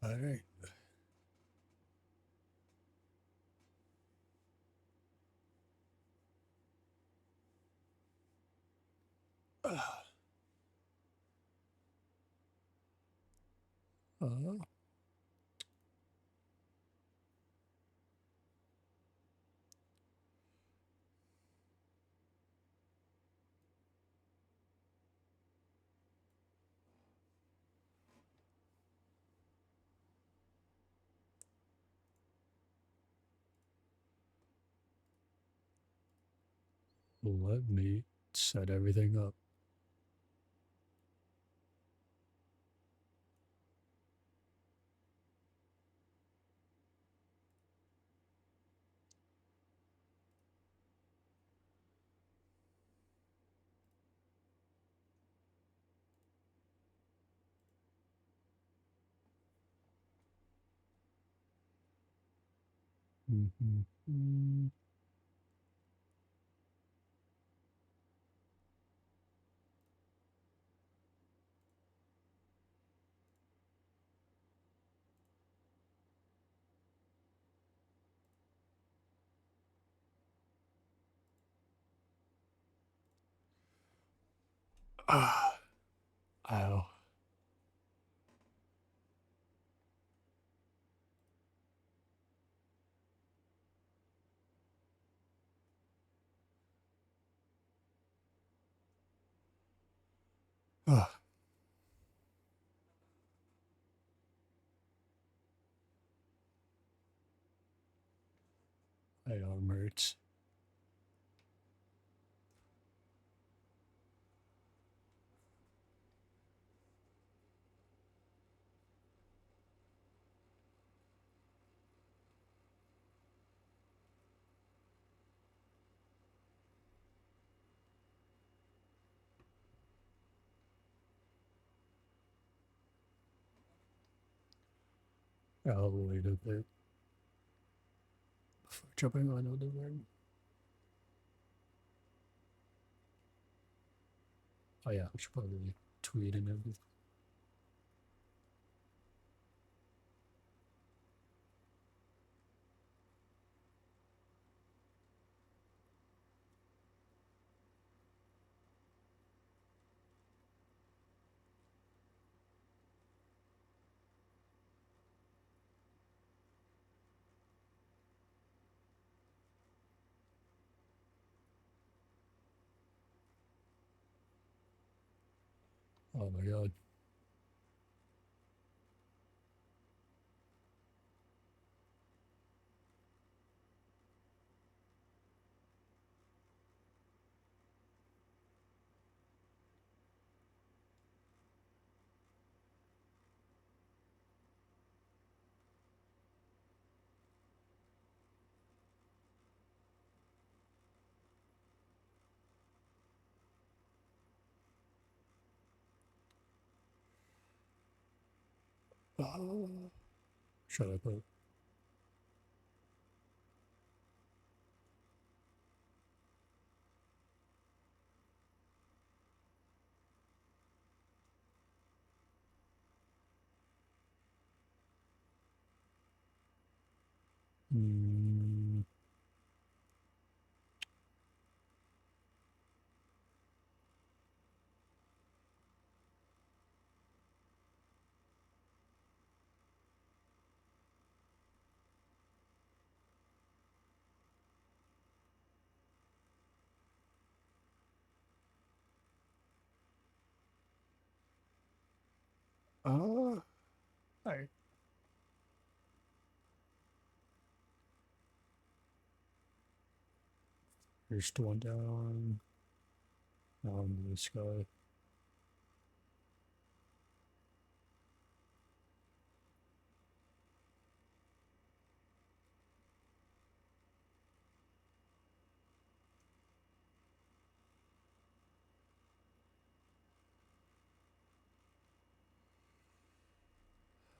All right. Uh, let me set everything up. Mm-hmm. Ah, ow. Ah, my arm hurts. I'll wait a bit before jumping on Elden Ring. Oh yeah, I should probably tweet and everything. Oh my god. Oh, shut up. Mm, all right. First one down. On this guy.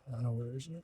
Where is it?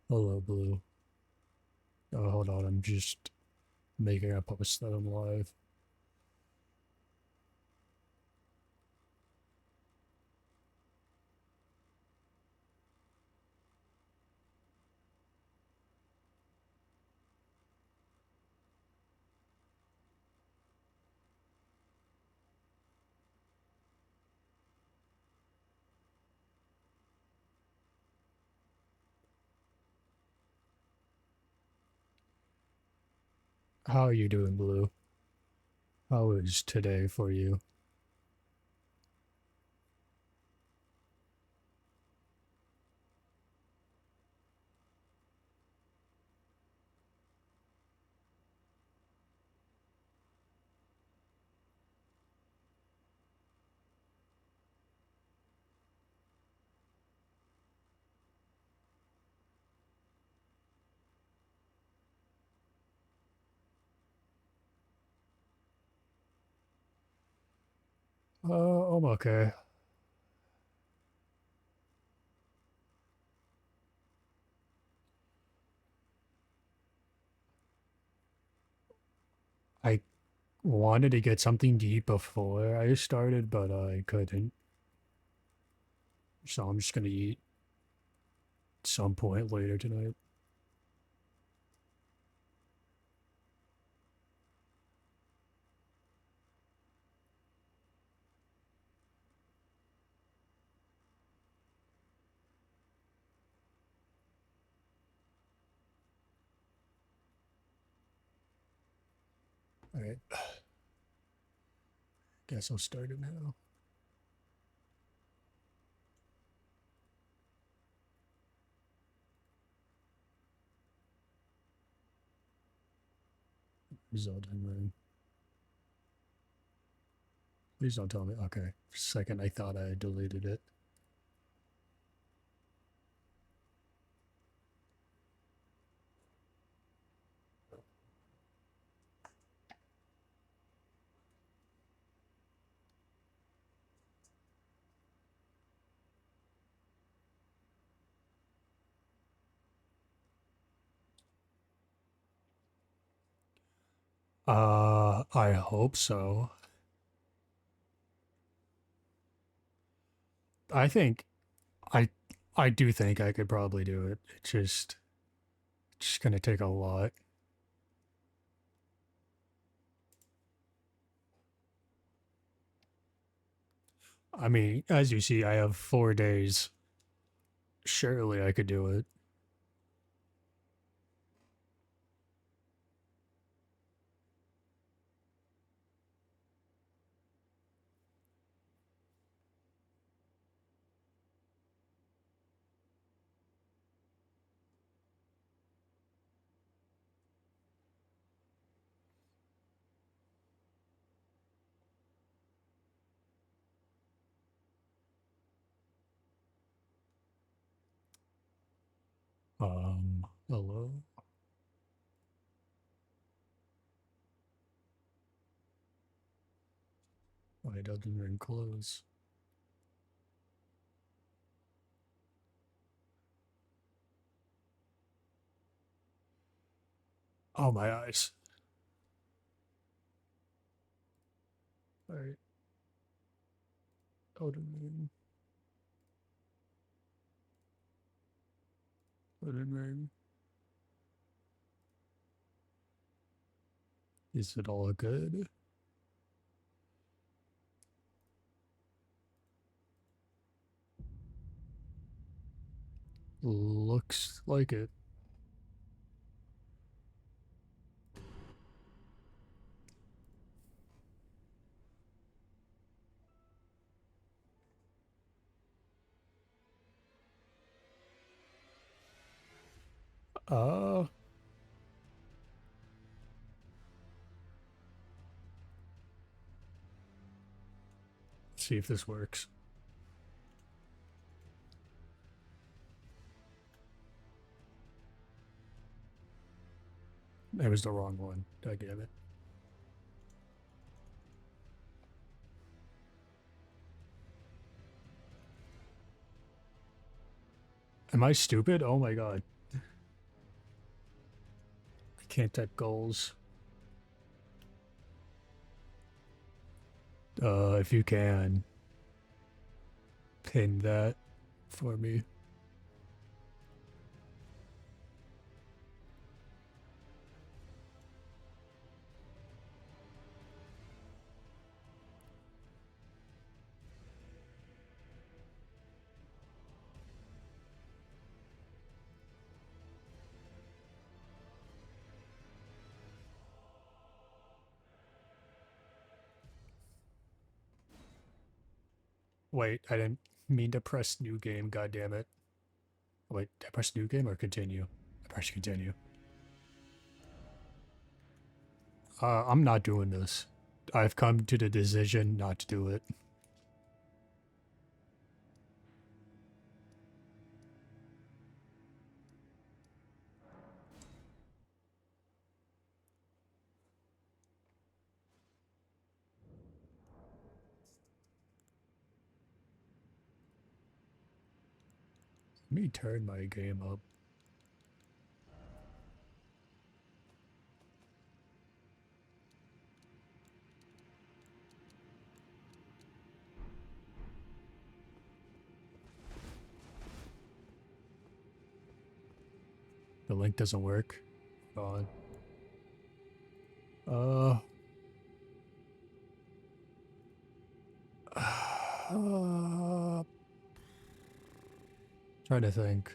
Hello, Blue. Oh, hold on. I'm just making a post that I'm live. How are you doing, Blue? How is today for you? I'm okay. I wanted to get something deep before I started, but I couldn't. So I'm just gonna eat some point later tonight. All right. Guess I'll start it now. Elden Ring. Please don't tell me. Okay. For a second, I thought I deleted it. I hope so. I think I I do think I could probably do it. It's just gonna take a lot. I mean, as you see, I have 4 days. Surely I could do it. Hello? Why doesn't ring close? Oh, my eyes. Alright. Elden Ring. Elden Ring. Is it all good? Looks like it. Uh, see if this works. It was the wrong one. God damn it. Am I stupid? Oh my god. can't type goals. If you can, pin that for me. Wait, I didn't mean to press new game, god damn it. Wait, did I press new game or continue? I pressed continue. I'm not doing this. I've come to the decision not to do it. Let me turn my game up. The link doesn't work. Hold on. Trying to think.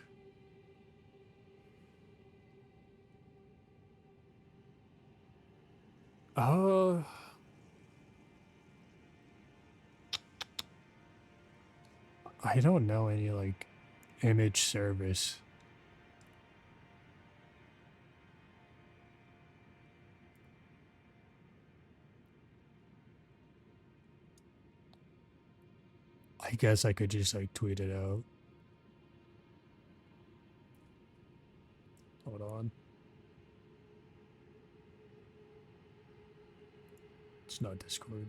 Uh, I don't know any like image service. I guess I could just like tweet it out. Hold on. It's not Discord.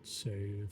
Save.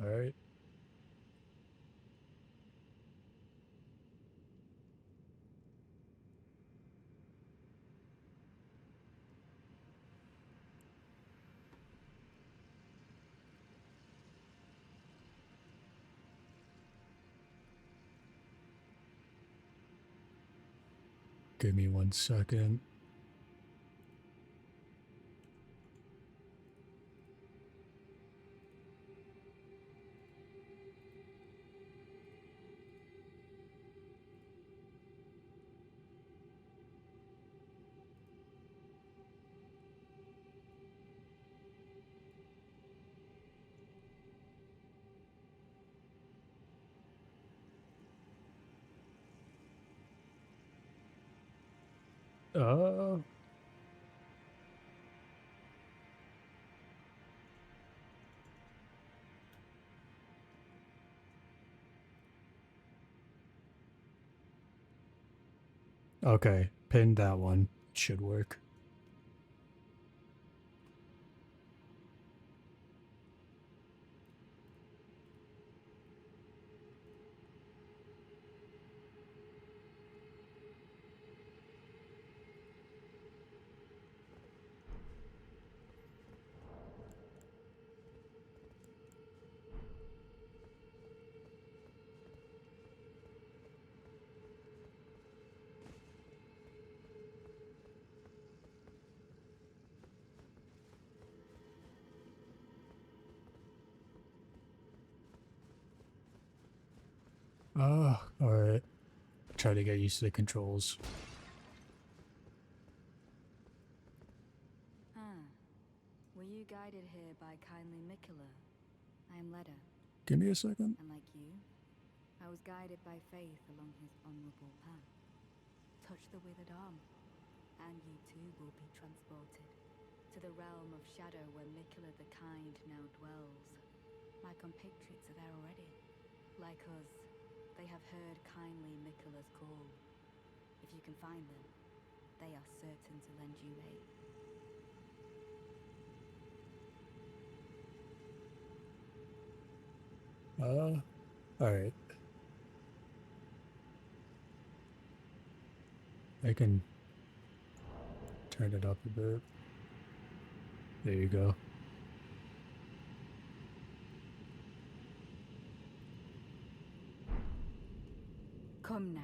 All right. Give me 1 second. Uh, okay. Pin that one. Should work. Alright. Try to get used to the controls. Were you guided here by kindly Mikula? I am Leda, Give me a second. and like you, I was guided by faith along his honorable path. Touch the withered arm, and you too will be transported to the realm of shadow where Mikula the Kind now dwells. My compatriots are there already. Like us, they have heard kindly Mikula's call. If you can find them, they are certain to lend you aid. Alright. I can turn it up a bit. There you go. Come now,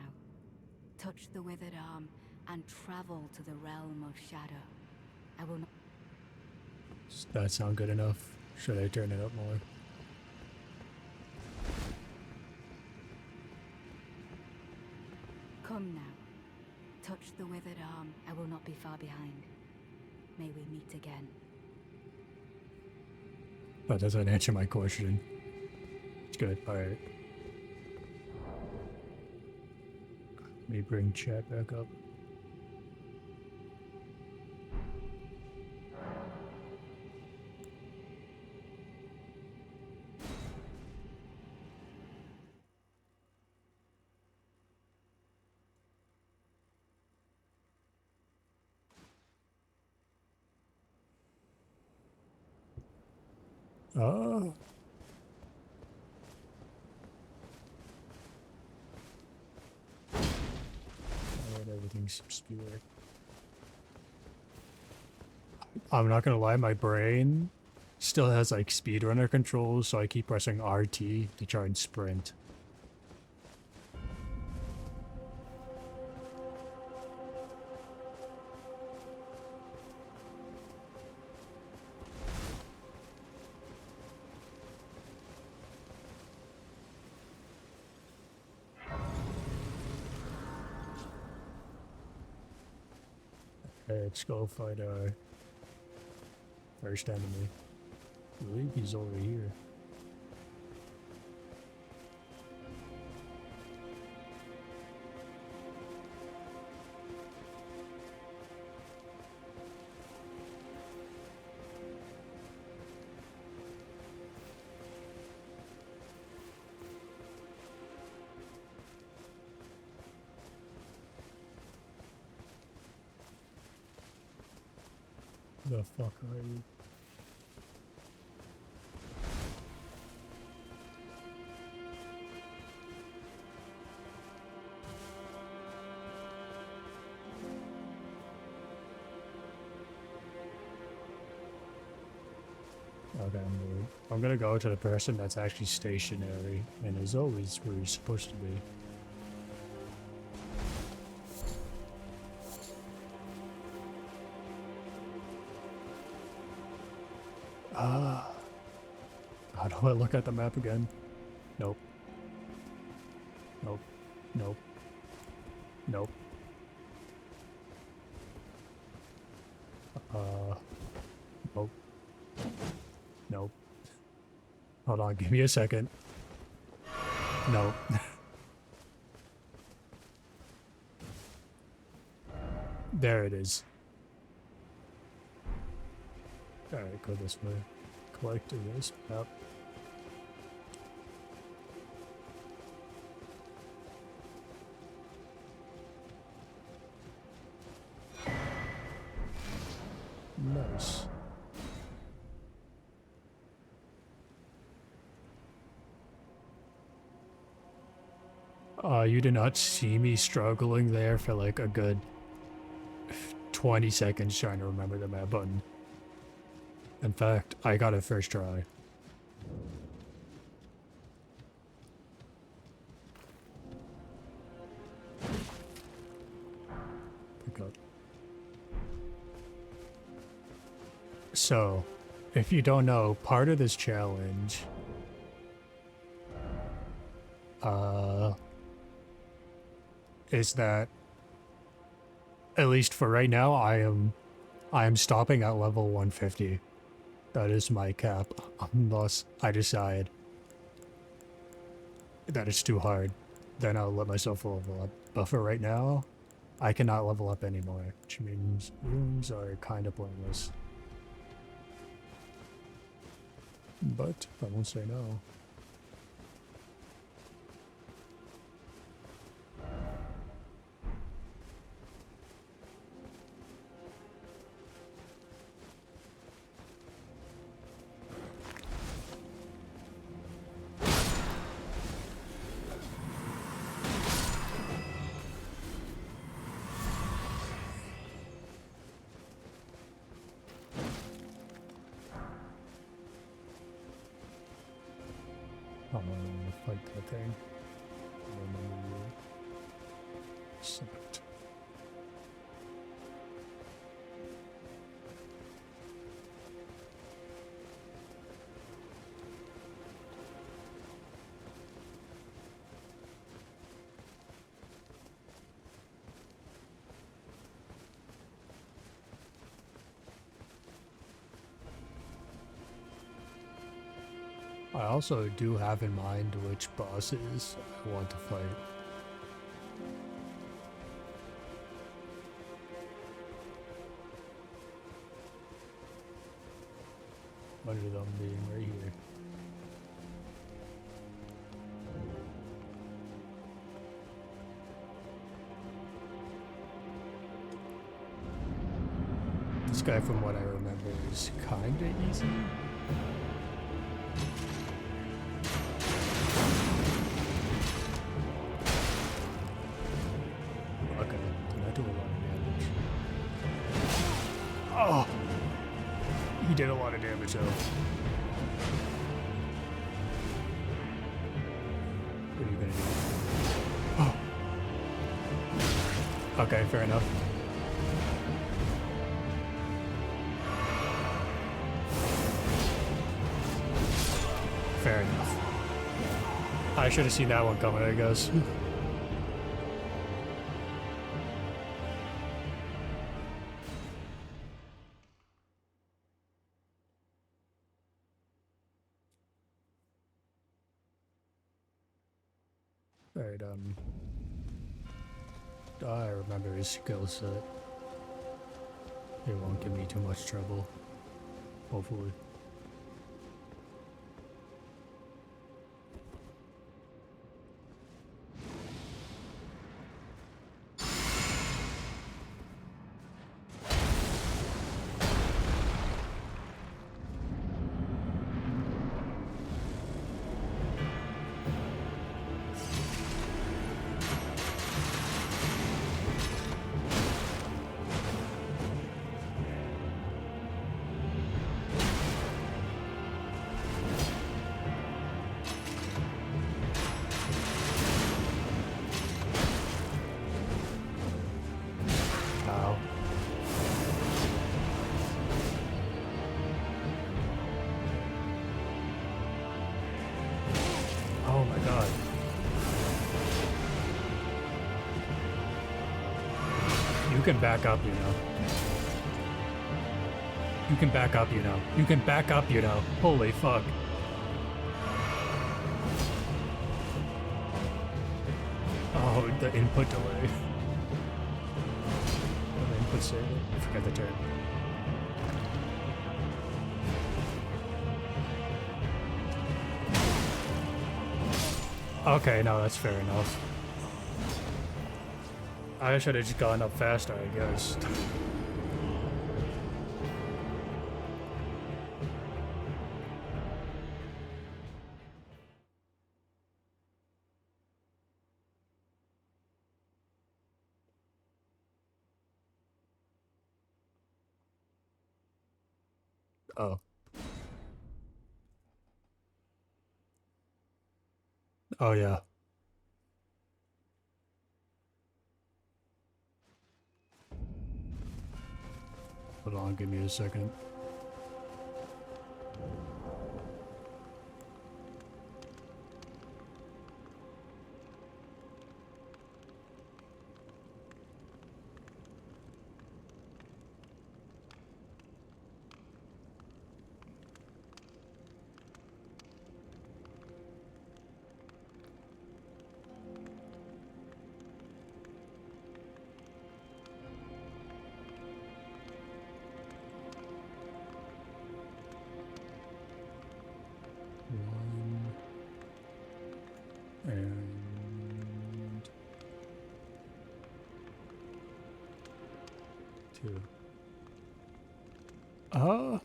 touch the withered arm, and travel to the realm of shadow. I will not... Does that sound good enough? Should I turn it up more? Come now, touch the withered arm. I will not be far behind. May we meet again. That doesn't answer my question. It's good. Alright. Let me bring chat back up. Oh. Alright, everything seems to be right. I'm not gonna lie, my brain still has like speedrunner controls, so I keep pressing RT to try and sprint. Okay, let's go fight our first enemy. I believe he's over here. The fuck are you? Okay, I'm gonna go to the person that's actually stationary and is always where he's supposed to be. How do I look at the map again? Nope. Nope. Nope. Nope. Nope. Nope. Hold on, give me a second. Nope. There it is. Alright, go this way. Collect this map. Nice. You did not see me struggling there for like a good 20 seconds trying to remember the map button. In fact, I got it first try. Pick up. So, if you don't know, part of this challenge, is that at least for right now, I am stopping at level 150. That is my cap, unless I decide that it's too hard. Then I'll let myself level up. But for right now, I cannot level up anymore, which means rooms are kind of pointless. But I won't say no. I'm gonna fight that thing. Select. I also do have in mind which bosses I want to fight. One of them being right here. This guy, from what I remember, is kinda easy. Okay, did not do a lot of damage. Oh! He did a lot of damage though. What are you gonna do? Oh! Okay, fair enough. Fair enough. I should have seen that one coming, I guess. Alright, I remember his skill set. It won't give me too much trouble. Hopefully. Ow. Oh my god. You can back up, you know. You can back up, you know. You can back up, you know. Holy fuck. Oh, the input delay. The input save. I forgot the term. Okay, no, that's fair enough. I should have just gone up faster, I guess. Oh. Oh, yeah. Hold on, give me a second. too. Uh,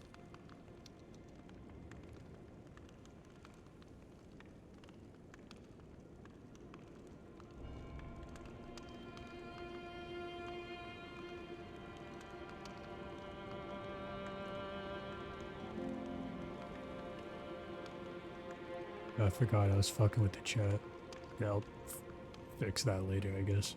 I forgot I was fucking with the chat. Yeah, I'll fix that later, I guess.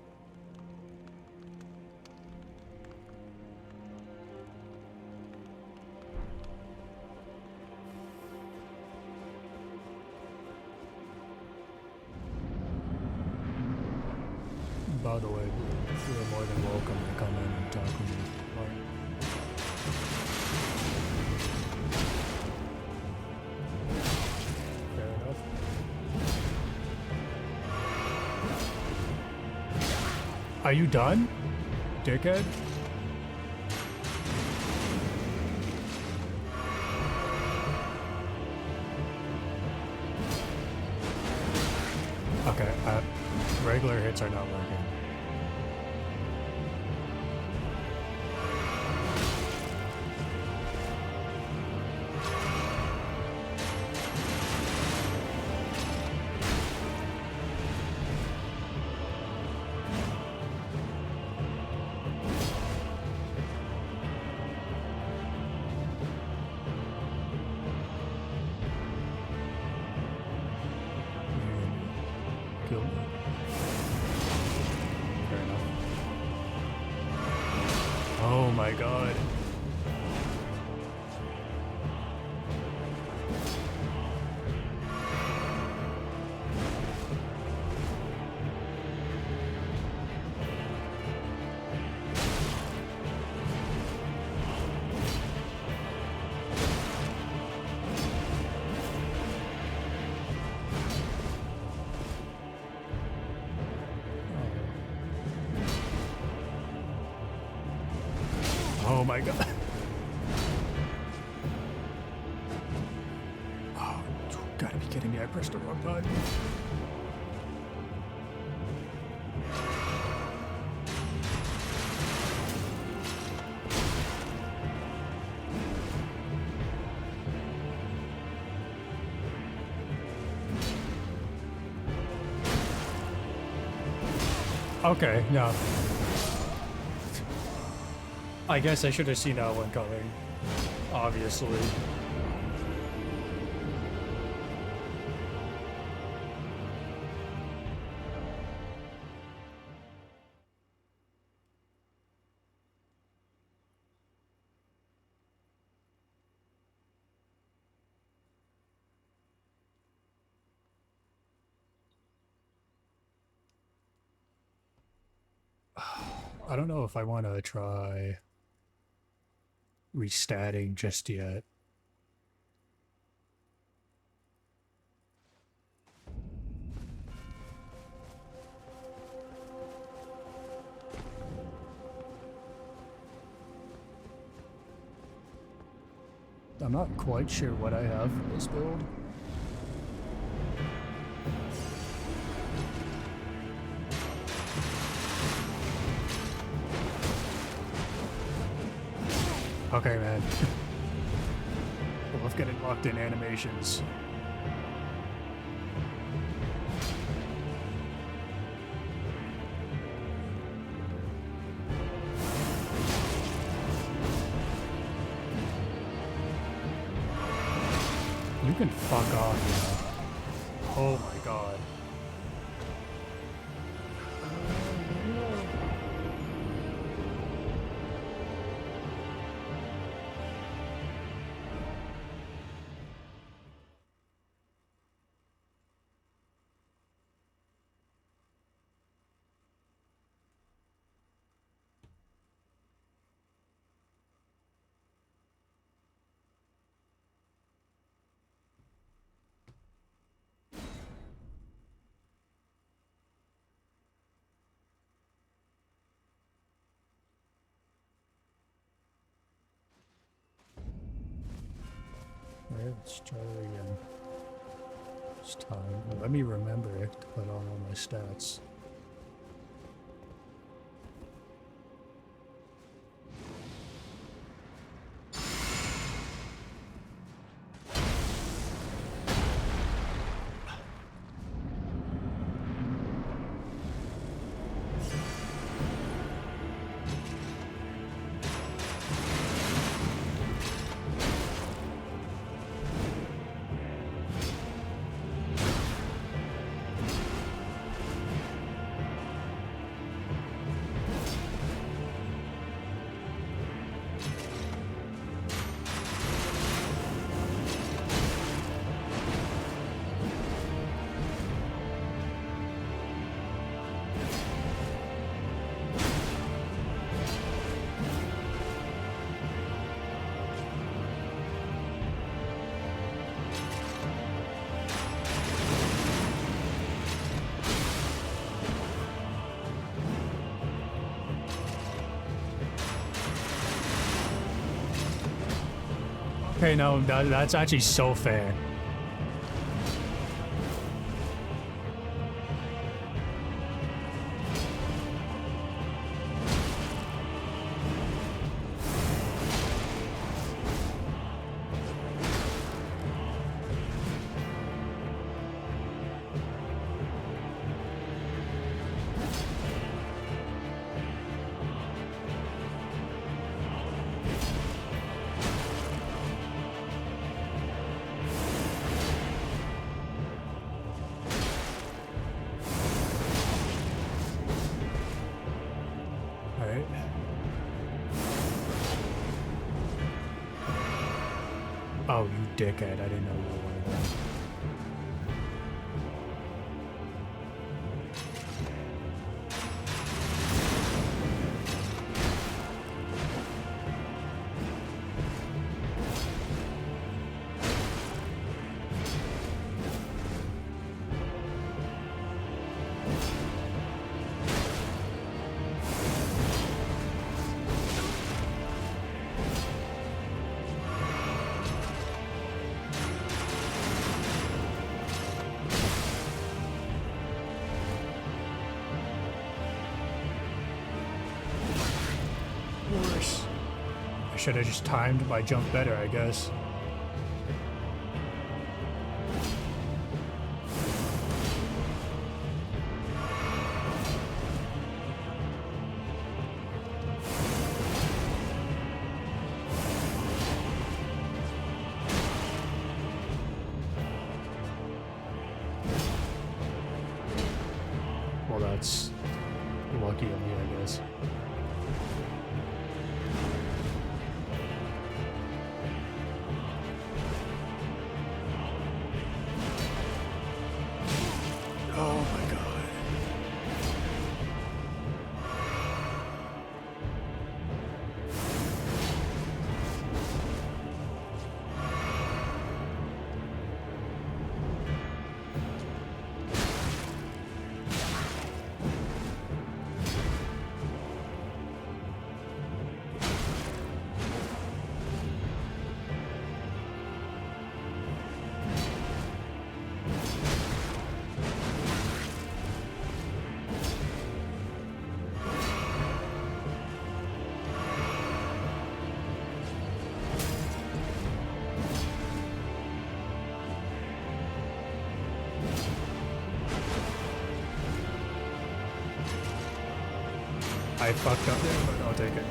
By the way, you're more than welcome to come in and talk with me. Fair enough. Are you done, dickhead? Okay, regular hits are not working. Kill me. Fair enough. Oh my god. Oh my god. Oh, you gotta be kidding me. I pressed the wrong button. Okay, no. I guess I should have seen that one coming. Obviously. I don't know if I want to try restatting just yet. I'm not quite sure what I have for this build. Okay, man. I love getting locked in animations. You can fuck off now. Oh my god. Alright, let's try it again. This time. Let me remember to put on all my stats. Hey, no, that's actually so fair. Alright. Oh, you dickhead. I didn't know you were one of them. Worse. I should have just timed my jump better, I guess. Well, that's lucky of me, I guess. Oh my god. I fucked up there, but I'll take it.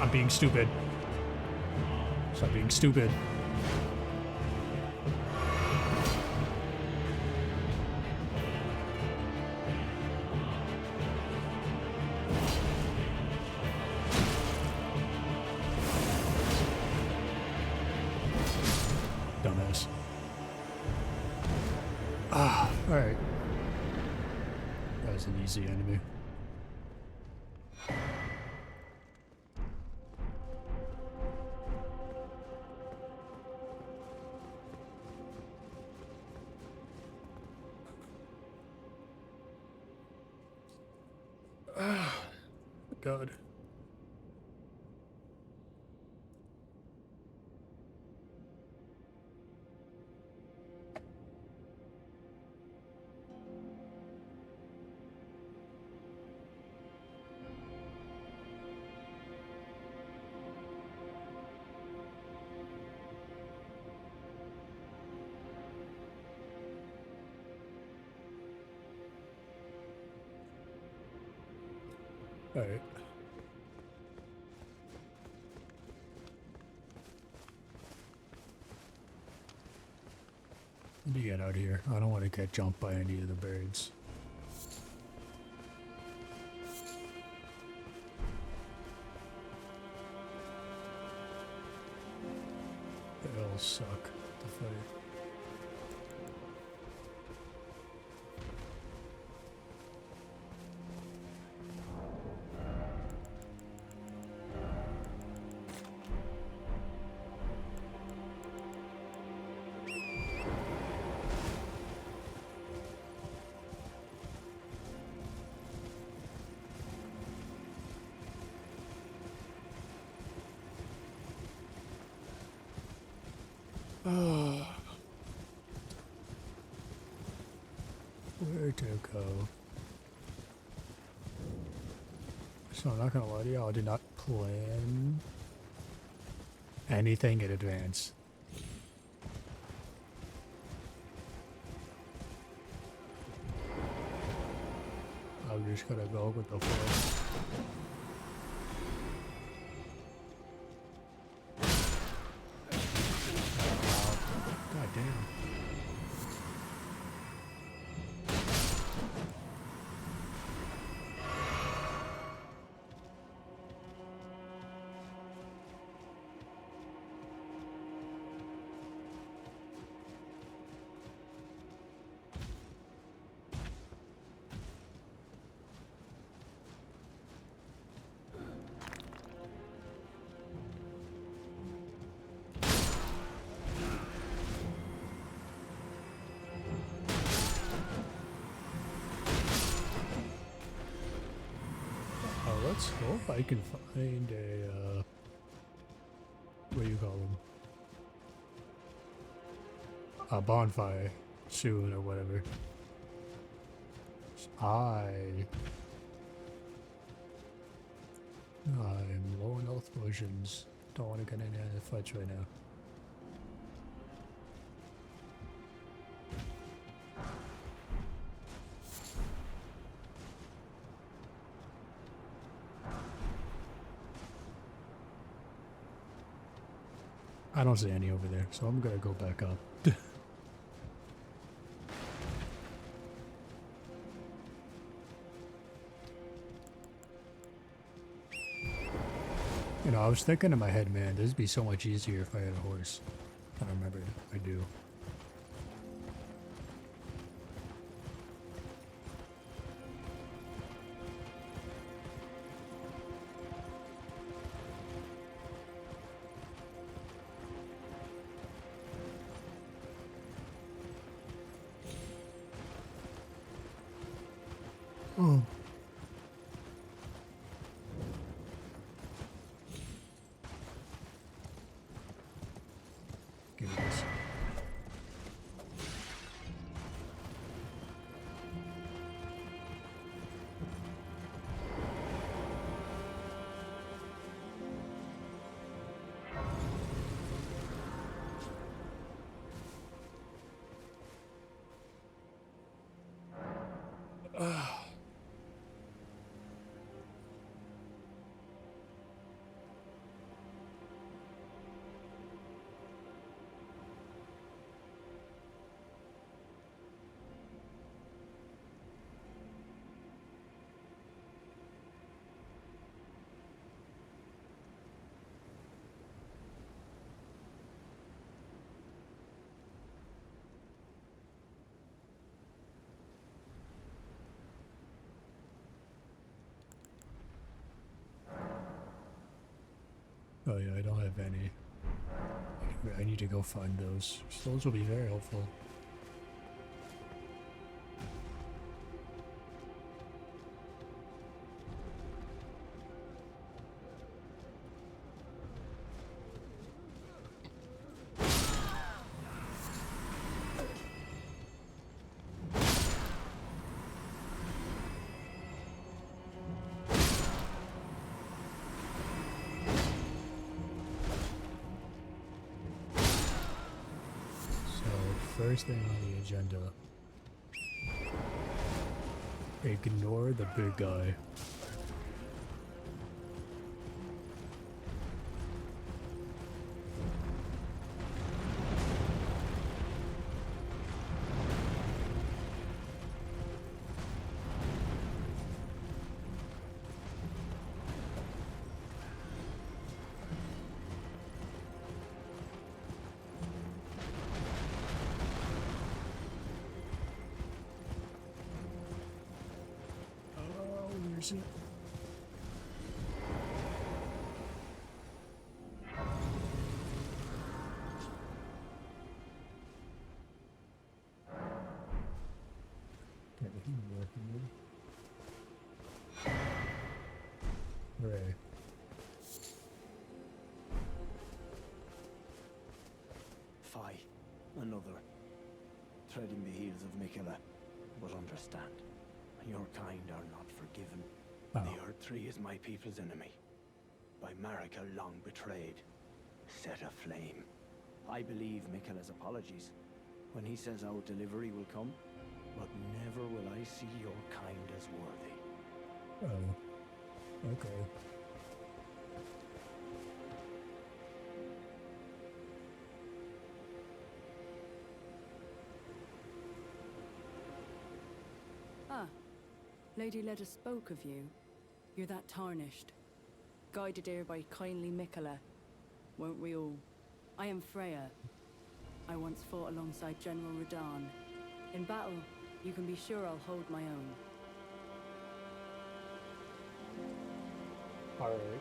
I'm being stupid. Stop being stupid. Dumbass. Ah, alright. That was an easy enemy. God. Alright. Let me get out of here. I don't want to get jumped by any of the birds. They all suck to fight. Where to go? So I'm not gonna lie to you, I did not plan anything in advance. I'm just gonna go with the flow. God damn. Let's hope I can find a, what do you call them? A bonfire soon or whatever. I'm low on health potions. Don't want to get any other fights right now. I don't see any over there, so I'm gonna go back up. You know, I was thinking in my head, man, this would be so much easier if I had a horse. I remembered I do. Oh. Give me this. Oh yeah, I don't have any. I need to go find those. Those will be very helpful. First thing on the agenda, ignore the big guy. Where's it? Can't be working. Hooray. Fi. Another, treading the heels of Miquella. But understand, your kind are not forgiven. Oh. The Earth Tree is my people's enemy. By Marika long betrayed, set aflame. I believe Miquella's apologies when he says our delivery will come, but never will I see your kind as worthy. Oh. Okay. Ah, Lady Leda spoke of you. You're that tarnished. Guided here by kindly Miquella. Won't we all? I am Freya. I once fought alongside General Radahn. In battle, you can be sure I'll hold my own. Alright.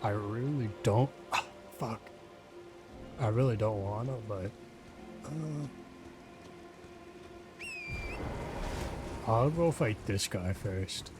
I really don't. Fuck. I really don't wanna, but I'll go fight this guy first.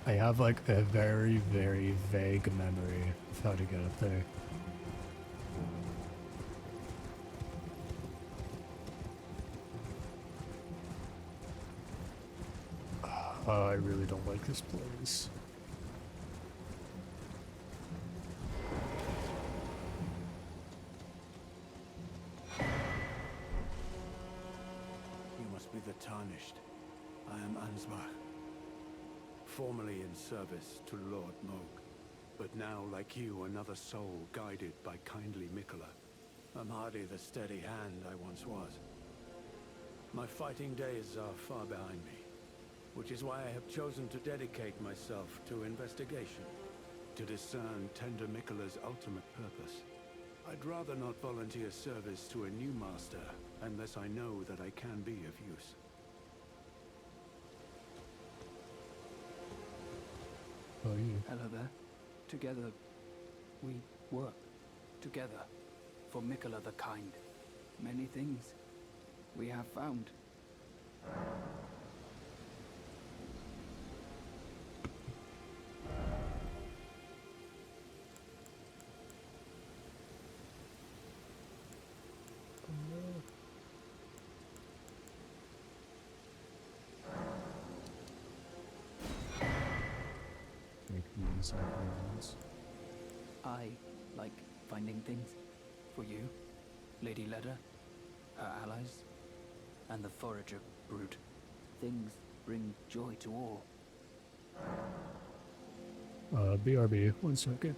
I have like a very, very vague memory of how to get up there. I really don't like this place. You must be the Tarnished. I am Ansbach. Formerly in service to Lord Moog, but now, like you, another soul guided by kindly Miquella. I'm hardly the steady hand I once was. My fighting days are far behind me, which is why I have chosen to dedicate myself to investigation, to discern tender Miquella's ultimate purpose. I'd rather not volunteer service to a new master unless I know that I can be of use. Oh, you. Hello there. Together, we work. Together, for Miquella the Kind. Many things we have found. Make these ones. I like finding things. For you, Lady Leda, her allies, and the Forager brood. Things bring joy to all. BRB, 1 second.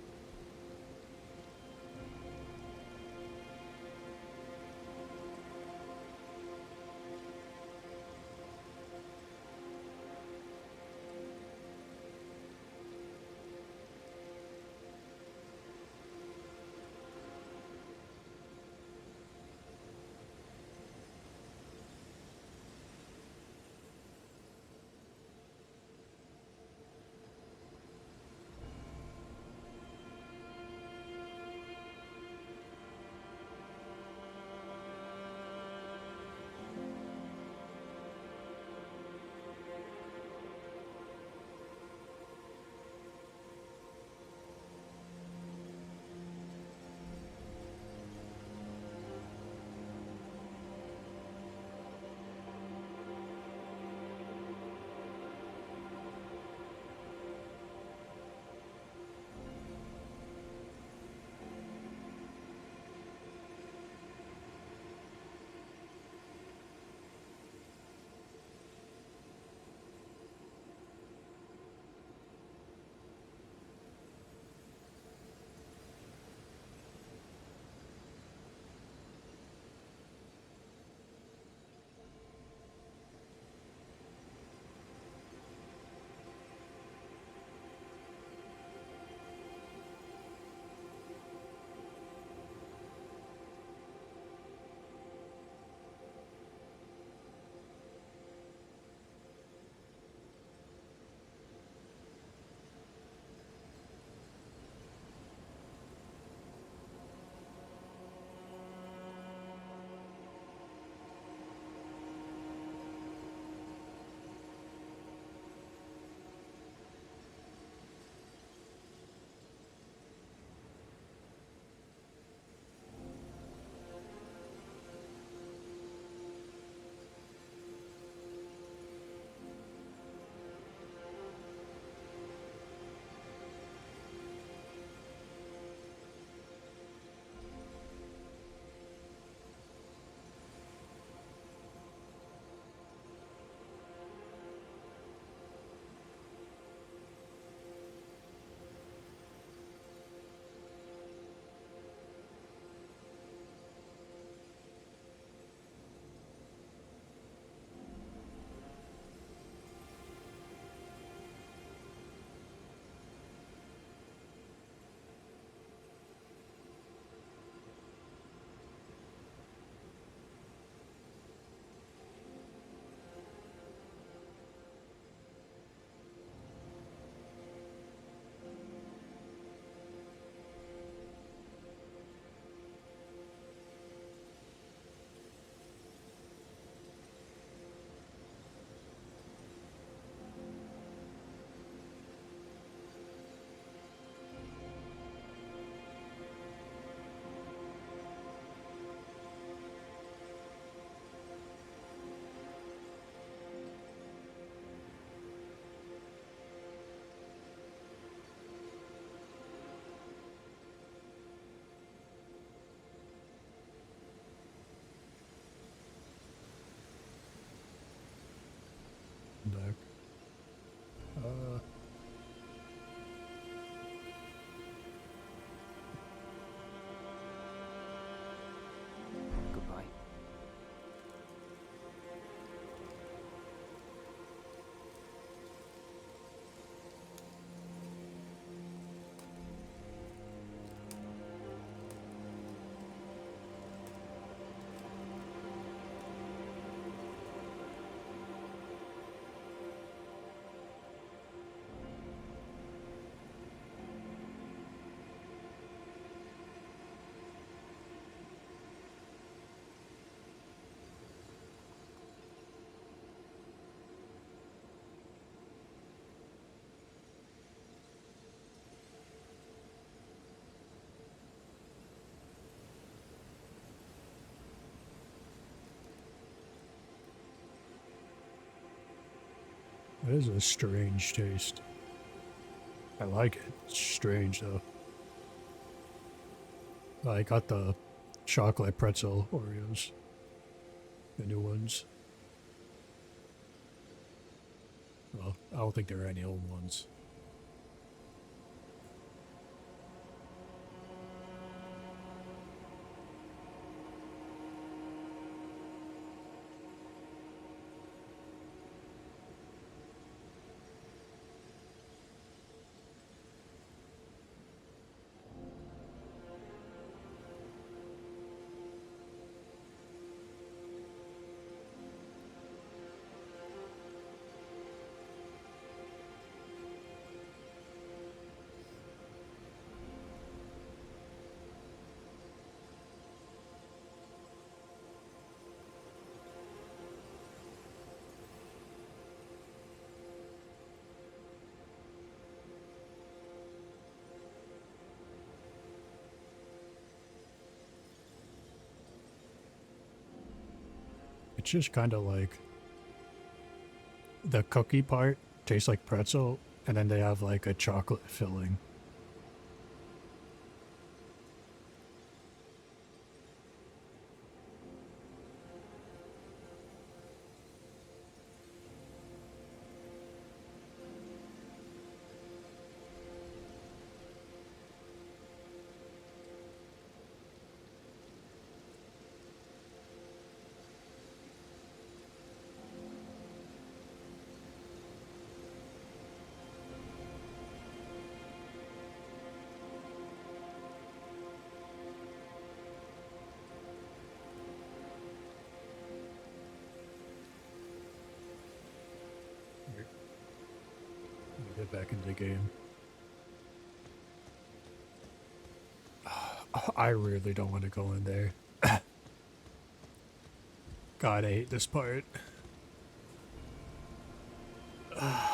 It is a strange taste. I like it. It's strange though. I got the chocolate pretzel Oreos. The new ones. Well, I don't think there are any old ones. It's just kind of like the cookie part tastes like pretzel, and then they have like a chocolate filling. Let me get back into the game. I really don't want to go in there. God, I hate this part. Alright.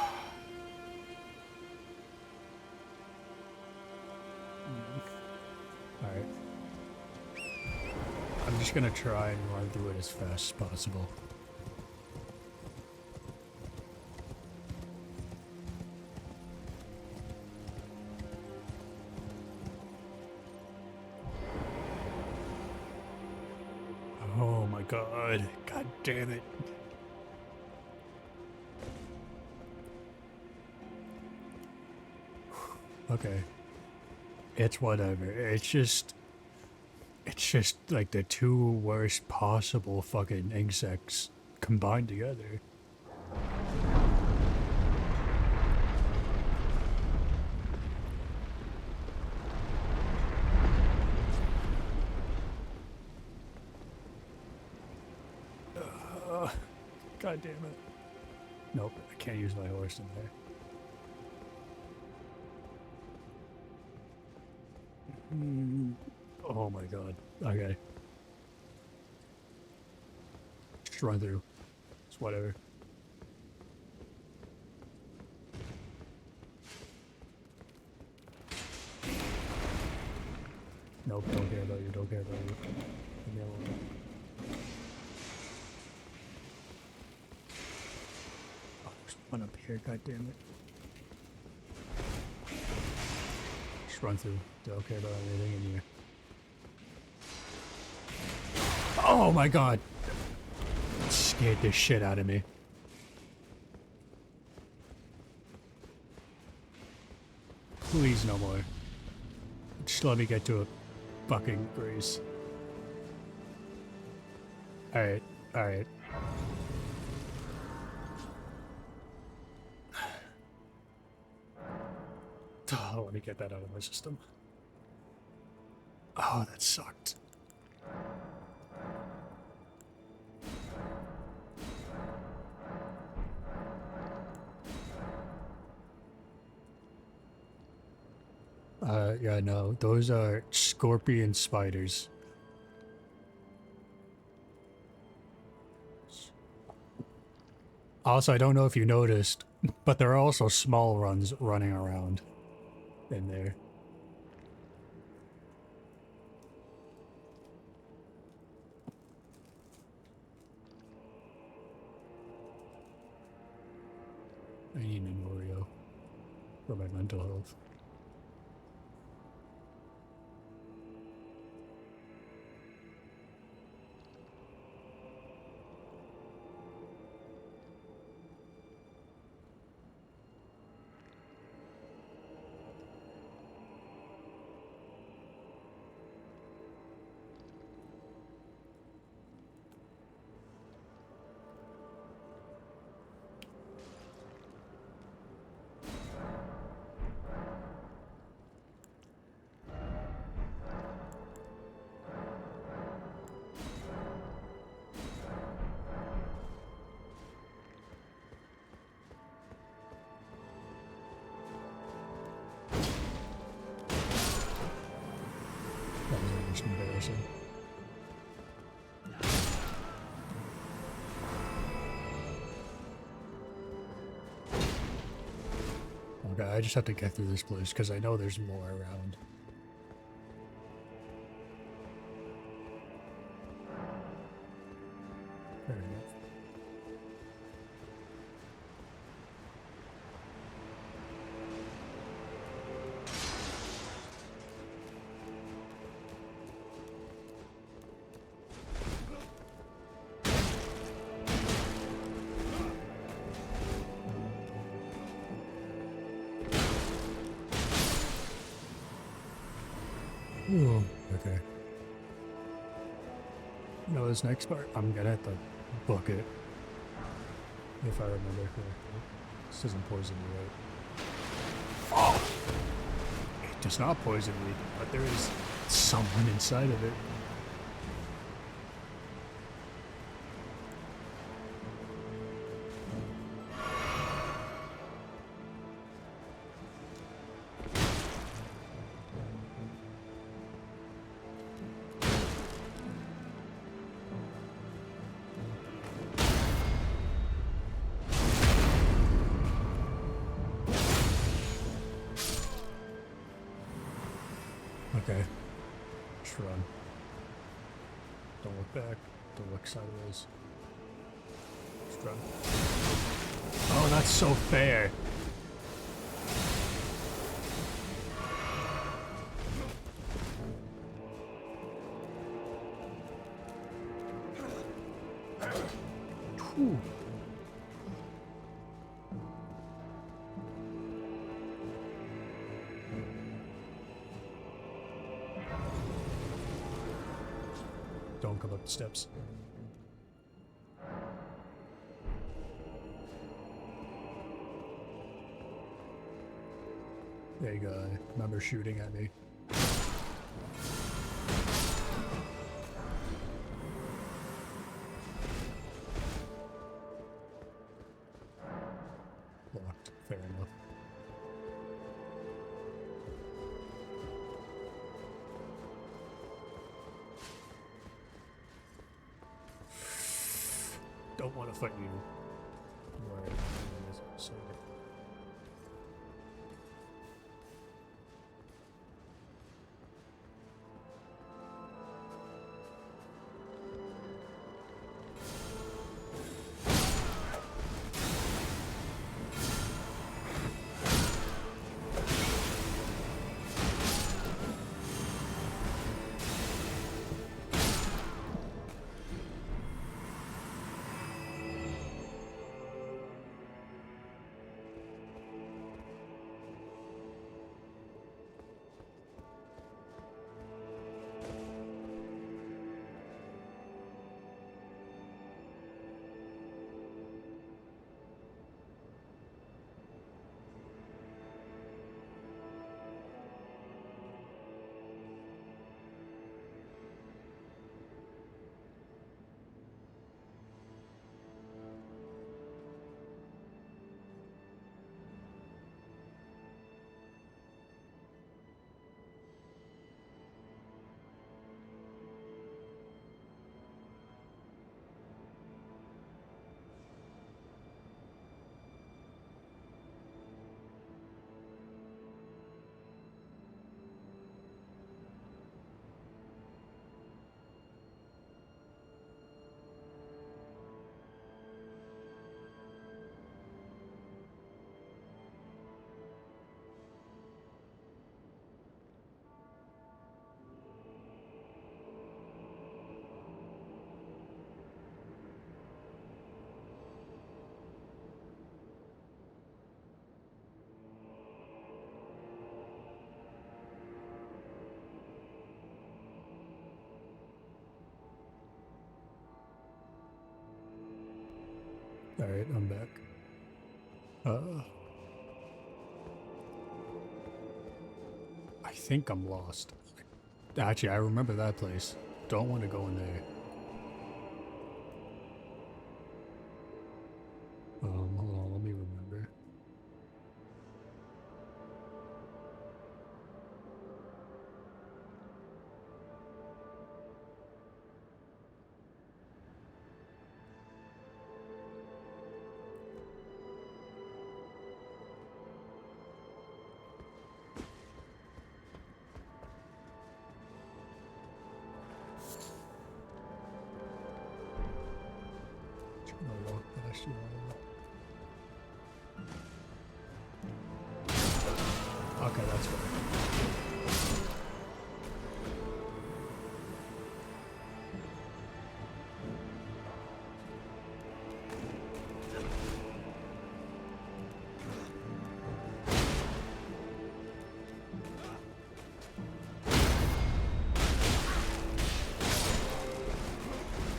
I'm just gonna try and run through it as fast as possible. Oh my god. God damn it. Okay. It's whatever. It's just like the two worst possible fucking insects combined together. God damn it. Nope, I can't use my horse in there. Oh my god. Okay. Just run through. It's whatever. Nope, don't care about you, don't care about you. Leave me alone. Oh, there's one up here, god damn it. Just run through. Don't care about anything in here. Oh my god! It scared the shit out of me. Please no more. Just let me get to a fucking grace. Alright, alright. Oh, let me get that out of my system. Oh, that sucked. Yeah, no, those are scorpion spiders. Also, I don't know if you noticed, but there are also small ones running around in there. I need an Oreo for my mental health. That was almost embarrassing. Okay, I just have to get through this place because I know there's more around. Fair enough. Ooh, okay. You know, this next part, I'm gonna have to book it. If I remember correctly. This doesn't poison me, right? Oh! It does not poison me, but there is someone inside of it. Okay. Just run. Don't look back. Don't look sideways. Just run. Oh, that's so fair. Whew. Don't come up the steps. There you go. I remember shooting at me. Locked. Fair enough. Don't want to fight you. Right. So. Alright, I'm back. I think I'm lost. Actually, I remember that place. Don't want to go in there. Hold on, let me remember. Trying to walk past you all. Okay, that's right.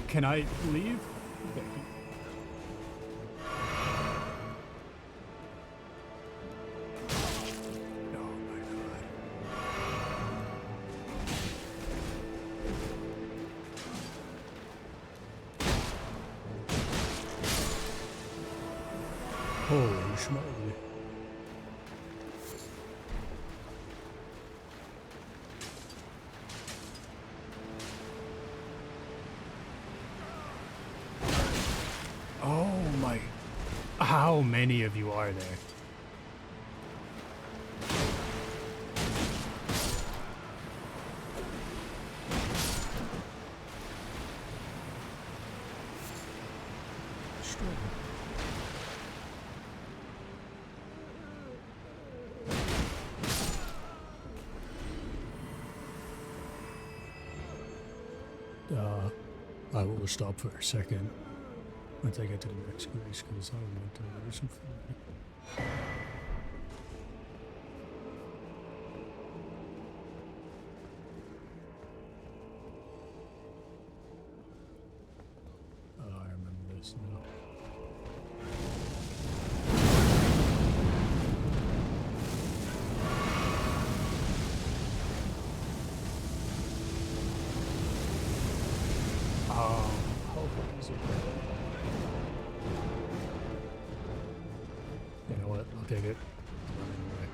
Can I leave? Thank you. Oh my god. Holy schmoly. Oh my. How many of you are there? Struggle. I will stop for a second once I get to the next place because I want to order some food. Oh, I remember this now. Hopefully it's okay. You know what? I'll take it. I'm running away.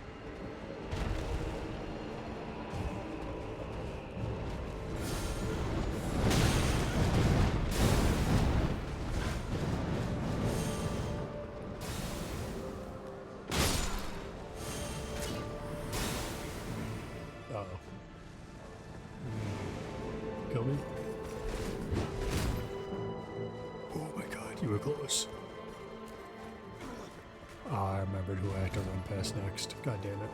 Uh-oh. Kill me? Oh my god, you were close. Ah, I remembered who I had to run past next. God damn it.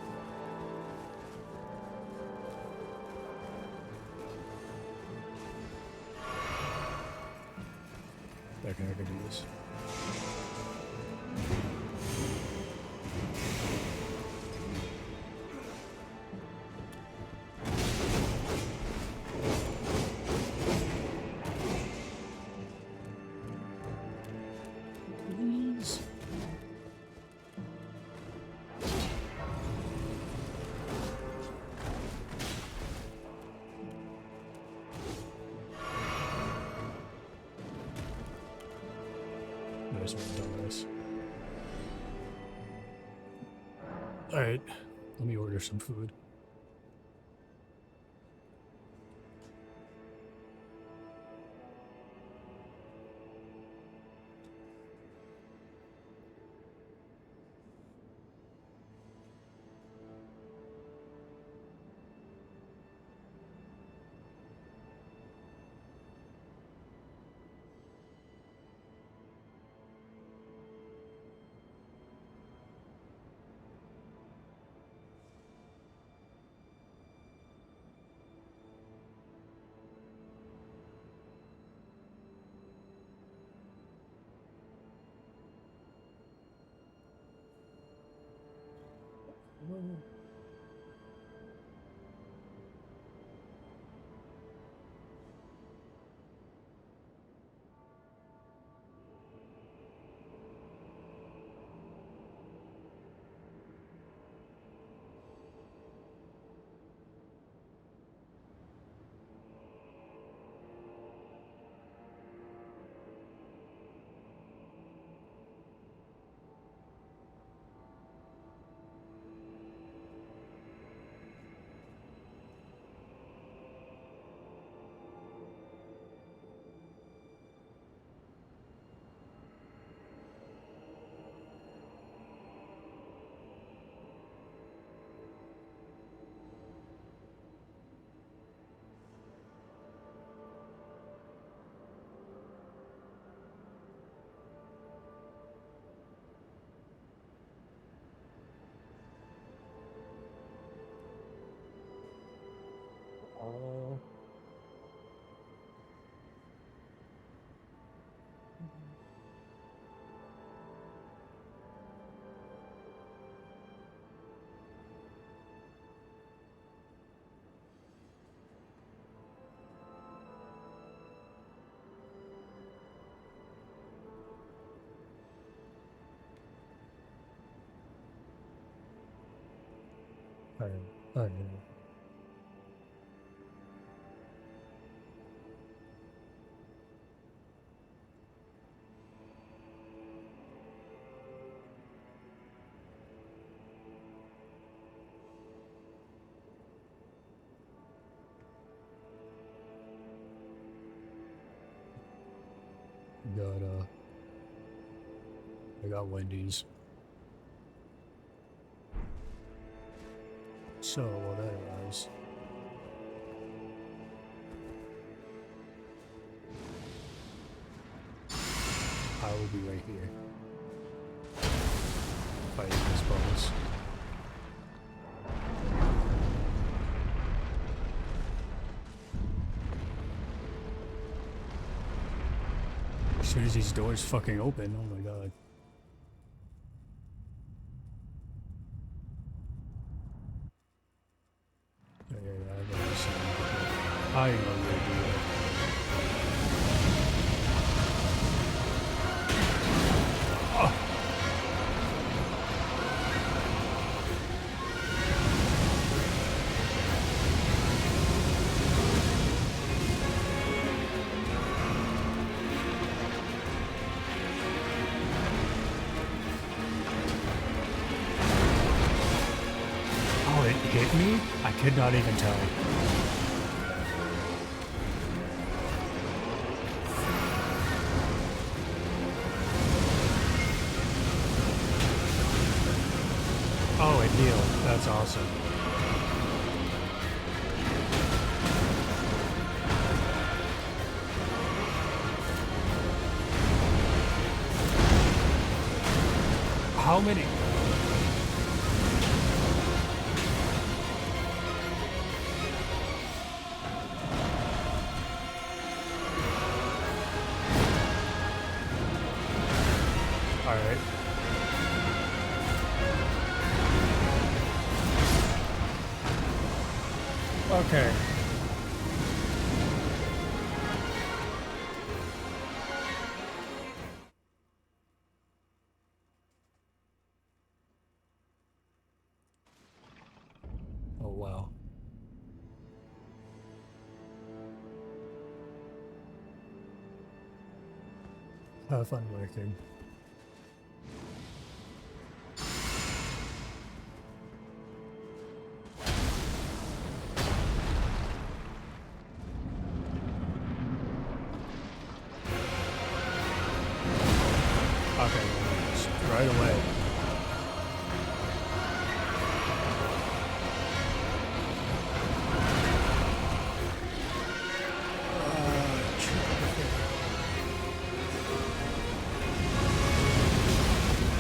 I can do this. Please. Nice one, dumbass. Alright, let me order some food. Whoa. Oh. I know. I got Wendy's. So, well, that arrives. I will be right here. Fighting this boss. As soon as these doors fucking open, oh my god. Yeah, I've already seen it before. I know you'll do it. Oh, it hit me? I could not even tell. Oh, it healed. That's awesome. How many? Alright. Okay. Oh wow. Have fun working. Okay, just right away.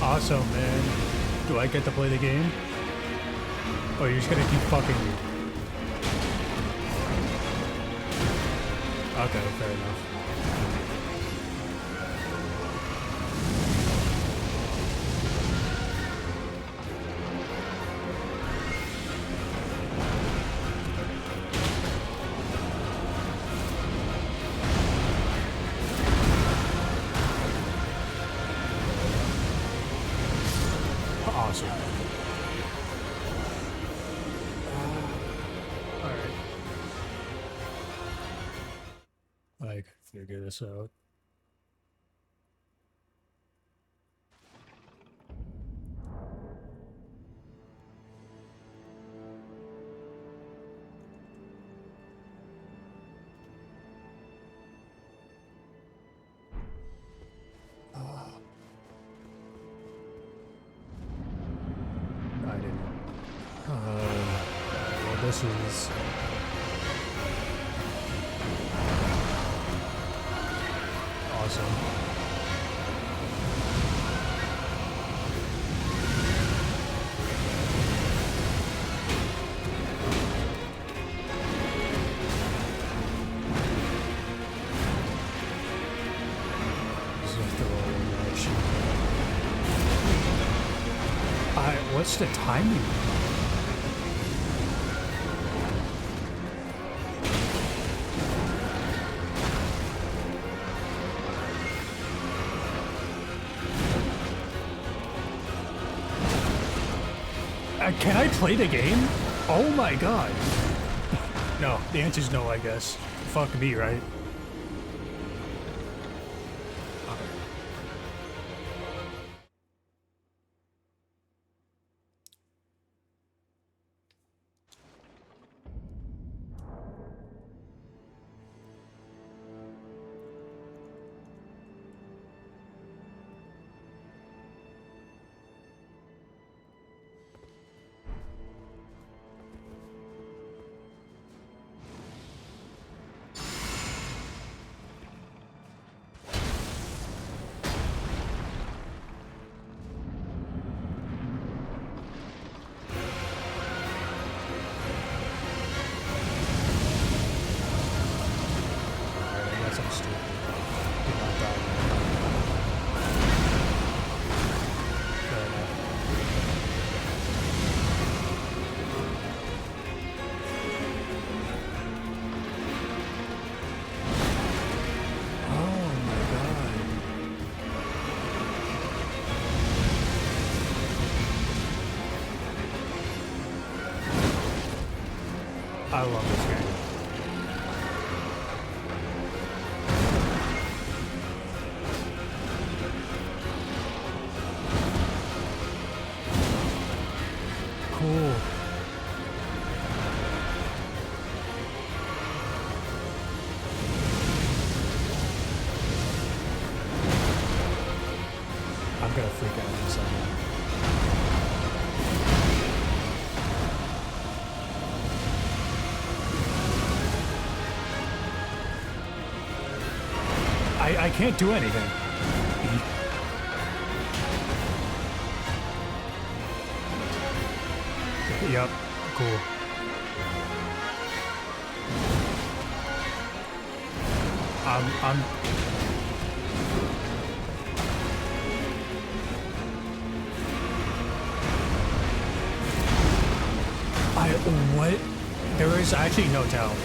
Awesome, man. Do I get to play the game? Or you're just gonna keep fucking me? Okay, fair enough. Awesome. Alright. I can figure this out. I didn't. Well, this is. Awesome. What's the timing? Can I play the game? Oh my god. No, the answer's no, I guess. Fuck me, right? I love this game. Cool. I'm gonna freak out in a second. I can't do anything. Yep, cool. I'm what? There is actually no tell.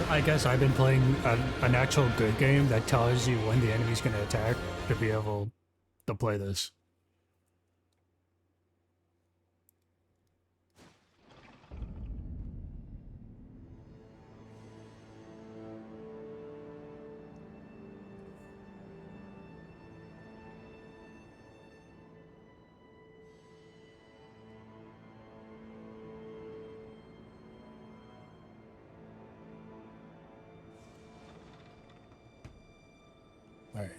I guess I've been playing an actual good game that tells you when the enemy's gonna attack to be able to play this. All right.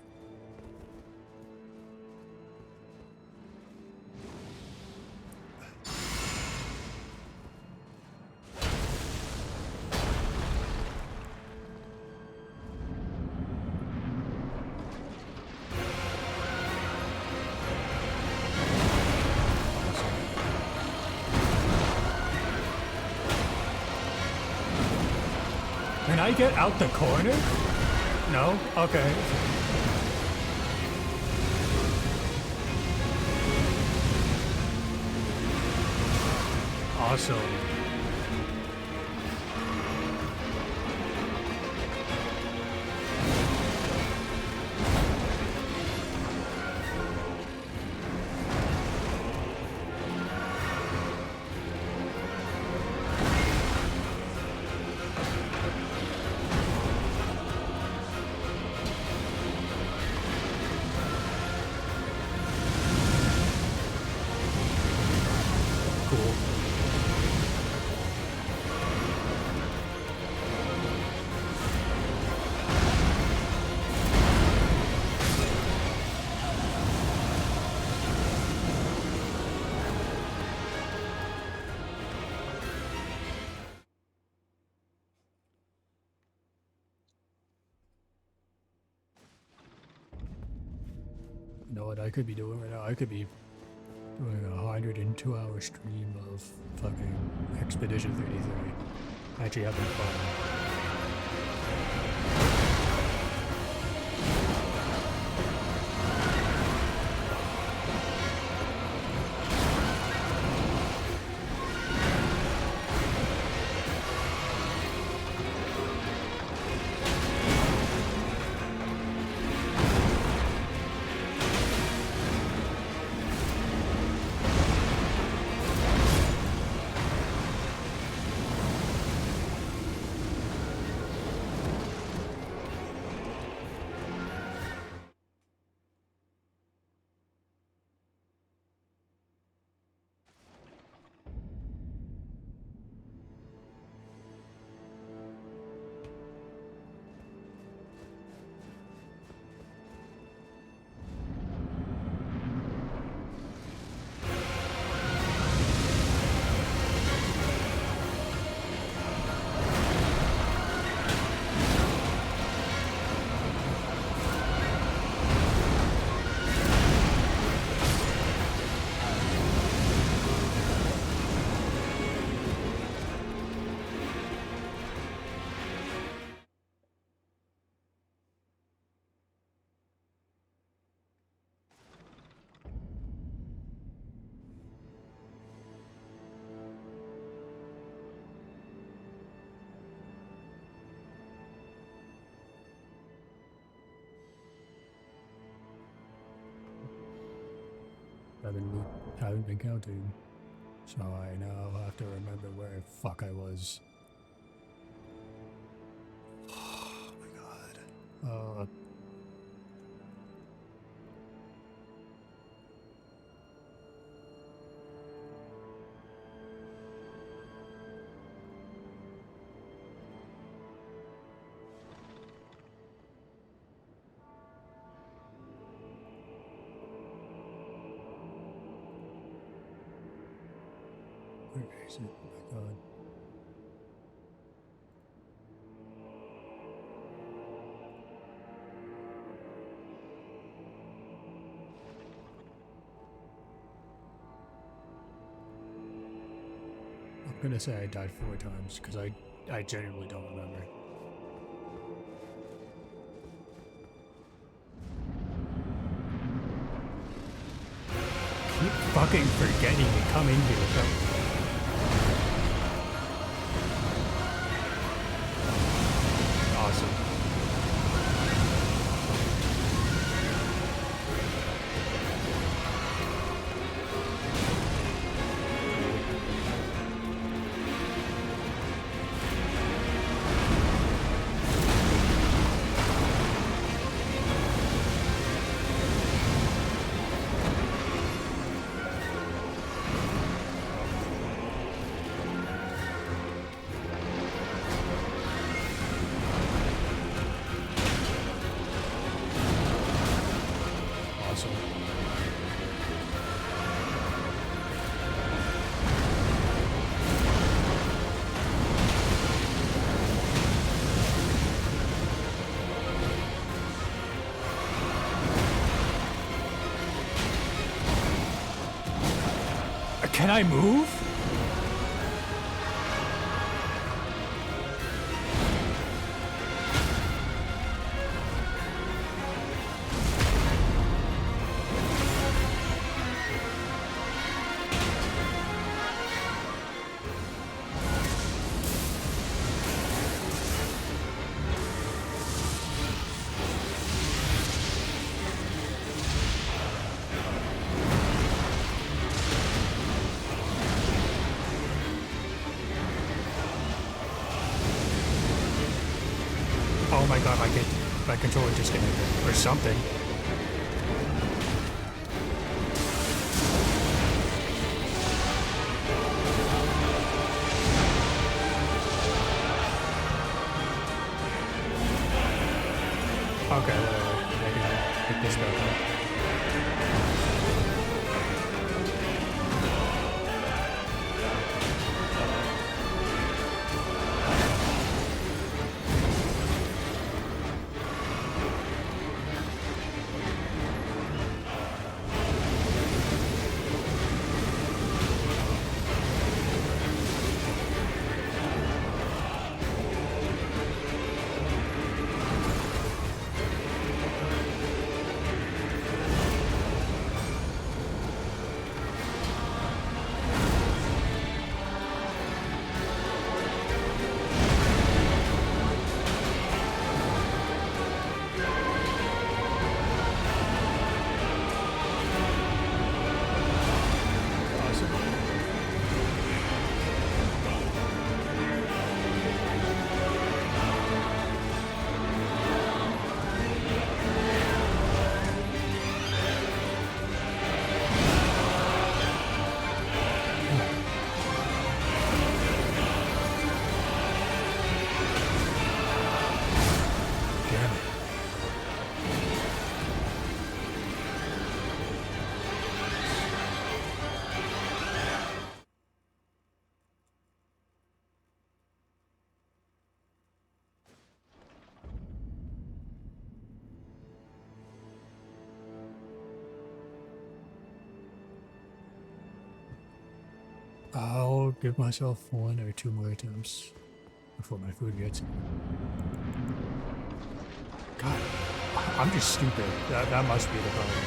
Can I get out the corner? No? Okay. Awesome. Cool. No what I could be doing right now. I could be doing a 102-hour stream of fucking Expedition 33. Actually having fun. Haven't been counting, so I now have to remember where the fuck I was. Oh my god. Where is it? Oh my god. I'm gonna say I died 4 times because I genuinely don't remember. Keep fucking forgetting to come in here. Awesome. Can I move? Oh my god, my controller disconnected or something. Okay, whatever. I can pick this back up. I'll give myself 1 or 2 more attempts before my food gets me. God, I'm just stupid. That must be the problem.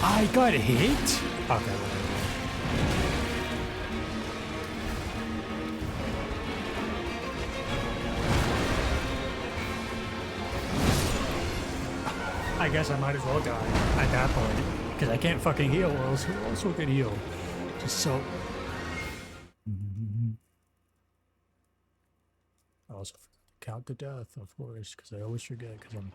I got hit? Okay, whatever. I guess I might as well die at that point, because I can't fucking heal, or else who else will get healed? Just so... I also forgot to count the death, of course, because I always forget, because I'm...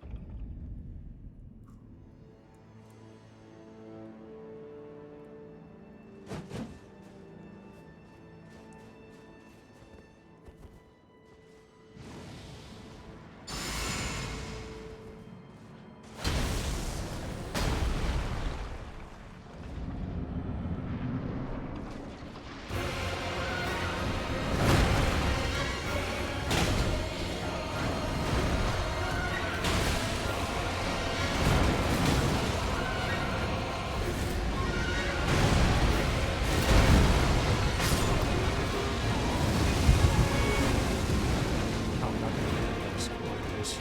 I'm not gonna get this for this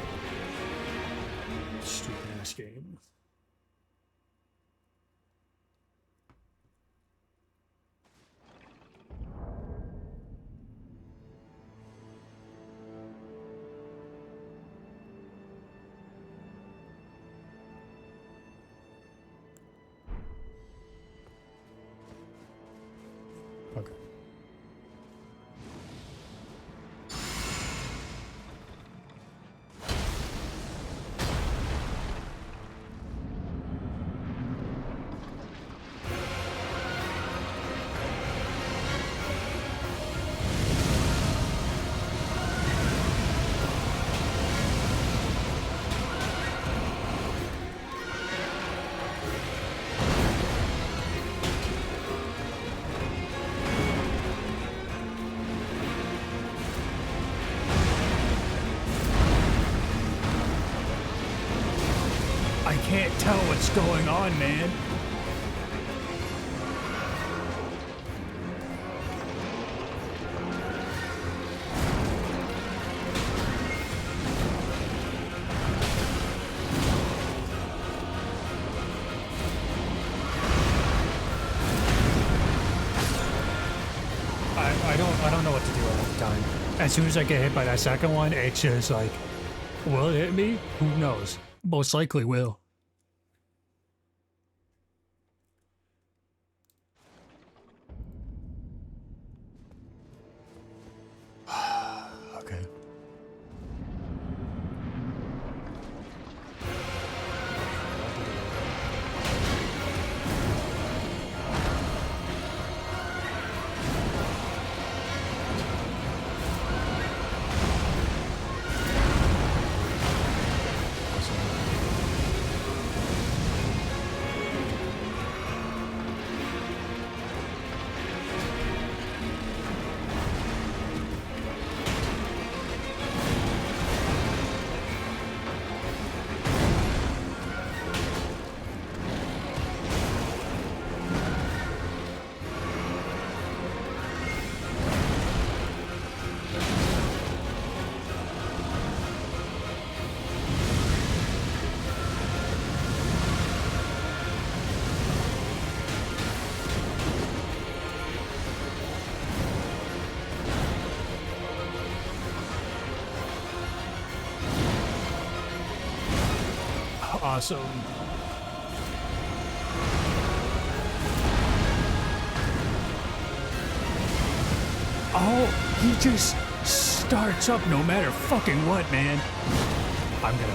stupid ass game. Okay. I can't tell what's going on, man. I don't know what to do all the time. As soon as I get hit by that second one, it's just like, will it hit me? Who knows? Most likely will. Okay. Awesome. Oh, he just starts up no matter fucking what, man. I'm gonna...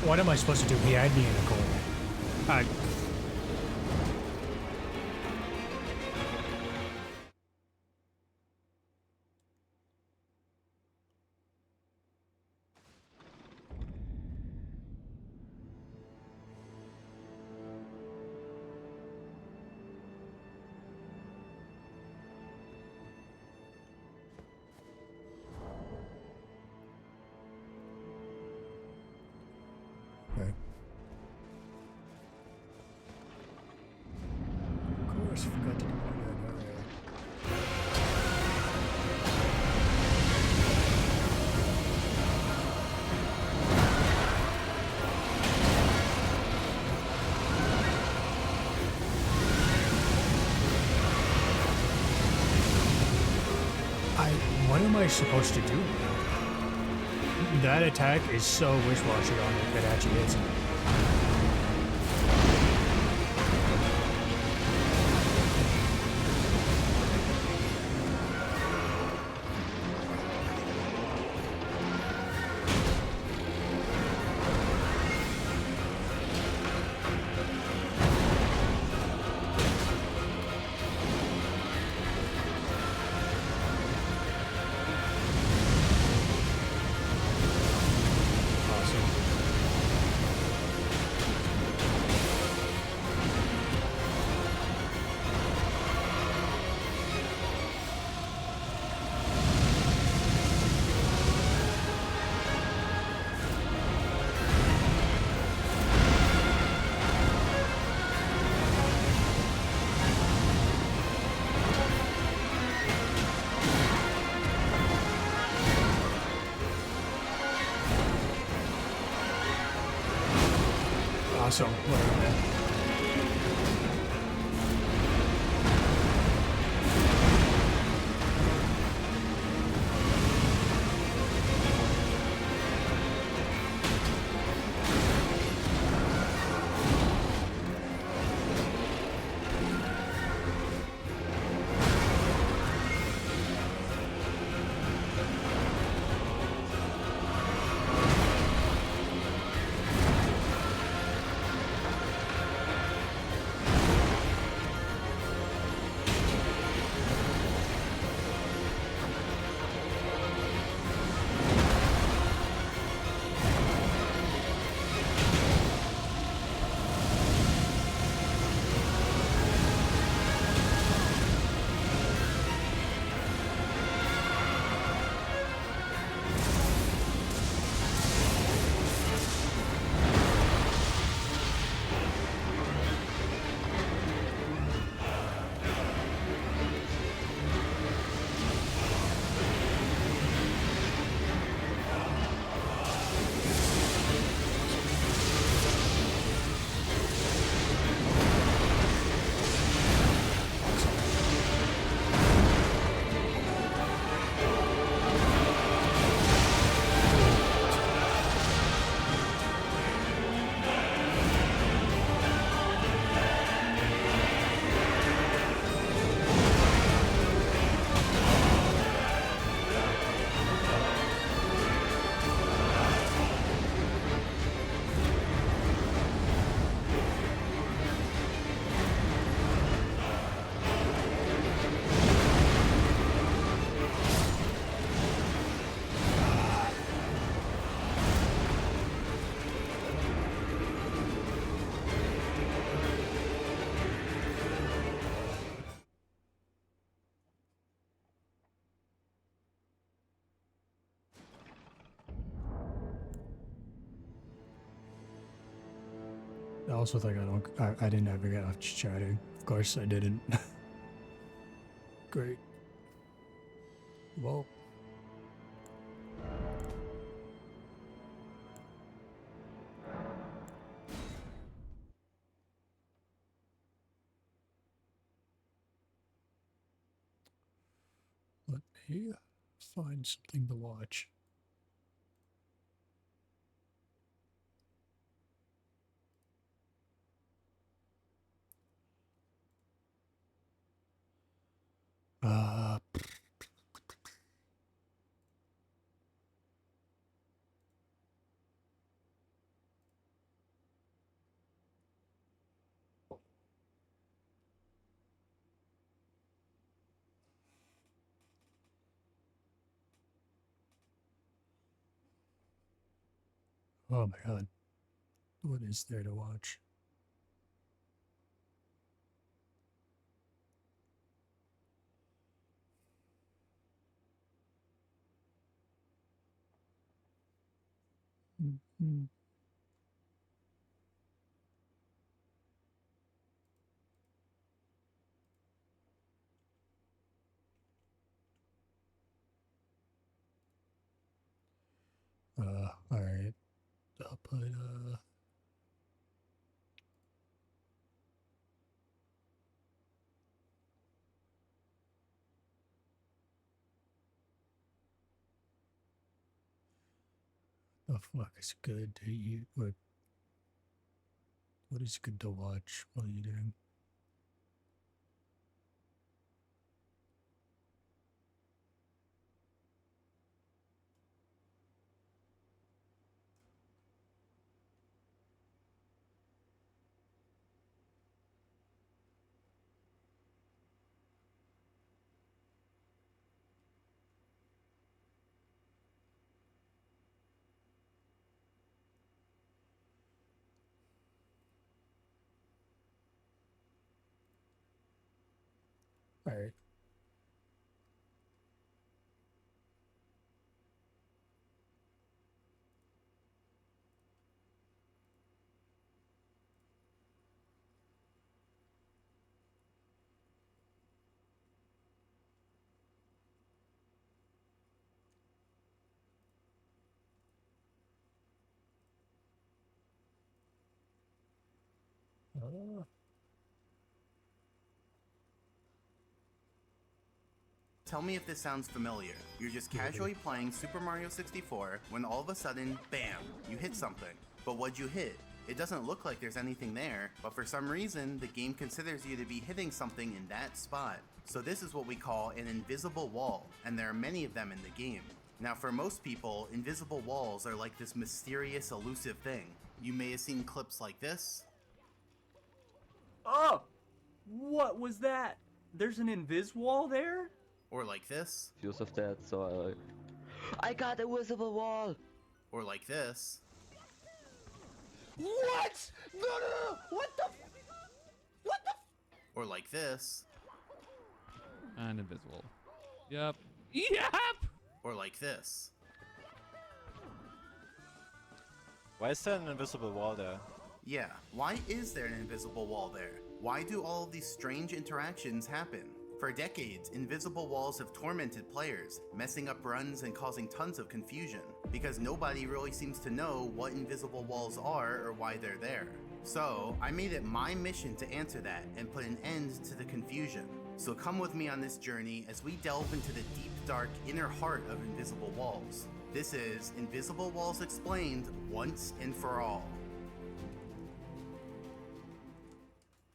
What am I supposed to do? He had me in a corner. What am I supposed to do? That attack is so wish-washy on it, it actually hits me. Awesome. Whatever, man. I also think I didn't ever get off chatting. Of course I didn't. Great. Well. Let me find something to watch. Oh my god. What is there to watch? Mm-hmm. Alright. I'll put, the fuck is good to eat? What is good to watch while eating? All right. Tell me if this sounds familiar. You're just casually playing Super Mario 64 when all of a sudden, bam, you hit something. But what'd you hit? It doesn't look like there's anything there, but for some reason, the game considers you to be hitting something in that spot. So this is what we call an invisible wall, and there are many of them in the game. Now for most people, invisible walls are like this mysterious, elusive thing. You may have seen clips like this. Oh! What was that? There's an invis wall there? Or like this. Use of that, so I got a visible wall! Or like this. What? No! What the? What the? Or like this. And invisible. Yep. Yep! Or like this. Why is there an invisible wall there? Yeah, why is there an invisible wall there? Why do all of these strange interactions happen? For decades, invisible walls have tormented players, messing up runs and causing tons of confusion, because nobody really seems to know what invisible walls are or why they're there. So, I made it my mission to answer that and put an end to the confusion. So come with me on this journey as we delve into the deep, dark, inner heart of invisible walls. This is Invisible Walls Explained once and for all.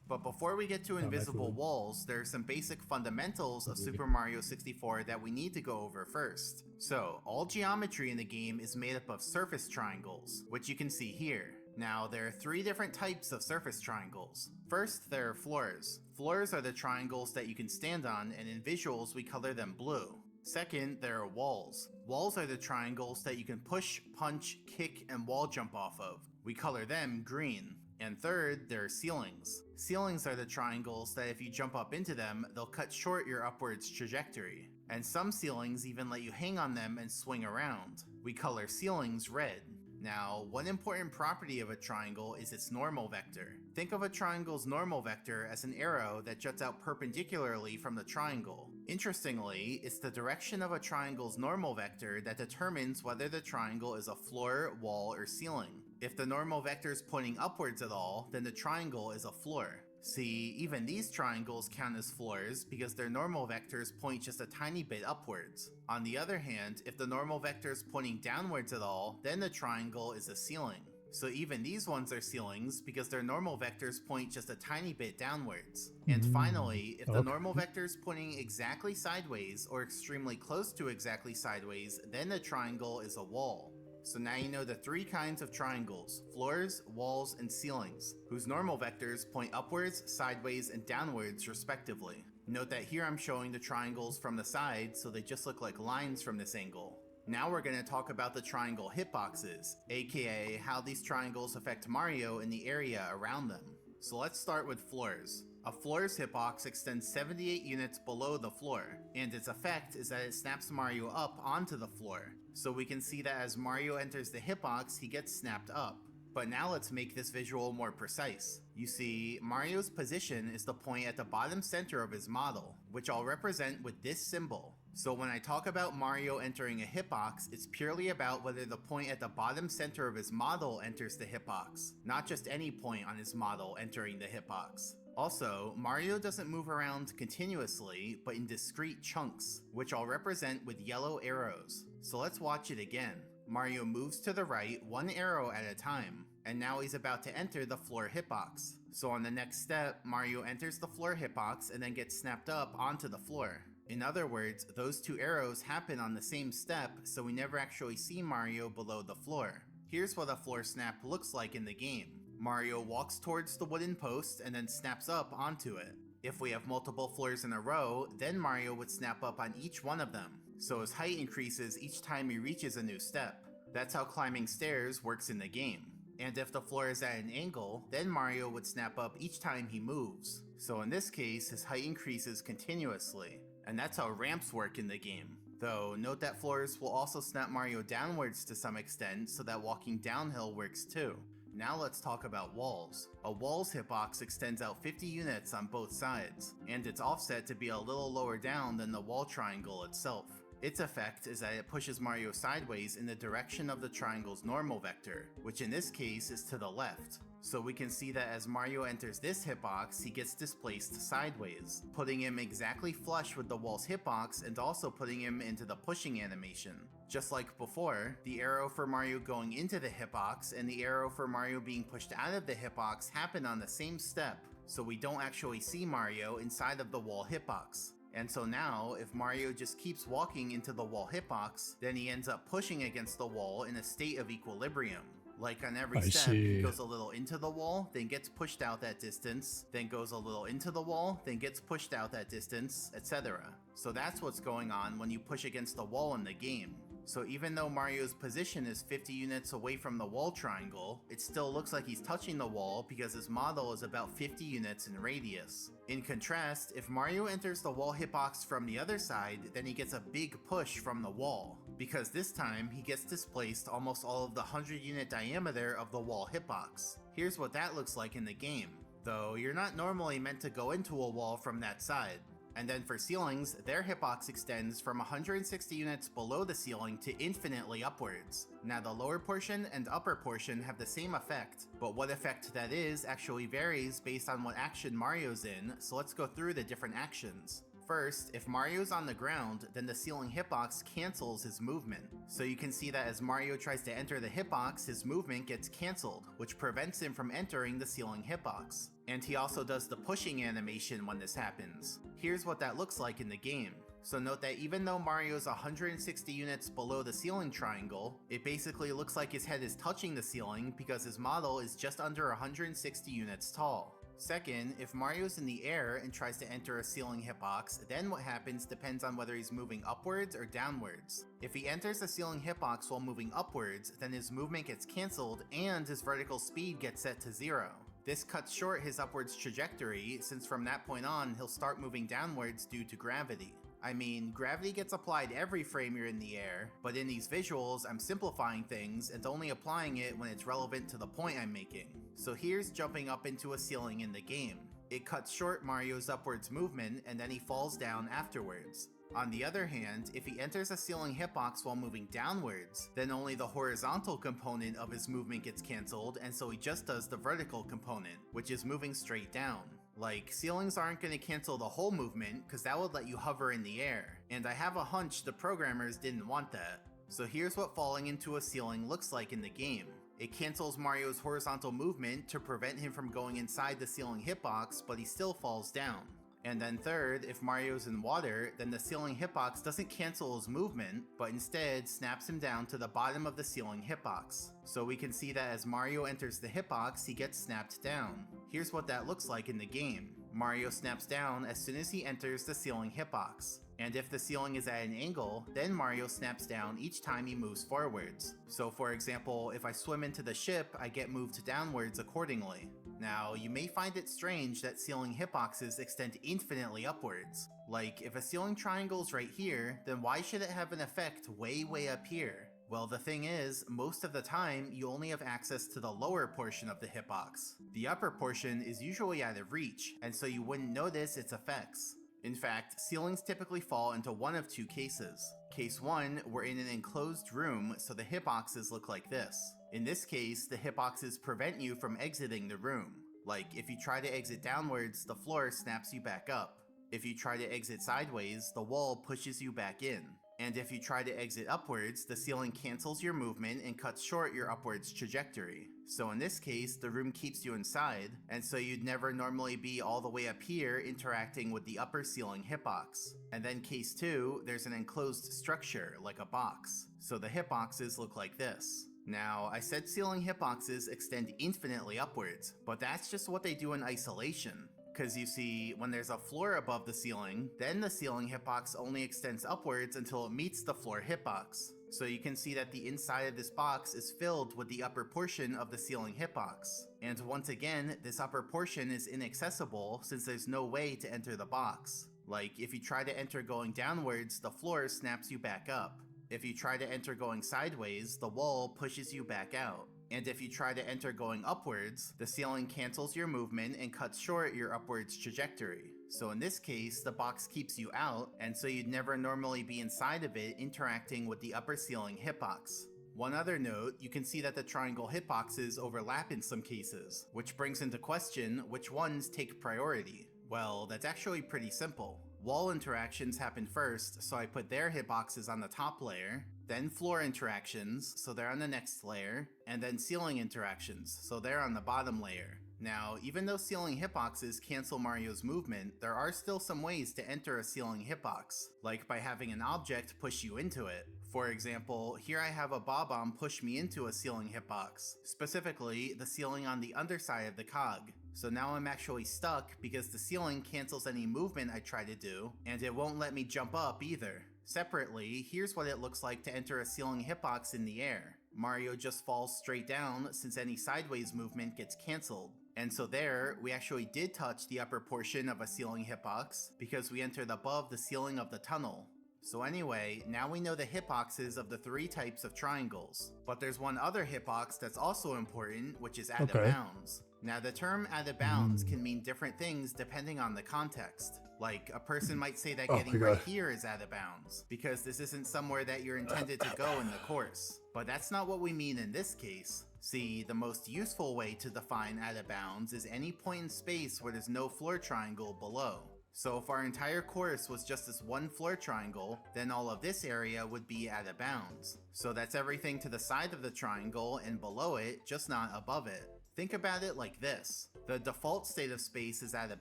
But before we get to invisible walls, there are some basic fundamentals of Super Mario 64 that we need to go over first. So, all geometry in the game is made up of surface triangles, which you can see here. Now, there are 3 different types of surface triangles. First, there are floors. Floors are the triangles that you can stand on, and in visuals we color them blue. Second, there are walls. Walls are the triangles that you can push, punch, kick, and wall jump off of. We color them green. And third, there are ceilings. Ceilings are the triangles that if you jump up into them, they'll cut short your upwards trajectory. And some ceilings even let you hang on them and swing around. We color ceilings red. Now, one important property of a triangle is its normal vector. Think of a triangle's normal vector as an arrow that juts out perpendicularly from the triangle. Interestingly, it's the direction of a triangle's normal vector that determines whether the triangle is a floor, wall, or ceiling. If the normal vector is pointing upwards at all, then the triangle is a floor. See, even these triangles count as floors because their normal vectors point just a tiny bit upwards. On the other hand, if the normal vector is pointing downwards at all, then the triangle is a ceiling. So even these ones are ceilings because their normal vectors point just a tiny bit downwards. And finally, if the normal vector is pointing exactly sideways or extremely close to exactly sideways, then the triangle is a wall. So now you know the 3 kinds of triangles: floors, walls, and ceilings, whose normal vectors point upwards, sideways, and downwards respectively. Note that here I'm showing the triangles from the side, so they just look like lines from this angle. Now we're going to talk about the triangle hitboxes, aka how these triangles affect Mario in the area around them. So let's start with floors. A floor's hitbox extends 78 units below the floor, and its effect is that it snaps Mario up onto the floor. So we can see that as Mario enters the hitbox, he gets snapped up. But now let's make this visual more precise. You see, Mario's position is the point at the bottom center of his model, which I'll represent with this symbol. So when I talk about Mario entering a hitbox, it's purely about whether the point at the bottom center of his model enters the hitbox, not just any point on his model entering the hitbox. Also, Mario doesn't move around continuously, but in discrete chunks, which I'll represent with yellow arrows. So let's watch it again. Mario moves to the right 1 arrow at a time, and now he's about to enter the floor hitbox. So on the next step, Mario enters the floor hitbox and then gets snapped up onto the floor. In other words, those 2 arrows happen on the same step, so we never actually see Mario below the floor. Here's what a floor snap looks like in the game. Mario walks towards the wooden post and then snaps up onto it. If we have multiple floors in a row, then Mario would snap up on each one of them, so his height increases each time he reaches a new step. That's how climbing stairs works in the game. And if the floor is at an angle, then Mario would snap up each time he moves. So in this case, his height increases continuously. And that's how ramps work in the game. Though, note that floors will also snap Mario downwards to some extent, so that walking downhill works too. Now let's talk about walls. A wall's hitbox extends out 50 units on both sides, and it's offset to be a little lower down than the wall triangle itself. Its effect is that it pushes Mario sideways in the direction of the triangle's normal vector, which in this case is to the left. So we can see that as Mario enters this hitbox, he gets displaced sideways, putting him exactly flush with the wall's hitbox and also putting him into the pushing animation. Just like before, the arrow for Mario going into the hitbox and the arrow for Mario being pushed out of the hitbox happen on the same step, so we don't actually see Mario inside of the wall hitbox. And so now, if Mario just keeps walking into the wall hitbox, then he ends up pushing against the wall in a state of equilibrium. Like on every step, he goes a little into the wall, then gets pushed out that distance, then goes a little into the wall, then gets pushed out that distance, etc. So that's what's going on when you push against the wall in the game. So even though Mario's position is 50 units away from the wall triangle, it still looks like he's touching the wall because his model is about 50 units in radius. In contrast, if Mario enters the wall hitbox from the other side, then he gets a big push from the wall, because this time he gets displaced almost all of the 100 unit diameter of the wall hitbox. Here's what that looks like in the game, though you're not normally meant to go into a wall from that side. And then for ceilings, their hitbox extends from 160 units below the ceiling to infinitely upwards. Now the lower portion and upper portion have the same effect, but what effect that is actually varies based on what action Mario's in, so let's go through the different actions. First, if Mario's on the ground, then the ceiling hitbox cancels his movement. So you can see that as Mario tries to enter the hitbox, his movement gets cancelled, which prevents him from entering the ceiling hitbox. And he also does the pushing animation when this happens. Here's what that looks like in the game. So note that even though Mario's 160 units below the ceiling triangle, it basically looks like his head is touching the ceiling because his model is just under 160 units tall. Second, if Mario's in the air and tries to enter a ceiling hitbox, then what happens depends on whether he's moving upwards or downwards. If he enters the ceiling hitbox while moving upwards, then his movement gets cancelled and his vertical speed gets set to 0. This cuts short his upwards trajectory, since from that point on, he'll start moving downwards due to gravity. I mean, gravity gets applied every frame you're in the air, but in these visuals, I'm simplifying things and only applying it when it's relevant to the point I'm making. So here's jumping up into a ceiling in the game. It cuts short Mario's upwards movement and then he falls down afterwards. On the other hand, if he enters a ceiling hitbox while moving downwards, then only the horizontal component of his movement gets cancelled, and so he just does the vertical component, which is moving straight down. Like, ceilings aren't going to cancel the whole movement, because that would let you hover in the air, and I have a hunch the programmers didn't want that. So here's what falling into a ceiling looks like in the game. It cancels Mario's horizontal movement to prevent him from going inside the ceiling hitbox, but he still falls down. And then third, if Mario's in water, then the ceiling hitbox doesn't cancel his movement, but instead snaps him down to the bottom of the ceiling hitbox. So we can see that as Mario enters the hitbox, he gets snapped down. Here's what that looks like in the game. Mario snaps down as soon as he enters the ceiling hitbox. And if the ceiling is at an angle, then Mario snaps down each time he moves forwards. So for example, if I swim into the ship, I get moved downwards accordingly. Now, you may find it strange that ceiling hitboxes extend infinitely upwards. Like, if a ceiling triangle's right here, then why should it have an effect way up here? Well, the thing is, most of the time, you only have access to the lower portion of the hitbox. The upper portion is usually out of reach, and so you wouldn't notice its effects. In fact, ceilings typically fall into one of two cases. Case 1, we're in an enclosed room, so the hitboxes look like this. In this case, the hitboxes prevent you from exiting the room. Like, if you try to exit downwards, the floor snaps you back up. If you try to exit sideways, the wall pushes you back in. And if you try to exit upwards, the ceiling cancels your movement and cuts short your upwards trajectory. So in this case, the room keeps you inside, and so you'd never normally be all the way up here interacting with the upper ceiling hitbox. And then case 2, there's an enclosed structure, like a box. So the hitboxes look like this. Now, I said ceiling hitboxes extend infinitely upwards, but that's just what they do in isolation. Because you see, when there's a floor above the ceiling, then the ceiling hitbox only extends upwards until it meets the floor hitbox. So you can see that the inside of this box is filled with the upper portion of the ceiling hitbox. And once again, this upper portion is inaccessible since there's no way to enter the box. Like, if you try to enter going downwards, the floor snaps you back up. If you try to enter going sideways, the wall pushes you back out. And if you try to enter going upwards, the ceiling cancels your movement and cuts short your upwards trajectory. So in this case, the box keeps you out, and so you'd never normally be inside of it interacting with the upper ceiling hitbox. One other note, you can see that the triangle hitboxes overlap in some cases, which brings into question which ones take priority. Well, that's actually pretty simple. Wall interactions happen first, so I put their hitboxes on the top layer, then floor interactions, so they're on the next layer, and then ceiling interactions, so they're on the bottom layer. Now, even though ceiling hitboxes cancel Mario's movement, there are still some ways to enter a ceiling hitbox, like by having an object push you into it. For example, here I have a Bob-omb push me into a ceiling hitbox, specifically the ceiling on the underside of the cog. So now I'm actually stuck because the ceiling cancels any movement I try to do, and it won't let me jump up either. Separately, here's what it looks like to enter a ceiling hitbox in the air. Mario just falls straight down since any sideways movement gets cancelled. And so there, we actually did touch the upper portion of a ceiling hitbox because we entered above the ceiling of the tunnel. So anyway, now we know the hitboxes of the 3 types of triangles. But there's one other hitbox that's also important, which is out of bounds. Now the term out of bounds can mean different things depending on the context. Like, a person might say that getting right here is out of bounds, because this isn't somewhere that you're intended to go in the course. But that's not what we mean in this case. See, the most useful way to define out of bounds is any point in space where there's no floor triangle below. So if our entire course was just this one floor triangle, then all of this area would be out of bounds. So that's everything to the side of the triangle and below it, just not above it. Think about it like this. The default state of space is out of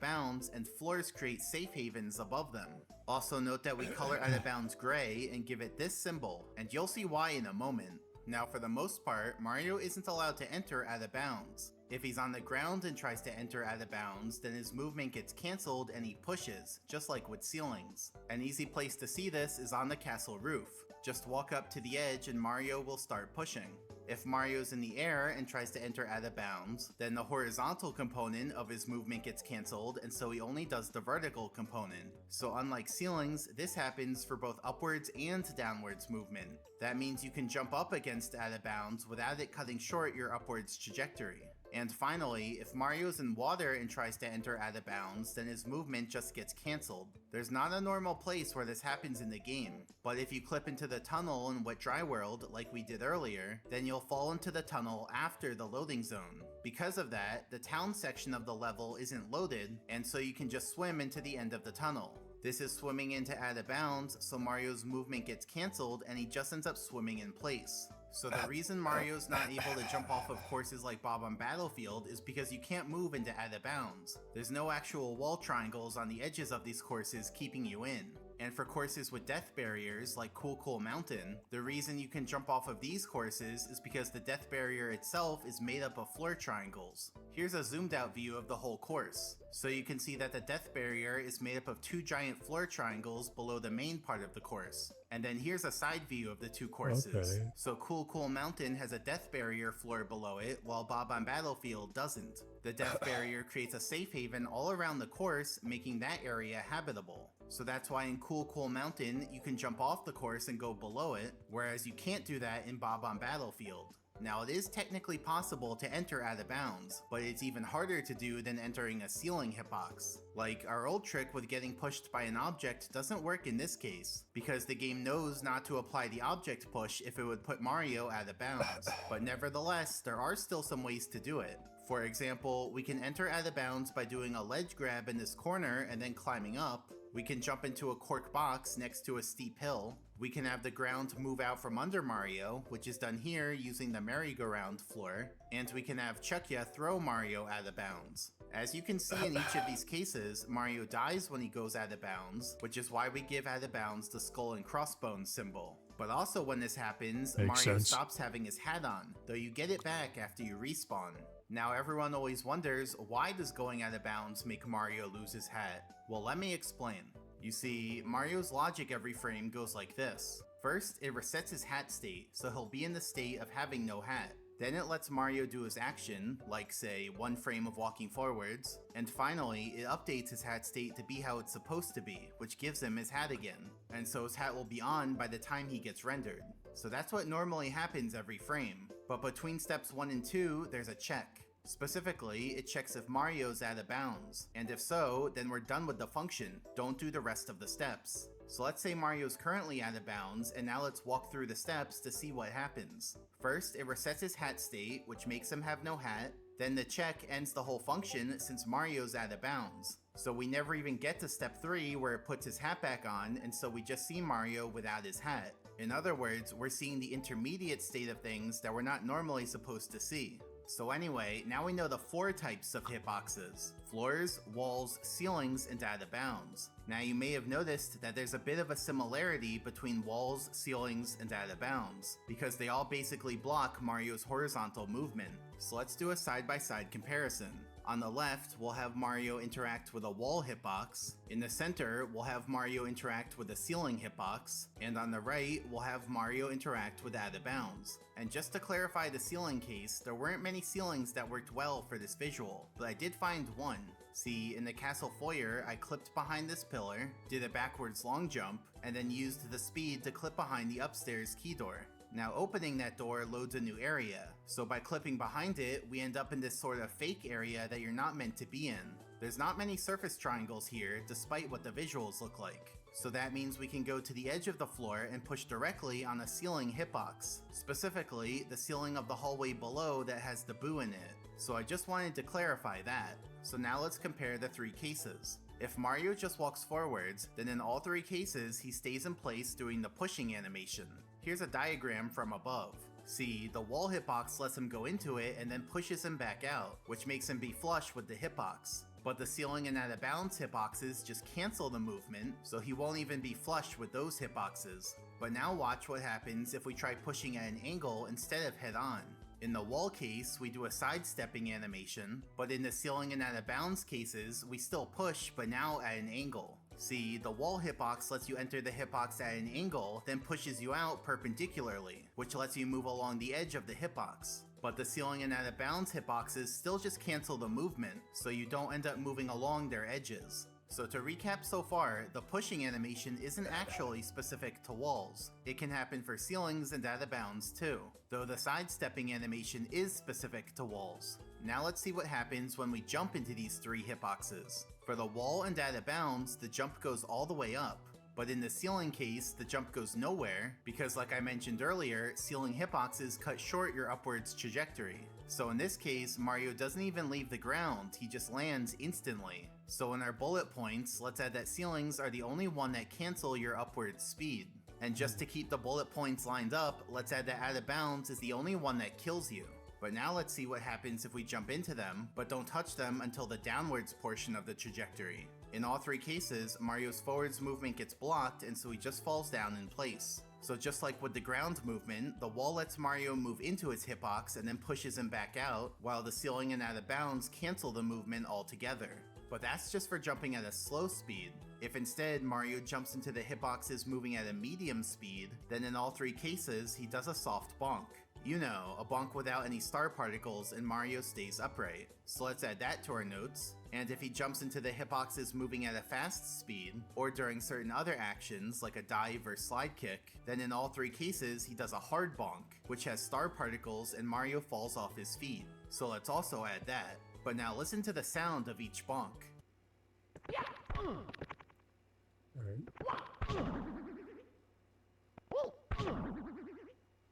bounds, and floors create safe havens above them. Also note that we color out of bounds gray and give it this symbol, and you'll see why in a moment. Now for the most part, Mario isn't allowed to enter out of bounds. If he's on the ground and tries to enter out of bounds, then his movement gets cancelled and he pushes, just like with ceilings. An easy place to see this is on the castle roof. Just walk up to the edge and Mario will start pushing. If Mario's in the air and tries to enter out of bounds, then the horizontal component of his movement gets cancelled, and so he only does the vertical component. So unlike ceilings, this happens for both upwards and downwards movement. That means you can jump up against out of bounds without it cutting short your upwards trajectory. And finally, if Mario's in water and tries to enter out of bounds, then his movement just gets cancelled. There's not a normal place where this happens in the game, but if you clip into the tunnel in Wet Dry World like we did earlier, then you'll fall into the tunnel after the loading zone. Because of that, the town section of the level isn't loaded, and so you can just swim into the end of the tunnel. This is swimming into out of bounds, so Mario's movement gets cancelled and he just ends up swimming in place. So the reason Mario's not able to jump off of courses like Bob-omb Battlefield is because you can't move into out of bounds. There's no actual wall triangles on the edges of these courses keeping you in. And for courses with death barriers like Cool Mountain, the reason you can jump off of these courses is because the death barrier itself is made up of floor triangles. Here's a zoomed out view of the whole course. So you can see that the death barrier is made up of 2 giant floor triangles below the main part of the course. And then here's a side view of the 2 courses. So Cool Mountain has a death barrier floor below it, while Bob-omb Battlefield doesn't. The death barrier creates a safe haven all around the course, making that area habitable. So that's why in Cool Mountain, you can jump off the course and go below it, whereas you can't do that in Bob-omb Battlefield. Now it is technically possible to enter out of bounds, but it's even harder to do than entering a ceiling hitbox. Like, our old trick with getting pushed by an object doesn't work in this case, because the game knows not to apply the object push if it would put Mario out of bounds. But nevertheless, there are still some ways to do it. For example, we can enter out of bounds by doing a ledge grab in this corner and then climbing up. We can jump into a cork box next to a steep hill. We can have the ground move out from under Mario, which is done here using the merry-go-round floor. And we can have Chuckya throw Mario out of bounds. As you can see in each of these cases, Mario dies when he goes out of bounds, which is why we give out of bounds the skull and crossbones symbol. But also when this happens, Makes Mario sense. stops having his hat on, though you get it back after you respawn. Now everyone always wonders, why does going out of bounds make Mario lose his hat? Well, let me explain. You see, Mario's logic every frame goes like this. First, it resets his hat state, so he'll be in the state of having no hat. Then it lets Mario do his action, like say, 1 frame of walking forwards, and finally, it updates his hat state to be how it's supposed to be, which gives him his hat again. And so his hat will be on by the time he gets rendered. So that's what normally happens every frame. But between steps 1 and 2, there's a check. Specifically, it checks if Mario's out of bounds, and if so, then we're done with the function, don't do the rest of the steps. So let's say Mario's currently out of bounds, and now let's walk through the steps to see what happens. First, it resets his hat state, which makes him have no hat. Then the check ends the whole function since Mario's out of bounds. So we never even get to step 3 where it puts his hat back on, and so we just see Mario without his hat. In other words, we're seeing the intermediate state of things that we're not normally supposed to see. So anyway, now we know the 4 types of hitboxes: floors, walls, ceilings, and out of bounds. Now you may have noticed that there's a bit of a similarity between walls, ceilings, and out of bounds, because they all basically block Mario's horizontal movement. So let's do a side-by-side comparison. On the left, we'll have Mario interact with a wall hitbox. In the center, we'll have Mario interact with a ceiling hitbox. And on the right, we'll have Mario interact with out of bounds. And just to clarify the ceiling case, there weren't many ceilings that worked well for this visual, but I did find one. See, in the castle foyer, I clipped behind this pillar, did a backwards long jump, and then used the speed to clip behind the upstairs key door. Now opening that door loads a new area, so by clipping behind it, we end up in this sort of fake area that you're not meant to be in. There's not many surface triangles here, despite what the visuals look like. So that means we can go to the edge of the floor and push directly on a ceiling hitbox, specifically the ceiling of the hallway below that has the boo in it. So I just wanted to clarify that. So now let's compare the 3 cases. If Mario just walks forwards, then in all 3 cases he stays in place doing the pushing animation. Here's a diagram from above. See, the wall hitbox lets him go into it and then pushes him back out, which makes him be flush with the hitbox. But the ceiling and out of bounds hitboxes just cancel the movement, so he won't even be flush with those hitboxes. But now watch what happens if we try pushing at an angle instead of head on. In the wall case, we do a sidestepping animation, but in the ceiling and out of bounds cases, we still push, but now at an angle. See, the wall hitbox lets you enter the hitbox at an angle, then pushes you out perpendicularly, which lets you move along the edge of the hitbox. But the ceiling and out of bounds hitboxes still just cancel the movement, so you don't end up moving along their edges. So to recap so far, the pushing animation isn't actually specific to walls. It can happen for ceilings and out of bounds too, though the sidestepping animation is specific to walls. Now let's see what happens when we jump into these 3 hitboxes. For the wall and out of bounds, the jump goes all the way up. But in the ceiling case, the jump goes nowhere, because like I mentioned earlier, ceiling hitboxes cut short your upwards trajectory. So in this case, Mario doesn't even leave the ground, he just lands instantly. So in our bullet points, let's add that ceilings are the only one that cancel your upward speed. And just to keep the bullet points lined up, let's add that out of bounds is the only one that kills you. But now let's see what happens if we jump into them, but don't touch them until the downwards portion of the trajectory. In all 3 cases, Mario's forwards movement gets blocked, and so he just falls down in place. So just like with the ground movement, the wall lets Mario move into his hitbox and then pushes him back out, while the ceiling and out of bounds cancel the movement altogether. But that's just for jumping at a slow speed. If instead Mario jumps into the hitboxes moving at a medium speed, then in all 3 cases he does a soft bonk. You know, a bonk without any star particles and Mario stays upright. So let's add that to our notes. And if he jumps into the hitboxes moving at a fast speed, or during certain other actions like a dive or slide kick, then in all 3 cases he does a hard bonk, which has star particles and Mario falls off his feet. So let's also add that. But now listen to the sound of each bonk.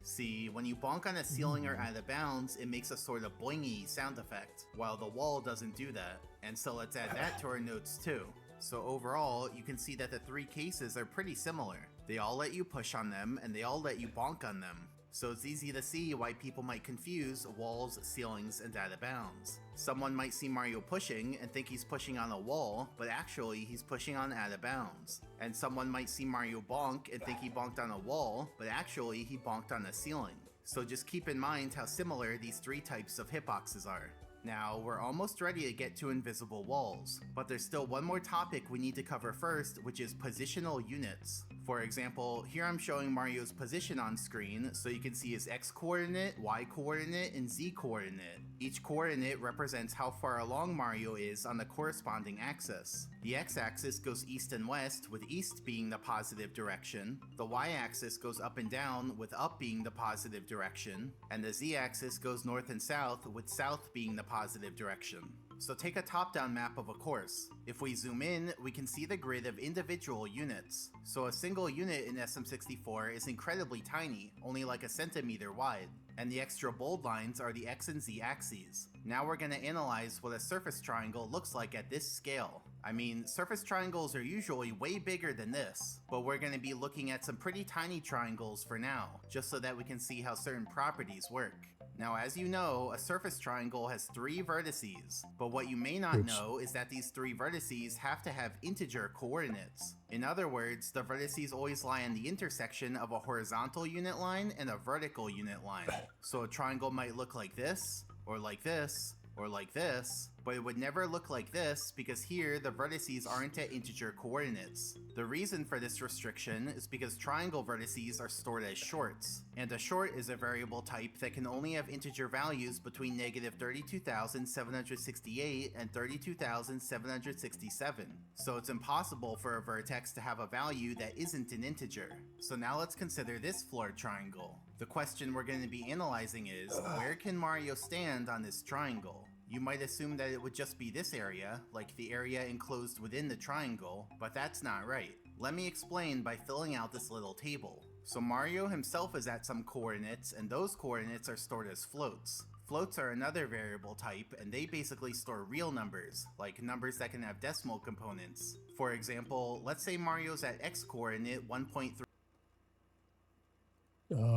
See, when you bonk on a ceiling or out of bounds, it makes a sort of boingy sound effect, while the wall doesn't do that. And so let's add that to our notes too. So overall, you can see that the three cases are pretty similar. They all let you push on them, and they all let you bonk on them. So it's easy to see why people might confuse walls, ceilings, and out of bounds. Someone might see Mario pushing and think he's pushing on a wall, but actually he's pushing on out of bounds. And someone might see Mario bonk and think he bonked on a wall, but actually he bonked on a ceiling. So just keep in mind how similar these three types of hitboxes are. Now, we're almost ready to get to invisible walls, but there's still one more topic we need to cover first, which is positional units. For example, here I'm showing Mario's position on screen, so you can see his X coordinate, Y coordinate, and Z coordinate. Each coordinate represents how far along Mario is on the corresponding axis. The X-axis goes east and west, with east being the positive direction. The Y-axis goes up and down, with up being the positive direction. And the Z-axis goes north and south, with south being the positive direction. So take a top-down map of a course. If we zoom in, we can see the grid of individual units. So a single unit in SM64 is incredibly tiny, only like a centimeter wide. And the extra bold lines are the X and Z axes. Now we're going to analyze what a surface triangle looks like at this scale. I mean, surface triangles are usually way bigger than this, but we're going to be looking at some pretty tiny triangles for now, just so that we can see how certain properties work. Now, as you know, a surface triangle has 3 vertices, but what you may not know is that these 3 vertices have to have integer coordinates. In other words, the vertices always lie on the intersection of a horizontal unit line and a vertical unit line. So a triangle might look like this, or like this, or like this, but it would never look like this because here the vertices aren't at integer coordinates. The reason for this restriction is because triangle vertices are stored as shorts, and a short is a variable type that can only have integer values between negative 32,768 and 32,767. So it's impossible for a vertex to have a value that isn't an integer. So now let's consider this floored triangle. The question we're going to be analyzing is, where can Mario stand on this triangle? You might assume that it would just be this area, like the area enclosed within the triangle, but that's not right. Let me explain by filling out this little table. So Mario himself is at some coordinates, and those coordinates are stored as floats. Floats are another variable type, and they basically store real numbers, like numbers that can have decimal components. For example, let's say Mario's at X coordinate 1.3.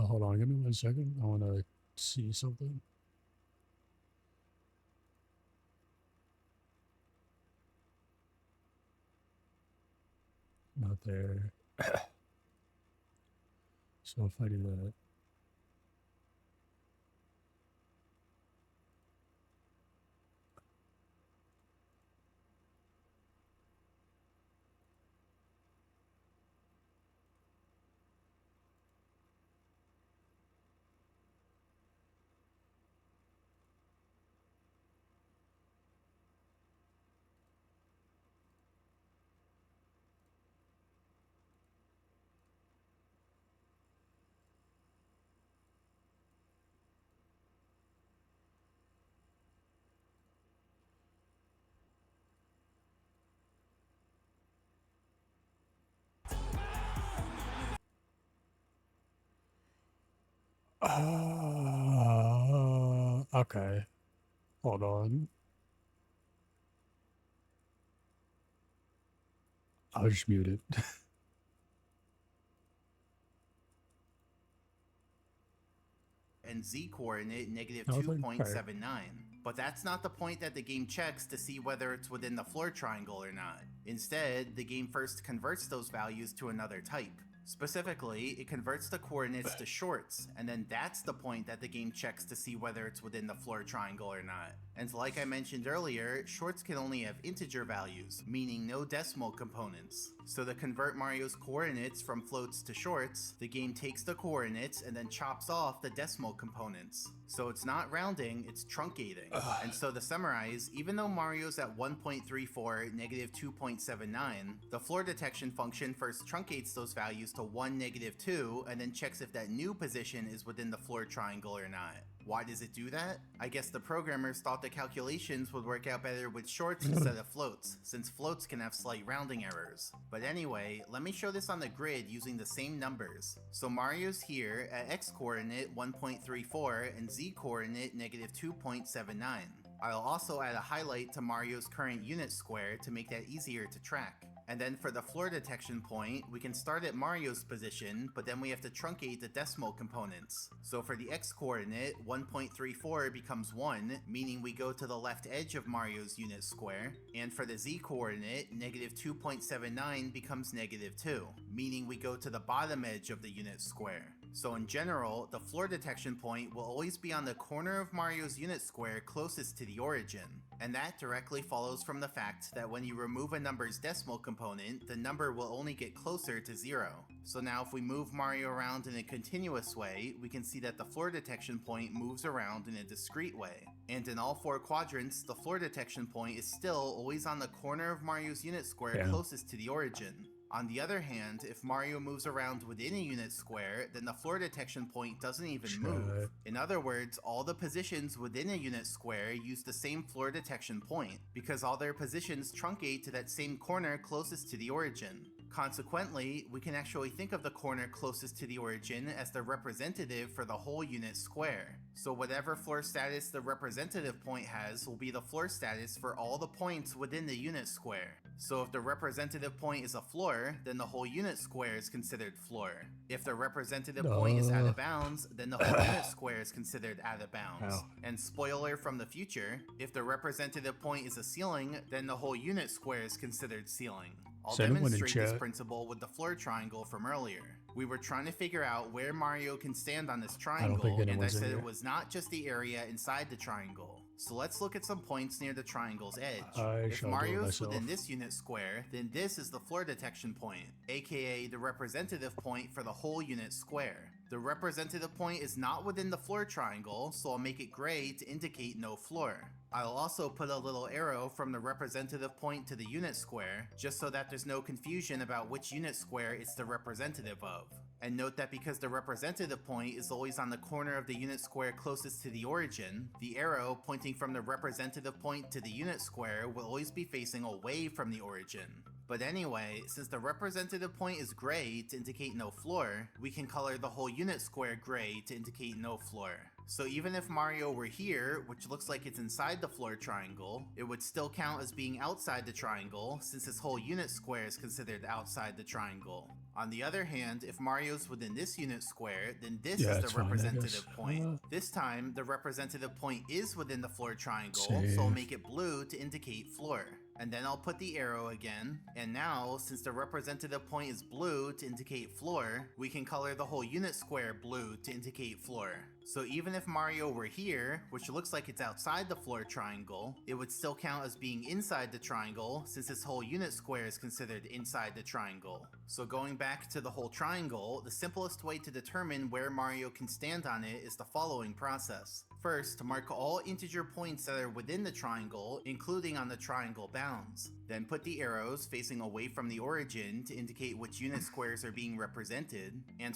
Hold on, give me 1 second. I want to see something. Not there. So if I do that. Okay. Hold on. I'll just mute it. And Z coordinate negative I was like, 2.79. But that's not the point that the game checks to see whether it's within the floor triangle or not. Instead, the game first converts those values to another type. Specifically, it converts the coordinates to shorts, and then that's the point that the game checks to see whether it's within the floor triangle or not. And like I mentioned earlier, shorts can only have integer values, meaning no decimal components. So to convert Mario's coordinates from floats to shorts, the game takes the coordinates and then chops off the decimal components. So it's not rounding, it's truncating. And so to summarize, even though Mario's at 1.34, negative 2.79, the floor detection function first truncates those values to 1, negative 2, and then checks if that new position is within the floor triangle or not. Why does it do that? I guess the programmers thought the calculations would work out better with shorts instead of floats, since floats can have slight rounding errors. But anyway, let me show this on the grid using the same numbers. So Mario's here at x-coordinate 1.34 and z-coordinate negative 2.79. I'll also add a highlight to Mario's current unit square to make that easier to track. And then for the floor detection point, we can start at Mario's position, but then we have to truncate the decimal components. So for the x-coordinate, 1.34 becomes 1, meaning we go to the left edge of Mario's unit square. And for the z-coordinate, negative 2.79 becomes negative 2, meaning we go to the bottom edge of the unit square. So in general, the floor detection point will always be on the corner of Mario's unit square closest to the origin. And that directly follows from the fact that when you remove a number's decimal component, the number will only get closer to 0. So now if we move Mario around in a continuous way, we can see that the floor detection point moves around in a discrete way. And in all 4 quadrants, the floor detection point is still always on the corner of Mario's unit square closest to the origin. On the other hand, if Mario moves around within a unit square, then the floor detection point doesn't even move. In other words, all the positions within a unit square use the same floor detection point, because all their positions truncate to that same corner closest to the origin. Consequently, we can actually think of the corner closest to the origin as the representative for the whole unit square. So whatever floor status the representative point has will be the floor status for all the points within the unit square. So if the representative point is a floor, then the whole unit square is considered floor. If the representative point is out of bounds, then the whole unit square is considered out of bounds. And spoiler from the future, if the representative point is a ceiling, then the whole unit square is considered ceiling. I'll demonstrate this principle with the floor triangle from earlier. We were trying to figure out where Mario can stand on this triangle, and I said it was not just the area inside the triangle. So let's look at some points near the triangle's edge. If Mario's within this unit square, then this is the floor detection point, aka the representative point for the whole unit square. The representative point is not within the floor triangle, so I'll make it gray to indicate no floor. I'll also put a little arrow from the representative point to the unit square, just so that there's no confusion about which unit square it's the representative of. And note that because the representative point is always on the corner of the unit square closest to the origin, the arrow pointing from the representative point to the unit square will always be facing away from the origin. But anyway, since the representative point is gray to indicate no floor, we can color the whole unit square gray to indicate no floor. So even if Mario were here, which looks like it's inside the floor triangle, it would still count as being outside the triangle, since this whole unit square is considered outside the triangle. On the other hand, if Mario's within this unit square, then this is the representative point. This time, the representative point is within the floor triangle, so I'll make it blue to indicate floor. And then I'll put the arrow again, and now, since the representative point is blue to indicate floor, we can color the whole unit square blue to indicate floor. So even if Mario were here, which looks like it's outside the floor triangle, it would still count as being inside the triangle, since this whole unit square is considered inside the triangle. So going back to the whole triangle, the simplest way to determine where Mario can stand on it is the following process. First, mark all integer points that are within the triangle, including on the triangle bounds. Then put the arrows facing away from the origin to indicate which unit squares are being represented, and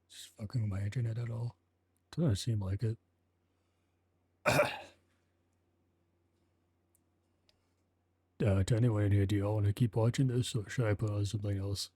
Just fucking with my internet at all. Doesn't seem like it. To anyone in here, do y'all want to keep watching this, or should I put on something else?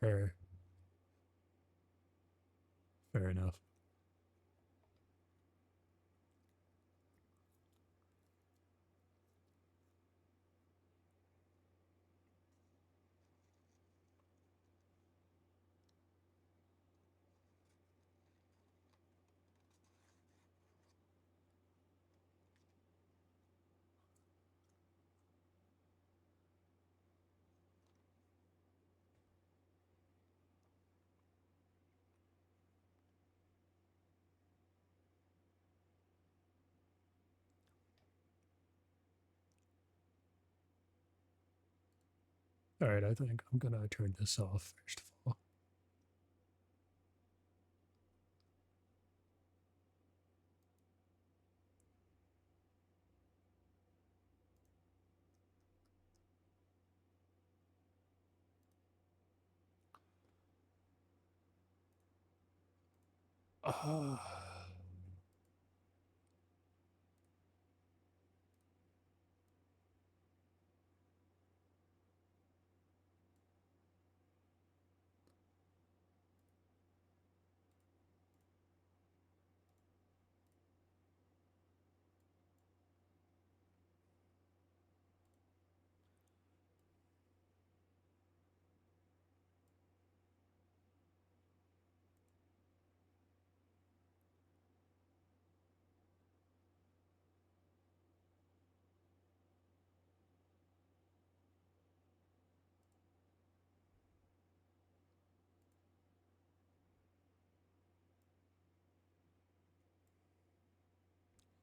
Fair enough. Alright, I think I'm gonna turn this off first of all. Uh,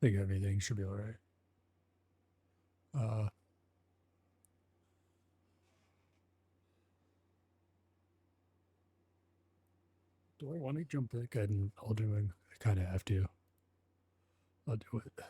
I think everything should be alright. Do I want to jump back in Elden Ring? I kind of have to. I'll do it.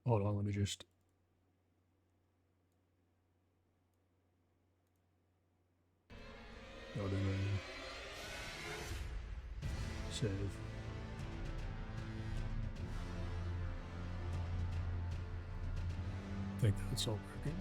Hold on, let me just. Elden Ring. Save. I think that's all working.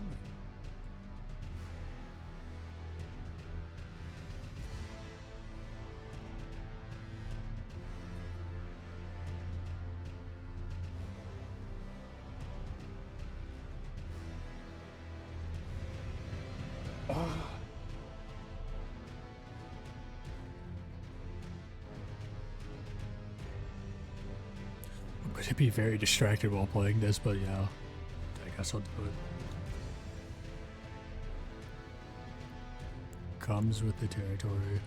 I'm going to be very distracted while playing this, but yeah, I guess I'll do it. Comes with the territory.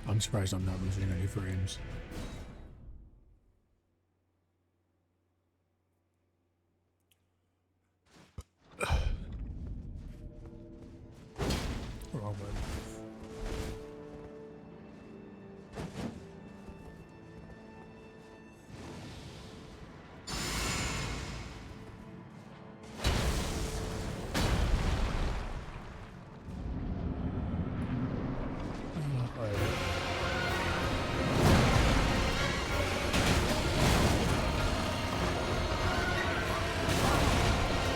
I'm surprised I'm not losing any frames. Wrong one.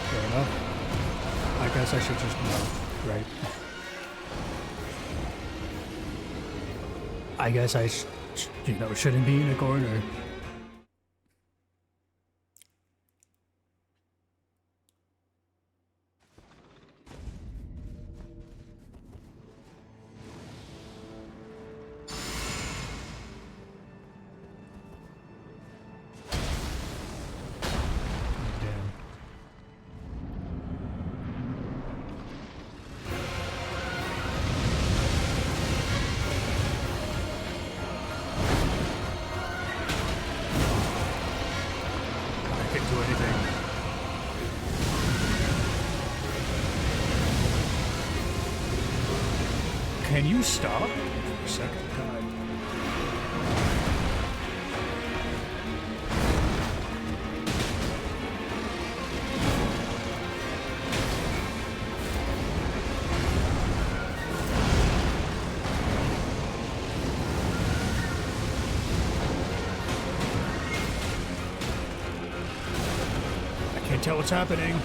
Fair enough. I guess I should just know, right? I guess I, shouldn't be in a corner. Damn. I can't do anything. Can you stop for a second? God. can't tell what's happening.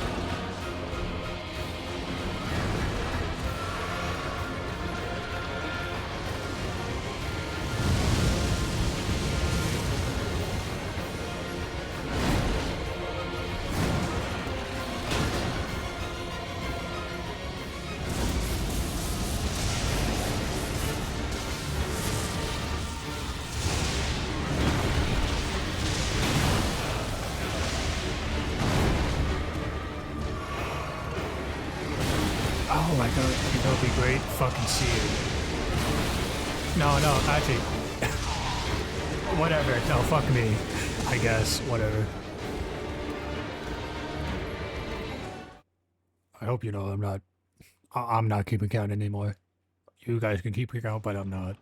Oh my god, that would be great. Fucking see it. No, actually. Whatever. No, fuck me. I guess. Whatever. I hope you know I'm not. I'm not keeping count anymore. You guys can keep count, but I'm not.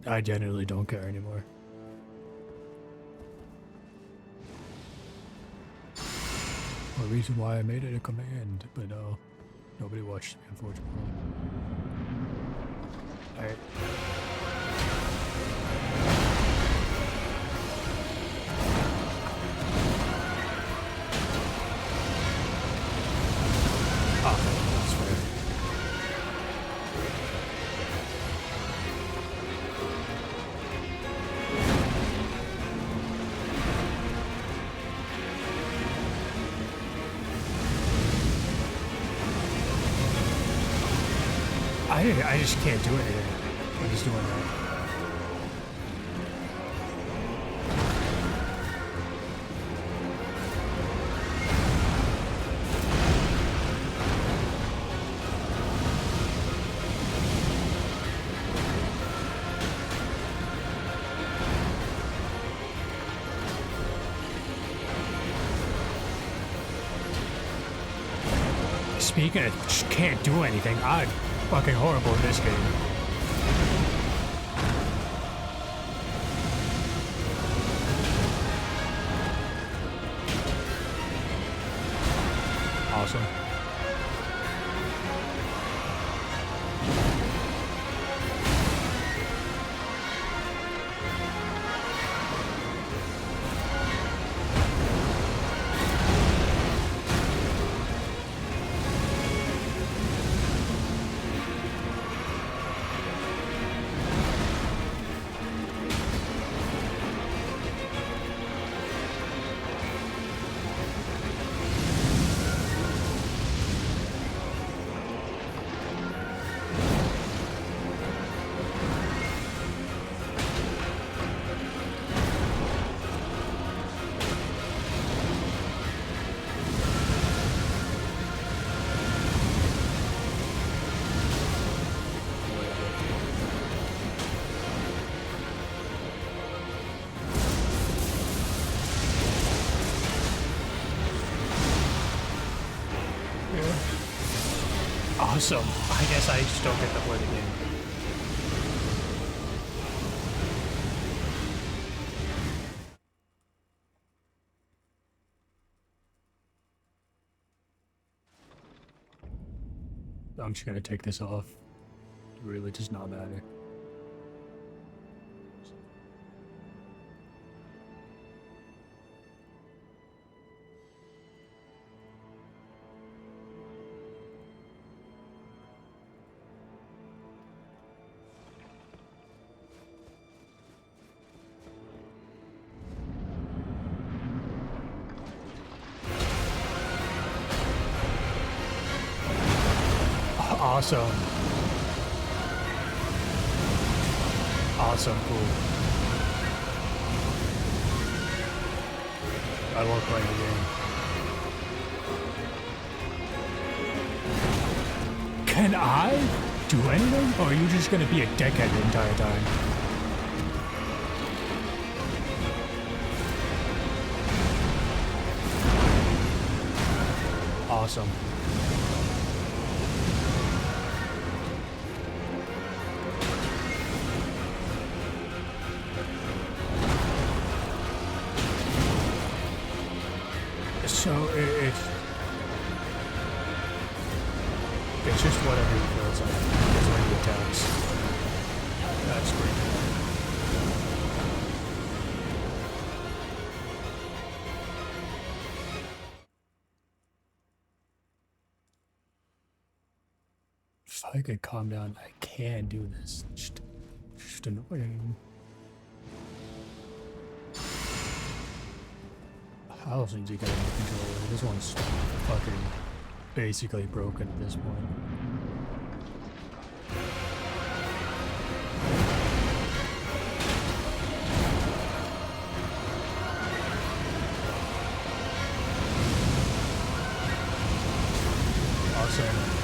I genuinely don't care anymore. A reason why I made it a command, but nobody watched me, unfortunately. Alright. That's fair. I just can't do anything when he's doing that. Speaking of just can't do anything, I'm fucking horrible in this game. Awesome. Awesome. I guess I just don't get to play the game. I'm just gonna take this off. It really does not matter. Awesome. Awesome, cool. I love playing the game. Can I do anything? Or are you just gonna be a dickhead the entire time? Awesome. So it's just whatever he feels like. That's when he attacks. That's great. If I could calm down, I can do this. Just annoying. How else needs to get under control? This one's fucking basically broken at this point. Awesome.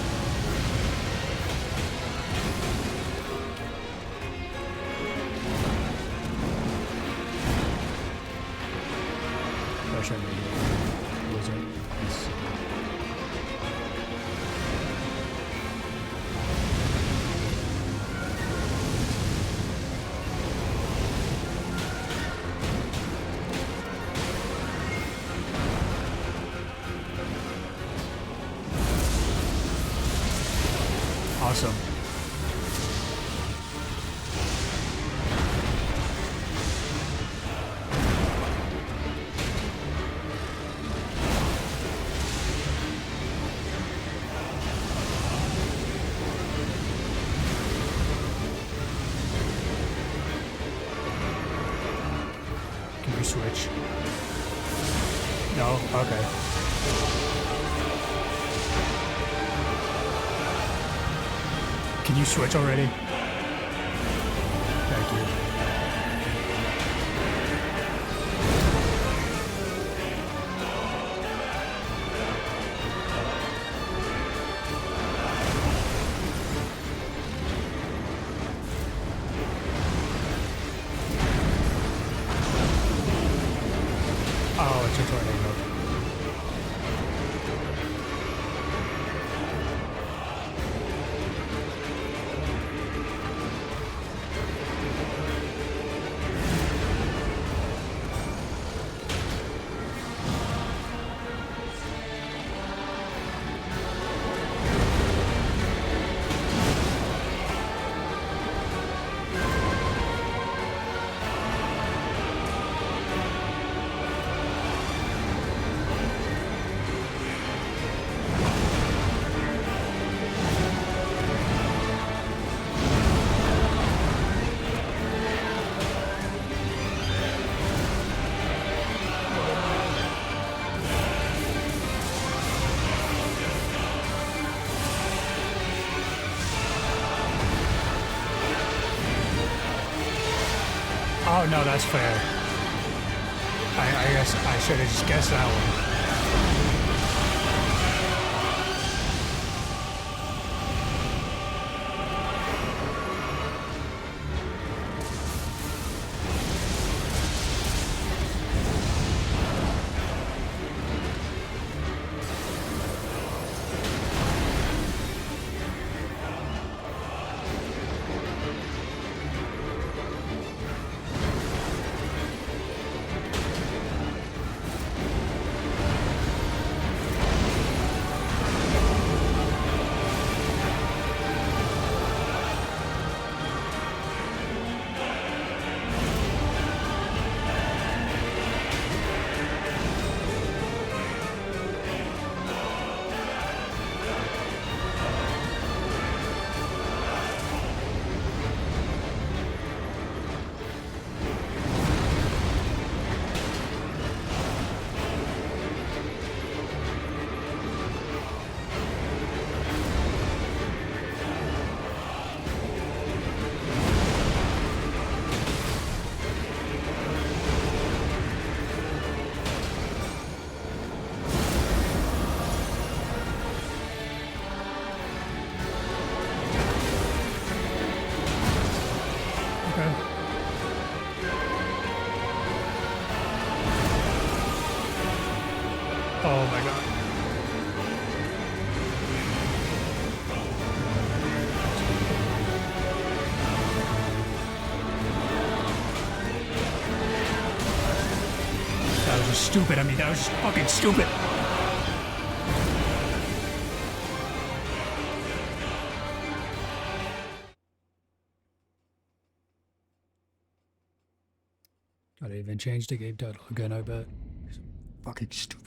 Pressure me. Was it? Yes. Awesome. Can you switch? No? Okay. Can you switch already? Thank you. Oh, it's a tornado. Oh no, that's fair. I guess I should have just guessed that one. Oh my god. That was just stupid. I mean, that was just fucking stupid. I didn't even change the game title again, I bet. It's fucking stupid.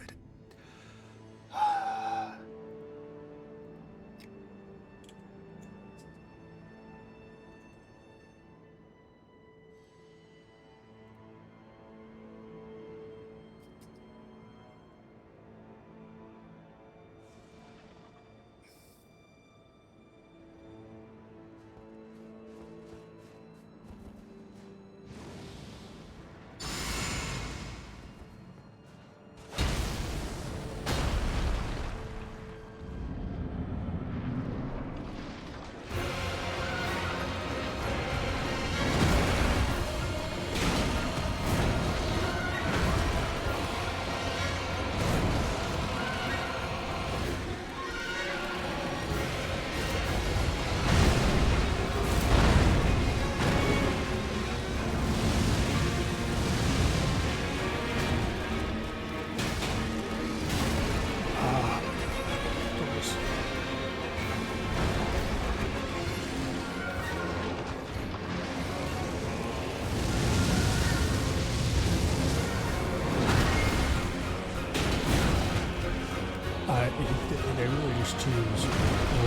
really just choose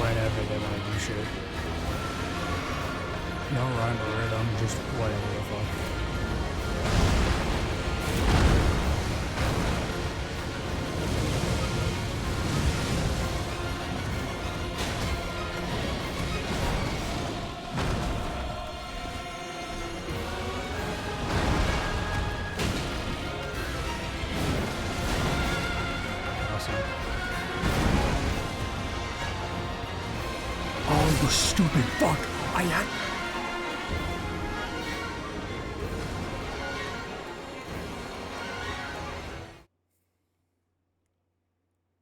whenever they want to do shit. No rhyme or rhythm, just whatever the fuck. Oh, you stupid fuck! I had.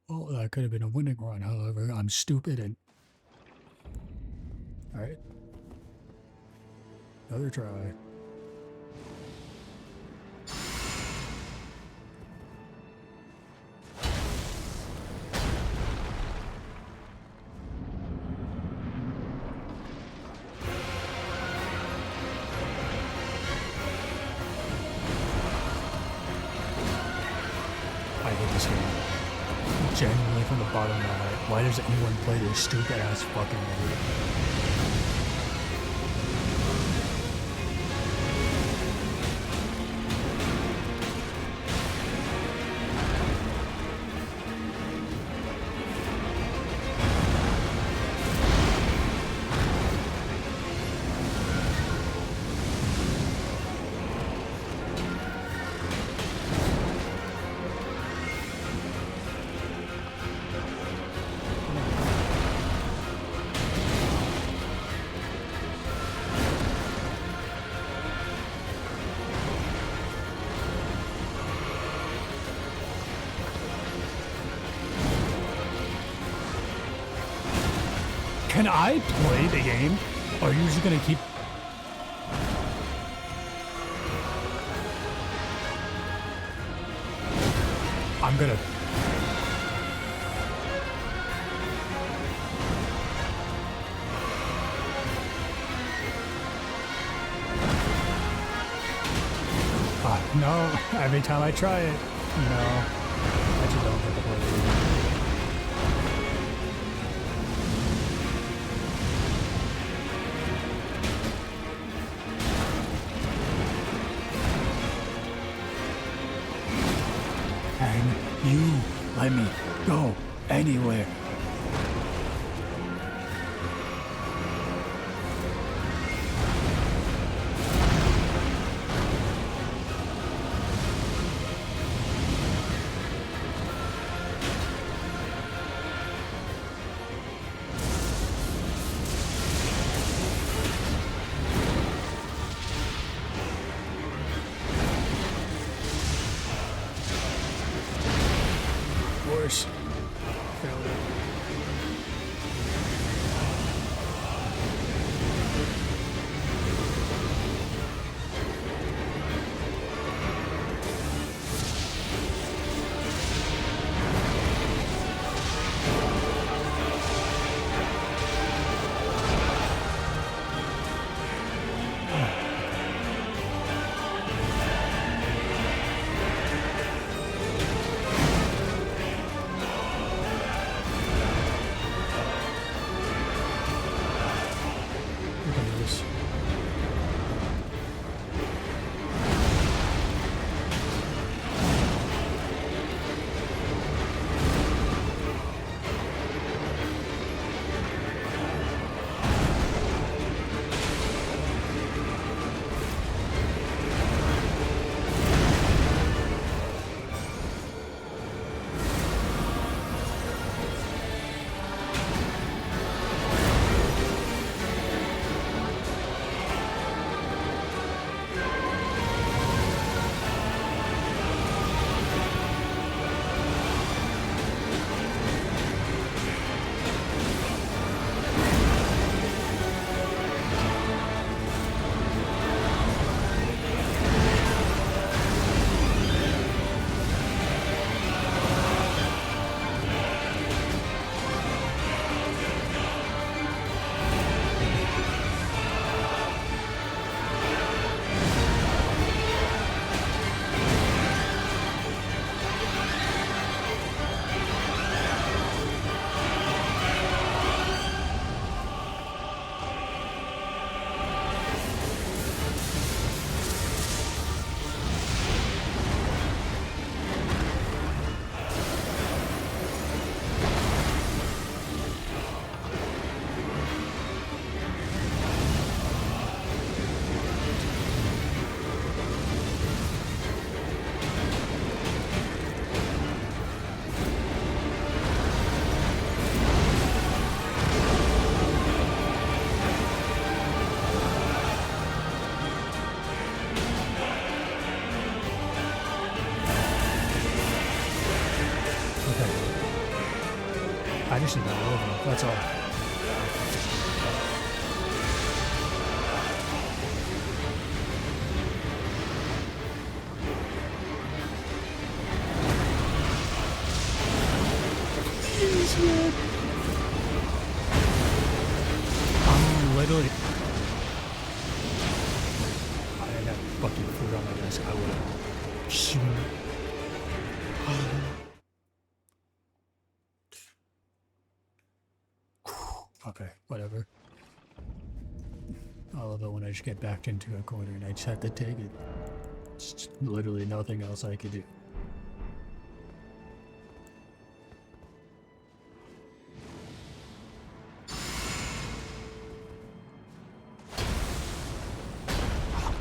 Well, that could have been a winning run, however, I'm stupid and. Alright. Another try. I hate this game. Genuinely from the bottom of my heart. Why does anyone play this stupid ass fucking game? Can I play the game? Or are you just gonna keep... I'm gonna... No, every time I try it, no. I just don't get the play the game. And you let me go anywhere. Worse. Failed it. expedition not over. That's all. Please, man. I'm literally. I didn't have fucking food on my desk. I would have. Shoot. Okay, whatever. I love it when I just get backed into a corner and I just have to take it. It's just literally nothing else I could do.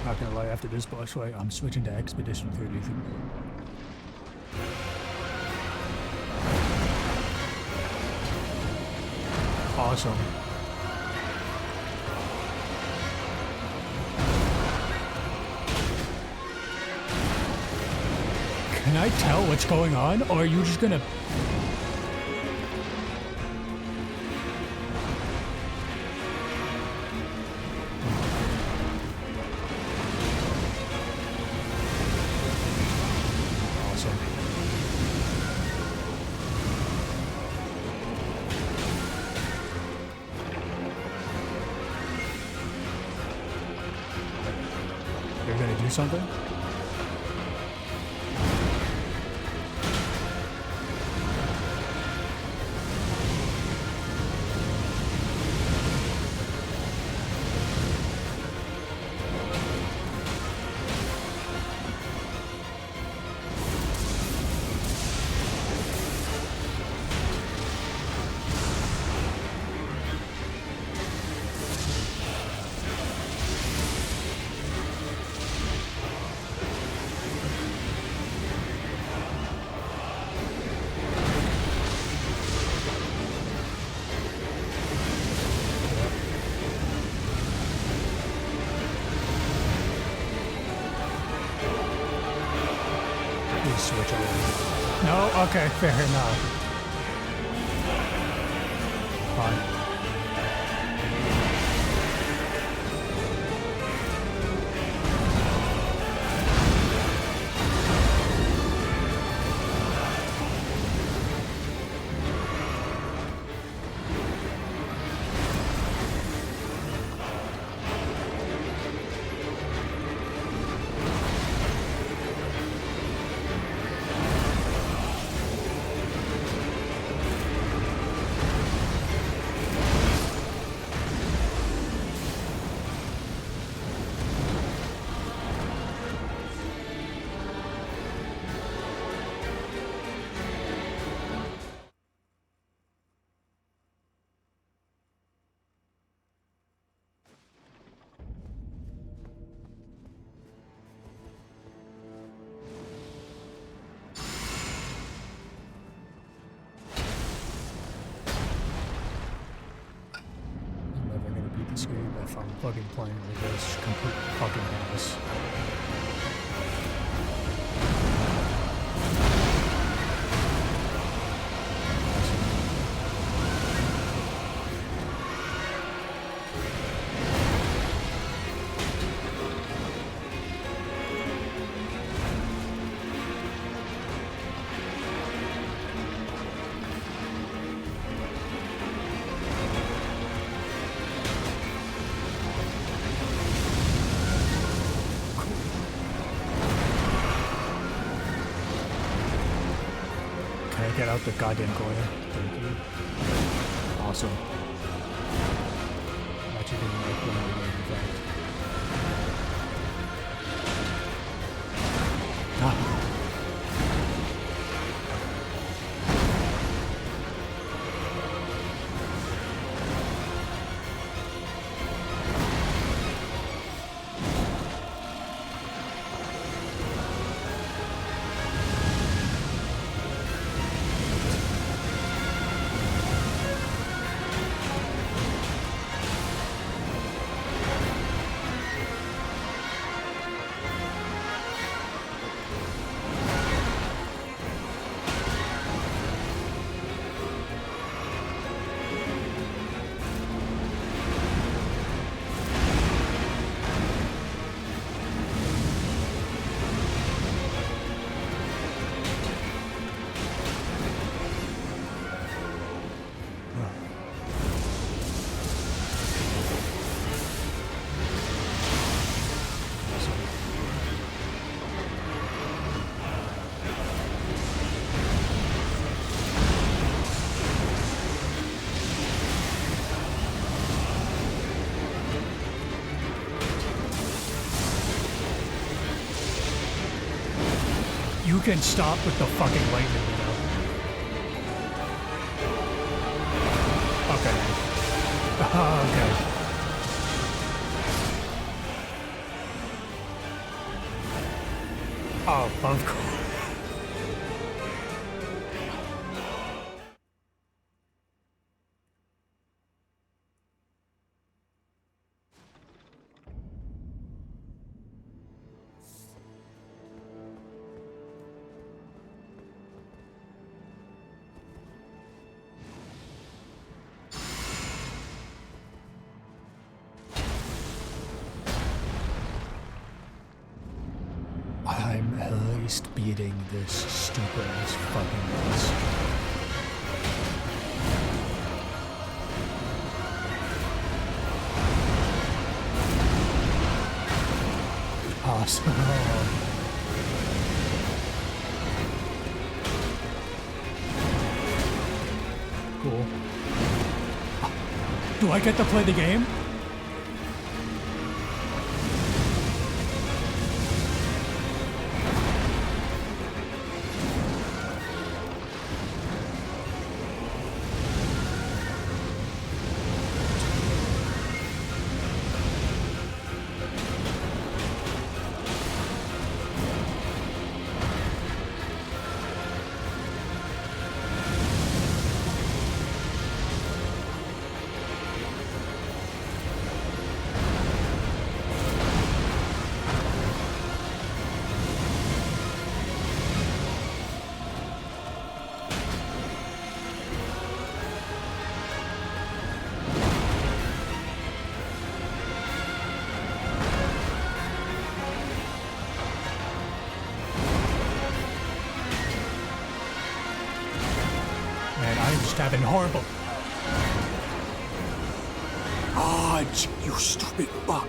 Not gonna lie, after this boss fight, I'm switching to Expedition 33. Awesome. Can I tell what's going on, or are you just gonna... Awesome. You're gonna do something? Switch over. No? Okay, fair enough. Fine. This game, if I'm fucking playing like this, complete fucking ass. Get out the goddamn corner. Thank you. Awesome. I actually didn't like one of the game, in fact. Ah. You can stop with the fucking lightning, you know. Okay. Okay. Oh, of course. I'm at least beating this stupid ass fucking boss. Awesome. Cool. Do I get to play the game? Having horrible. Dodge, you stupid fuck.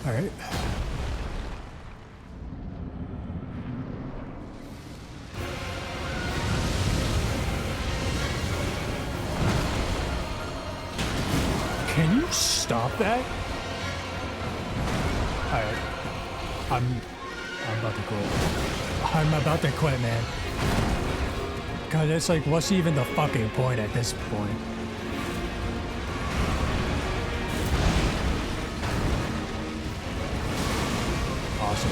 All right. Can you stop that? Alright. I'm about to quit. I'm about to quit, man. God, it's like, what's even the fucking point at this point? Awesome.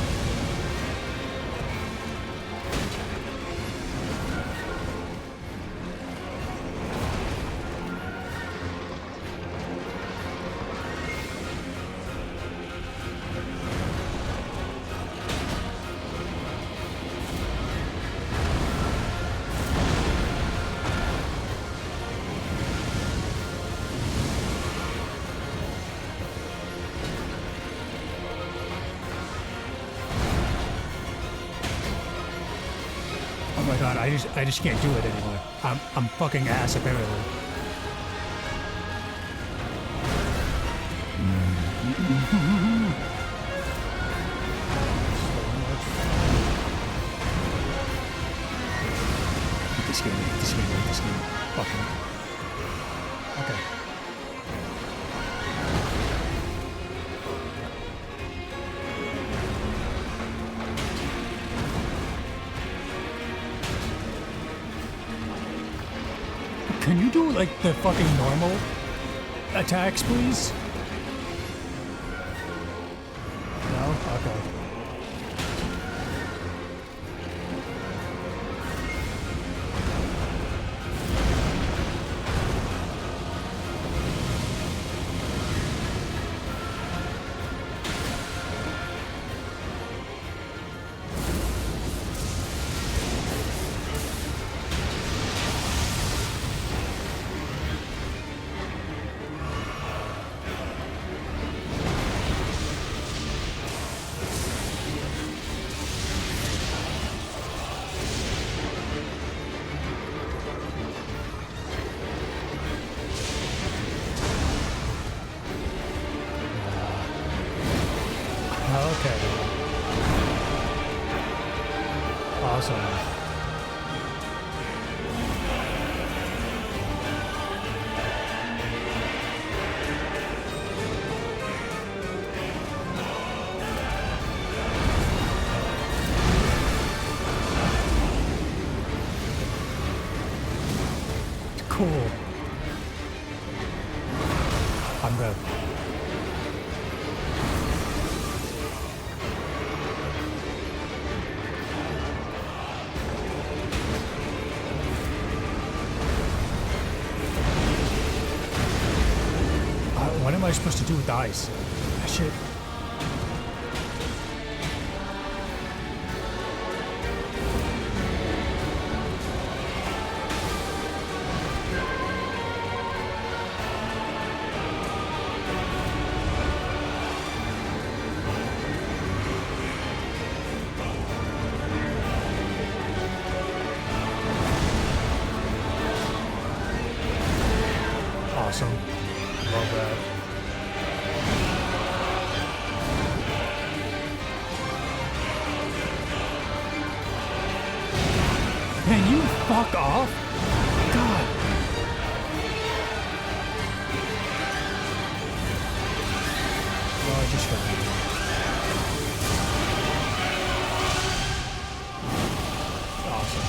Oh my god, I just can't do it anymore. I'm fucking ass apparently. Get this game, get this game, get this game. Fucking. Okay. Can you do, like, the fucking normal attacks, please? No? Okay. Cool. I'm dead. What am I supposed to do with the ice? Shit. Awesome. Love that. Can you fuck off? God. Well, I just heard you. Awesome.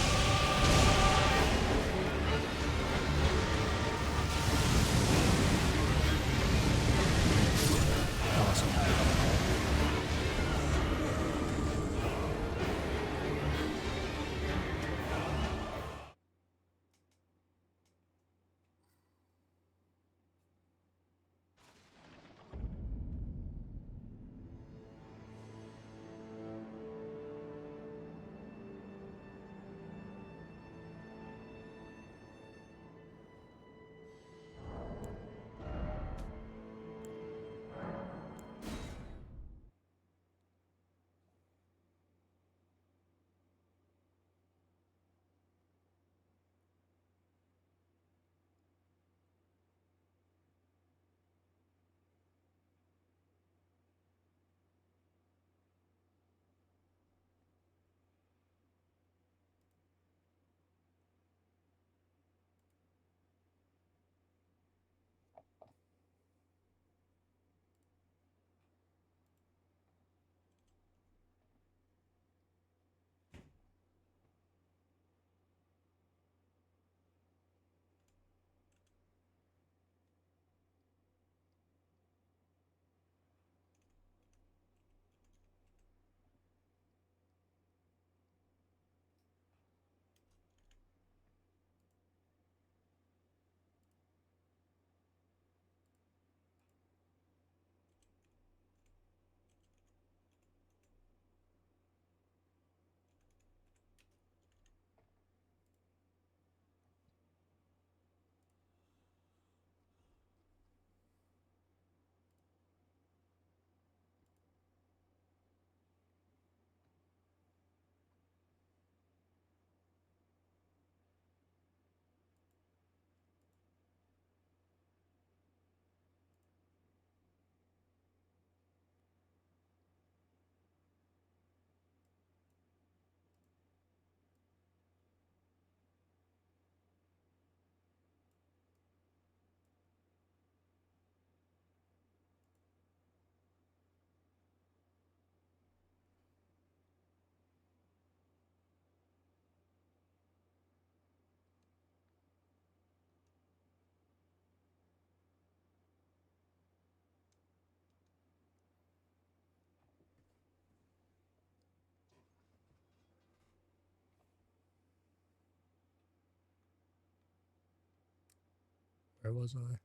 Where was I?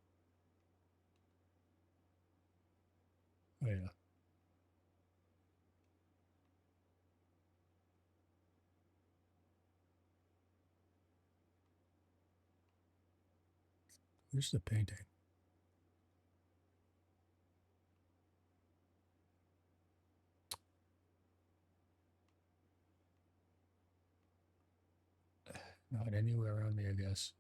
Oh yeah. Where's the painting? Not anywhere around me, I guess.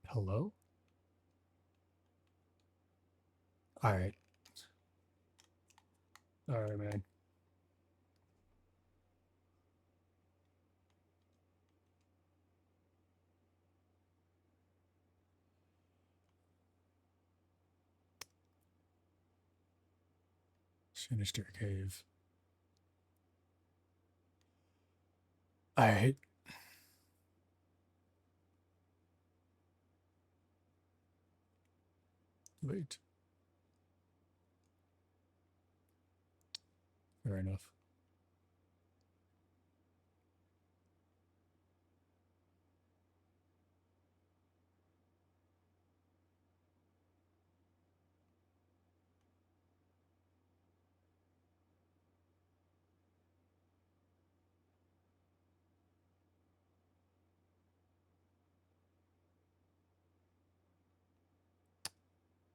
Hello? Alright. Alright, man. Sinister Cave. Alright. Wait. Fair enough.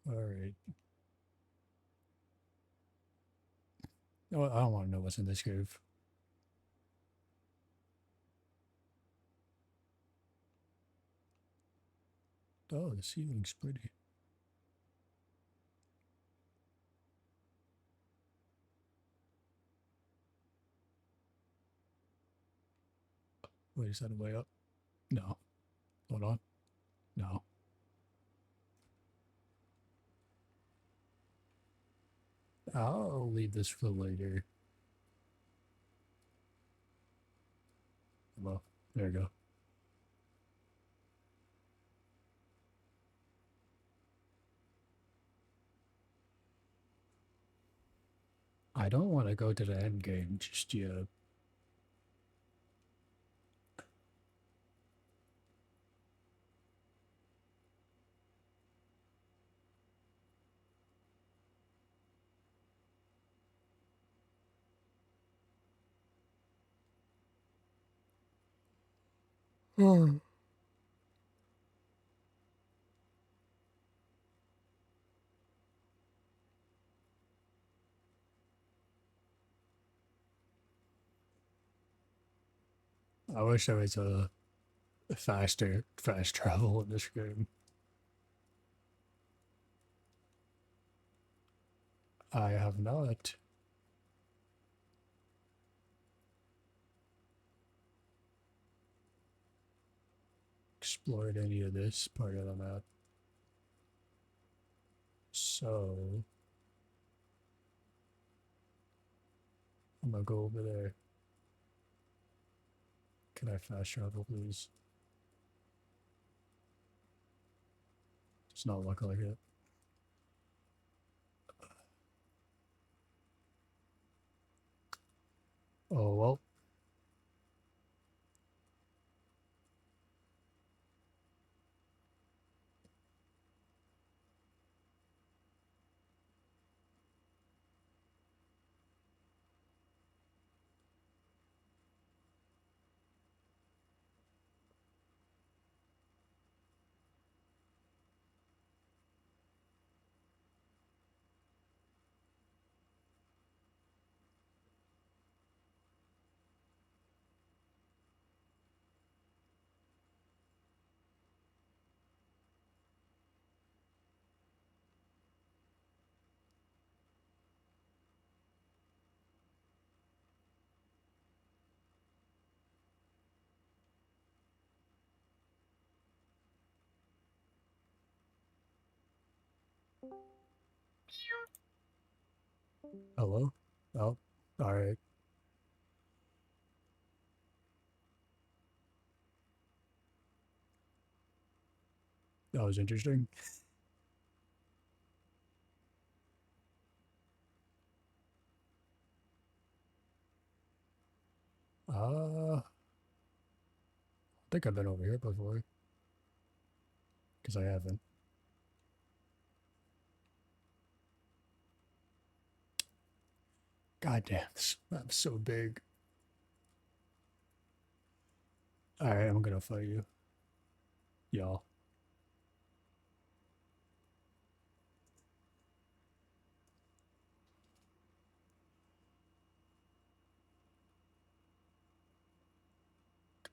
Alright. Oh, I don't want to know what's in this cave. Oh, the ceiling's pretty. Wait, is that a way up? No. Hold on. No. I'll leave this for later. Well, there you go. I don't want to go to the end game just yet. I wish there was a fast travel in this game. I have not. Explored any of this part of the map. So I'm gonna go over there. Can I fast travel, please? Does not look like it. Oh well. Hello? Oh, alright. That was interesting. I think I've been over here before. Because I haven't. God damn, this map's so big. Alright, I'm gonna fight you. Y'all.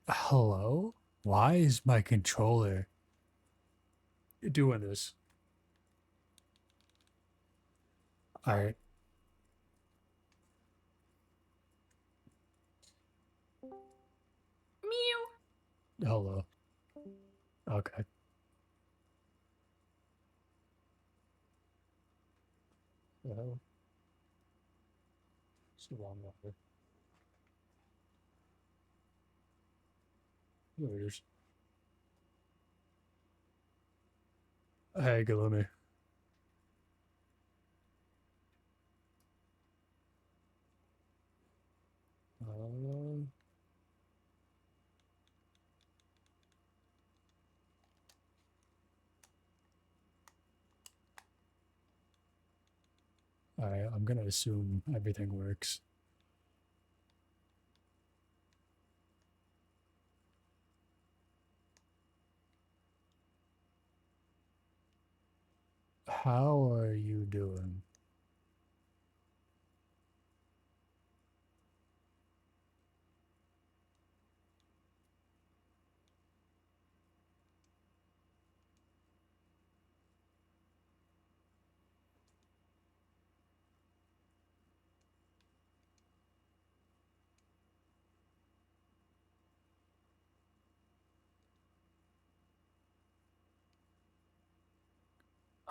Hello? Why is my controller doing this? Alright. Hello. Okay. The hell? It's the wrong number. Here it is. Hey, Galumi. I'm gonna assume everything works. How are you doing?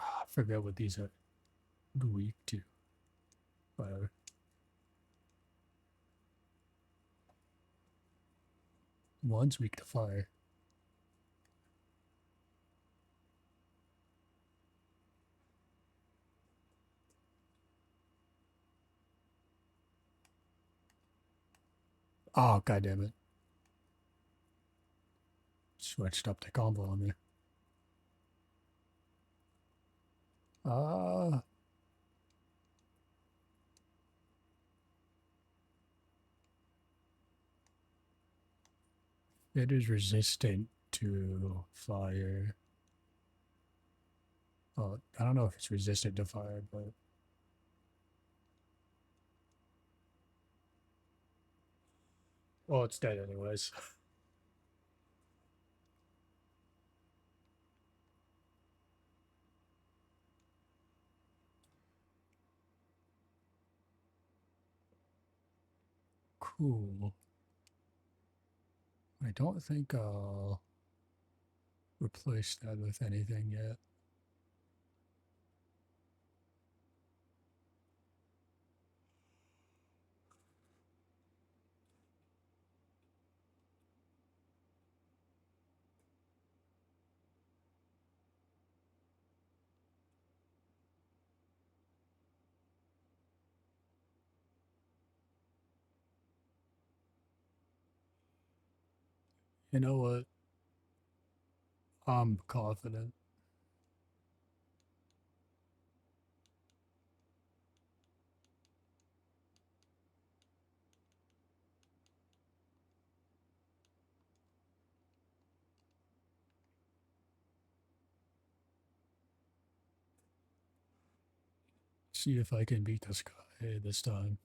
I forget what these are weak to. Whatever. One's weak to fire. Oh, god damn it. Switched up the combo on me. It is resistant to fire. Well, I don't know if it's resistant to fire, but well, it's dead anyways. Cool. I don't think I'll replace that with anything yet. You know what? I'm confident. See if I can beat this guy this time.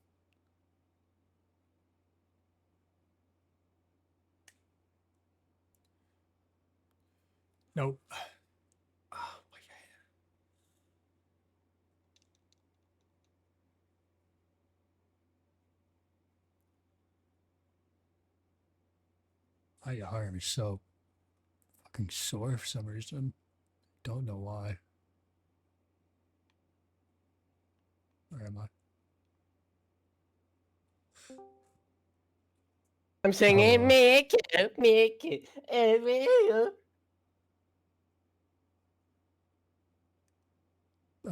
Nope. Oh, my God. My arm is so fucking sore for some reason. Don't know why. Where am I? I'm singing Mickey, Mickey,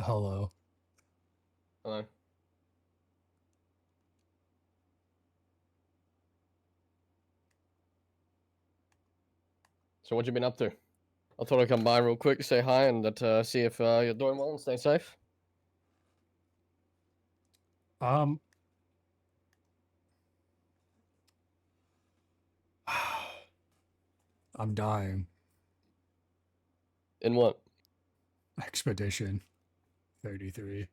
Hello. Hello. So what you been up to? I thought I'd come by real quick, say hi, and see if you're doing well and stay safe. I'm dying. In what? Expedition 33.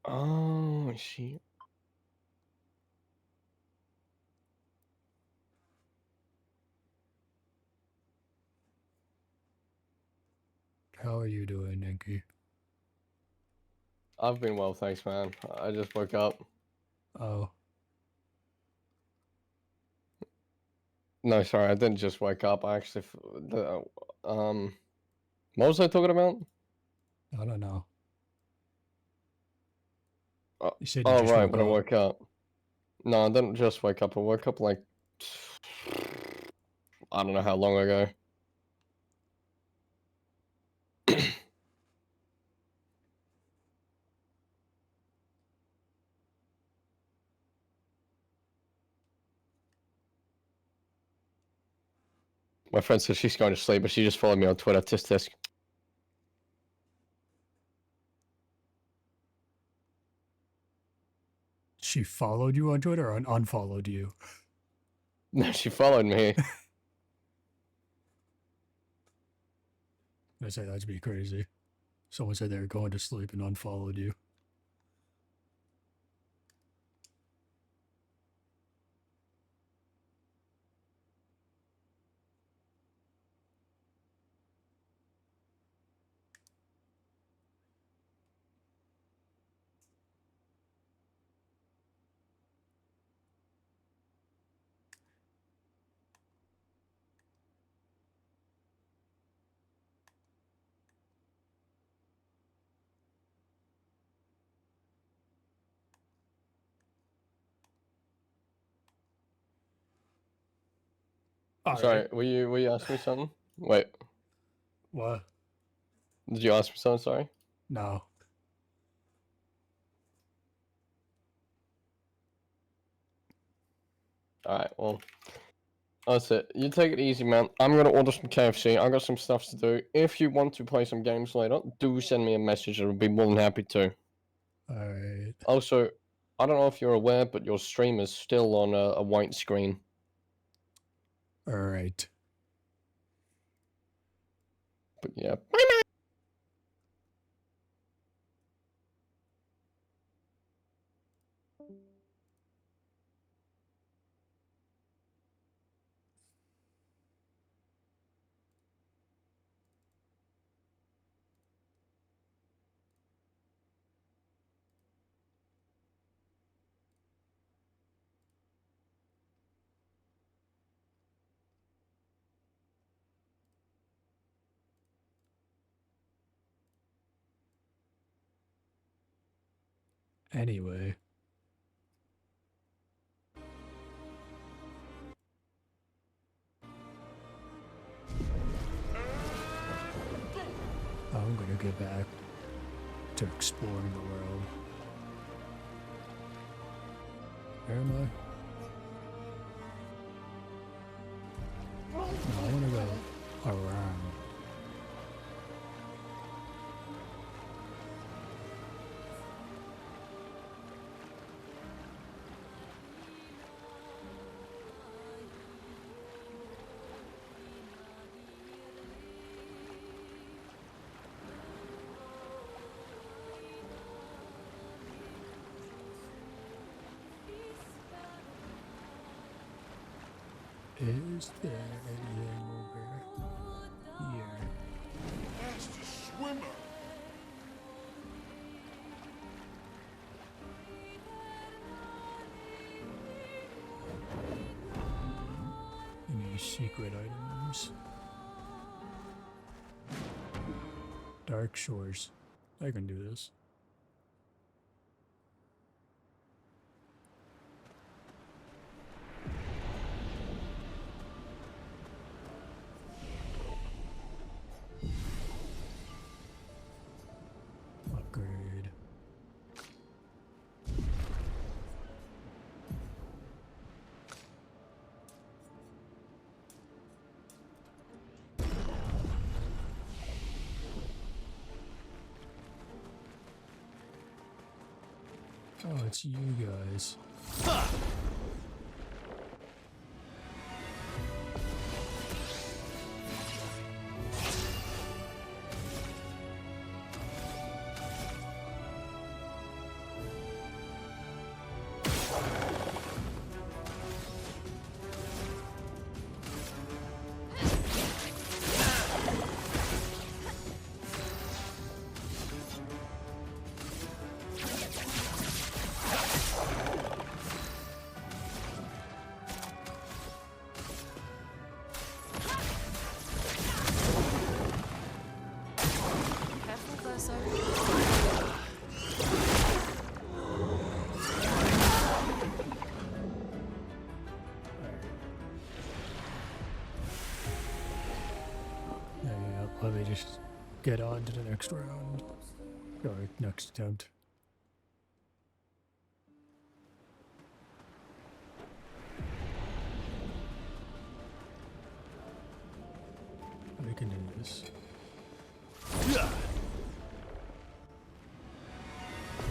Oh, shit. How are you doing, Ninky? I've been well, thanks, man. I just woke up. Oh. No, sorry, I didn't just wake up. I actually, what was I talking about? I don't know. You said you Oh, just right, woke when I up. woke up. No, I didn't just wake up. I woke up like, I don't know how long ago. My friend says she's going to sleep, but she just followed me on Twitter. Tisk tisk. She followed you on Twitter or unfollowed you? No, she followed me. I say that'd be crazy. Someone said they were going to sleep and unfollowed you. Sorry, were you asking me something? Wait, What? did you ask me something? Sorry. No. Alright, well, that's it. You take it easy, man. I'm gonna order some KFC. I got some stuff to do. If you want to play some games later, do send me a message. I'll be more than happy to. Alright. Also, I don't know if you're aware, but your stream is still on a white screen. Alright. But yeah. Anyway. I'm gonna get back to exploring the world. Where am I? No, I wanna go around. Is there anything over here? Master swimmer. Any secret items? Dark Shores. I can do this. Upgrade. Oh, it's you guys. probably just get on to the next round. Or next attempt. We can do this.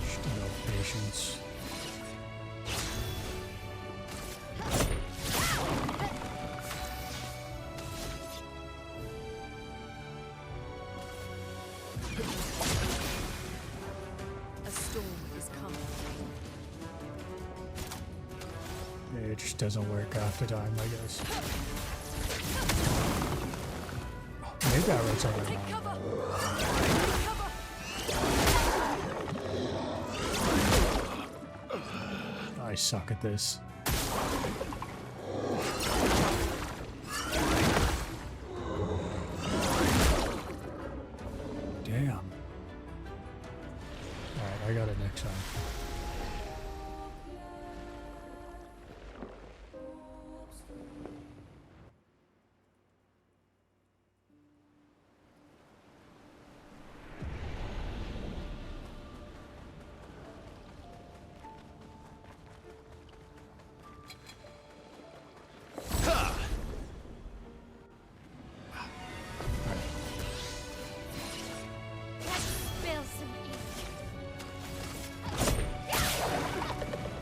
Just enough patience. A storm is coming. Yeah, it just doesn't work half the time, I guess. Maybe I wrote something Take wrong. cover! I suck at this. Damn. Alright, I got it next time. Spill some ink.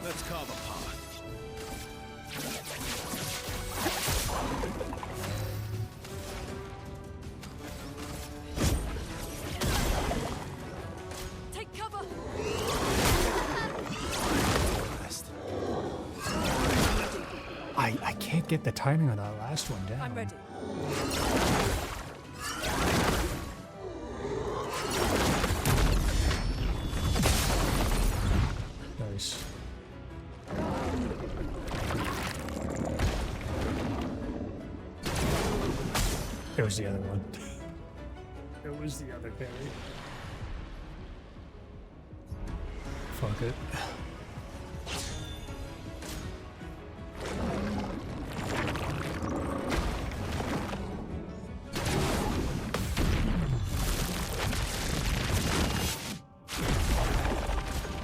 Let's carve a path. Take cover! I can't get the timing on that last one down. I'm ready. Nice. It was the other one. It was the other berry. Fuck it.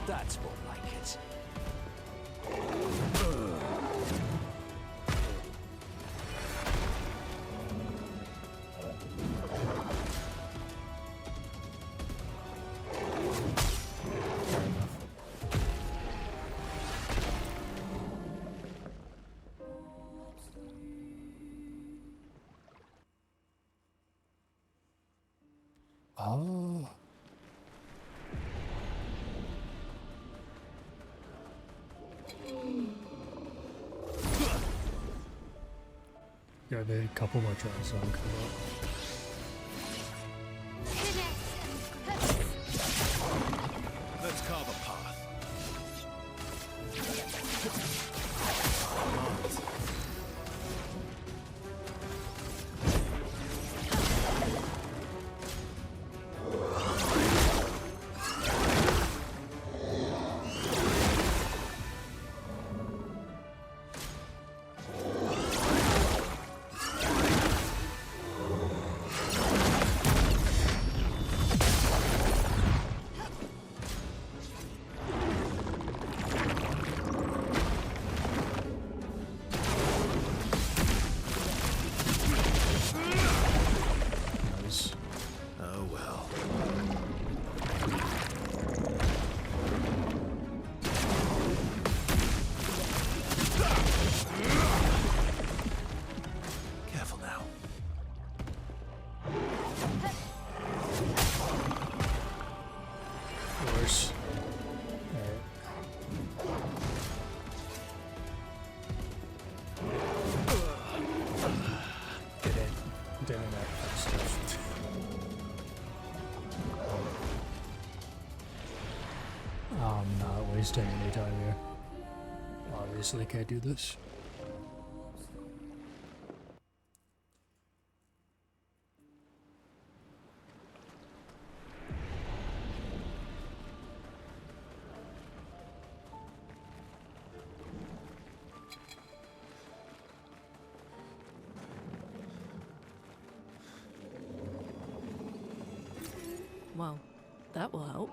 That's more like it. Oh. Got a couple more tries on come up. Let's carve a path. Nice. Oh well. Careful now. Worse. Alright. Didn't that stuff. I'm not wasting any time here. Obviously can't do this. Well, that will help.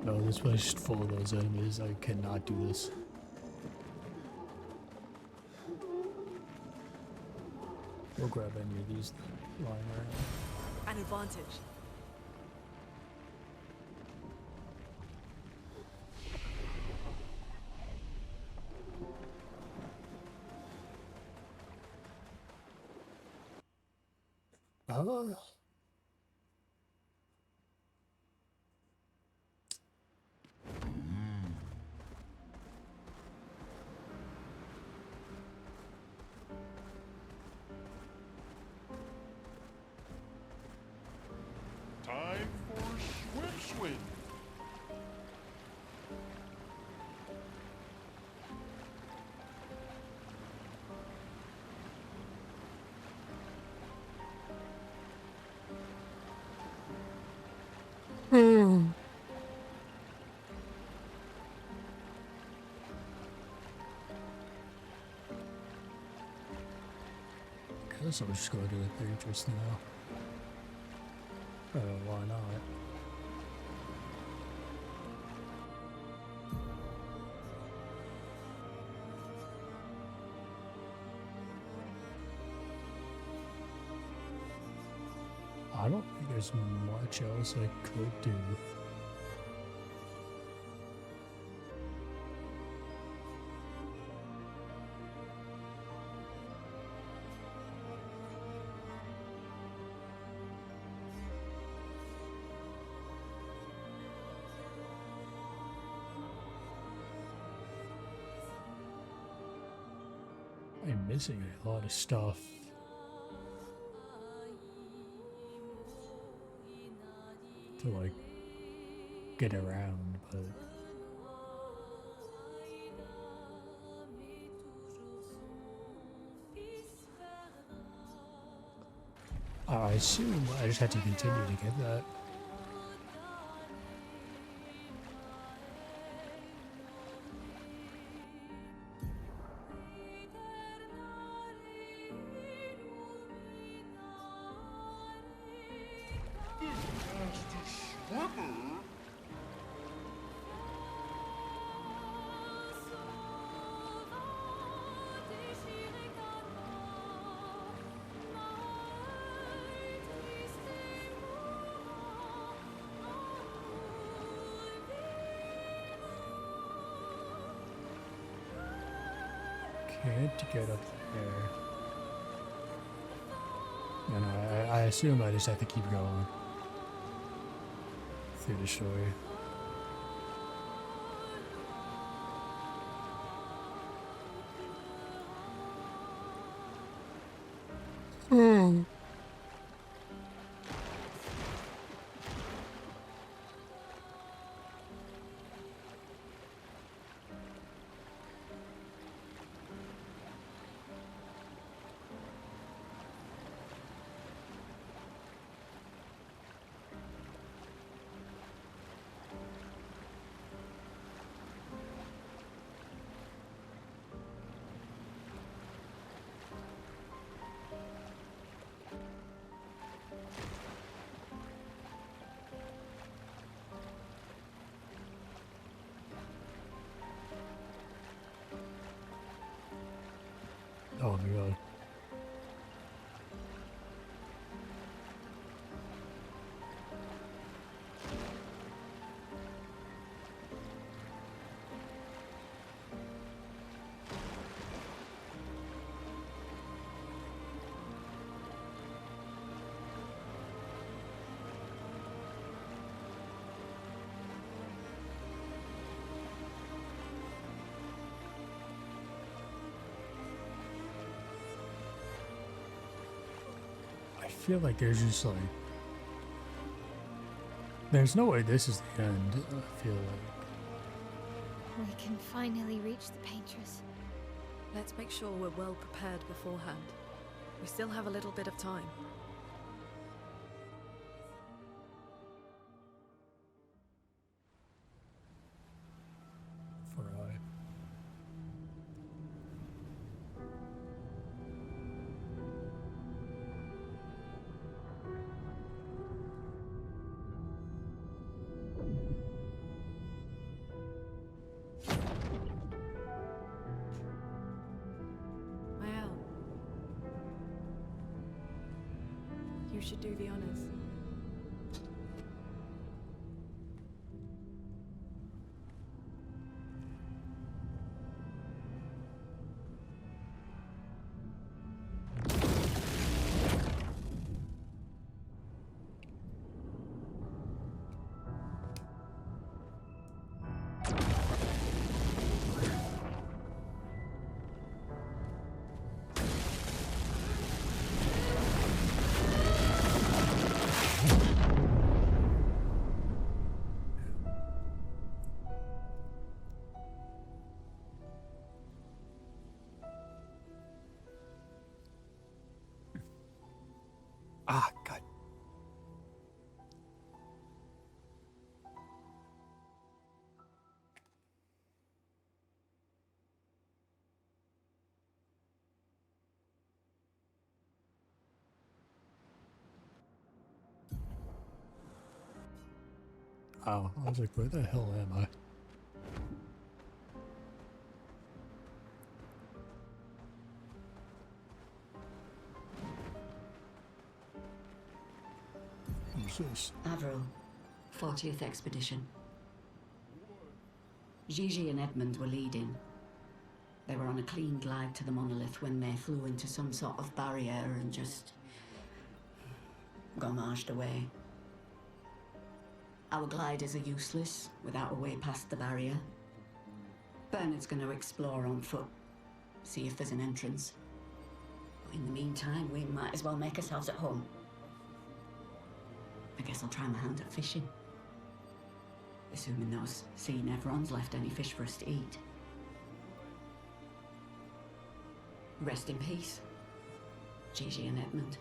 No, this place is full of those enemies. I cannot do this. We'll grab any of these lying around. An advantage. Oh. Time for swim. Guess I'm just gonna do it there just now. Why not? I don't think there's much else I could do. I'm missing a lot of stuff. To like get around, but I assume I just have to continue to get that. Can't get up there. And I assume I just have to keep going through the story. Oh my god. I feel like there's just like... There's no way this is the end, I feel like. We can finally reach the painters. Let's make sure we're well prepared beforehand. We still have a little bit of time. Fry. should do the honors. Ah, God. Oh, I was like, where the hell am I? Who's this? Avril, 40th Expedition. Gigi and Edmund were leading. They were on a clean glide to the monolith when they flew into some sort of barrier and just gommaged away. Our gliders are useless without a way past the barrier. Bernard's going to explore on foot, see if there's an entrance. In the meantime, we might as well make ourselves at home. I guess I'll try my hand at fishing. Assuming those sea Nevrons left any fish for us to eat. Rest in peace, Gigi and Edmund.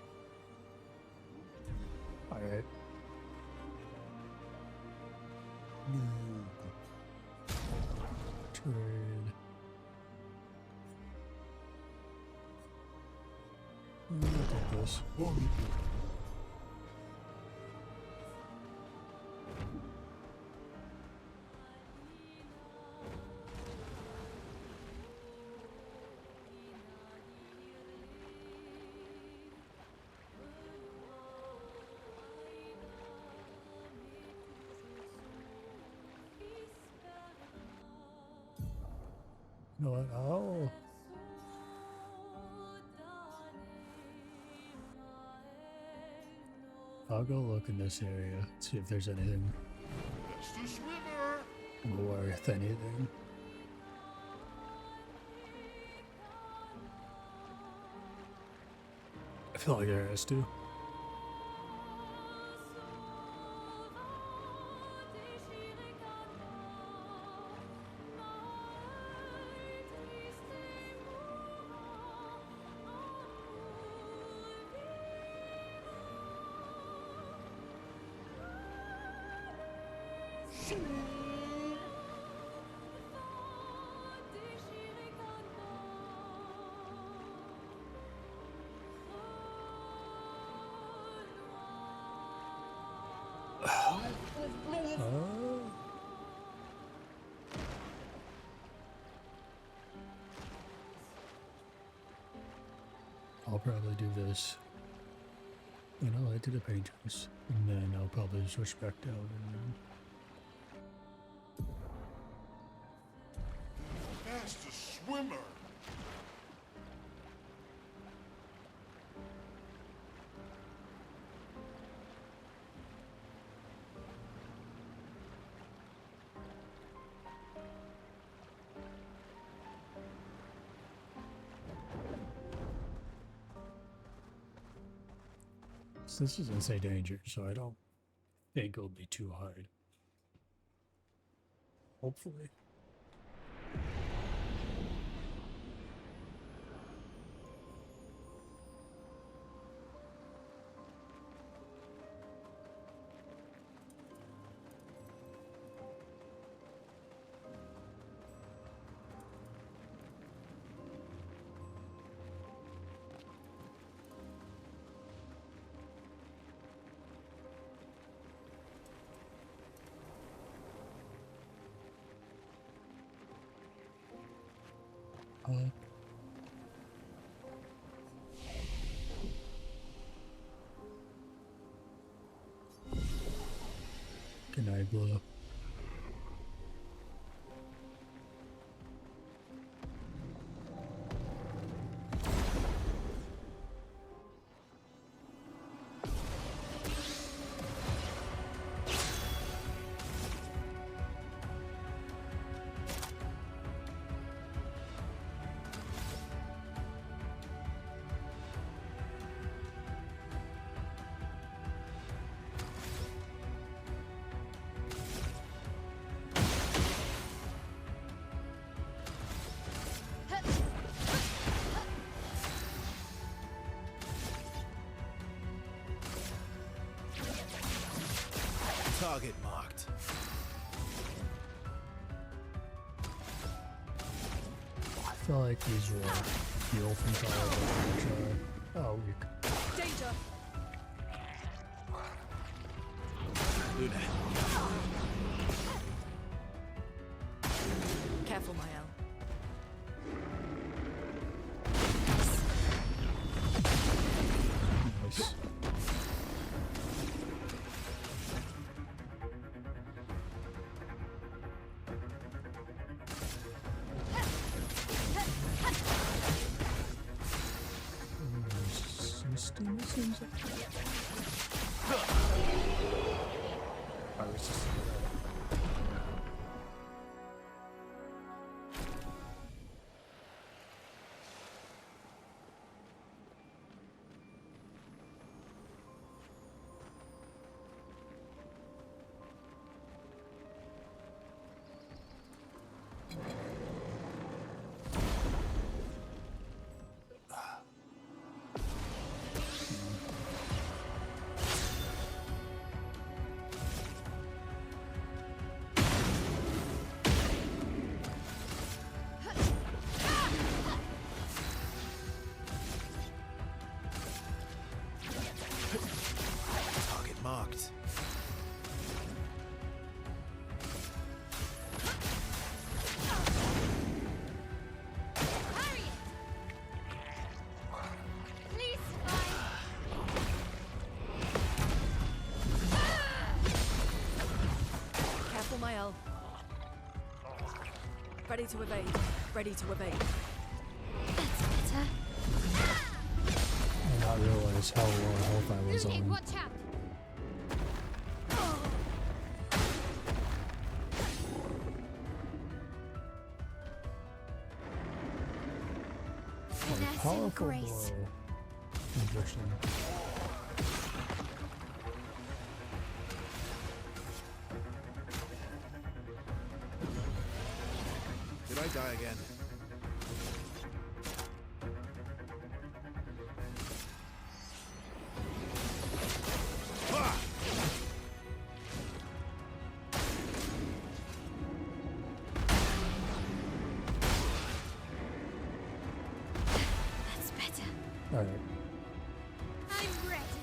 Alright. Trade. Look at this. You know what? I'll go look in this area, see if there's anything That's the swimmer! worth anything. I feel like there has to. I'll probably do this. And I'll head to the painters. And then I'll probably switch back down and That's the swimmer! this doesn't say danger, so I don't think it'll be too hard. Hopefully. Enabler. Target marked. I feel like these were heal from Tyler. Oh, we Danger! Luna. Careful, Mael. nice. System, it seems like. Fire system. Target marked. Careful, Mael. Ready to evade. Ready to evade. That's better. I did not realize how low health I was on. Watch out! Like, powerful blow. Interesting. Did I die again? That's better. Alright. I'm ready.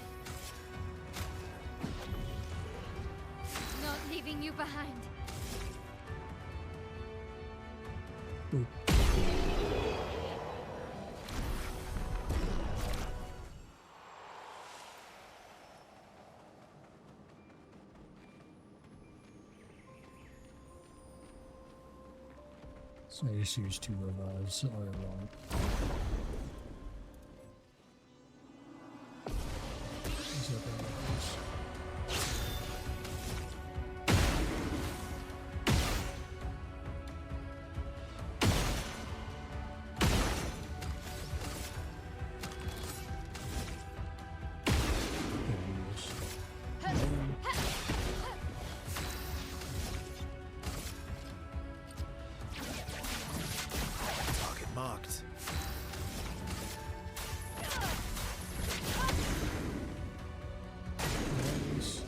Not leaving you behind. Boop. So I just used 2 revives all along. Is that the revives? Target marked. Nice.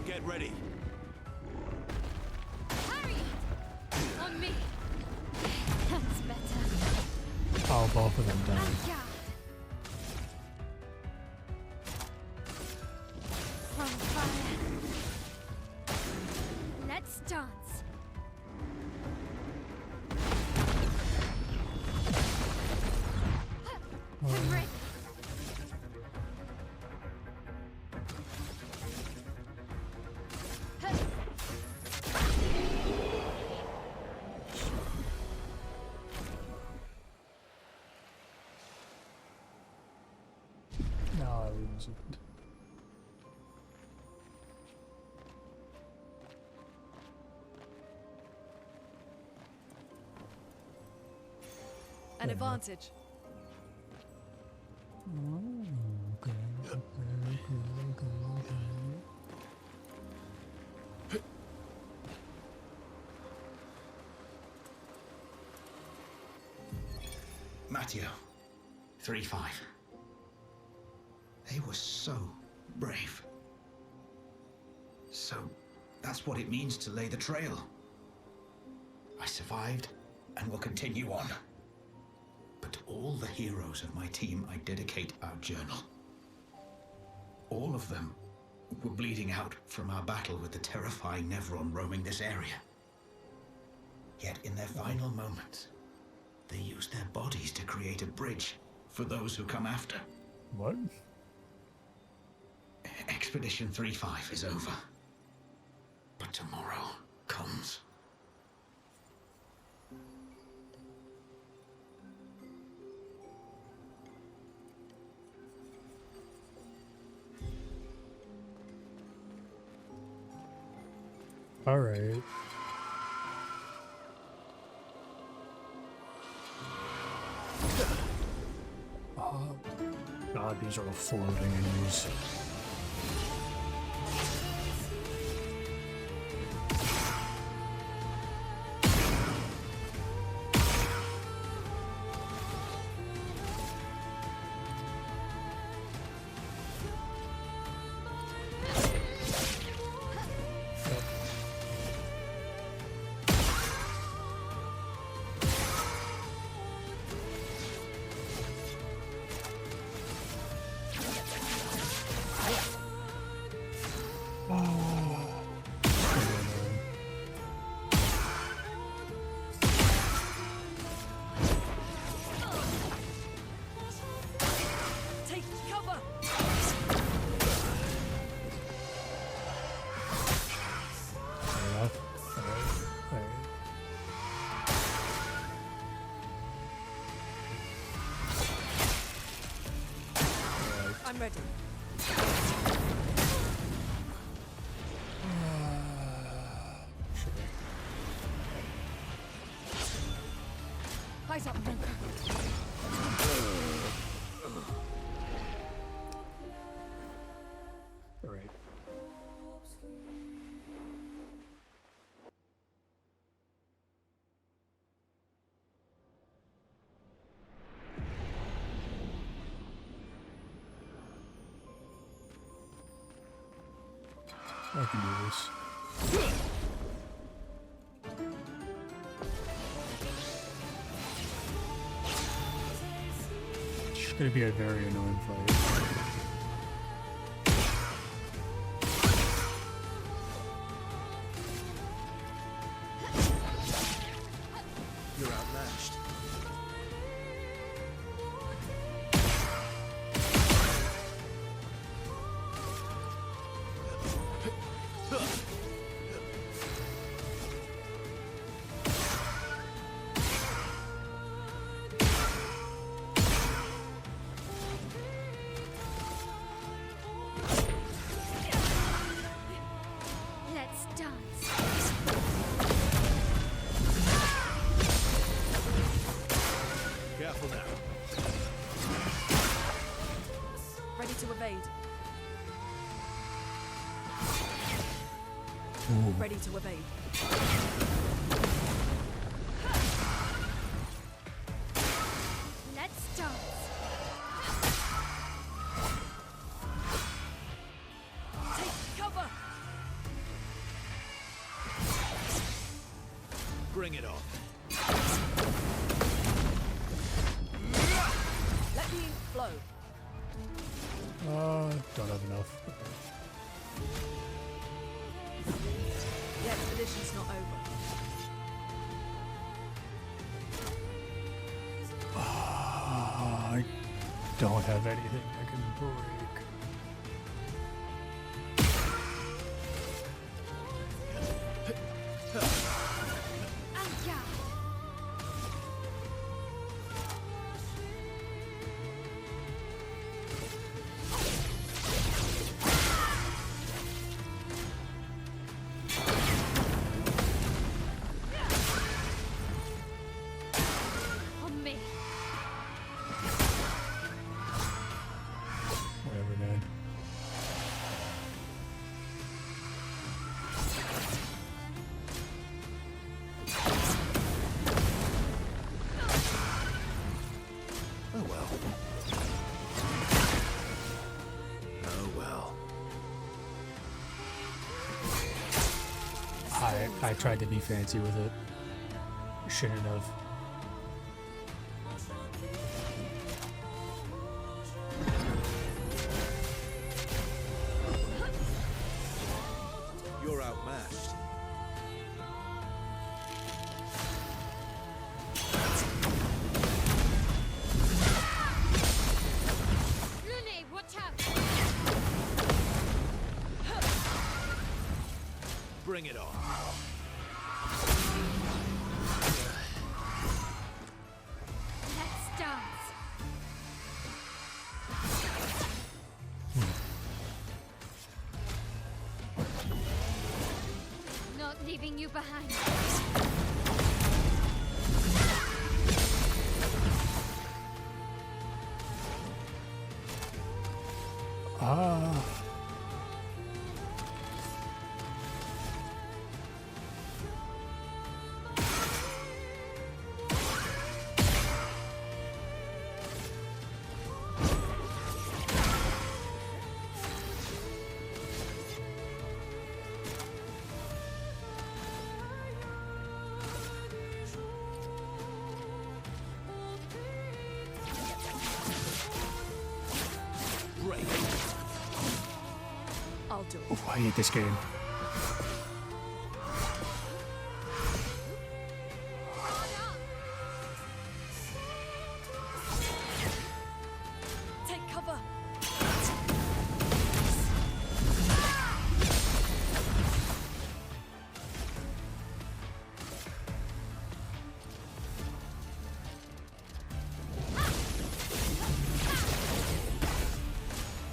Get ready. On me. That's better. Oh, both of them down. Yeah. On fire. Let's dance. poisoned. An advantage. Okay, okay, okay. Matteo, 3-5. They were so brave. So, that's what it means to lay the trail. I survived and will continue on. But to all the heroes of my team, I dedicate our journal. All of them were bleeding out from our battle with the terrifying Nevron roaming this area. Yet in their final moments, they used their bodies to create a bridge for those who come after. What? Expedition 3-5 is over. But tomorrow comes. All right. Oh, God, these are all floating enemies. Take cover. Enough. All right. I'm ready. Eyes up, Bunker. All right. I can do this. It's gonna be a very annoying fight. You're outmatched. Let's dance. Careful now. Ready to evade. Ready to evade. Let's dance. Take cover. Bring it on. Let the ink flow. Don't have enough. The expedition's not over. I don't have anything I can break. Aya. I tried to be fancy with it. Shouldn't have. You're outmatched. Lune, watch out! Bring it on. Let's dance. Not leaving you behind. Ah. I'll do it. Oh, I hate this game. Take cover.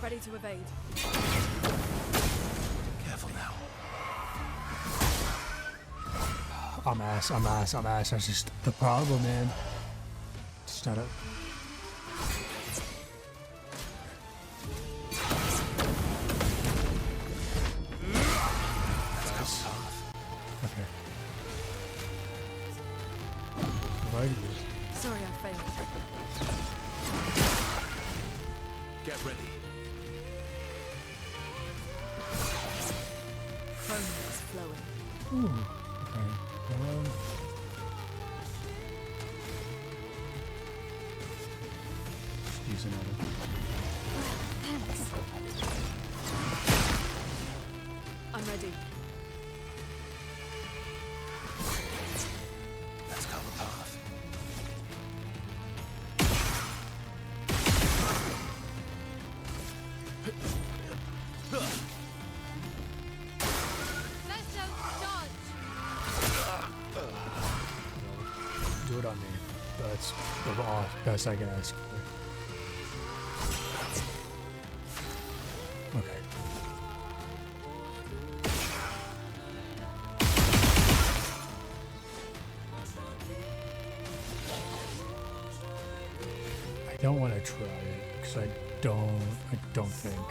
Ready to evade. Careful now. I'm ass. That's just the problem, man. Just not a. Okay. Why did you? Sorry, I failed. Get ready. Foam is flowing. Ooh. Okay. Use another. I'm ready. Let's cover path. Let's dodge. Do it on me. That's the best I can ask for. Okay. I don't want to try it because I don't think.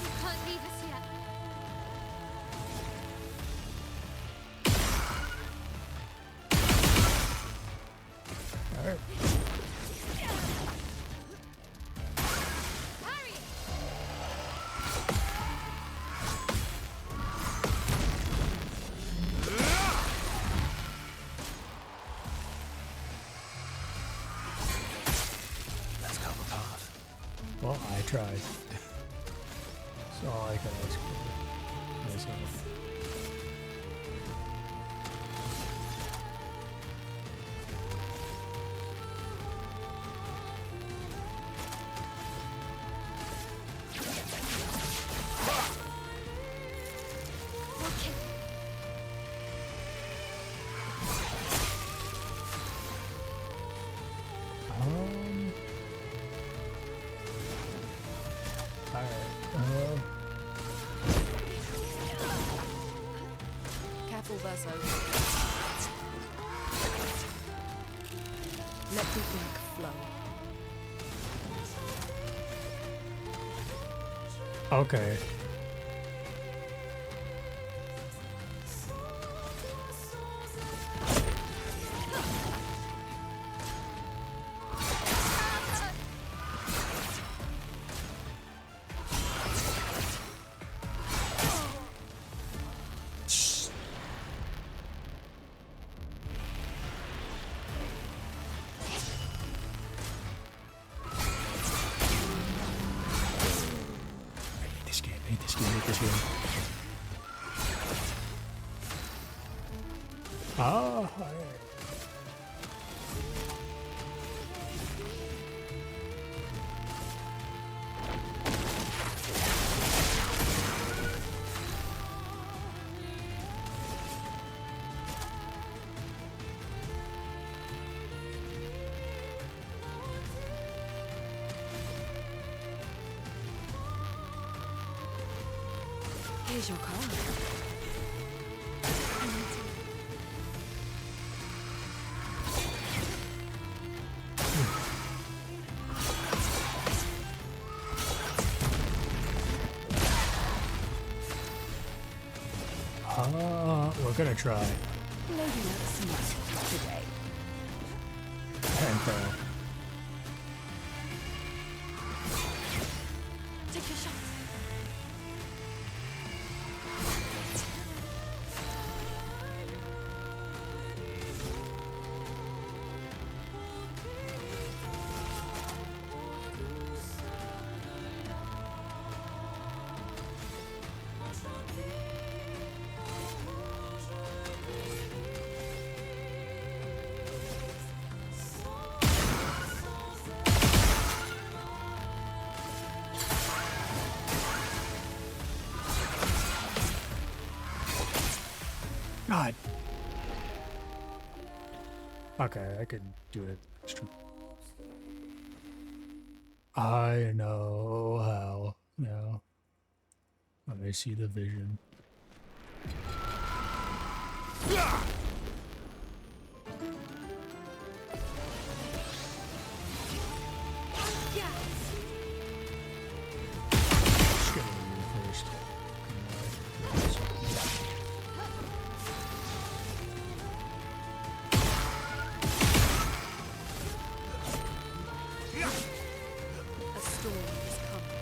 You can't leave us yet. All right. Harry! Let's cover path. Well, I tried. That's all I can ask for. Myself. Okay. Alright. Careful, Verso. Let the ink flow. Okay. Ah, Here's your car. we're gonna try. Maybe not so much today. And fail. Take your shot. God. Okay, I could do it. I know how now. I see the vision. Just get over here first. A storm is coming.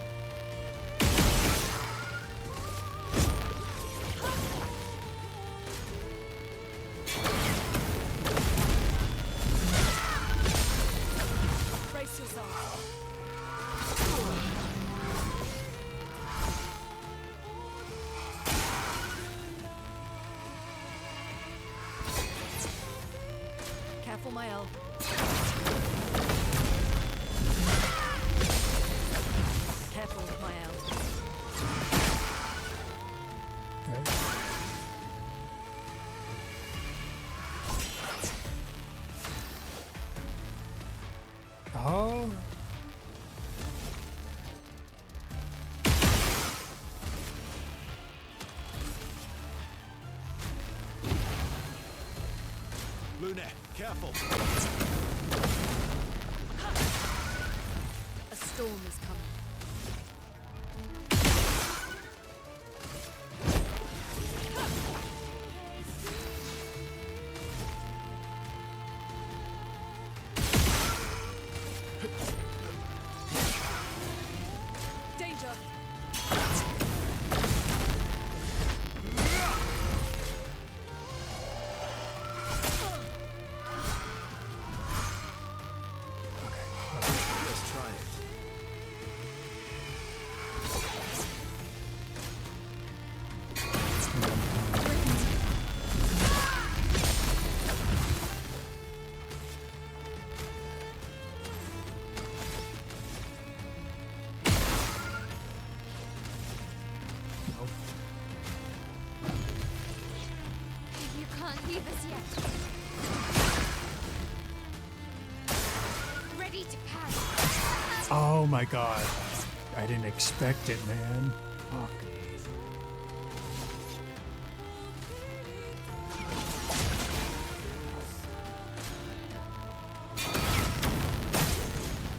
Brace yourself. Careful, my elf. Careful, my elf. Oh. Lune, careful. A storm is coming. Danger! Let's try it. You can't leave us yet. Ready to pass. Oh my god. I didn't expect it, man. Fuck.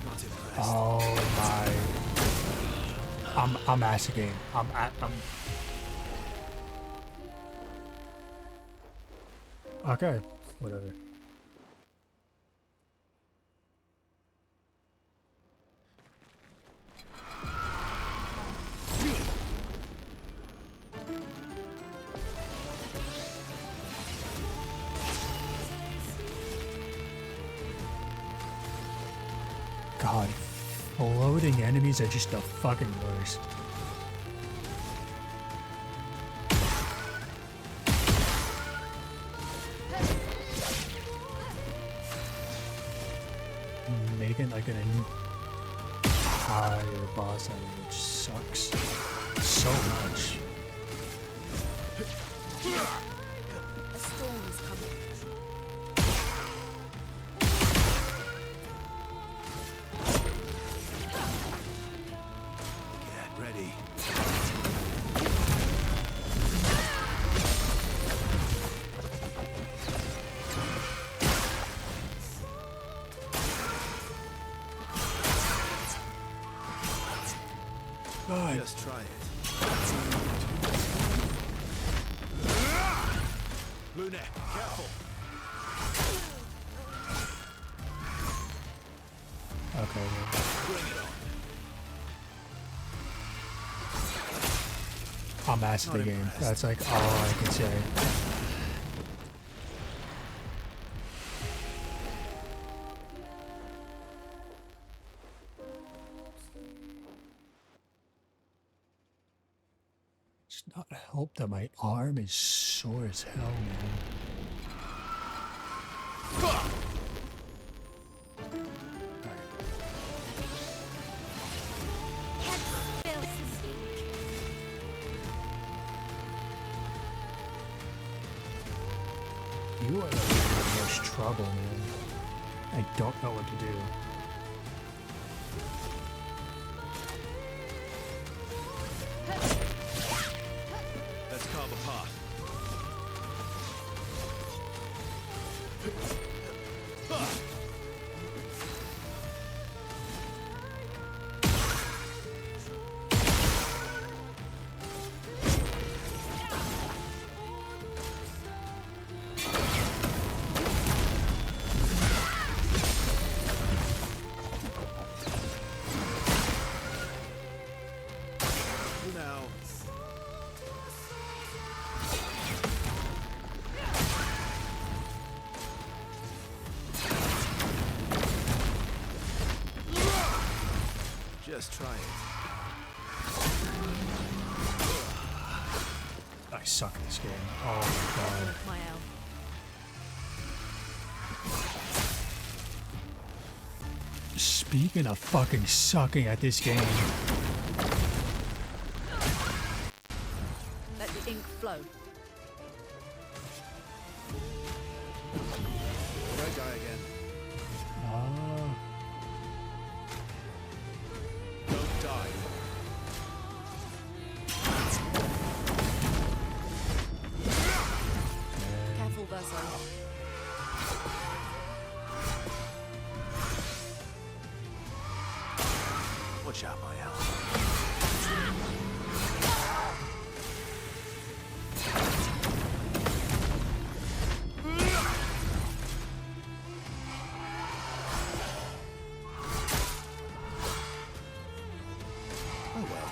Not impressed. Oh my. I'm assing. I'm Okay, whatever. God, floating enemies are just the fucking worst. making like an entire boss out of it, which sucks so much. A storm is coming. Get ready. Just try it. Lune, careful. Okay. Bring it on. I'm ass at the game. That's like all I can say. It's not a help that my arm is sore as hell, man. You are like in the most trouble, man. I don't know what to do. Let's carve a path. Now. Just try it. I suck at this game. Oh my god. My L. Speaking of fucking sucking at this game, Let the ink flow. Red guy again. Don't die. Careful, Verso. Watch out, my L. Oh well.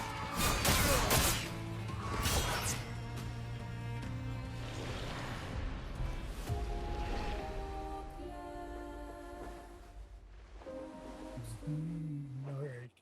alright.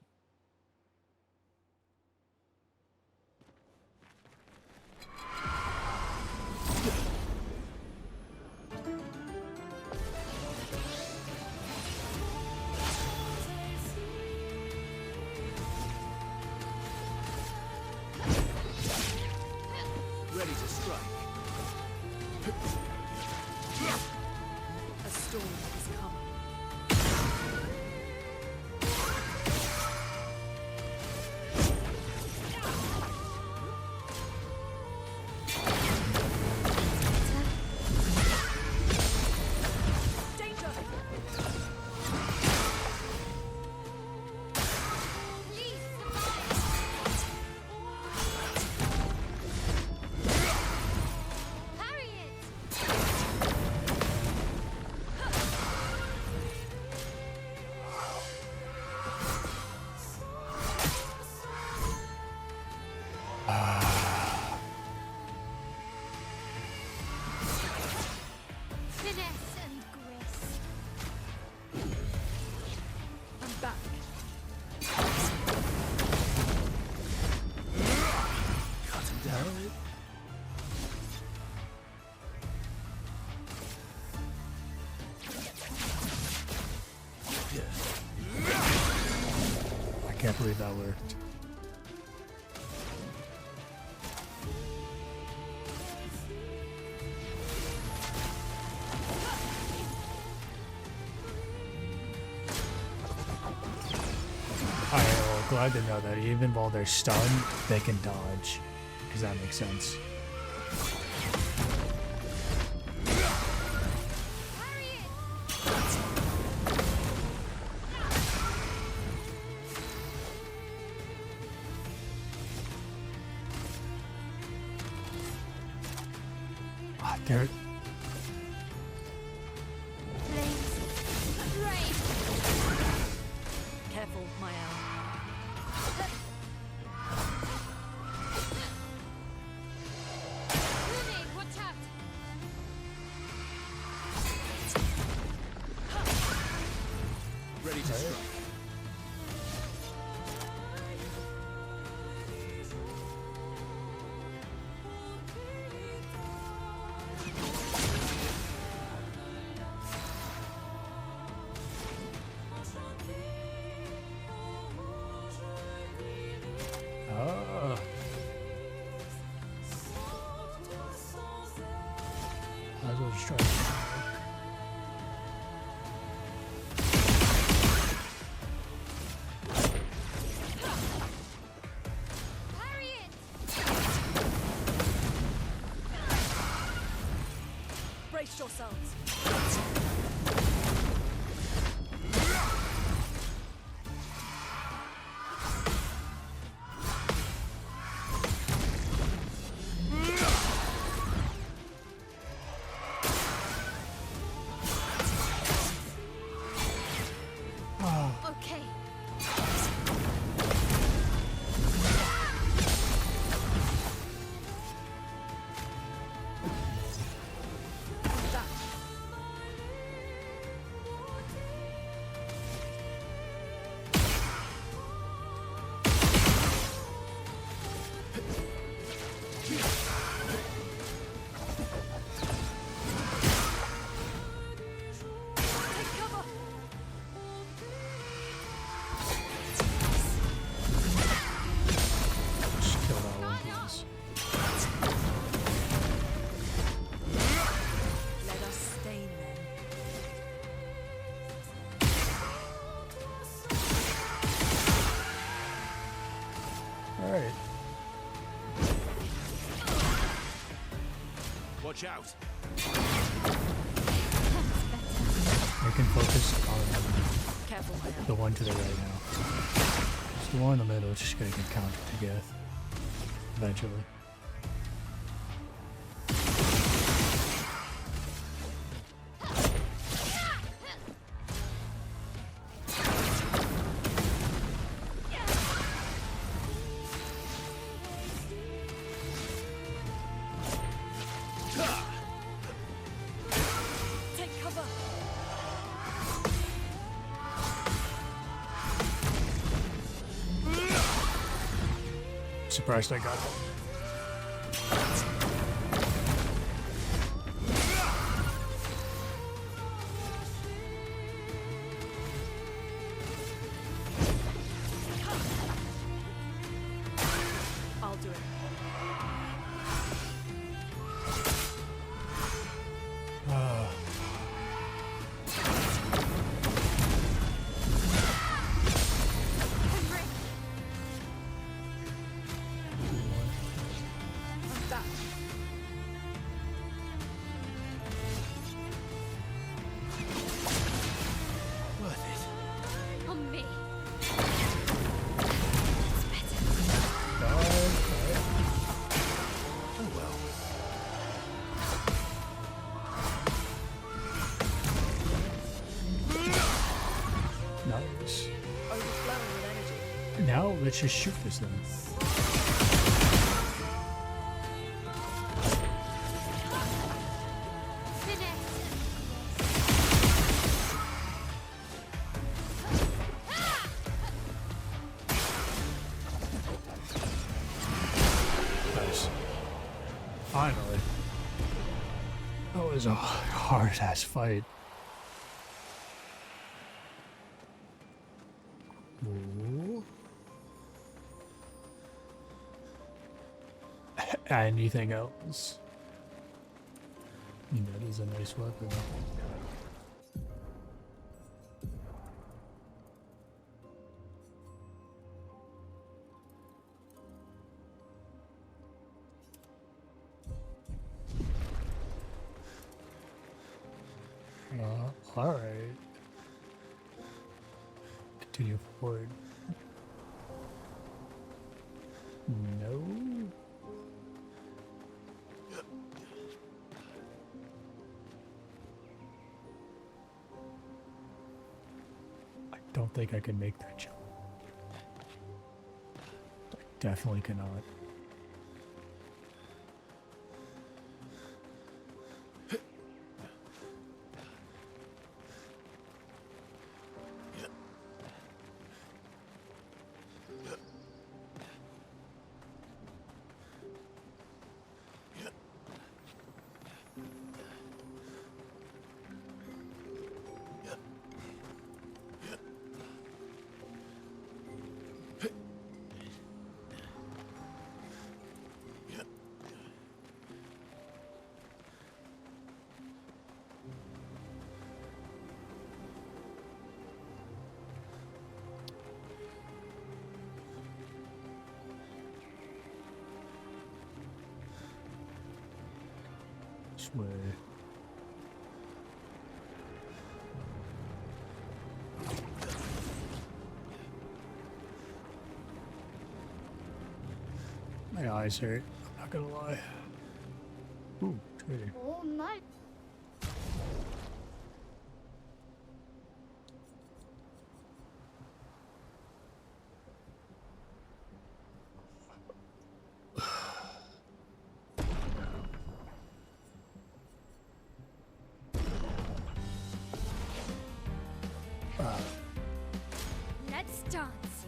can't believe that worked. Alright, well, glad to know that even while they're stunned, they can dodge. Because that makes sense. There. Careful, my owl. Watch out! Ready to strike. Oh. Might as well just try. Brace yourselves. Okay. Just kill that one, please. Let us stain them. Alright. Watch out. I can focus on Careful, my owl. the one to the right now. Just the one in the middle is just gonna get countered to death. Eventually. Take cover. Surprised I got that. I'll do it. Ah. I'm back. Worth it. On me. Oh well. Nice. Overflowing with energy. Now let's just shoot this thing. Nice. Finally. That was a hard ass fight. Ooh. anything else. I mean, that is a nice weapon. Alright. Continue forward. No. I don't think I can make that jump. I definitely cannot. This way. My eyes hurt. I'm not gonna lie. Ooh, trader. Oh my. Let's dance.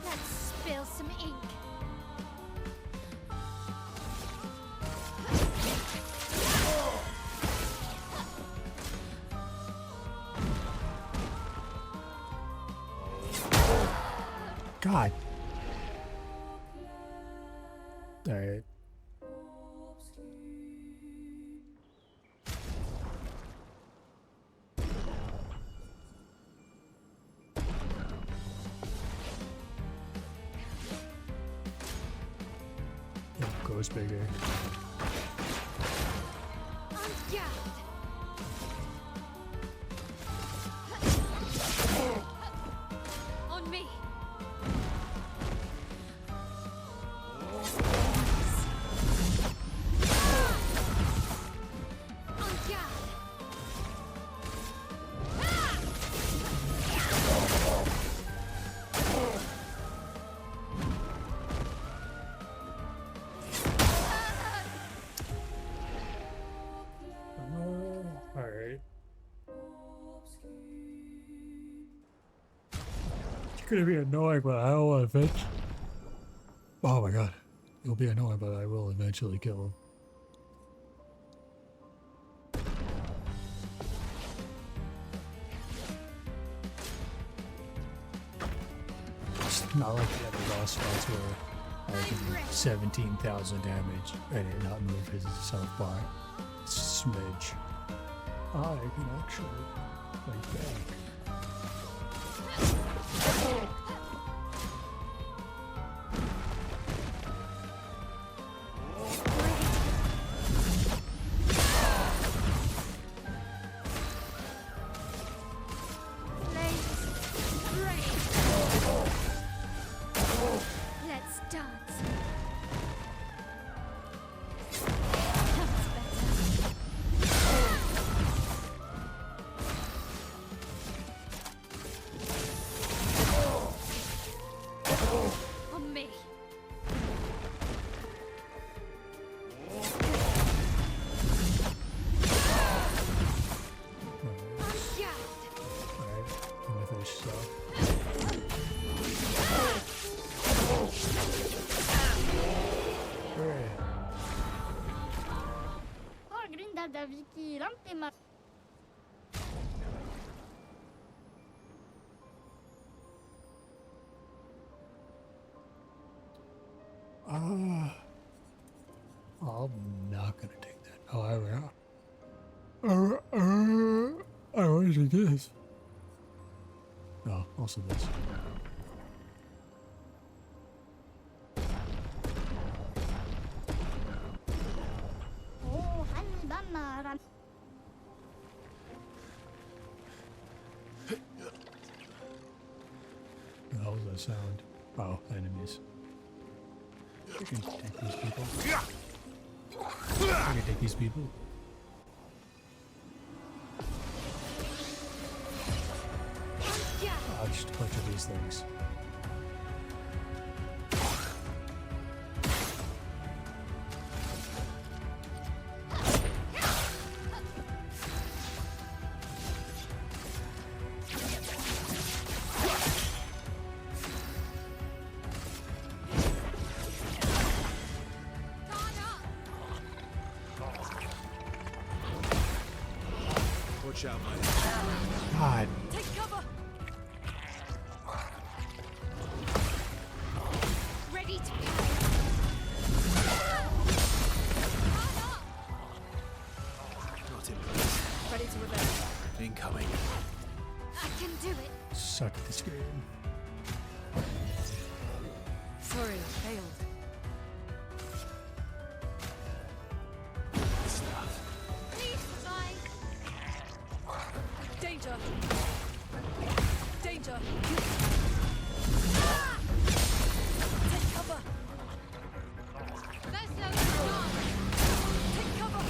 Let's spill some ink. God. Alright. It goes bigger. On me. On guard. Alright. It's gonna be annoying, but I don't want to fetch. Oh my god. It'll be annoying, but I will eventually kill him. It's not like the other boss fights where I can do 17,000 damage and it not move himself by a smidge. I can actually fight back. Let's dance. On me. Alright, I'm gonna finish this off. Hooray. Oh, grinda da Vicky, lampe ma. Oh, I will. I always do this. Oh, also this. Oh, halbamara. The hell was that sound? Oh, enemies. I can take these people. I can take these people. Just a bunch of these things. Watch out, my God. Take cover! Ready to Not in place. Ready to revenge. Incoming. I can do it. Suck at this game. Sorry, failed. Please fly. Danger! Danger! Take cover! Let's go. Take cover!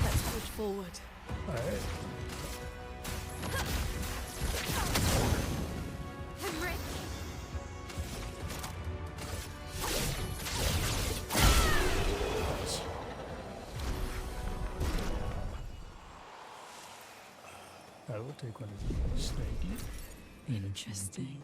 Let's push forward. Alright. I'm ready. I will take one of these. Thank you. Interesting.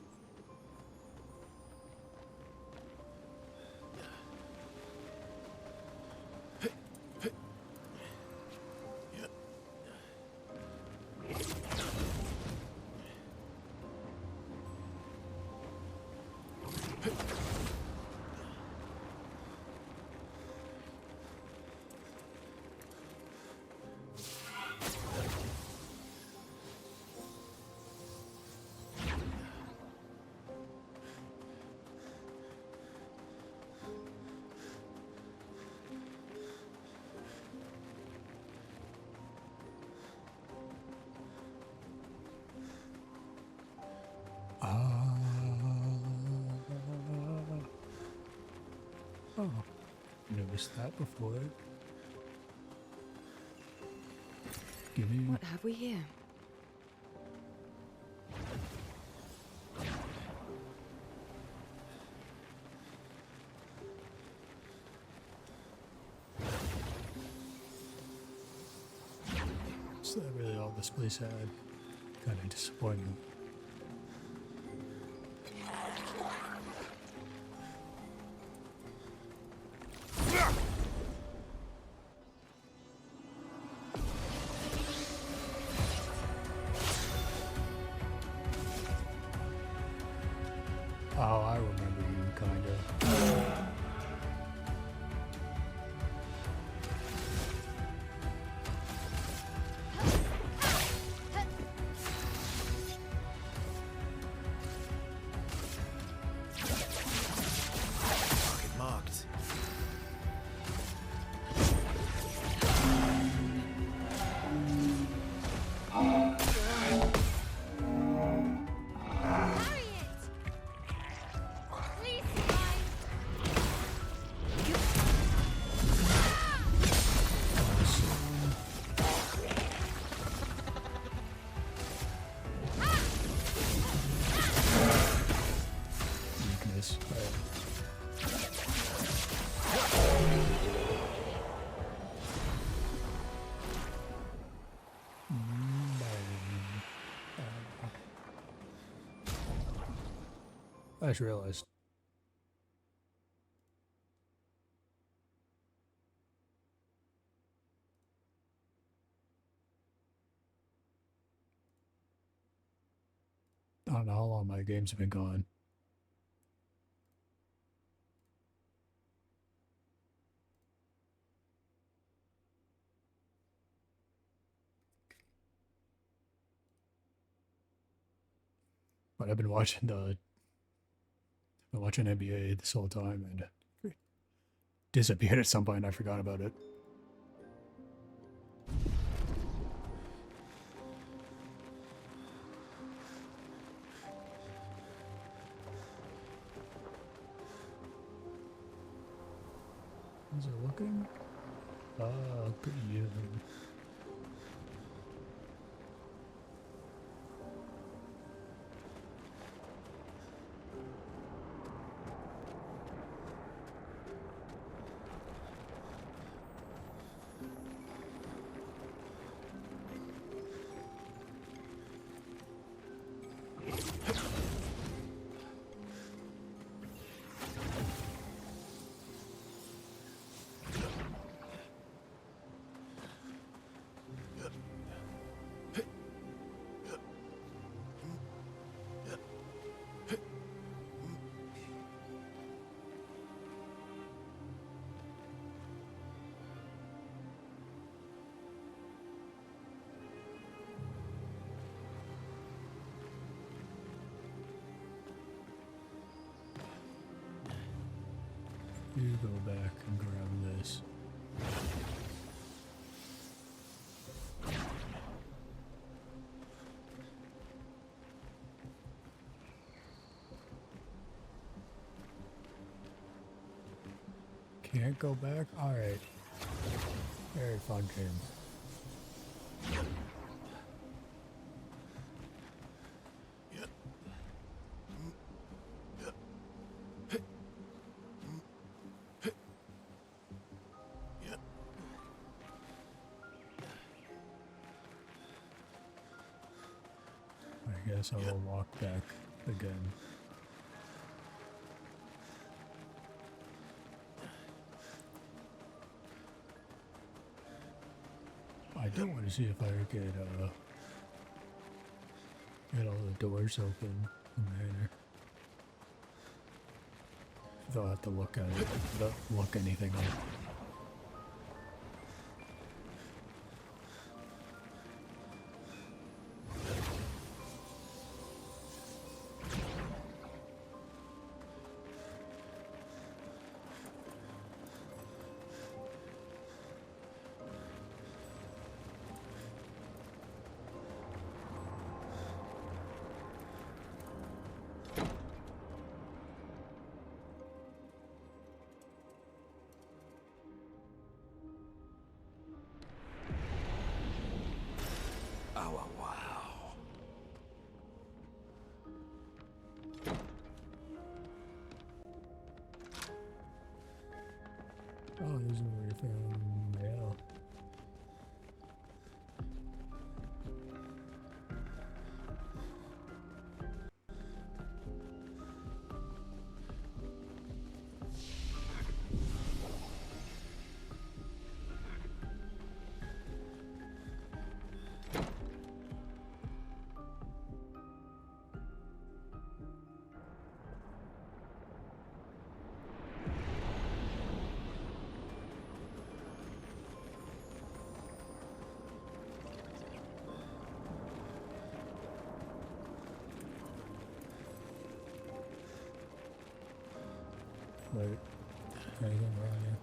Oh, noticed that before. Give me. What have we here? Is that really all this place had? Kind of disappointing. Oh, I remember you, kinda. Target marked. Harry it. Please fly. Weakness. I just realized. I don't know how long my games have been going. But I've been watching NBA this whole time and it disappeared at some point and I forgot about it. How's it looking? Pretty even. You go back and grab this. Can't go back? Alright. Very fun game. I guess I will walk back again. I do want to see if I get all the doors open in there. They'll have to look at it. Don't look anything up. Oh, there's where we found mail. Wait, anything around here?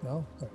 No? Oh.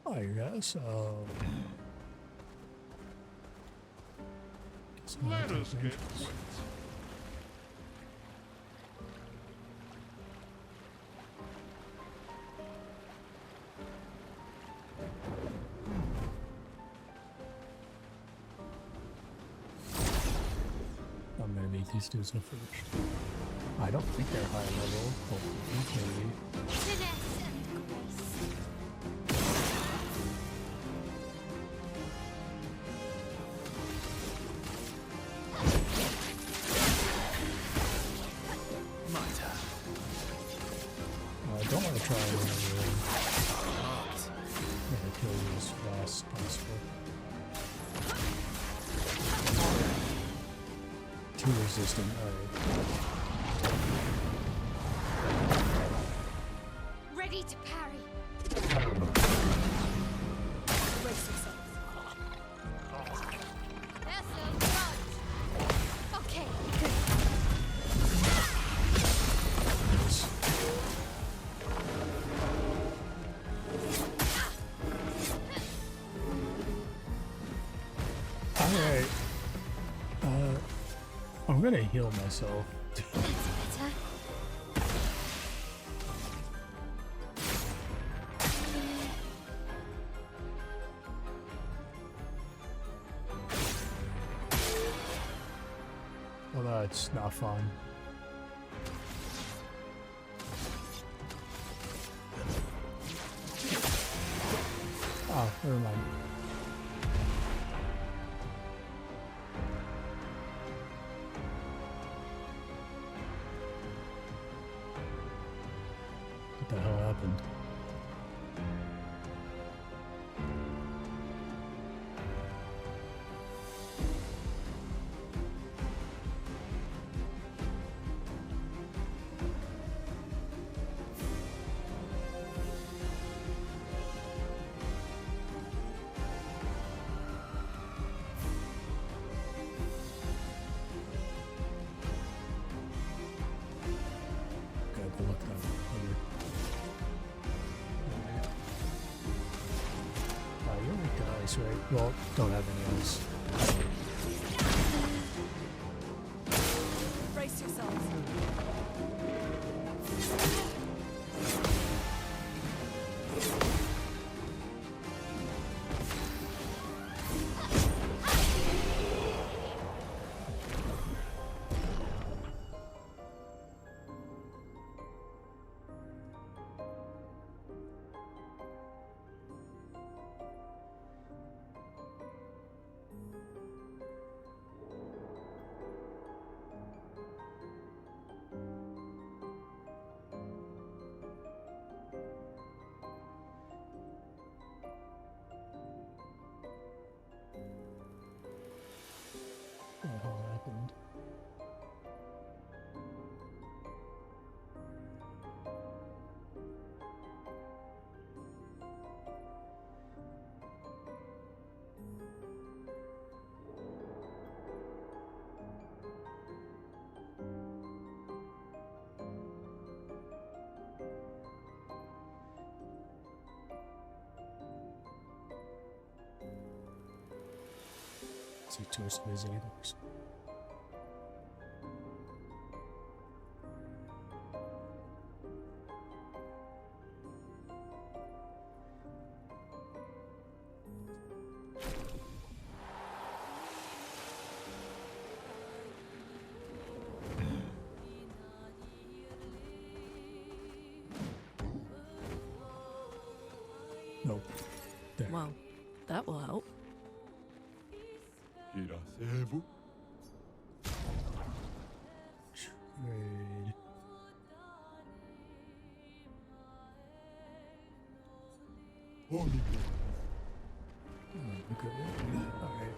I guess, Let us get quit. these dudes go first. I don't think they're high level. Hopefully, maybe. Finesse and grace. My turn. I don't want to try and run over them. I'm gonna kill you as fast as possible. Too resistant, alright. Ready to parry. Brace yourself. This'll dodge. Okay. Alright. I'm gonna heal myself. That's better. Well, that's not fun. Oh, never mind. What the hell happened? Gotta go look that up later. You like the ice, right? Well, don't have any ice. Brace yourself. What the hell happened? See, tourist visiting. Nope. There. Well, that will help. Giracebo. Trade. Holy Okay. Alright.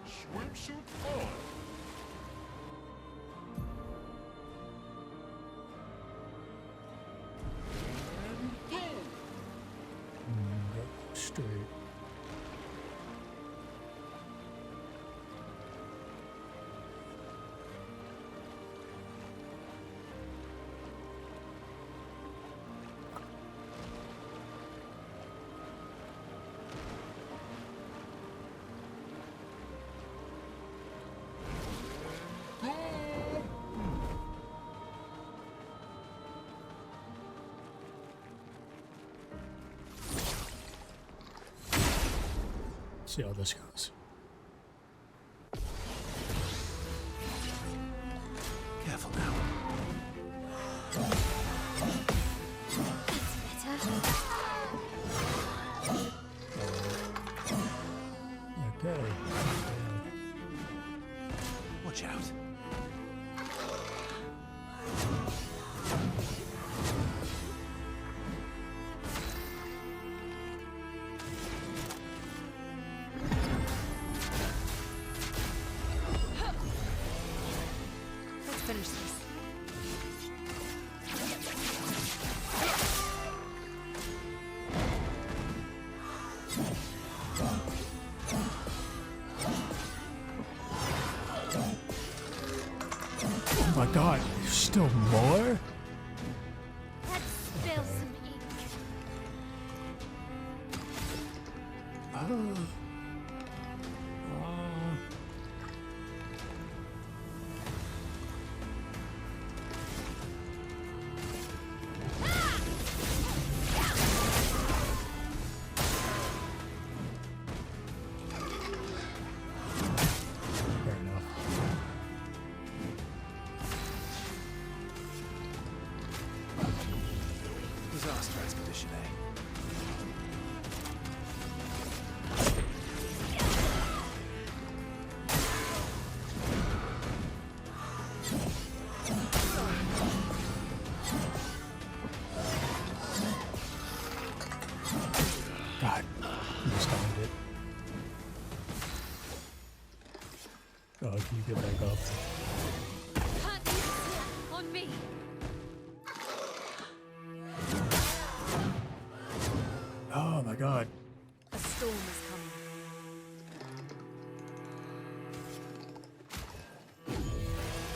swimsuit on. Go straight. See how this goes. Careful now. That's better. Okay. Watch out. Let's finish this. Oh my god, there's still more? Let's spill some ink. Oh. Fair enough. Disaster expedition, eh? God, mistimed it. Oh, can you get back up? Can't use it on me. Oh my god. A storm is coming.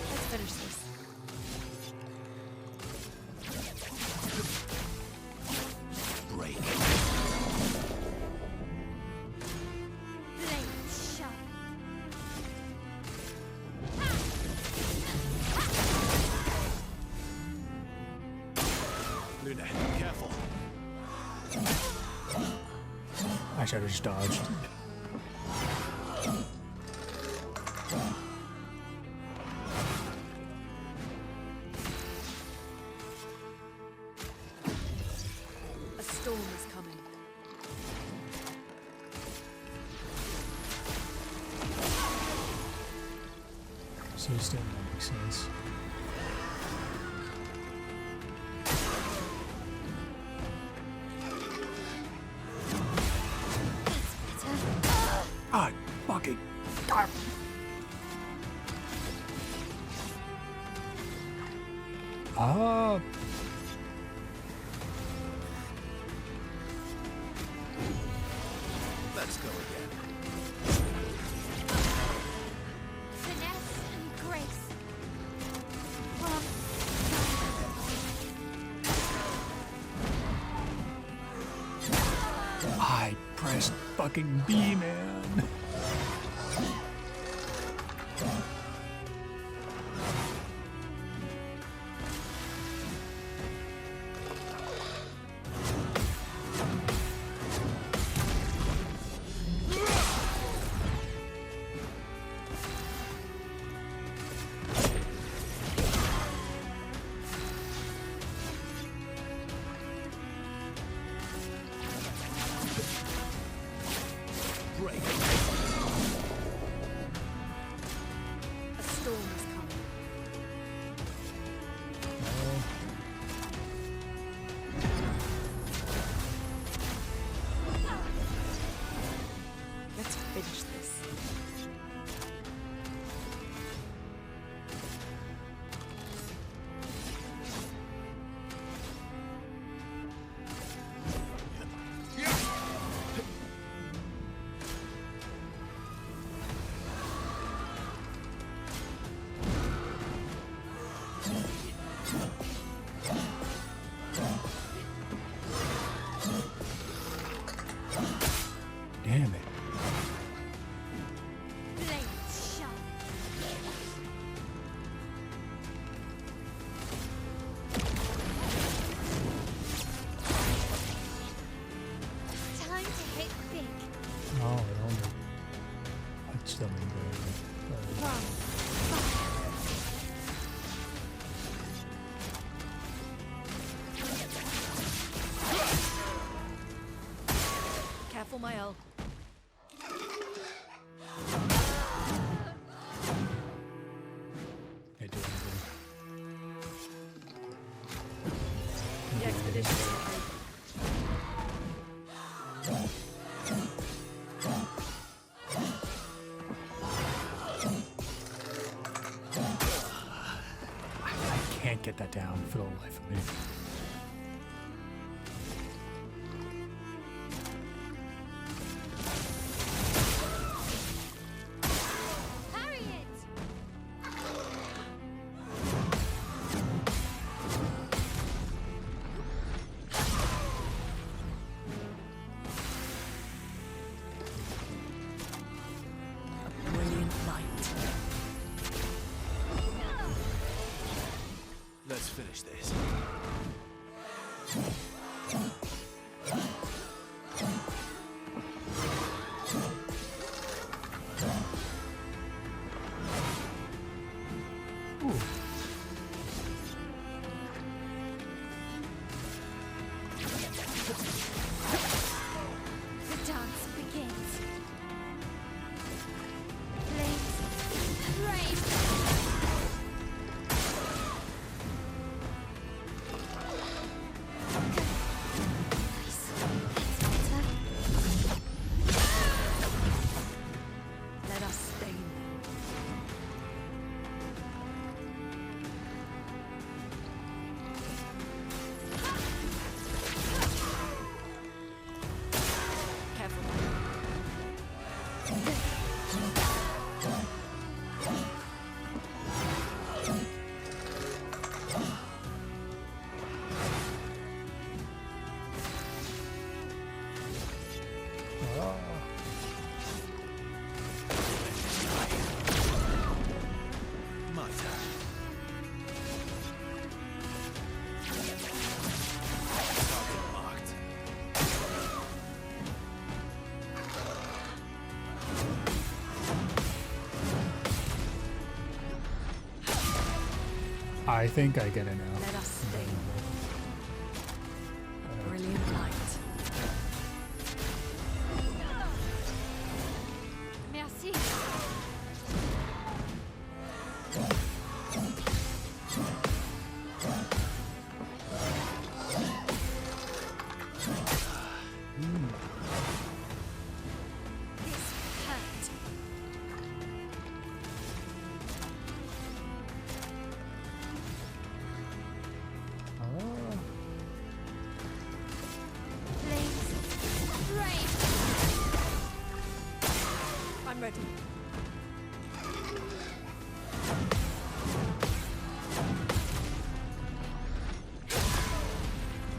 Let's finish this. Break. Blades sharp. Luna, careful. I should have just dodged. A storm is coming. So it still don't make sense. Ah, fucking God. Ah. Let's go again. Finesse and grace. From I pressed fucking B, man. Break. Careful, Mael. Can't do anything. The expedition's not ready. I can't get that down for the life of me. Parry it! Brilliant light. Let's finish this. The dance begins. Flames, rain. Nice. That's better. Let us stain them. Careful, Mael. My turn. Target marked. I think I get it now. Let us stain them. Brilliant light. Merci. This hurt. Oh. Flames, rain. I'm ready.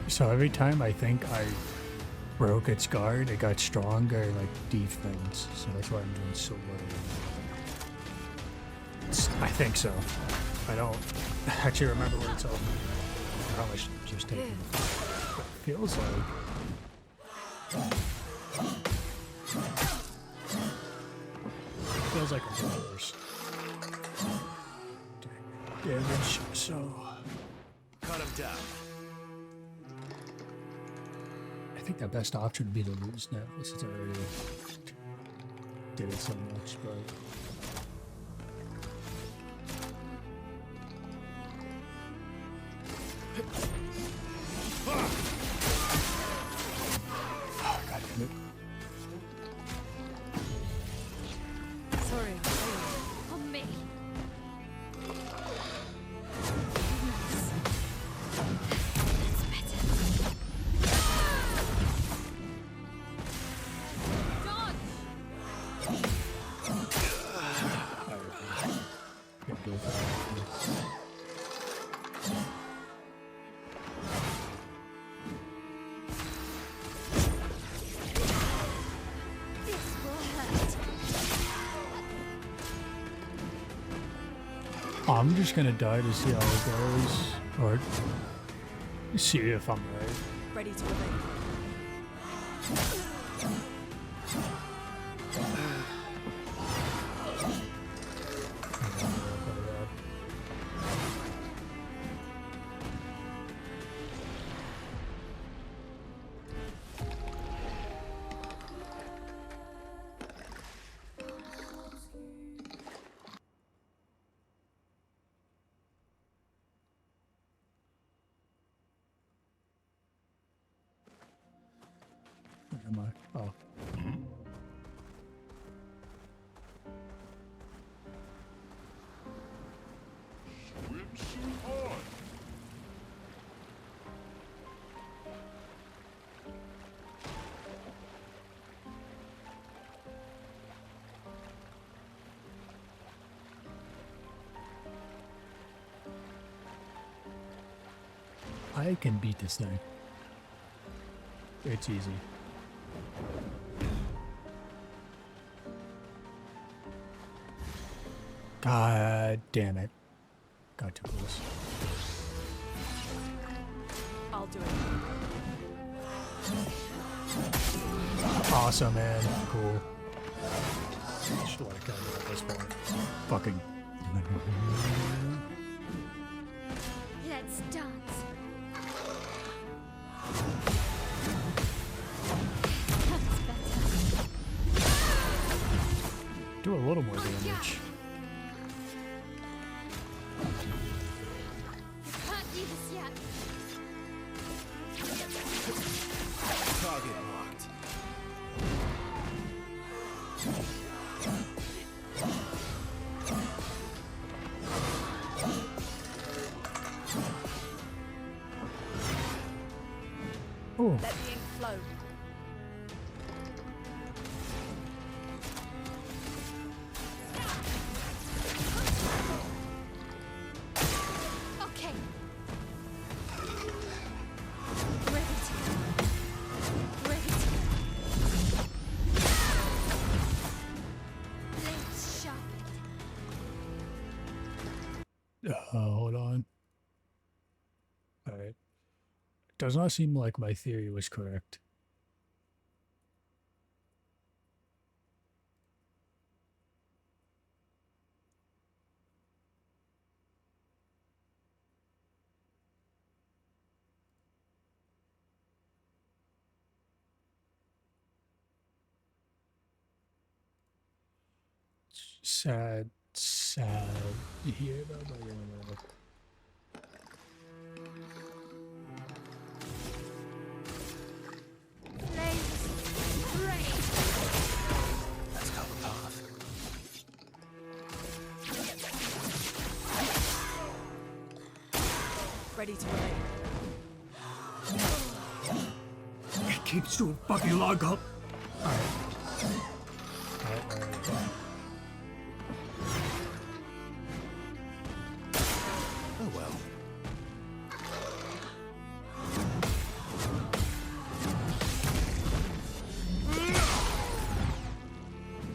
So every time I think I broke its guard, it got stronger, like defense. So that's why I'm doing so well. I think so. I don't actually remember what it's all. How much just taking. But it feels like. Feels like a worse damage. So Cut him down. I think the best option would be to lose now, since I already did it so much. But oh, God damn it. Sorry, I'm failing. On me. I'm just gonna die to see how it goes, or see if I'm right. Ready to obey. am I? Oh. Swimsuit on! I can beat this thing. It's easy. God damn it. Got too close. I'll do it. Awesome, man. Cool. Should let it go at this point. Fucking. Let's dance. That's better. Do a little more damage. You can't do this yet. Target marked. Ooh. Let the ink flow. Okay. Ready to go. Ready to go. Blades sharpened. Hold on. Alright. Does not seem like my theory was correct. Sad to hear about my Let's cut the path. Ready to relate. It keeps so fucking long up. Alright. Oh well.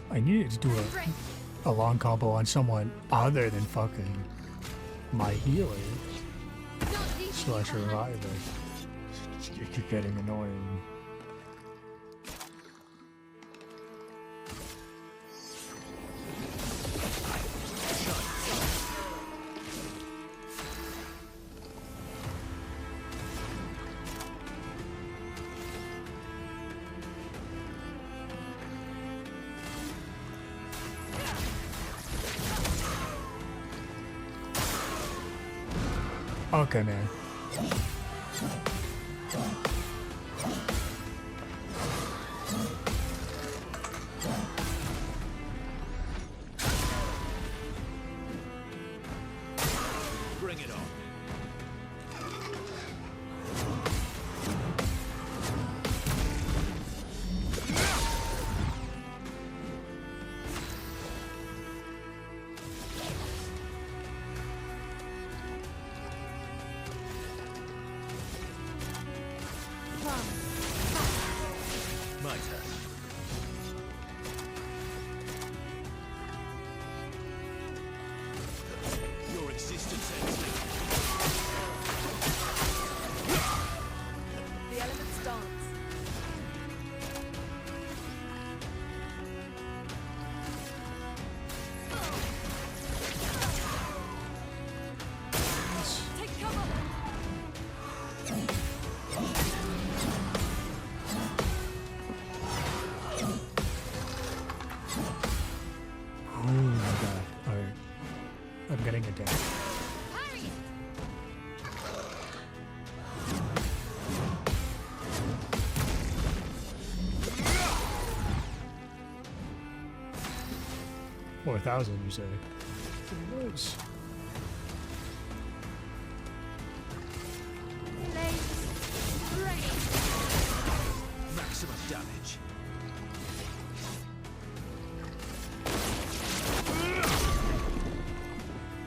I needed to do a long combo on someone other than fucking my healer slash reviver. You're getting annoying. Okay, man. Bring it on. My turn. Your existence ends now. The elements dance. Take cover. 4,000, you say? Nice. Maximum damage.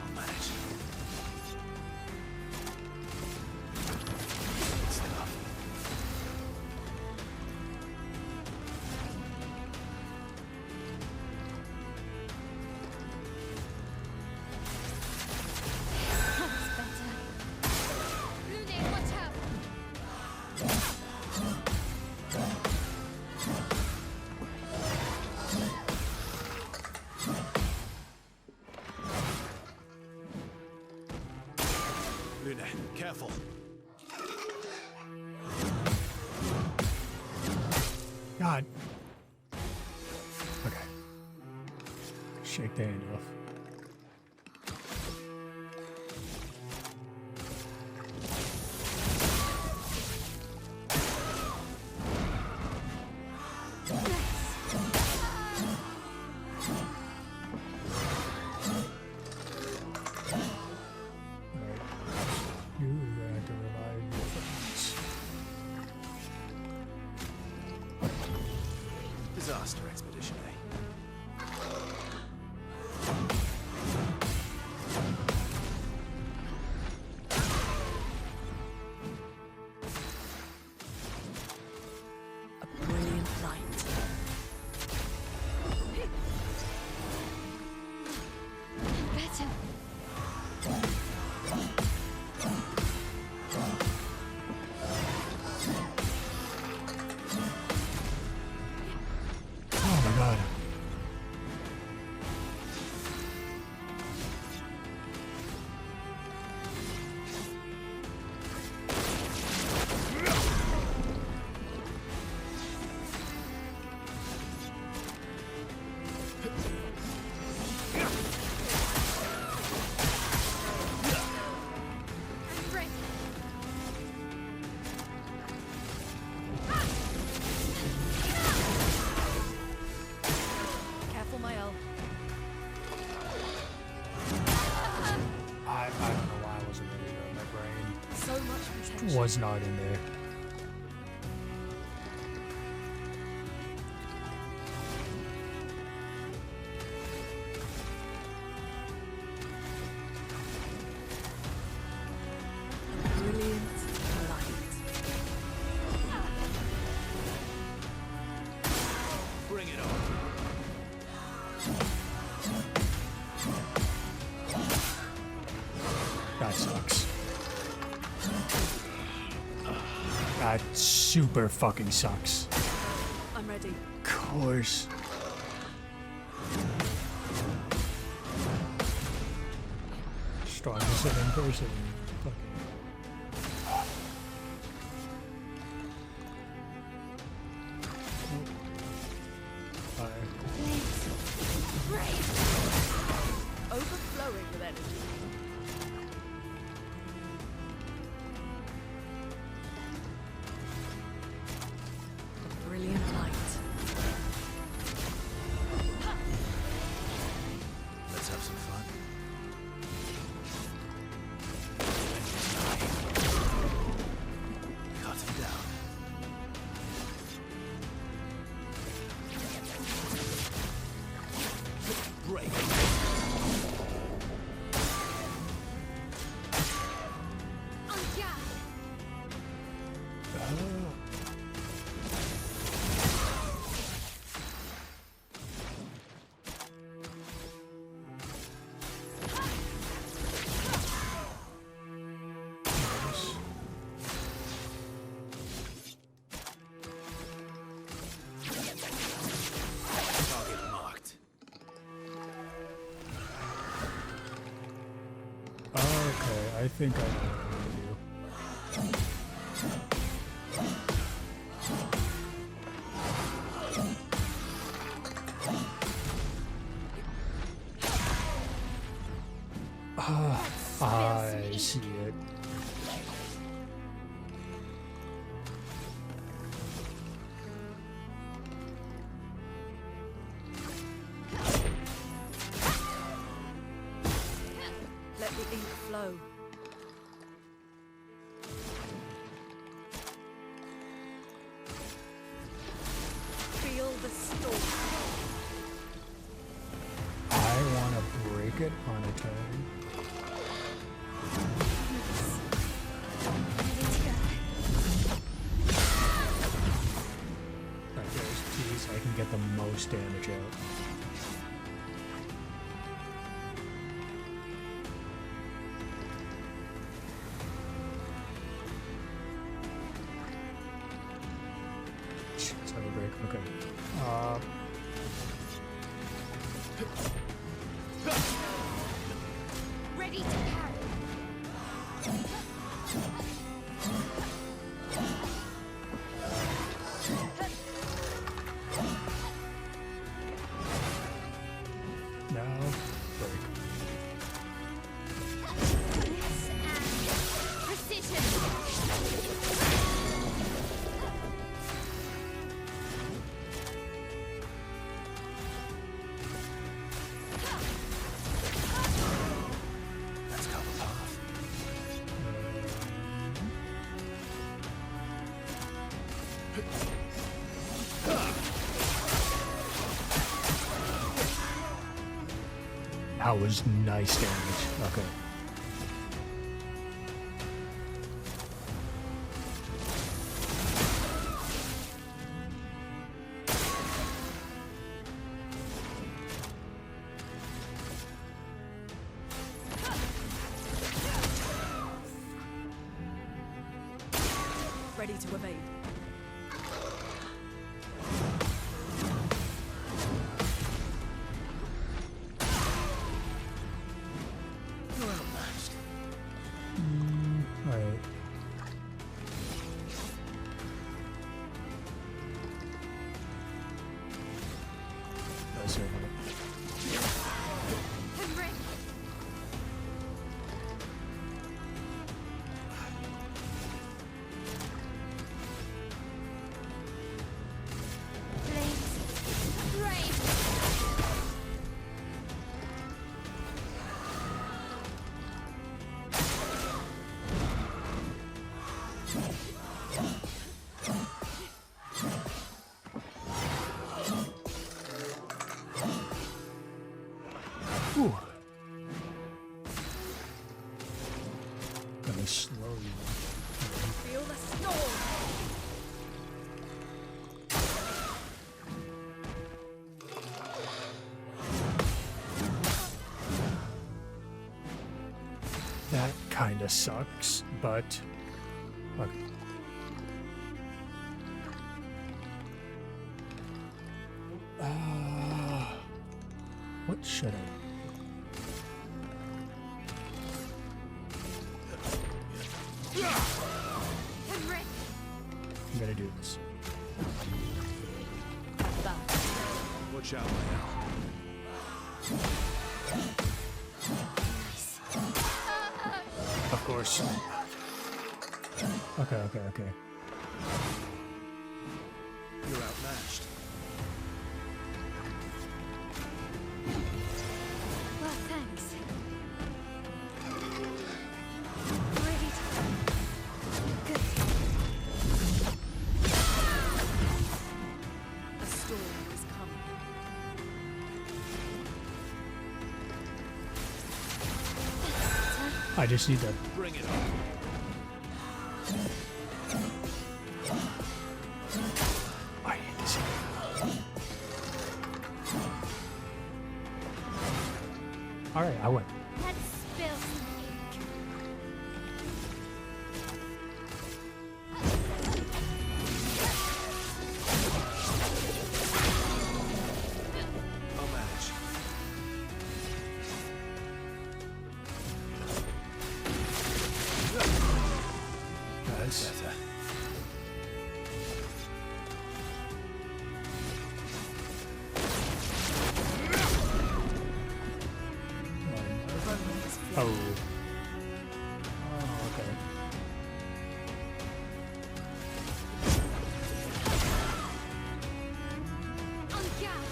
I'll manage. It's enough. Luna, careful. God. Okay. Shake the hand off. You had to revive your friends. Disaster expedition, eh? A brilliant light. Better. Oh my god. I'm ready. Careful, my elf. I don't know why I wasn't ready though. My brain So much potential. was not in there. Brilliant light. Bring it on. That sucks. That super fucking sucks. I'm ready. Of course. Strongest of in person. Fucking. Fire. Overflowing with energy. A brilliant light. Let's have some fun. Cut him down. Break. Target marked. Okay, I think I know what I'm gonna do. I see it. get the most damage out. Let's have a break. Okay. Ready to carry. Now, break. Yes, and precision. Let's cover path. That was nice damage. Okay. Ready to evade. You're outmatched. Alright. Nice here. I'm ready. Flames. Rain. Ooh. Gonna slow you. Feel the storm. That kinda sucks, but look. What should I? I'm ready. I'm gonna do this. Watch out, my now. Of course. Okay. You're outmatched. Well, thanks. Ready to. Good. A storm is coming. I just need to. Bring it on. I hate this. Alright, I win. Let's spill some ink. I'll manage. Nice. Better. Oh. Oh, okay. On guard.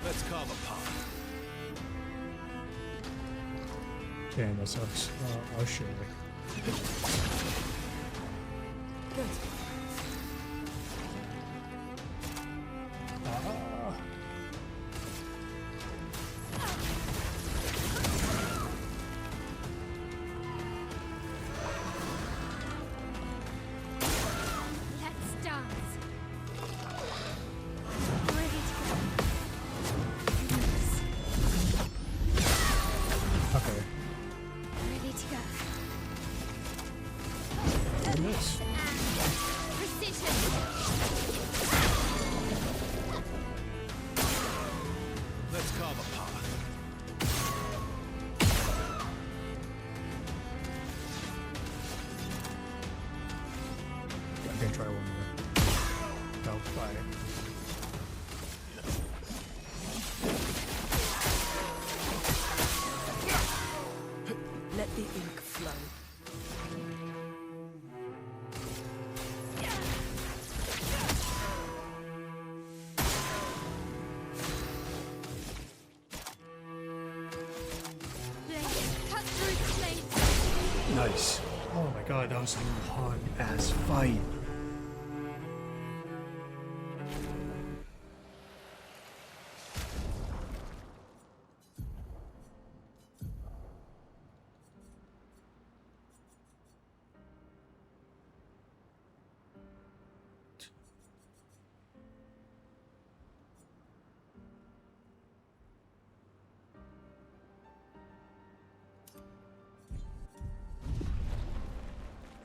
Let's carve a path. Damn, that sucks. Oh shit. Good. Let the ink flow. Cut through the flame. Nice. Oh my god, that was a hard ass fight.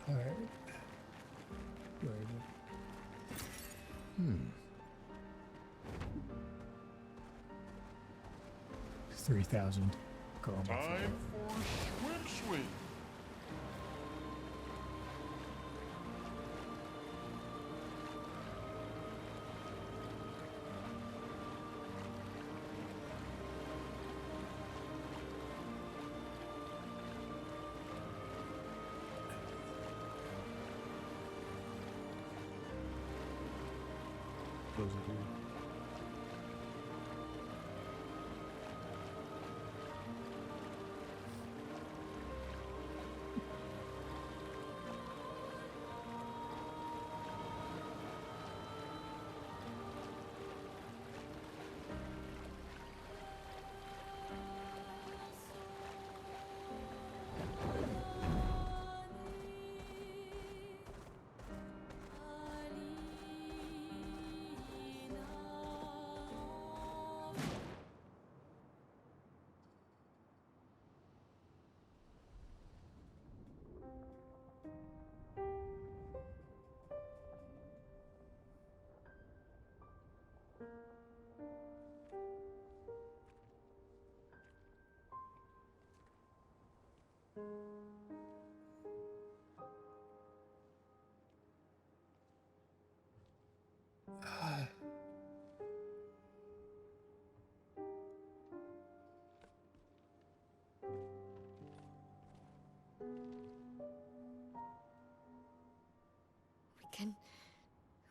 Alright. Where is it? 3,000. Go on. Time for swing. Close it here.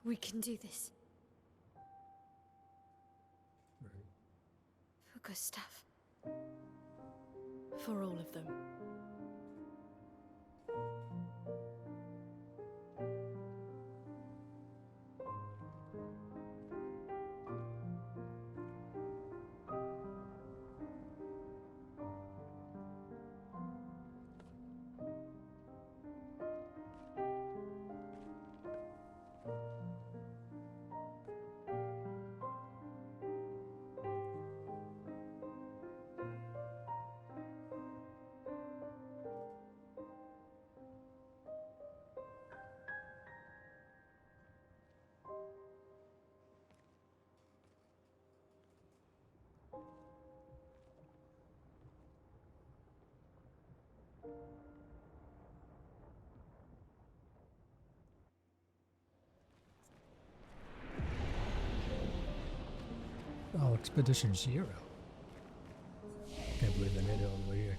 We can do this. For Gustav. For all of them. Oh, Expedition Zero. Can't believe they made it all the way here.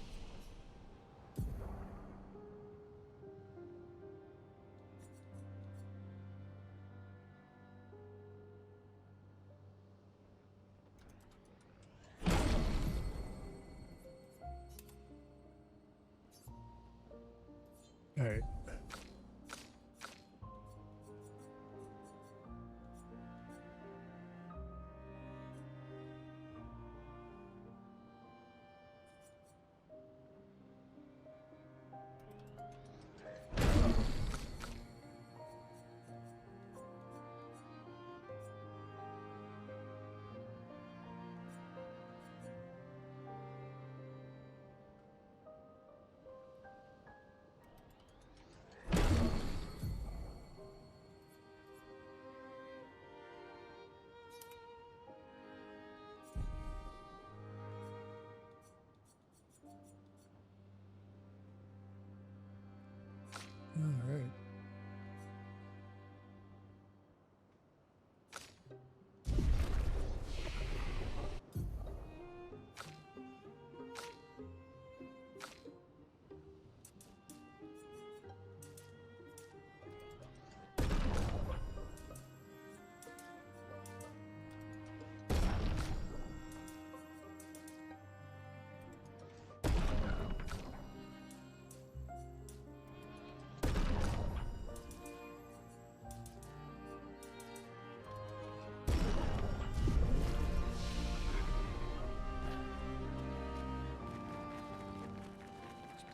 Alright.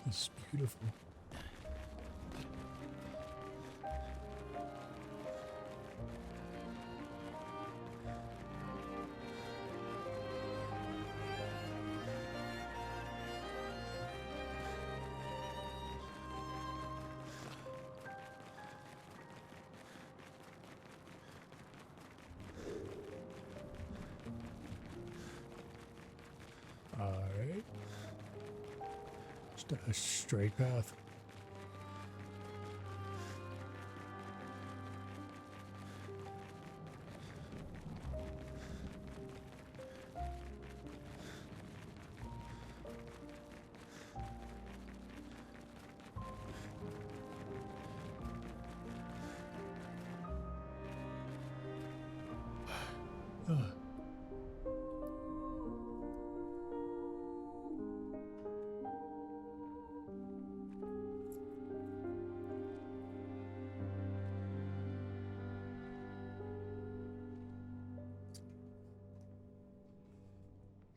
This is beautiful. Alright. Just a straight path.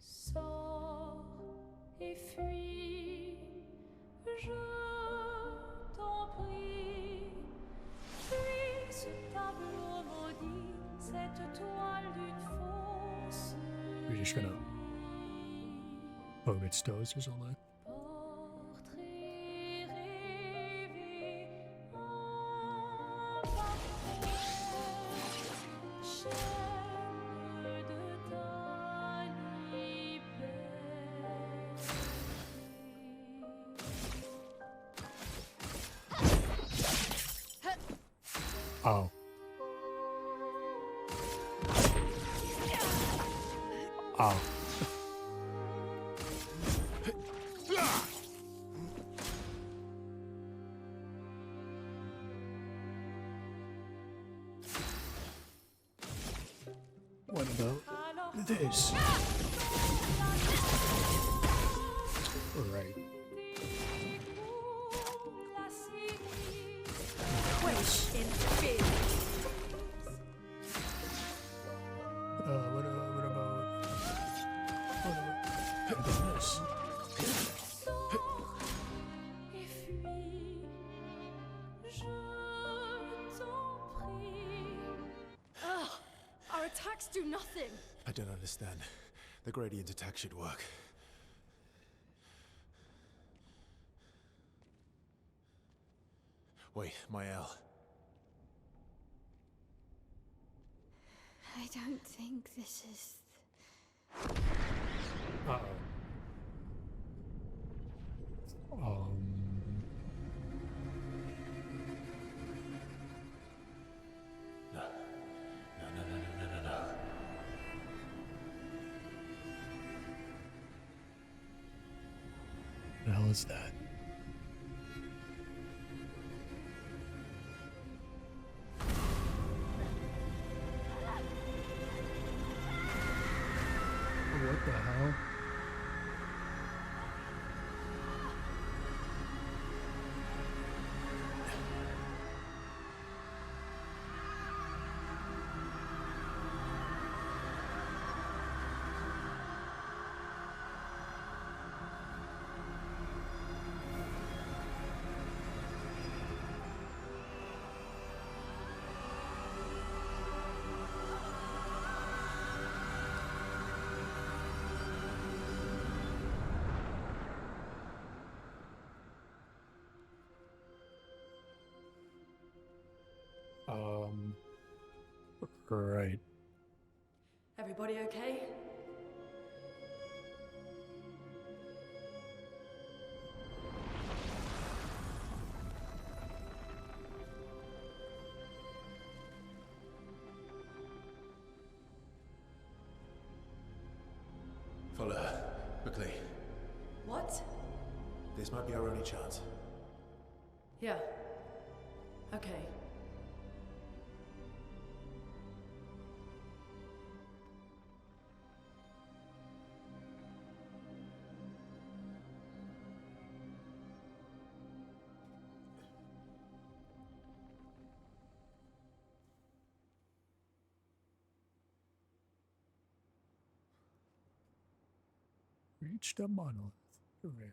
Sors et fuis, je t'en prie. Fuis ce tableau maudit, cette toile d'une fausse. We're just gonna poke its toes or something. Portrait rêvé en parfum, chaîne de ta liberté. Oh. Oh. What about this? Right. Quench in fear. What about this? Et fuis, je t'en prie. Ugh, our attacks do nothing. I don't understand. The gradient attack should work. Wait, Mael. I don't think this is. Uh-oh. No. No. What the hell is that? What the hell? Right. Everybody okay? Follow her. Quickly. What? This might be our only chance. Yeah. Okay. Reach the monolith. Hooray.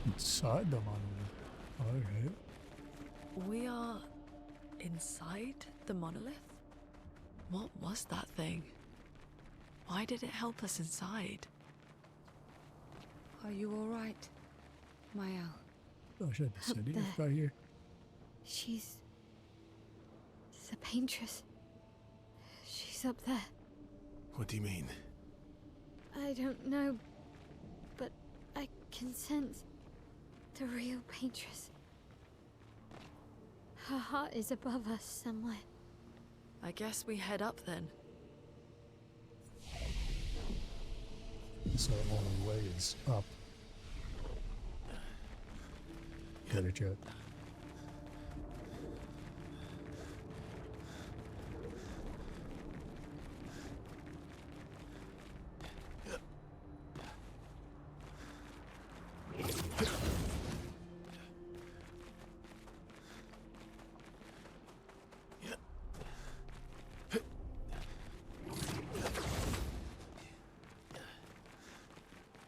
Inside the monolith. Alright. We are inside the monolith? What was that thing? Why did it help us inside? Are you alright, Mael? Oh, should I Up have said there. it right here? She's the paintress. She's up there. What do you mean? I don't know, but I can sense the real paintress. Her heart is above us somewhere. I guess we head up then. So the only way is up. Better check.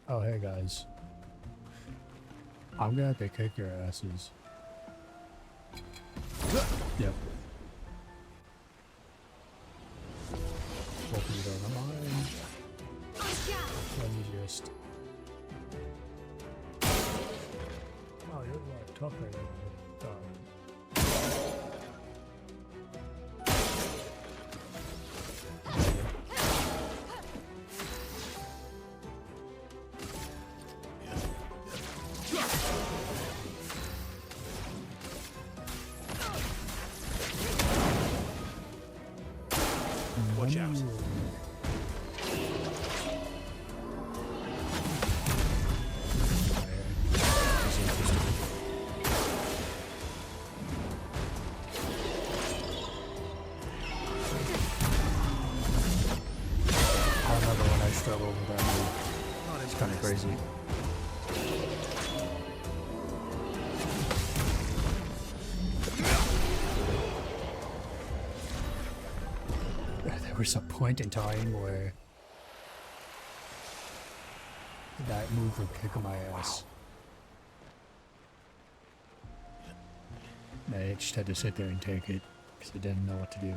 Oh, hey guys. I'm gonna have to kick your asses. Yep. Hope you don't mind. Let me just... Oh, you're a lot tougher than I thought. Watch out. I remember when I struggled with that move. It's kind of crazy. There was a point in time where that move would kick my ass. I just had to sit there and take it because I didn't know what to do.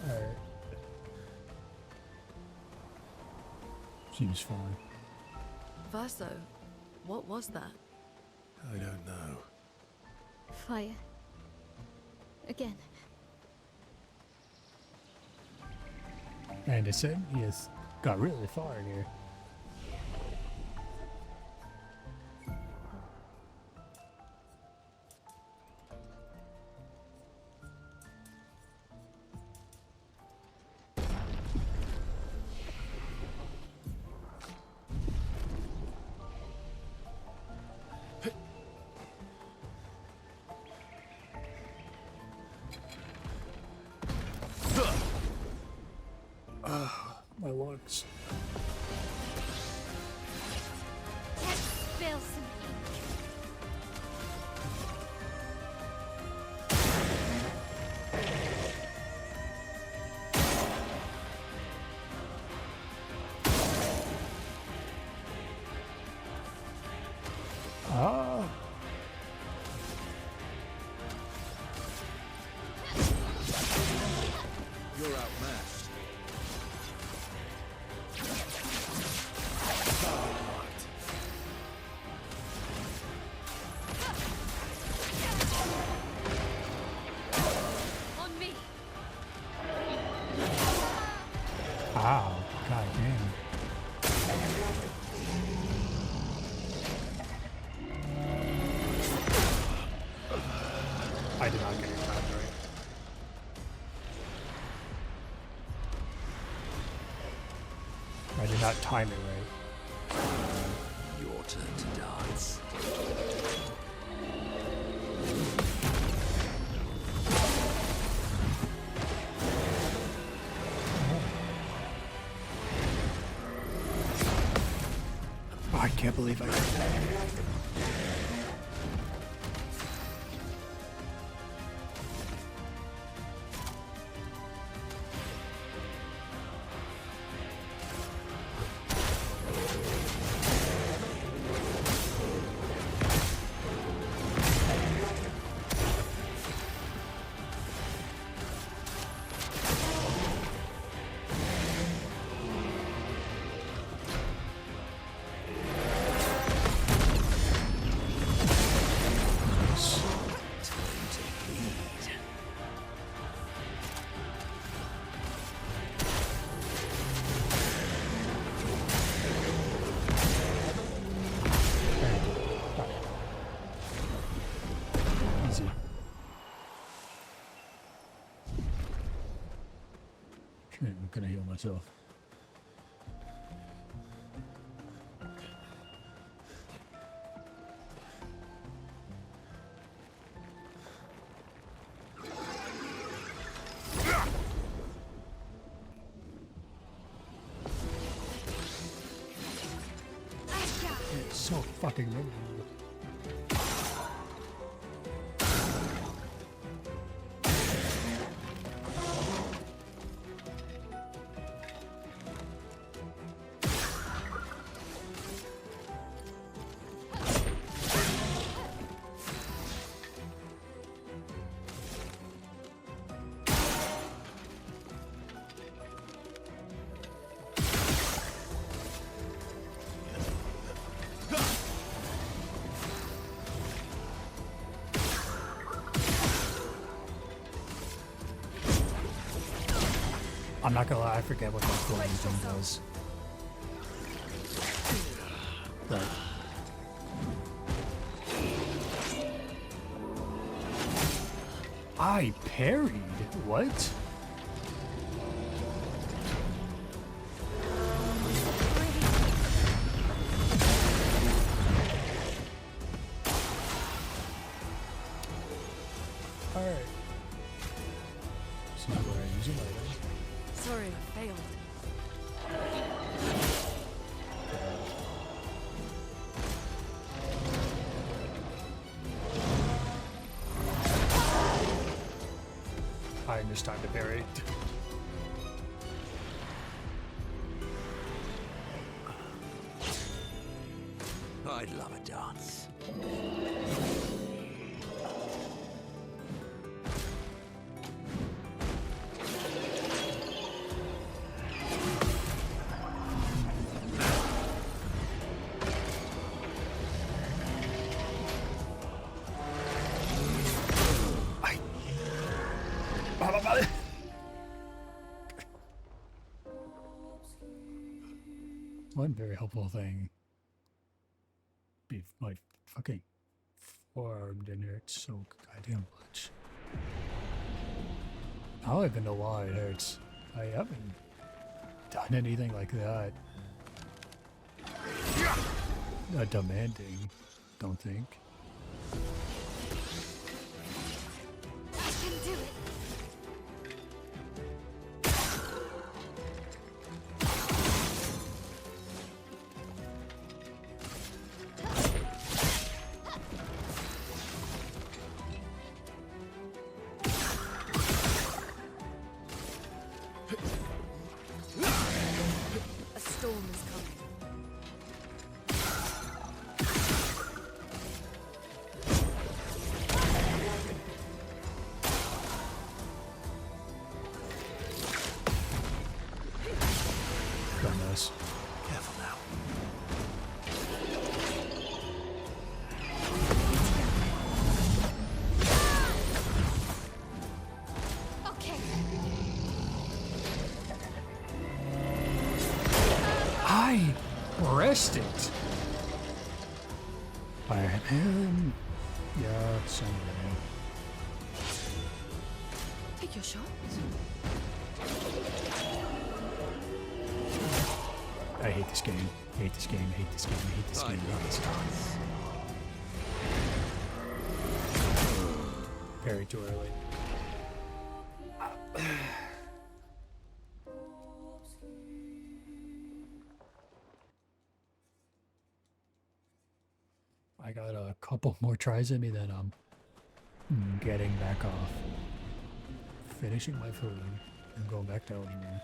Alright. Seems fine. Verso, what was that? I don't know. Fire. Again. And it said he has got really far in here. My lungs. Let's spill some ink. Ah. You're outmatched. On me. Ow. God damn. I did not get it timed right. I did not time it right. Your turn to dance. can't believe I did that. Easy. I'm gonna heal myself. It's so fucking low. I'm not gonna lie, I forget what that floating thing does. But I parried? What? Alright. It's not where I use it later. Sorry, I failed. Alright, there's time to parry. I'd love a dance. One very helpful thing. Be my fucking forearm didn't hurt so goddamn much. I don't even know why it hurts. I haven't done anything like that. Not demanding, don't think. I can do it. A storm is coming. Goodness. Careful now. Okay. I pressed it. Alright, yeah, it's anyway. Take your shot. I hate this game. I hate this game. I hate this game. I hate this game. I hate this game. Very too early. I got a couple more tries in me, then I'm getting back off, finishing my food, and going back to Elden Ring.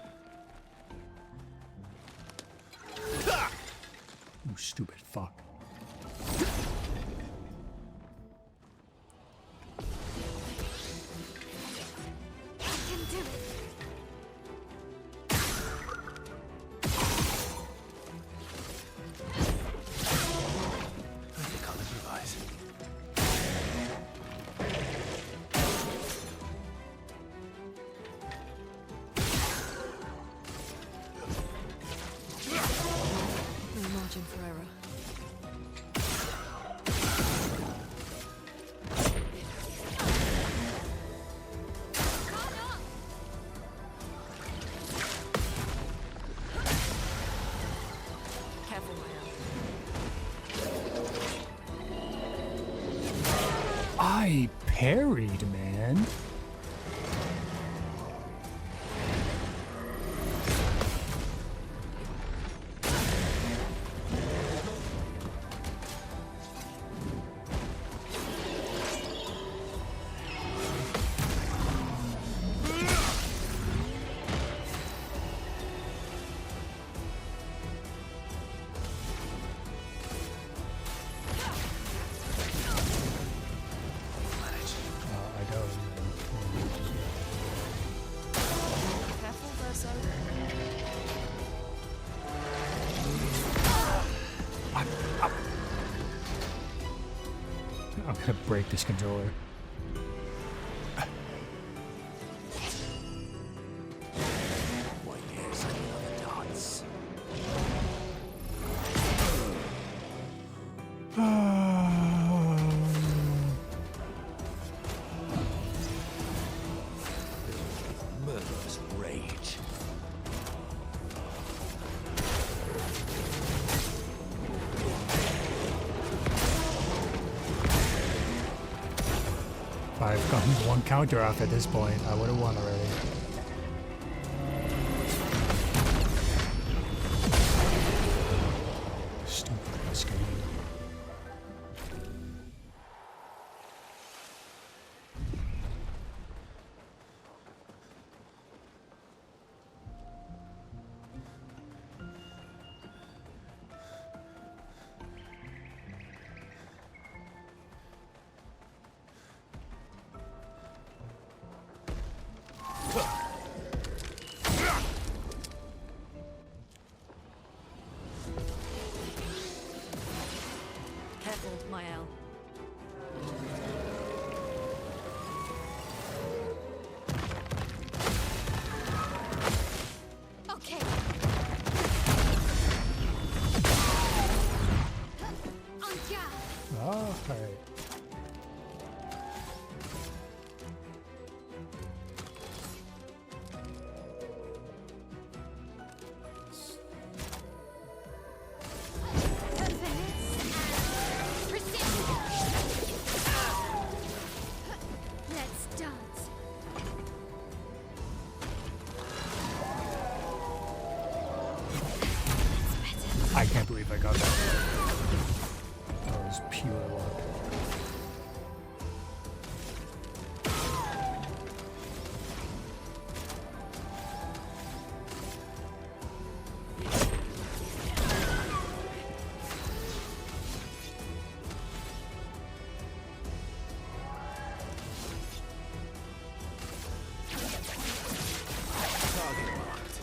You stupid fuck. I can do it. I can't improvise. No margin for error. Careful, I parried, man. I don't. Careful, Verso. I'm gonna break this controller. Why, yes, I love a dance. Murderous rage. If I've gotten one counter off at this point, I would have won already. Stupid ass game. Careful, Mael. Okay. On guard. Oh, alright. Let's dance. I can't believe I got that. That was pure luck. Target marked.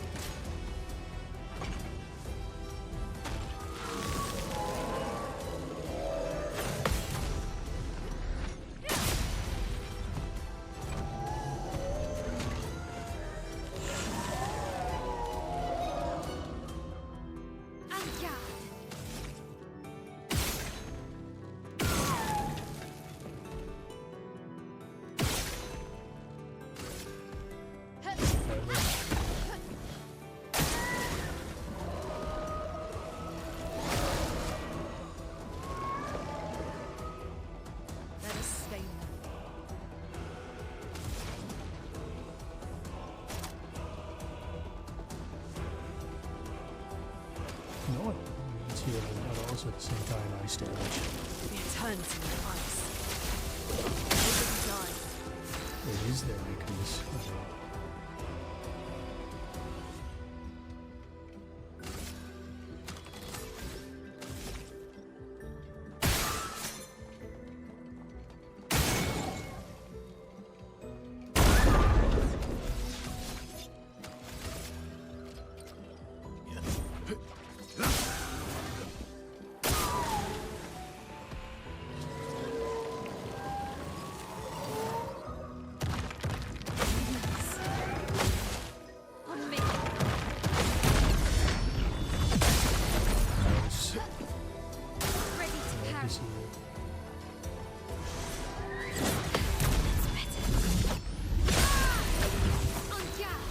On guard. Let us stay. No one is here, but also at the same time I stare at you. The turns into ice. Nobody dies. It is there because On me. Ready to parry. It's better. On guard.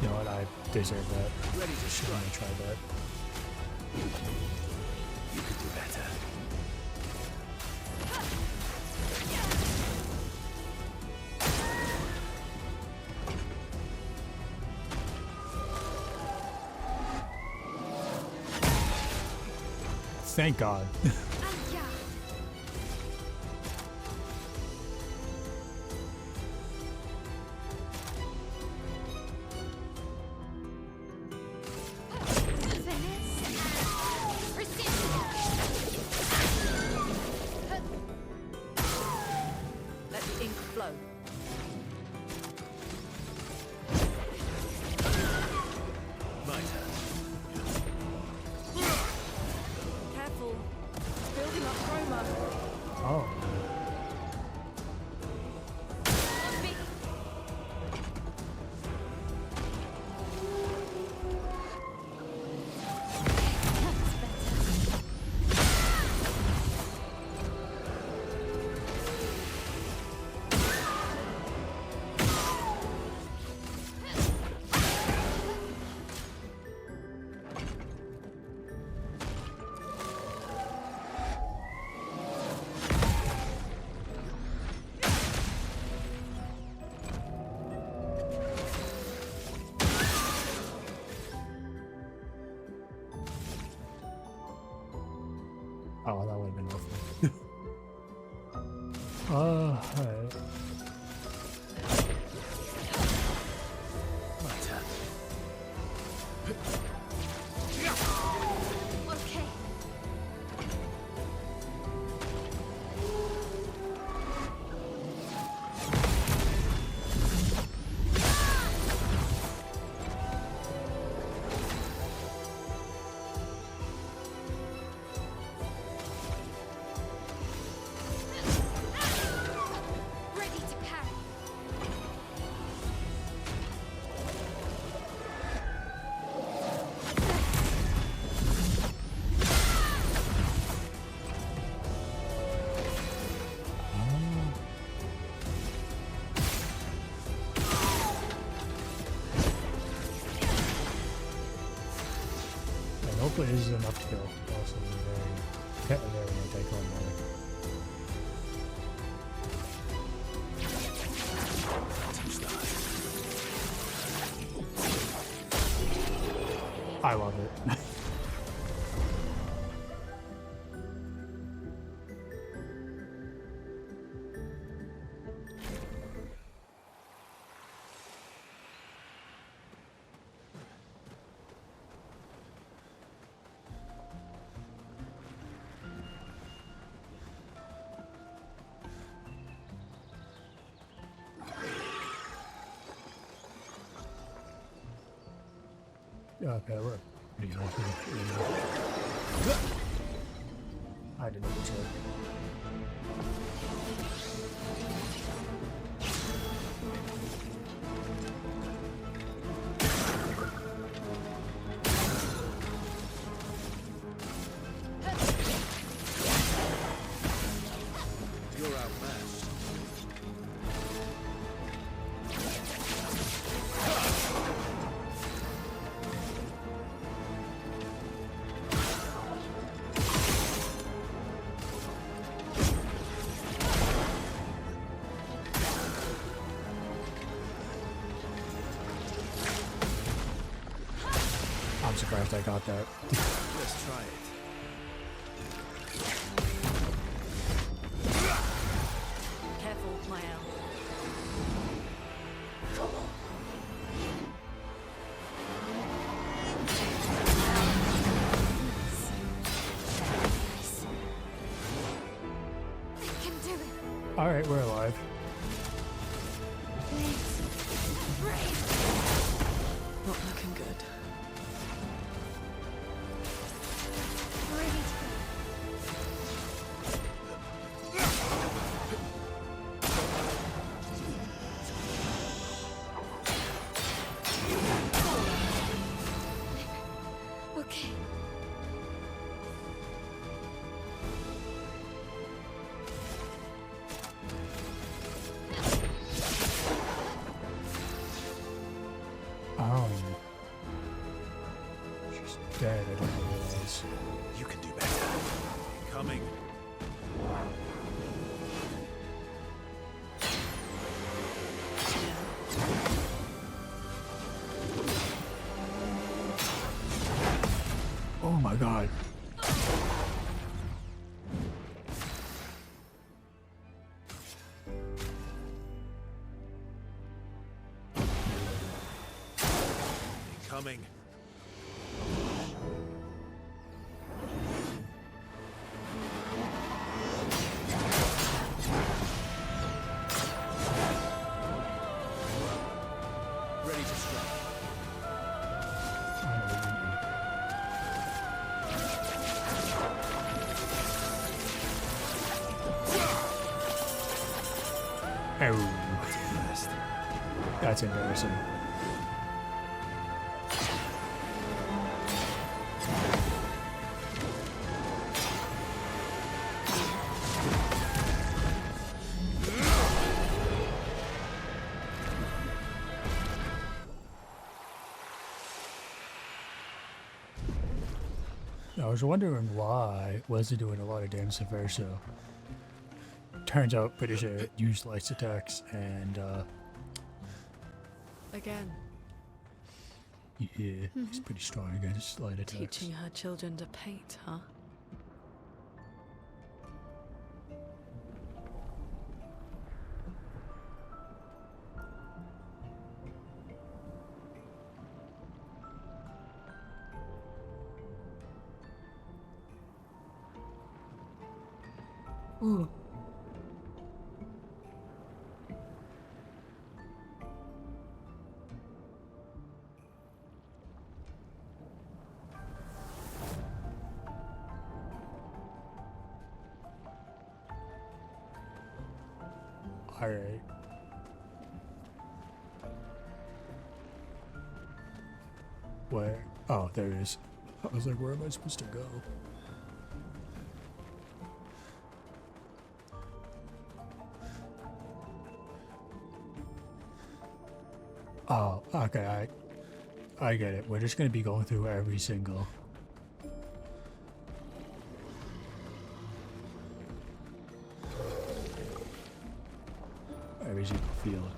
you know what, I deserve that. Ready to Shouldn't have strike. tried that. You could do better. Thank God. Let the ink flow. My turn. Careful. Building up chroma. Oh. On me. That's better. Oh, that would have been awful. Alright. My turn. Okay. Ready to parry. And hopefully this is enough to kill. Also very take on money. I love it. Yeah, okay, we're pretty healthy. I didn't need to. You're outmatched. surprised I got that. Let's try it. Careful, my owl. Alright, we're alive. Not looking good. Okay. Oh. She's dead, I didn't realize. You can do better. Coming. Oh my god. Coming. Ready to strike. Oh. That's embarrassing. I was wondering why was it doing a lot of damage to Verso. Turns out British used light attacks and Again, yeah, he's pretty strong against light attacks. teaching her children to paint, huh? Ooh. Alright. Where? Oh, there it is. I was like, where am I supposed to go? Oh, okay, I get it. We're just gonna be going through every single. Every single field.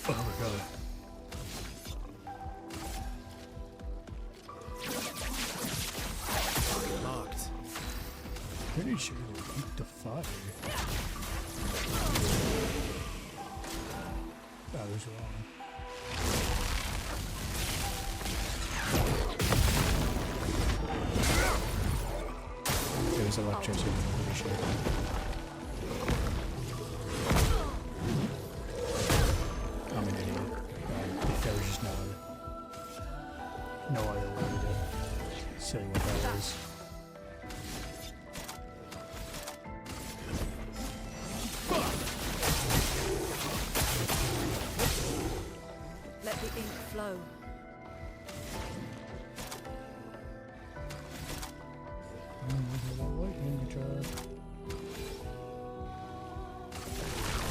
Oh my god. Marked. Pretty sure they're weak to fire. I was wrong. It was electricity, I'm pretty sure. I'm an idiot. If there was just no other way to say what that is. Let the ink flow.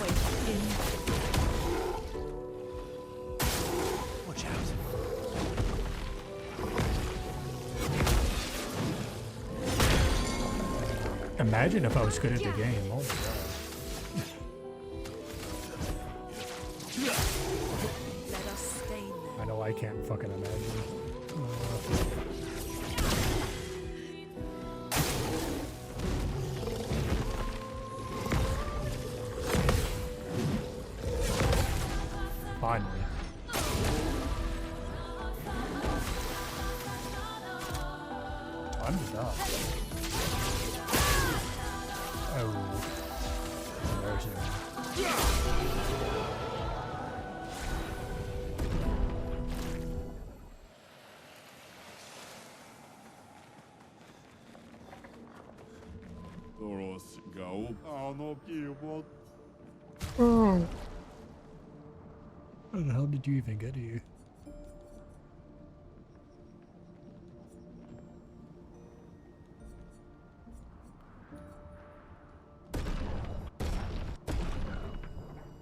Wait. Imagine if I was good at the game. Oh my god. Let us stain them. I know I can't fucking imagine. Finally. I'm done. Oh. There's it. Oh. How the hell did you even get here?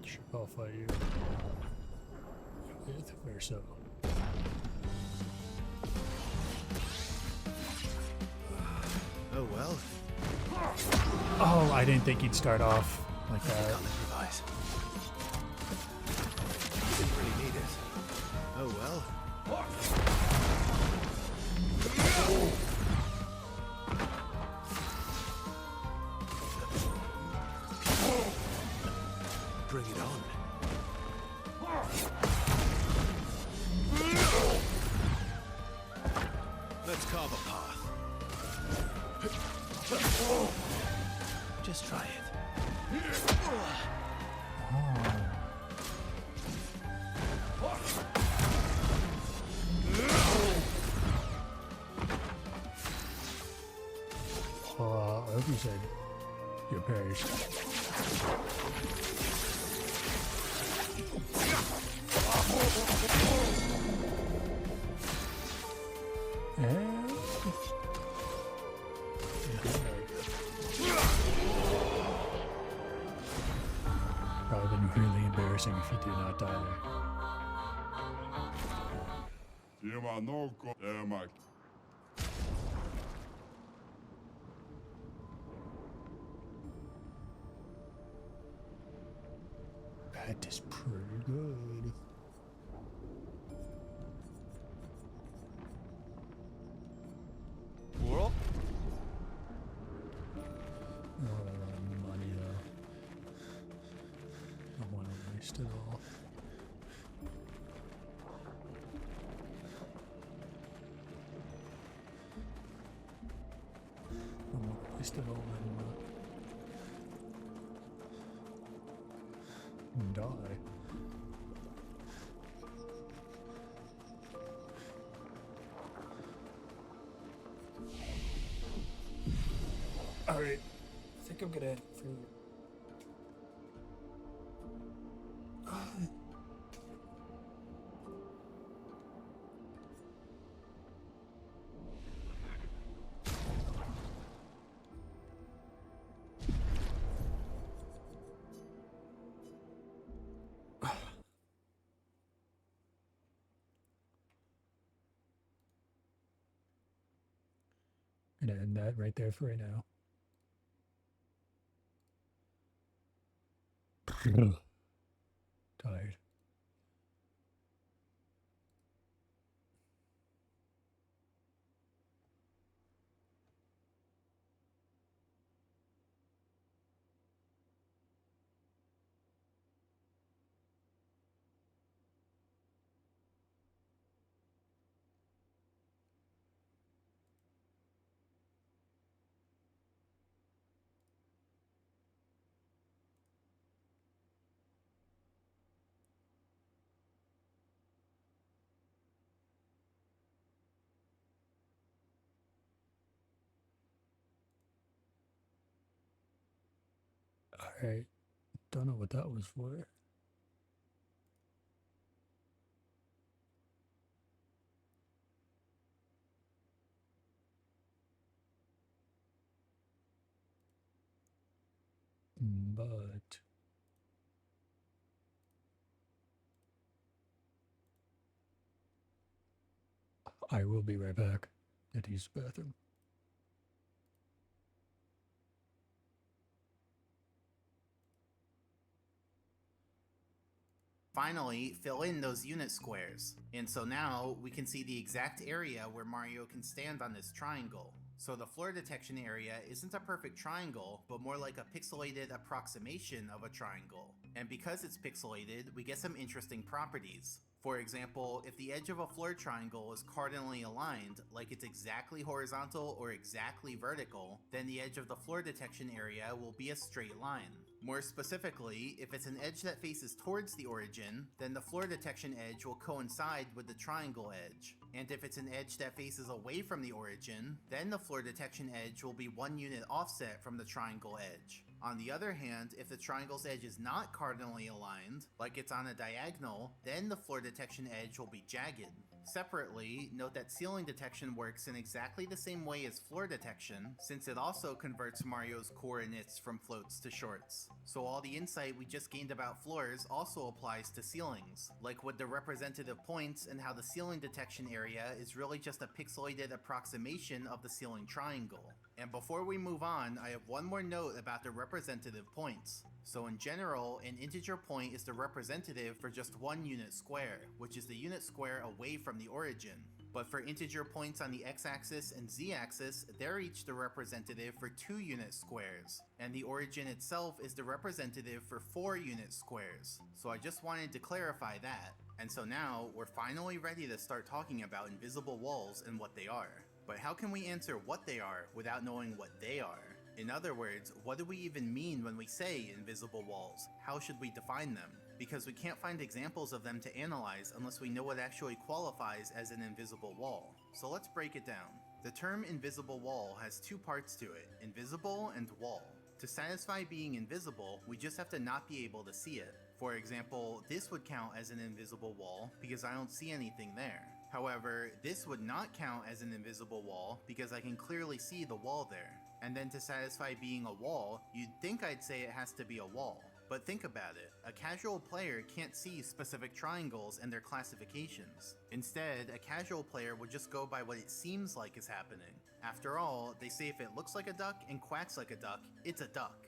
Sure, I'll fight you. With Verso. Oh well. Oh, I didn't think he'd start off like that. Improvise. Didn't really need it. Oh well. Bring it on. Let's carve a path. Just try it. I hope you said you're perished. Probably been really embarrassing if you do not die there. That is pretty good. World? Money though. I want to waste it all. I want to waste it all and die. Alright, I think I'm gonna end it for you. Gonna end that right there for right now. Tired. Alright, don't know what that was for. But I will be right back. At use the bathroom. Finally, fill in those unit squares. And so now we can see the exact area where Mario can stand on this triangle. So the floor detection area isn't a perfect triangle, but more like a pixelated approximation of a triangle. And because it's pixelated, we get some interesting properties. For example, if the edge of a floor triangle is cardinally aligned, like it's exactly horizontal or exactly vertical, then the edge of the floor detection area will be a straight line. More specifically, if it's an edge that faces towards the origin, then the floor detection edge will coincide with the triangle edge. And if it's an edge that faces away from the origin, then the floor detection edge will be 1 unit offset from the triangle edge. On the other hand, if the triangle's edge is not cardinally aligned, like it's on a diagonal, then the floor detection edge will be jagged. Separately, note that ceiling detection works in exactly the same way as floor detection, since it also converts Mario's coordinates from floats to shorts. So all the insight we just gained about floors also applies to ceilings, like with the representative points and how the ceiling detection area is really just a pixelated approximation of the ceiling triangle. And before we move on, I have one more note about the representative points. So in general, an integer point is the representative for just 1 unit square, which is the unit square away from the origin. But for integer points on the x-axis and z-axis, they're each the representative for 2 unit squares, and the origin itself is the representative for 4 unit squares. So I just wanted to clarify that. And so now, we're finally ready to start talking about invisible walls and what they are. But how can we answer what they are without knowing what they are? In other words, what do we even mean when we say invisible walls? How should we define them? Because we can't find examples of them to analyze unless we know what actually qualifies as an invisible wall. So let's break it down. The term invisible wall has 2 parts to it, invisible and wall. To satisfy being invisible, we just have to not be able to see it. For example, this would count as an invisible wall because I don't see anything there. However, this would not count as an invisible wall because I can clearly see the wall there. And then to satisfy being a wall, you'd think I'd say it has to be a wall. But think about it, a casual player can't see specific triangles and their classifications. Instead, a casual player would just go by what it seems like is happening. After all, they say if it looks like a duck and quacks like a duck, it's a duck.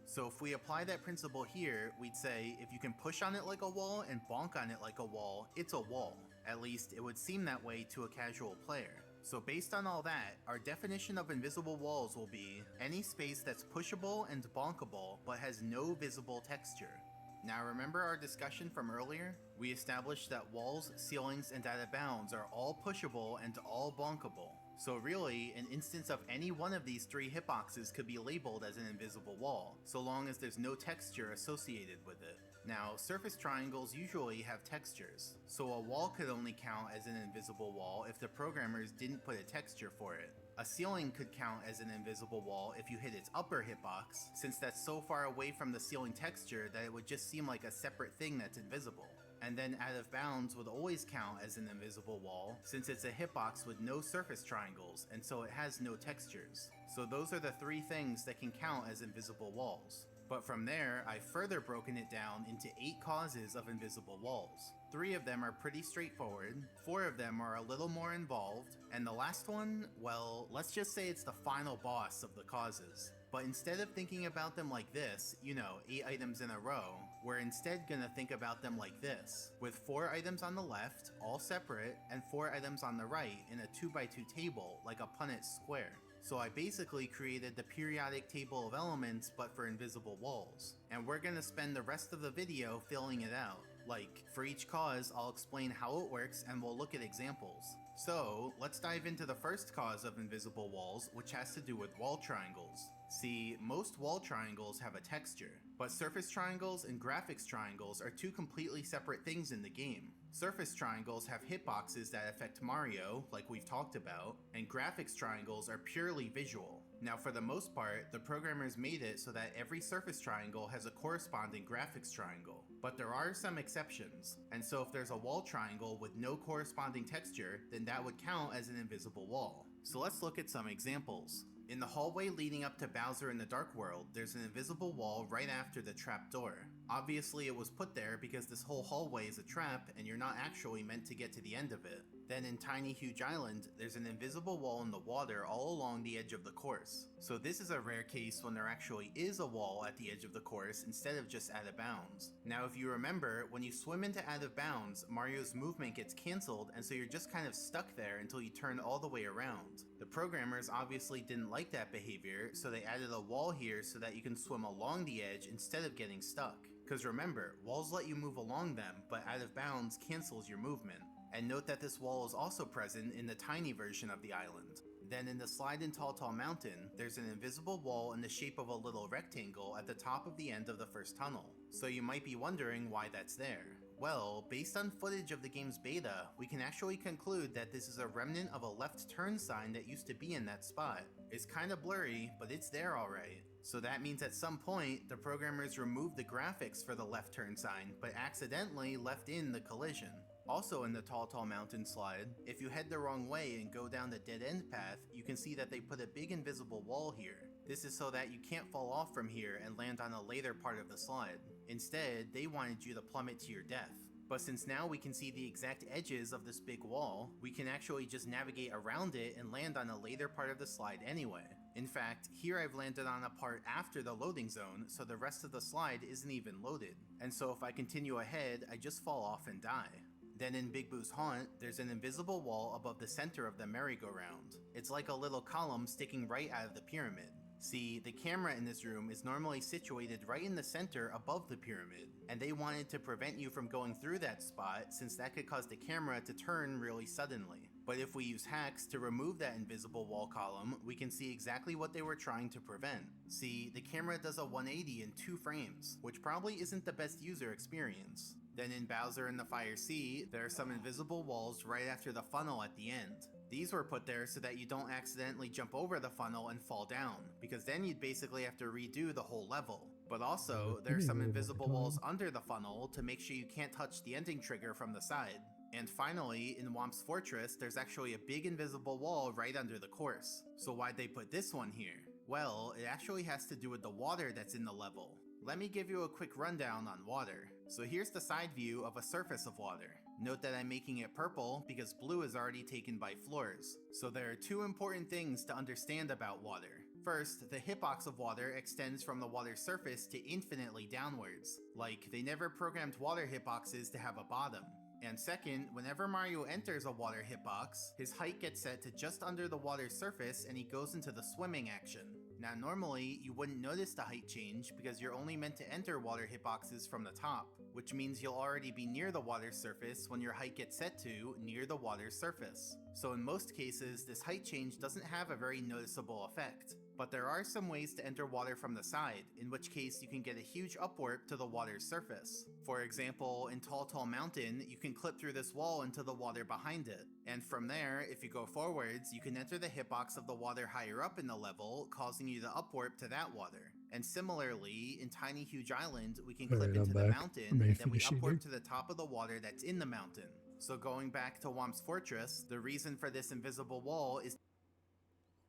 So if we apply that principle here, we'd say if you can push on it like a wall and bonk on it like a wall, it's a wall. At least it would seem that way to a casual player. So based on all that, our definition of invisible walls will be any space that's pushable and bonkable but has no visible texture. Now remember our discussion from earlier? We established that walls, ceilings, and out of bounds are all pushable and all bonkable. So really, an instance of any one of these 3 hitboxes could be labeled as an invisible wall, so long as there's no texture associated with it. Now, surface triangles usually have textures, so a wall could only count as an invisible wall if the programmers didn't put a texture for it. A ceiling could count as an invisible wall if you hit its upper hitbox, since that's so far away from the ceiling texture that it would just seem like a separate thing that's invisible. And then out of bounds would always count as an invisible wall, since it's a hitbox with no surface triangles, and so it has no textures. So those are the 3 things that can count as invisible walls. But from there, I've further broken it down into 8 causes of invisible walls. 3 of them are pretty straightforward, 4 of them are a little more involved, and the last one, well, let's just say it's the final boss of the causes. But instead of thinking about them like this, 8 items in a row, we're instead gonna think about them like this, with 4 items on the left, all separate, and 4 items on the right in a 2x2 table, like a Punnett square. So I basically created the periodic table of elements but for invisible walls. And we're gonna spend the rest of the video filling it out. Like, for each cause, I'll explain how it works and we'll look at examples. So, let's dive into the first cause of invisible walls, which has to do with wall triangles. See, most wall triangles have a texture, but surface triangles and graphics triangles are 2 completely separate things in the game. Surface triangles have hitboxes that affect Mario, like we've talked about, and graphics triangles are purely visual. Now for the most part, the programmers made it so that every surface triangle has a corresponding graphics triangle. But there are some exceptions, and so if there's a wall triangle with no corresponding texture, then that would count as an invisible wall. So let's look at some examples. In the hallway leading up to Bowser in the Dark World, there's an invisible wall right after the trap door. Obviously it was put there because this whole hallway is a trap and you're not actually meant to get to the end of it. Then in Tiny Huge Island, there's an invisible wall in the water all along the edge of the course. So this is a rare case when there actually is a wall at the edge of the course instead of just out of bounds. Now if you remember, when you swim into out of bounds, Mario's movement gets cancelled, and so you're just kind of stuck there until you turn all the way around. The programmers obviously didn't like that behavior, so they added a wall here so that you can swim along the edge instead of getting stuck. Because remember, walls let you move along them, but out of bounds cancels your movement. And note that this wall is also present in the tiny version of the island. Then in the slide in Tall Tall Mountain, there's an invisible wall in the shape of a little rectangle at the top of the end of the first tunnel. So you might be wondering why that's there. Well, based on footage of the game's beta, we can actually conclude that this is a remnant of a left turn sign that used to be in that spot. It's kinda blurry, but it's there alright. So that means at some point, the programmers removed the graphics for the left turn sign, but accidentally left in the collision. Also in the Tall Tall Mountain slide, if you head the wrong way and go down the dead-end path, you can see that they put a big invisible wall here. This is so that you can't fall off from here and land on a later part of the slide. Instead, they wanted you to plummet to your death. But since now we can see the exact edges of this big wall, we can actually just navigate around it and land on a later part of the slide anyway. In fact, here I've landed on a part after the loading zone, so the rest of the slide isn't even loaded. And so if I continue ahead, I just fall off and die. Then in Big Boo's Haunt, there's an invisible wall above the center of the merry-go-round. It's like a little column sticking right out of the pyramid. See, the camera in this room is normally situated right in the center above the pyramid, and they wanted to prevent you from going through that spot since that could cause the camera to turn really suddenly. But if we use hacks to remove that invisible wall column, we can see exactly what they were trying to prevent. See, the camera does a 180 in 2 frames, which probably isn't the best user experience. Then in Bowser and the Fire Sea, there are some invisible walls right after the funnel at the end. These were put there so that you don't accidentally jump over the funnel and fall down, because then you'd basically have to redo the whole level. But also, there are some invisible walls under the funnel to make sure you can't touch the ending trigger from the side. And finally, in Womp's Fortress, there's actually a big invisible wall right under the course. So why'd they put this one here? Well, it actually has to do with the water that's in the level. Let me give you a quick rundown on water. So here's the side view of a surface of water. Note that I'm making it purple because blue is already taken by floors. So there are 2 important things to understand about water. First, the hitbox of water extends from the water's surface to infinitely downwards. Like, they never programmed water hitboxes to have a bottom. And second, whenever Mario enters a water hitbox, his height gets set to just under the water's surface and he goes into the swimming action. Now normally, you wouldn't notice the height change because you're only meant to enter water hitboxes from the top, which means you'll already be near the water's surface when your height gets set to near the water's surface. So in most cases, this height change doesn't have a very noticeable effect. But there are some ways to enter water from the side, in which case you can get a huge upwarp to the water's surface. For example, in Tall Tall Mountain, you can clip through this wall into the water behind it. And from there, if you go forwards, you can enter the hitbox of the water higher up in the level, causing you to upwarp to that water. And similarly, in Tiny Huge Island, we can clip into the mountain, and then we upwarp to the top of the water that's in the mountain. So going back to Womp's Fortress, the reason for this invisible wall is...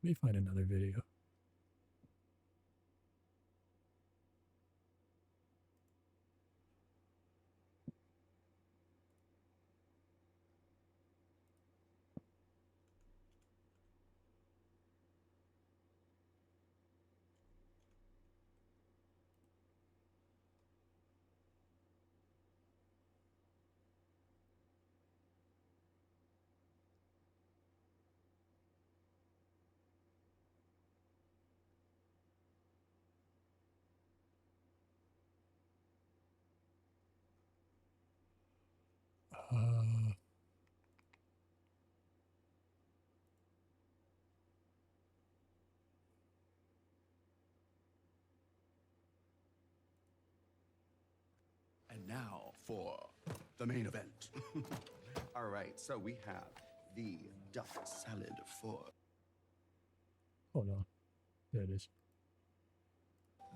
Let me find another video. And now for the main event. All right, so we have the duck salad for... Hold on. There it is.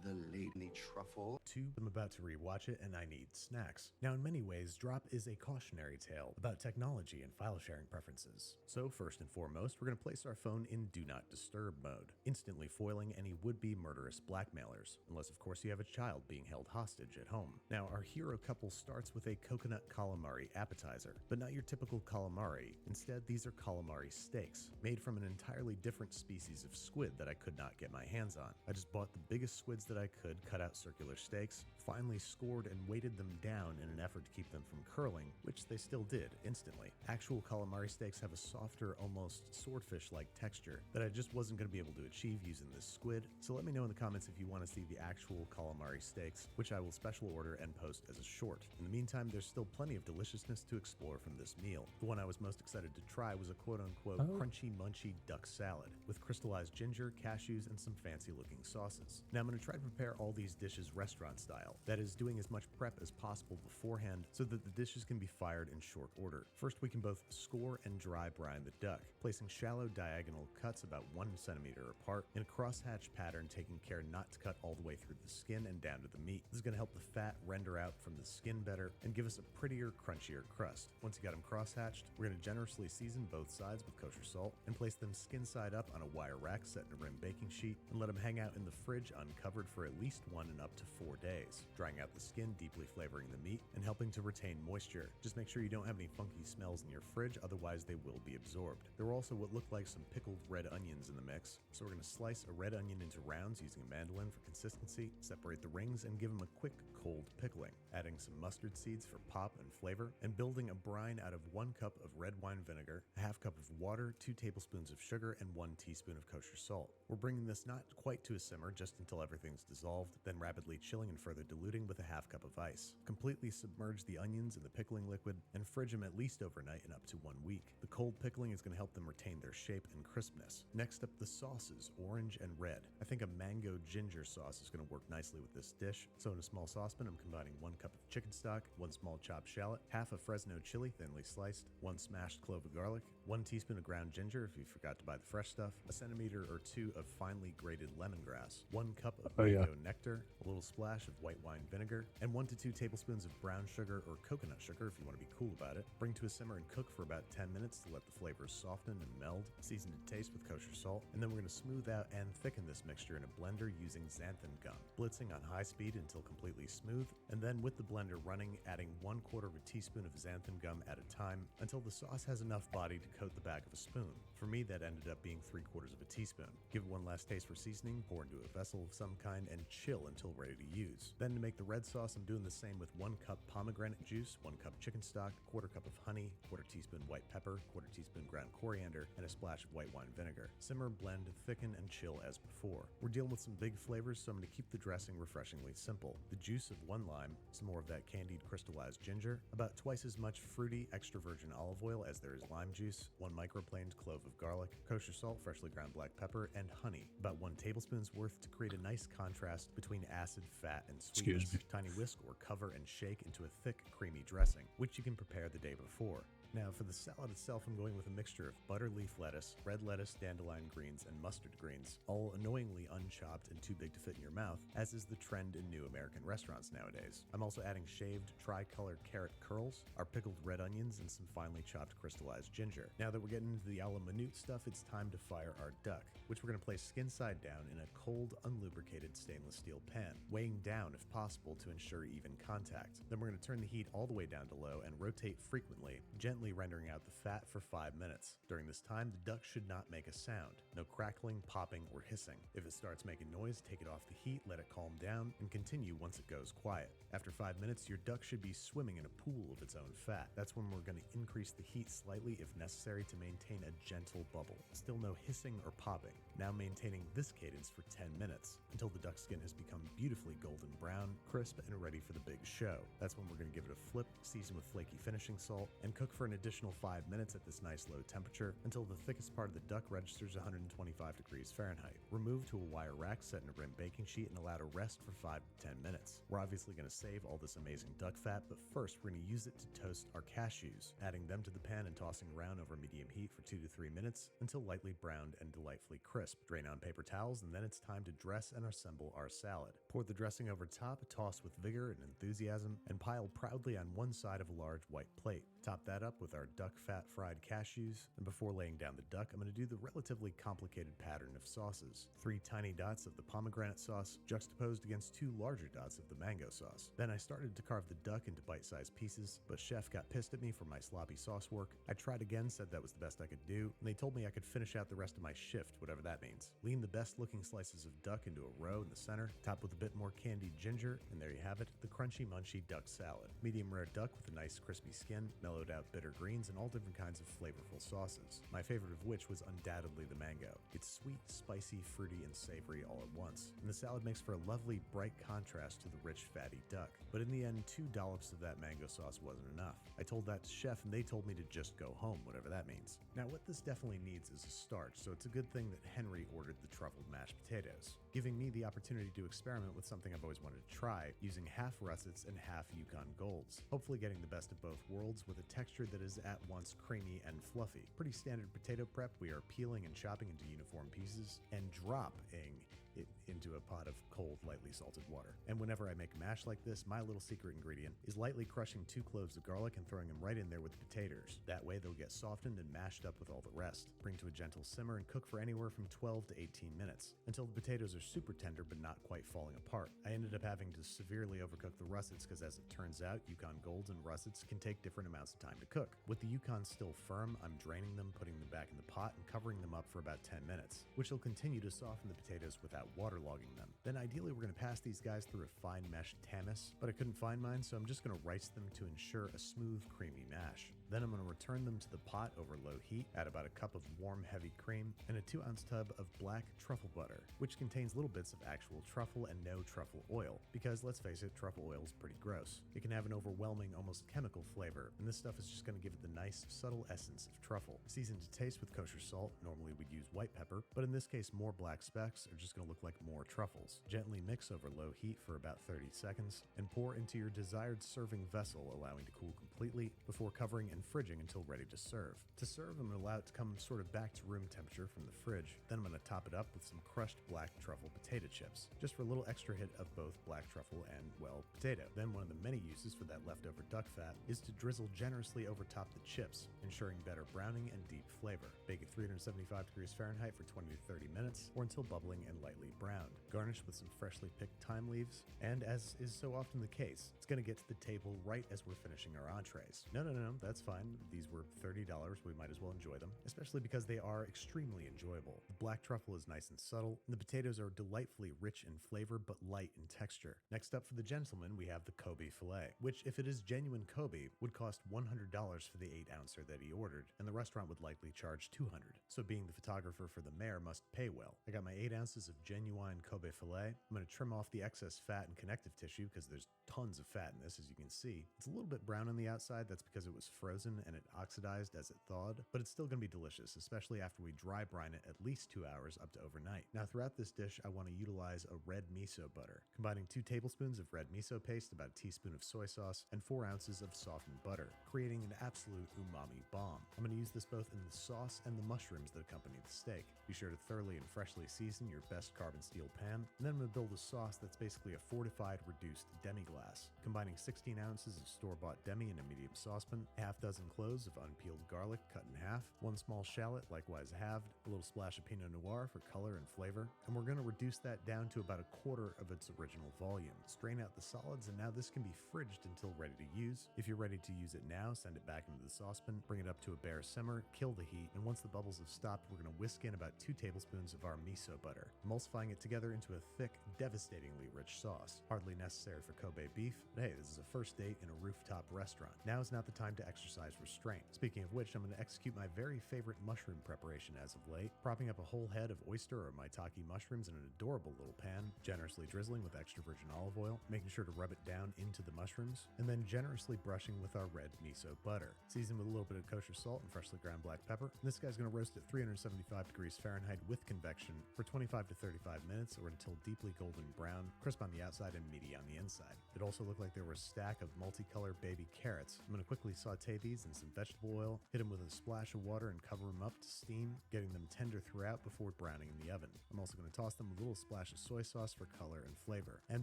the Lady Truffle. 2. I'm about to rewatch it and I need snacks. Now, in many ways, Drop is a cautionary tale about technology and file sharing preferences. So, first and foremost, we're going to place our phone in Do Not Disturb mode, instantly foiling any would-be murderous blackmailers, unless of course you have a child being held hostage at home. Now, our hero couple starts with a coconut calamari appetizer, but not your typical calamari. Instead, these are calamari steaks, made from an entirely different species of squid that I could not get my hands on. I just bought the biggest squids that I could, cut out circular steaks, finally scored and weighted them down in an effort to keep them from curling, which they still did instantly. Actual calamari steaks have a softer, almost swordfish-like texture that I just wasn't going to be able to achieve using this squid, so let me know in the comments if you want to see the actual calamari steaks, which I will special order and post as a short. In the meantime, there's still plenty of deliciousness to explore from this meal. The one I was most excited to try was a quote-unquote crunchy munchy duck salad with crystallized ginger, cashews, and some fancy-looking sauces. Now I'm going to try to prepare all these dishes restaurant style, that is, doing as much prep as possible beforehand so that the dishes can be fired in short order. First, we can both score and dry brine the duck, placing shallow diagonal cuts about 1 centimeter apart in a crosshatch pattern, taking care not to cut all the way through the skin and down to the meat. This is going to help the fat render out from the skin better and give us a prettier, crunchier crust. Once you got them crosshatched, we're going to generously season both sides with kosher salt and place them skin side up on a wire rack set in a rim baking sheet and let them hang out in the fridge uncovered for at least 1 and up to 4 days, drying out the skin, deeply flavoring the meat, and helping to retain moisture. Just make sure you don't have any funky smells in your fridge, otherwise they will be absorbed. There were also what looked like some pickled red onions in the mix, so we're going to slice a red onion into rounds using a mandolin for consistency, separate the rings, and give them a quick cold pickling, adding some mustard seeds for pop and flavor, and building a brine out of 1 cup of red wine vinegar, a half cup of water, 2 tablespoons of sugar, and 1 teaspoon of kosher salt. We're bringing this not quite to a simmer, just until everything's dissolved, then rapidly chilling and further diluting with a half cup of ice. Completely submerge the onions in the pickling liquid and fridge them at least overnight and up to 1 week. The cold pickling is going to help them retain their shape and crispness. Next up, the sauces, orange and red. I think a mango ginger sauce is going to work nicely with this dish, so in a small saucepan I'm combining 1 cup of chicken stock, 1 small chopped shallot, half a Fresno chili thinly sliced, 1 smashed clove of garlic, 1 teaspoon of ground ginger if you forgot to buy the fresh stuff, a centimeter or 2 of finely grated lemongrass, 1 cup of mango nectar, a little splash of white wine vinegar, and 1 to 2 tablespoons of brown sugar or coconut sugar if you want to be cool about it. Bring to a simmer and cook for about 10 minutes to let the flavors soften and meld. Season to taste with kosher salt, and then we're going to smooth out and thicken this mixture in a blender using xanthan gum, blitzing on high speed until completely smooth, and then with the blender running, adding 1/4 of a teaspoon of xanthan gum at a time until the sauce has enough body to coat the back of a spoon. For me, that ended up being 3/4 of a teaspoon. Give it one last taste for seasoning, pour into a vessel of some kind, and chill until ready to use. Then to make the red sauce, I'm doing the same with 1 cup pomegranate juice, 1 cup chicken stock, 1/4 cup of honey, 1/4 teaspoon white pepper, 1/4 teaspoon ground coriander, and a splash of white wine vinegar. Simmer, blend, thicken, and chill as before. We're dealing with some big flavors, so I'm going to keep the dressing refreshingly simple. The juice of 1 lime, some more of that candied crystallized ginger, about twice as much fruity extra virgin olive oil as there is lime juice, 1 microplaned clove of garlic, kosher salt, freshly ground black pepper, and honey, about 1 tablespoon's worth to create a nice contrast between acid, fat, and sweetness. Excuse me. Tiny whisk or cover and shake into a thick, creamy dressing, which you can prepare the day before. Now for the salad itself, I'm going with a mixture of butter leaf lettuce, red lettuce, dandelion greens, and mustard greens, all annoyingly unchopped and too big to fit in your mouth, as is the trend in new American restaurants nowadays. I'm also adding shaved tri-color carrot curls, our pickled red onions, and some finely chopped crystallized ginger. Now that we're getting into the a la minute stuff, it's time to fire our duck, which we're going to place skin side down in a cold, unlubricated stainless steel pan, weighing down if possible to ensure even contact. Then we're going to turn the heat all the way down to low and rotate frequently, gently rendering out the fat for 5 minutes. During this time, the duck should not make a sound. No crackling, popping, or hissing. If it starts making noise, take it off the heat, let it calm down, and continue once it goes quiet. After 5 minutes, your duck should be swimming in a pool of its own fat. That's when we're going to increase the heat slightly if necessary to maintain a gentle bubble. Still no hissing or popping. Now maintaining this cadence for 10 minutes, until the duck skin has become beautifully golden brown, crisp, and ready for the big show. That's when we're going to give it a flip, season with flaky finishing salt, and cook for an additional 5 minutes at this nice low temperature until the thickest part of the duck registers 125 degrees Fahrenheit. Remove to a wire rack set in a rim baking sheet and allow to rest for 5 to 10 minutes. We're obviously going to save all this amazing duck fat, but first we're going to use it to toast our cashews, adding them to the pan and tossing around over medium heat for 2 to 3 minutes until lightly browned and delightfully crisp. Drain on paper towels, and then it's time to dress and assemble our salad. Pour the dressing over top, toss with vigor and enthusiasm, and pile proudly on one side of a large white plate. Top that up with our duck fat fried cashews, and before laying down the duck, I'm going to do the relatively complicated pattern of sauces. 3 tiny dots of the pomegranate sauce juxtaposed against 2 larger dots of the mango sauce. Then I started to carve the duck into bite-sized pieces, but chef got pissed at me for my sloppy sauce work. I tried again, said that was the best I could do, and they told me I could finish out the rest of my shift, whatever that means. Lean the best looking slices of duck into a row in the center, top with a bit more candied ginger, and there you have it, the crunchy munchy duck salad. Medium rare duck with a nice crispy skin, mellowed out bitter greens, and all different kinds of flavorful sauces. My favorite of which was undoubtedly the mango. It's sweet, spicy, fruity, and savory all at once, and the salad makes for a lovely, bright contrast to the rich, fatty duck. But in the end, 2 dollops of that mango sauce wasn't enough. I told that to chef, and they told me to just go home, whatever that means. Now, what this definitely needs is a starch, so it's a good thing that Henry ordered the truffled mashed potatoes, giving me the opportunity to experiment with something I've always wanted to try, using half russets and half Yukon Golds, hopefully getting the best of both worlds with a texture that is at once creamy and fluffy. Pretty standard potato prep. We are peeling and chopping into uniform pieces and dropping it into a pot of cold, lightly salted water. And whenever I make mash like this, my little secret ingredient is lightly crushing 2 cloves of garlic and throwing them right in there with the potatoes. That way they'll get softened and mashed up with all the rest. Bring to a gentle simmer and cook for anywhere from 12 to 18 minutes, until the potatoes are super tender but not quite falling apart. I ended up having to severely overcook the russets because, as it turns out, Yukon Golds and russets can take different amounts of time to cook. With the Yukon still firm, I'm draining them, putting them back in the pot, and covering them up for about 10 minutes, which will continue to soften the potatoes without waterlogging them. Then ideally we're going to pass these guys through a fine mesh tamis, but I couldn't find mine, so I'm just going to rice them to ensure a smooth, creamy mash. Then I'm going to return them to the pot over low heat, add about a cup of warm, heavy cream, and a 2-ounce tub of black truffle butter, which contains little bits of actual truffle and no truffle oil, because let's face it, truffle oil is pretty gross. It can have an overwhelming, almost chemical flavor, and this stuff is just going to give it the nice, subtle essence of truffle. Seasoned to taste with kosher salt. Normally we'd use white pepper, but in this case more black specks are just going to look like more truffles. Gently mix over low heat for about 30 seconds, and pour into your desired serving vessel, allowing to cool completely before covering and fridging until ready to serve. To serve, I'm going to allow it to come sort of back to room temperature from the fridge. Then I'm going to top it up with some crushed black truffle potato chips, just for a little extra hit of both black truffle and, well, potato. Then one of the many uses for that leftover duck fat is to drizzle generously over top the chips, ensuring better browning and deep flavor. Bake at 375 degrees Fahrenheit for 20 to 30 minutes, or until bubbling and lightly browned. Garnish with some freshly picked thyme leaves, and as is so often the case, it's going to get to the table right as we're finishing our entrees. No, that's fine. These were $30, we might as well enjoy them, especially because they are extremely enjoyable. The black truffle is nice and subtle, and the potatoes are delightfully rich in flavor but light in texture. Next up for the gentleman, we have the Kobe filet, which, if it is genuine Kobe, would cost $100 for the 8-ouncer that he ordered, and the restaurant would likely charge $200. So being the photographer for the mayor must pay well. I got my 8 ounces of genuine Kobe filet. I'm going to trim off the excess fat and connective tissue because there's tons of fat in this, as you can see. It's a little bit brown on the outside. That's because it was frozen and it oxidized as it thawed, but it's still going to be delicious, especially after we dry brine it at least 2 hours up to overnight. Now, throughout this dish, I want to utilize a red miso butter, combining 2 tablespoons of red miso paste, about a teaspoon of soy sauce, and 4 ounces of softened butter, creating an absolute umami bomb. I'm going to use this both in the sauce and the mushrooms that accompany the steak. Be sure to thoroughly and freshly season your best carbon steel pan, and then I'm going to build a sauce that's basically a fortified reduced demi-glace, combining 16 ounces of store-bought demi in a medium saucepan, a half dozen cloves of unpeeled garlic cut in half, 1 small shallot likewise halved, a little splash of Pinot Noir for color and flavor, and we're going to reduce that down to about a quarter of its original volume. Strain out the solids, and now this can be fridged until ready to use. If you're ready to use it now, send it back into the saucepan, bring it up to a bare simmer, kill the heat, and once the bubbles have stopped, we're going to whisk in about 2 tablespoons of our miso butter, emulsifying it together into a thick, devastatingly rich sauce. Hardly necessary for Kobe beef, but hey, this is a first date in a rooftop restaurant. Now is not the time to exercise restraint. Speaking of which, I'm going to execute my very favorite mushroom preparation as of late, propping up a whole head of oyster or maitake mushrooms in an adorable little pan, generously drizzling with extra virgin olive oil, making sure to rub it down into the mushrooms, and then generously brushing with our red miso butter. Season with a little bit of kosher salt and freshly ground black pepper. And this guy's going to roast at 375 degrees Fahrenheit with convection for 25 to 35 minutes, or until deeply golden brown, crisp on the outside and meaty on the inside. It also looked like there were a stack of multicolored baby carrots. I'm going to quickly saute these in some vegetable oil, hit them with a splash of water and cover them up to steam, getting them tender throughout before browning in the oven. I'm also going to toss them with a little splash of soy sauce for color and flavor. And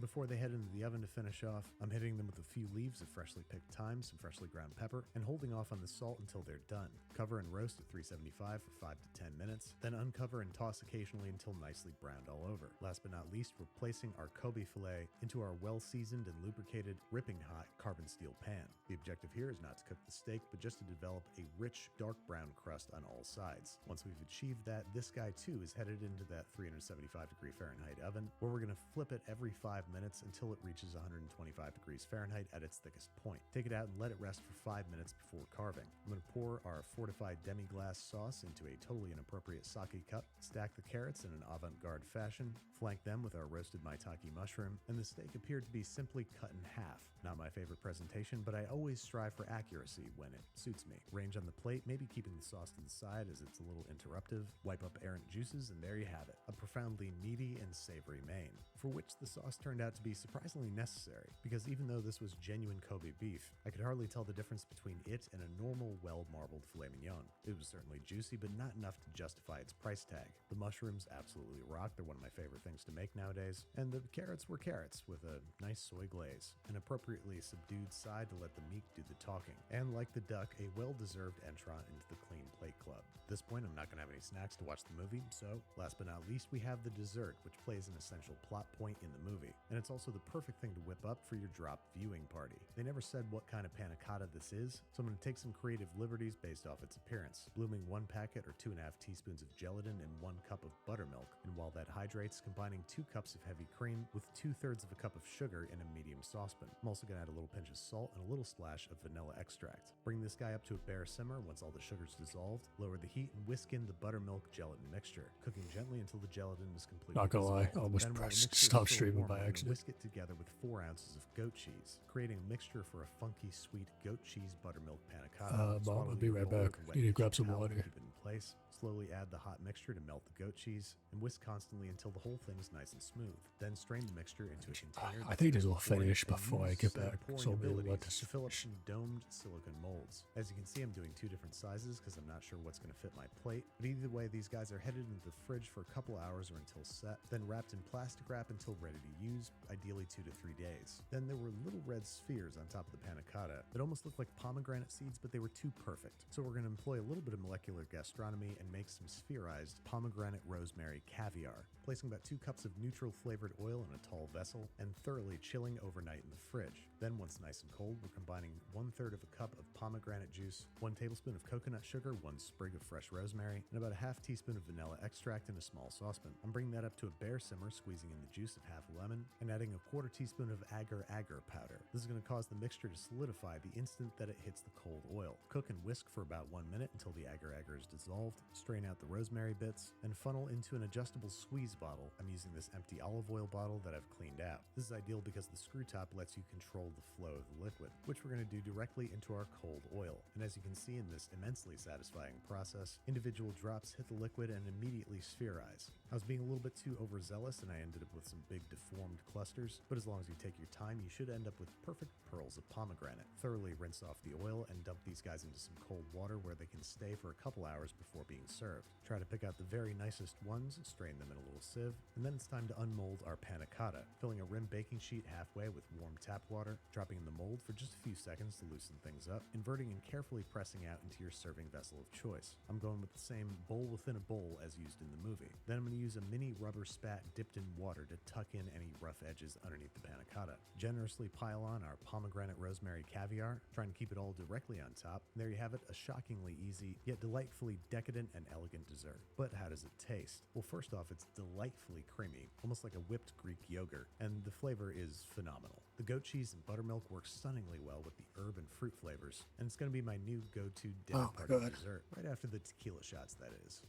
before they head into the oven to finish off, I'm hitting them with a few leaves of freshly picked thyme, some freshly ground pepper, and holding off on the salt until they're done. Cover and roast at 375 for 5 to 10 minutes, then uncover and toss occasionally until nicely browned all over. Last but not least, we're placing our Kobe filet into our well-seasoned and lubricated, ripping hot carbon steel pan. The objective here is not to cook the steak, but just to develop a rich, dark brown crust on all sides. Once we've achieved that, this guy too is headed into that 375 degree Fahrenheit oven, where we're going to flip it every 5 minutes until it reaches 125 degrees Fahrenheit at its thickest point. Take it out and let it rest for 5 minutes before carving. I'm going to pour our fortified demi-glace sauce into a totally inappropriate sake cup, stack the carrots in an avant-garde fashion, flank them with our roasted maitake mushroom, and the steak appeared to be simply cut in half. Not my favorite presentation, but I always strive for accuracy when it suits me. Range on the plate, maybe keeping the sauce to the side as it's a little interruptive, wipe up errant juices, and there you have it. A profoundly meaty and savory main, for which the sauce turned out to be surprisingly necessary, because even though this was genuine Kobe beef, I could hardly tell the difference between it and a normal, well-marbled filet mignon. It was certainly juicy, but not enough to justify its price tag. The mushrooms absolutely rock, they're one of my favorite things to make nowadays, and the carrots were carrots with a nice soy glaze, an appropriately subdued side to let the meat do the talking, and like the duck, a well-deserved entrant into the Clean Plate Club. At this point, I'm not going to have any snacks to watch the movie, so last but not least, we have the dessert, which plays an essential plot point in the movie, and it's also the perfect thing to whip up for your drop viewing party. They never said what kind of panna cotta this is, so I'm going to take some creative liberties based off its appearance, blooming 1 packet or 2.5 teaspoons of gelatin and 1 cup of buttermilk, and while that hydrates, combining 2 cups of heavy cream with 2/3 of a cup of sugar in a medium saucepan. I'm also going to add a little pinch of salt and a little splash of vanilla extract. Bring this guy up to a bare simmer once all the sugar's dissolved, lower the heat, and whisk in the buttermilk gelatin mixture, cooking gently until the gelatin is completely Not gonna lie, dissolved. I almost Then, while the pressed mixture is stop still streaming warm, by I'm gonna accident. whisk it together with 4 ounces of goat cheese, creating a mixture for a funky, sweet goat cheese buttermilk panna cotta. Mom, Swallow I'll be your right roll back. with a wet Need to tissue grab some towel to water. keep it in place. Slowly add the hot mixture to melt the goat cheese, and whisk constantly until the whole thing's nice and smooth. Then strain the mixture into a container. I think this will that's poured finish and before I use get said back, pouring so I'll be able to let abilities this to fill up finish. some domed silicone molds. As you can see, I'm doing 2 different sizes because I'm not sure what's going to fit my plate, but either way, these guys are headed into the fridge for a couple hours or until set, then wrapped in plastic wrap until ready to use, ideally 2 to 3 days. Then there were little red spheres on top of the panna cotta that almost looked like pomegranate seeds, but they were too perfect. So we're going to employ a little bit of molecular gastronomy and make some spherized pomegranate rosemary caviar, placing about 2 cups of neutral flavored oil in a tall vessel and thoroughly chilling overnight in the fridge. Then once nice and cold, we're combining 1/3 of a cup of pomegranate juice, 1 tablespoon of coconut sugar, 1 sprig of fresh rosemary, and about a half teaspoon of vanilla extract in a small saucepan. I'm bringing that up to a bare simmer, squeezing in the juice of half a lemon, and adding a 1/4 teaspoon of agar-agar powder. This is going to cause the mixture to solidify the instant that it hits the cold oil. Cook and whisk for about 1 minute until the agar-agar is dissolved, strain out the rosemary bits, and funnel into an adjustable squeeze bottle. I'm using this empty olive oil bottle that I've cleaned out. This is ideal because the screw top lets you control the flow of the liquid, which we're going to do directly into our cold oil. And as you can see in this immensely satisfying process, individual drops hit the liquid and immediately spherize. I was being a little bit too overzealous and I ended up with some big deformed clusters, but as long as you take your time, you should end up with perfect pearls of pomegranate. Thoroughly rinse off the oil and dump these guys into some cold water where they can stay for a couple hours before being served. Try to pick out the very nicest ones, strain them in a little sieve, and then it's time to unmold our panna cotta, filling a rim baking sheet halfway with warm tap water, dropping in the mold for just a few seconds to loosen things up, inverting and carefully pressing out into your serving vessel of choice. I'm going with the same bowl within a bowl as used in the movie. Then I'm going to use a mini rubber spat dipped in water to tuck in any rough edges underneath the panna cotta. Generously pile on our pomegranate rosemary caviar, trying to keep it all directly on top. And there you have it, a shockingly easy, yet delightfully decadent and elegant dessert. But how does it taste? Well, first off, it's delightfully creamy, almost like a whipped Greek yogurt, and the flavor is phenomenal. The goat cheese and buttermilk work stunningly well with the herb and fruit flavors, and it's going to be my new go-to dinner party dessert, right after the tequila shots, that is.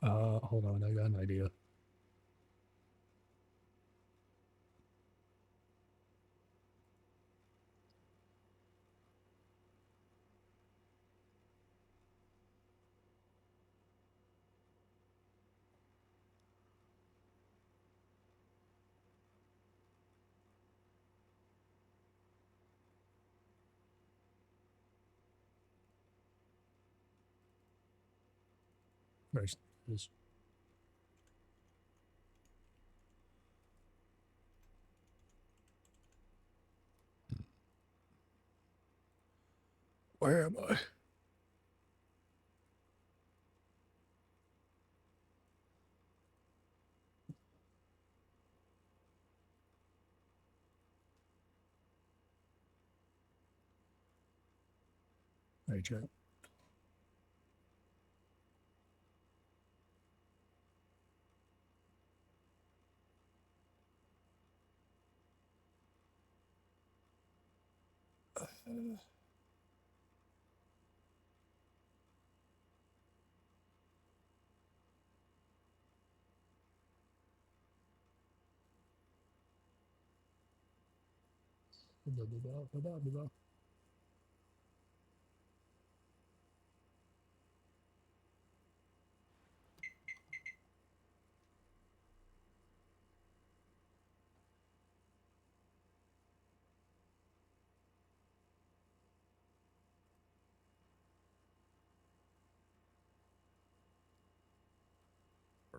Hold on, I got an idea. Nice. Nice. Where am I? Hey, Jack.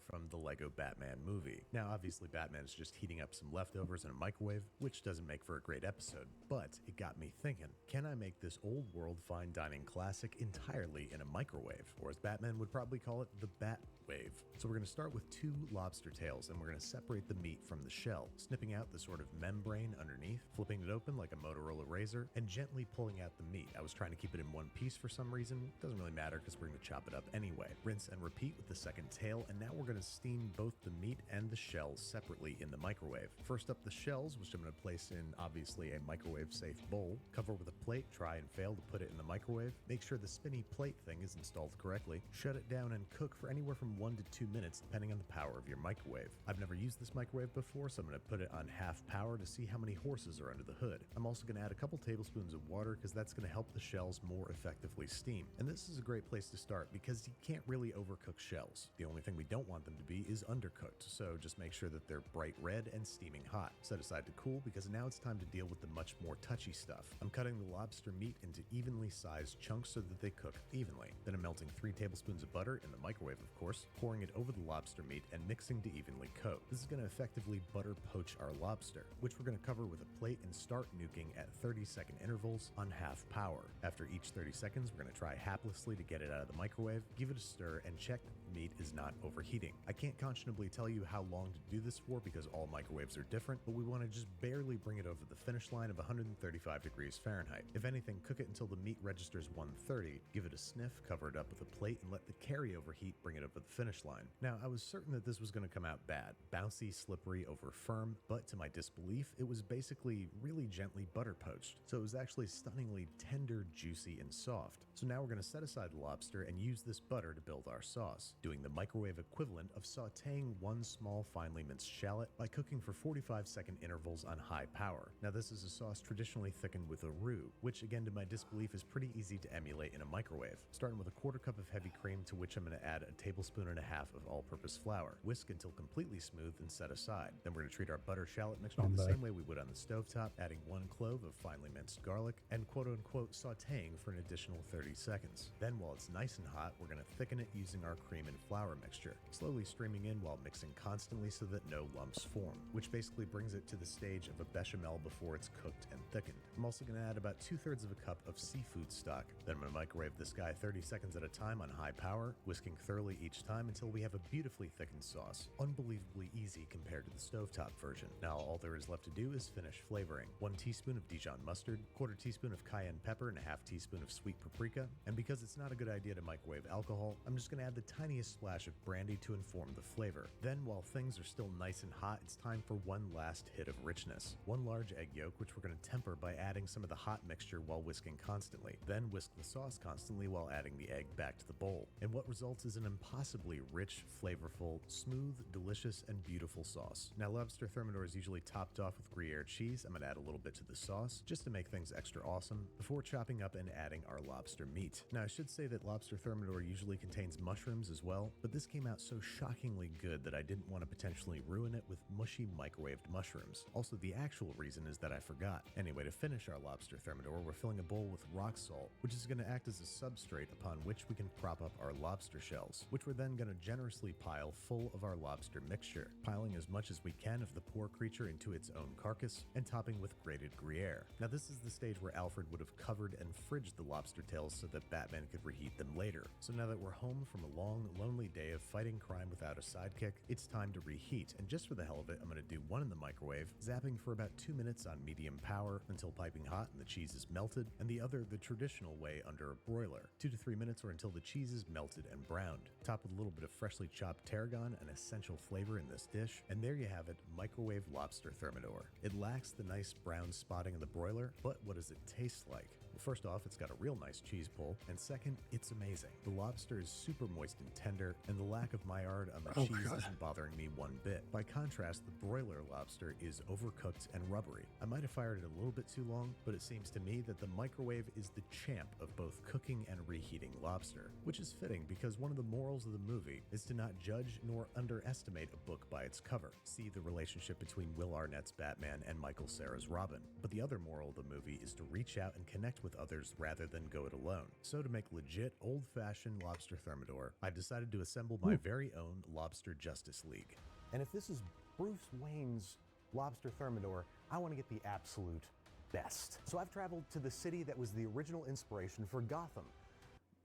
From the Lego Batman movie. Now, obviously, Batman is just heating up some leftovers in a microwave, which doesn't make for a great episode, but it got me thinking, can I make this old world fine dining classic entirely in a microwave? Or as Batman would probably call it, the Bat-wave. So we're going to start with 2 lobster tails, and we're going to separate the meat from the shell, snipping out the sort of membrane underneath, flipping it open like a Motorola razor, and gently pulling out the meat. I was trying to keep it in one piece for some reason. Doesn't really matter because we're going to chop it up anyway. Rinse and repeat with the second tail, and now we're going to steam both the meat and the shells separately in the microwave. First up, the shells, which I'm going to place in obviously a microwave safe bowl. Cover with a plate, try and fail to put it in the microwave. Make sure the spinny plate thing is installed correctly. Shut it down and cook for anywhere from 1 to 2 minutes depending on the power of your microwave. I've never used this microwave before, so I'm going to put it on half power to see how many horses are under the hood. I'm also going to add a couple tablespoons of water because that's going to help the shells more effectively steam. And this is a great place to start because you can't really overcook shells. The only thing we don't want them to be is undercooked, so just make sure that they're bright red and steaming hot. Set aside to cool because now it's time to deal with the much more touchy stuff. I'm cutting the lobster meat into evenly sized chunks so that they cook evenly. Then I'm melting 3 tablespoons of butter in the microwave, of course, pouring it over the lobster meat and mixing to evenly coat. This is going to effectively butter poach our lobster, which we're going to cover with a plate and start nuking at 30-second intervals on half power. After each 30 seconds, we're going to try haplessly to get it out of the microwave, give it a stir, and check the meat is not overheating. I can't conscionably tell you how long to do this for because all microwaves are different, but we want to just barely bring it over the finish line of 135 degrees Fahrenheit. If anything, cook it until the meat registers 130, give it a sniff, cover it up with a plate, and let the carryover heat bring it over the finish line. Now, I was certain that this was going to come out bad. Bouncy, slippery, over firm, but to my disbelief, it was basically really gently butter poached. So it was actually stunningly tender, juicy, and soft. So now we're going to set aside the lobster and use this butter to build our sauce, doing the microwave equivalent of sauteing 1 small finely minced shallot by cooking for 45-second intervals on high power. Now this is a sauce traditionally thickened with a roux, which again to my disbelief is pretty easy to emulate in a microwave. Starting with a 1/4 cup of heavy cream to which I'm going to add a 1.5 tablespoons of all-purpose flour. Whisk until completely smooth and set aside. Then we're going to treat our butter shallot mixture the same way we would on the stovetop, adding 1 clove of finely minced garlic and quote-unquote sauteing for an additional 30 seconds. Then while it's nice and hot, we're going to thicken it using our cream and flour mixture, slowly streaming in while mixing constantly so that no lumps form, which basically brings it to the stage of a bechamel before it's cooked and thickened. I'm also going to add about 2/3 of a cup of seafood stock. Then I'm going to microwave this guy 30 seconds at a time on high power, whisking thoroughly each time until we have a beautifully thickened sauce. Unbelievably easy compared to the stovetop version. Now all there is left to do is finish flavoring. 1 teaspoon of Dijon mustard, 1/4 teaspoon of cayenne pepper, and a 1/2 teaspoon of sweet paprika. And because it's not a good idea to microwave alcohol, I'm just going to add the tiniest splash of brandy to inform the flavor. Then while things are still nice and hot, it's time for one last hit of richness. 1 large egg yolk, which we're going to temper by adding some of the hot mixture while whisking constantly. Then whisk the sauce constantly while adding the egg back to the bowl. And what results is an impossibly rich, flavorful, smooth, delicious, and beautiful sauce. Now lobster thermidor is usually topped off with Gruyere cheese. I'm going to add a little bit to the sauce just to make things extra awesome before chopping up and adding our lobster meat. Now I should say that lobster thermidor usually contains mushrooms as well. well, but this came out so shockingly good that I didn't want to potentially ruin it with mushy microwaved mushrooms. Also, the actual reason is that I forgot. Anyway, to finish our lobster thermidor, we're filling a bowl with rock salt, which is going to act as a substrate upon which we can prop up our lobster shells, which we're then going to generously pile full of our lobster mixture, piling as much as we can of the poor creature into its own carcass, and topping with grated Gruyere. Now this is the stage where Alfred would have covered and fridged the lobster tails so that Batman could reheat them later. So now that we're home from a long, lonely day of fighting crime without a sidekick, it's time to reheat, and just for the hell of it, I'm going to do one in the microwave, zapping for about 2 minutes on medium power until piping hot and the cheese is melted, and the other the traditional way under a broiler, 2 to 3 minutes or until the cheese is melted and browned. Top with a little bit of freshly chopped tarragon, an essential flavor in this dish, and there you have it, microwave lobster thermidor. It lacks the nice brown spotting in the broiler, but what does it taste like? Well, first off, it's got a real nice cheese pull, and second, it's amazing. The lobster is super moist and tender, and the lack of Maillard on the cheese isn't bothering me one bit. By contrast, the broiler lobster is overcooked and rubbery. I might have fired it a little bit too long, but it seems to me that the microwave is the champ of both cooking and reheating lobster, which is fitting because one of the morals of the movie is to not judge nor underestimate a book by its cover. See the relationship between Will Arnett's Batman and Michael Cera's Robin. But the other moral of the movie is to reach out and connect with others rather than go it alone. So to make legit old-fashioned lobster thermidor, I've decided to assemble my very own Lobster Justice League. And if this is Bruce Wayne's lobster thermidor, I want to get the absolute best. So I've traveled to the city that was the original inspiration for Gotham,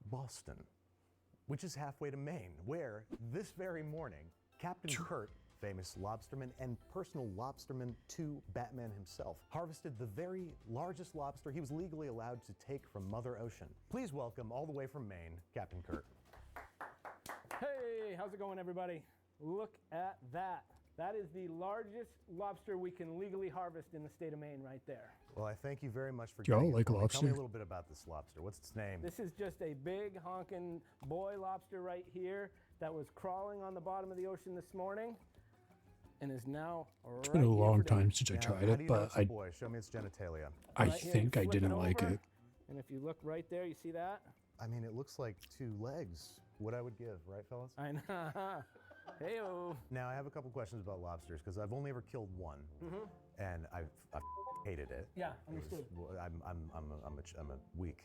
Boston, which is halfway to Maine, where this very morning, Captain Kurt, famous lobsterman and personal lobsterman to Batman himself, harvested the very largest lobster he was legally allowed to take from Mother Ocean. Please welcome, all the way from Maine, Captain Kurt. Hey, how's it going, everybody? Look at that. That is the largest lobster we can legally harvest in the state of Maine right there. Well, I thank you very much for Do y'all getting it like for me. lobster? Tell me a little bit about this lobster. What's its name? This is just a big honking boy lobster right here that was crawling on the bottom of the ocean this morning and is now It's been a long time since I tried How it, do you know but it's a boy? Show me its genitalia. I Right here, think you I flip didn't like over, it. And if you look right there, you see that? I mean, it looks like 2 legs. What I would give, right, fellas? I know. Hey-o. Now, I have a couple questions about lobsters because I've only ever killed one, and I've hated it. Yeah, understood. I'm a weak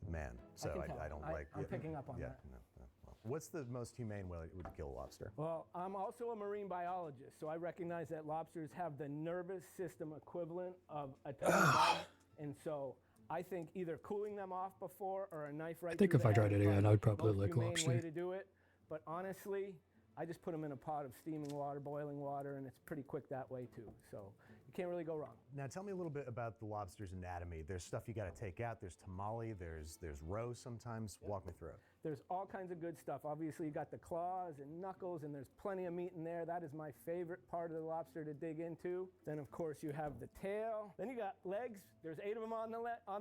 man, so can tell. I don't like. I'm picking up on yeah, that. No. Well, what's the most humane way to kill a lobster? Well, I'm also a marine biologist, so I recognize that lobsters have the nervous system equivalent of a bug, and so I think either cooling them off before or a knife right I think through if the I tried head it is again, the I'd probably most like humane lobster. way to do it. But honestly, I just put them in a pot of steaming water, boiling water, and it's pretty quick that way too. So you can't really go wrong. Now, tell me a little bit about the lobster's anatomy. There's stuff you got to take out. There's tamale. There's roe sometimes. Walk me through it. There's all kinds of good stuff. Obviously, you got the claws and knuckles, and there's plenty of meat in there. That is my favorite part of the lobster to dig into. Then, of course, you have the tail. Then you got legs. There's 8 of them on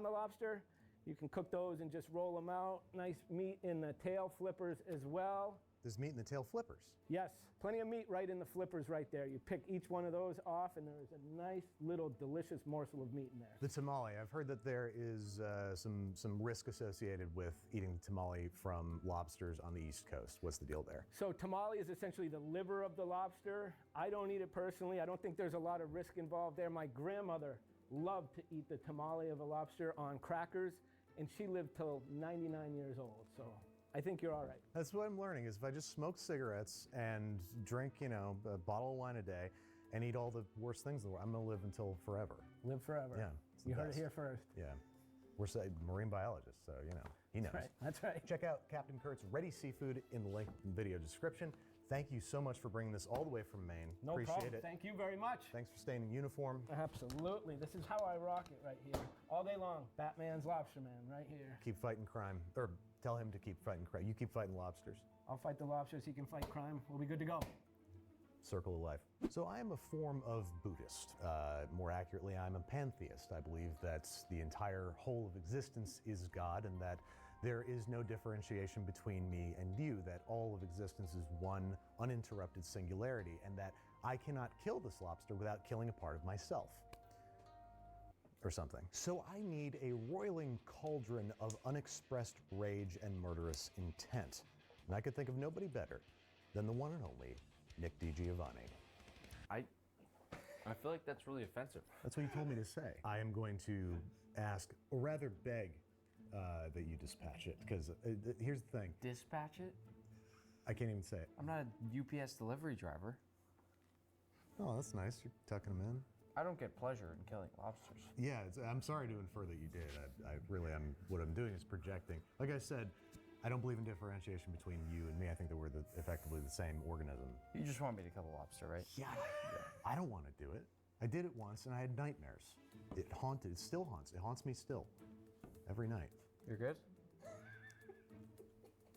the lobster. You can cook those and just roll them out. Nice meat in the tail flippers as well. There's meat in the tail flippers. Yes, plenty of meat right in the flippers right there. You pick each one of those off, and there's a nice little delicious morsel of meat in there. The tamale. I've heard that there is some risk associated with eating the tamale from lobsters on the East Coast. What's the deal there? So tamale is essentially the liver of the lobster. I don't eat it personally. I don't think there's a lot of risk involved there. My grandmother loved to eat the tamale of a lobster on crackers, and she lived till 99 years old. So I think you're all right. That's what I'm learning is if I just smoke cigarettes and drink, a bottle of wine a day and eat all the worst things in the world, I'm going to live until forever. Live forever. Yeah. You heard it here first. Yeah. We're marine biologists, so, he knows. That's right. Check out Captain Kurt's Ready Seafood in the link in the video description. Thank you so much for bringing this all the way from Maine. No Appreciate problem. it. Thank you very much. Thanks for staying in uniform. Absolutely. This is how I rock it right here. All day long. Batman's Lobster Man right here. Keep fighting crime. Or tell him to keep fighting crime. You keep fighting lobsters. I'll fight the lobsters. He can fight crime. We'll be good to go. Circle of life. So I am a form of Buddhist. More accurately, I'm a pantheist. I believe that the entire whole of existence is God and that there is no differentiation between me and you, that all of existence is one uninterrupted singularity, and that I cannot kill this lobster without killing a part of myself. Or something. So I need a roiling cauldron of unexpressed rage and murderous intent. And I could think of nobody better than the one and only Nick DiGiovanni. I feel like that's really offensive. That's what he told me to say. I am going to ask, or rather beg, that you dispatch it, because here's the thing. Dispatch it? I can't even say it. I'm not a UPS delivery driver. Oh, that's nice. You're tucking them in. I don't get pleasure in killing lobsters. Yeah, I'm sorry to infer that you did. I really am. What I'm doing is projecting. Like I said, I don't believe in differentiation between you and me. I think that we're effectively the same organism. You just want me to kill a lobster, right? Yeah. I don't want to do it. I did it once and I had nightmares. It still haunts. It haunts me still. Every night. You're good?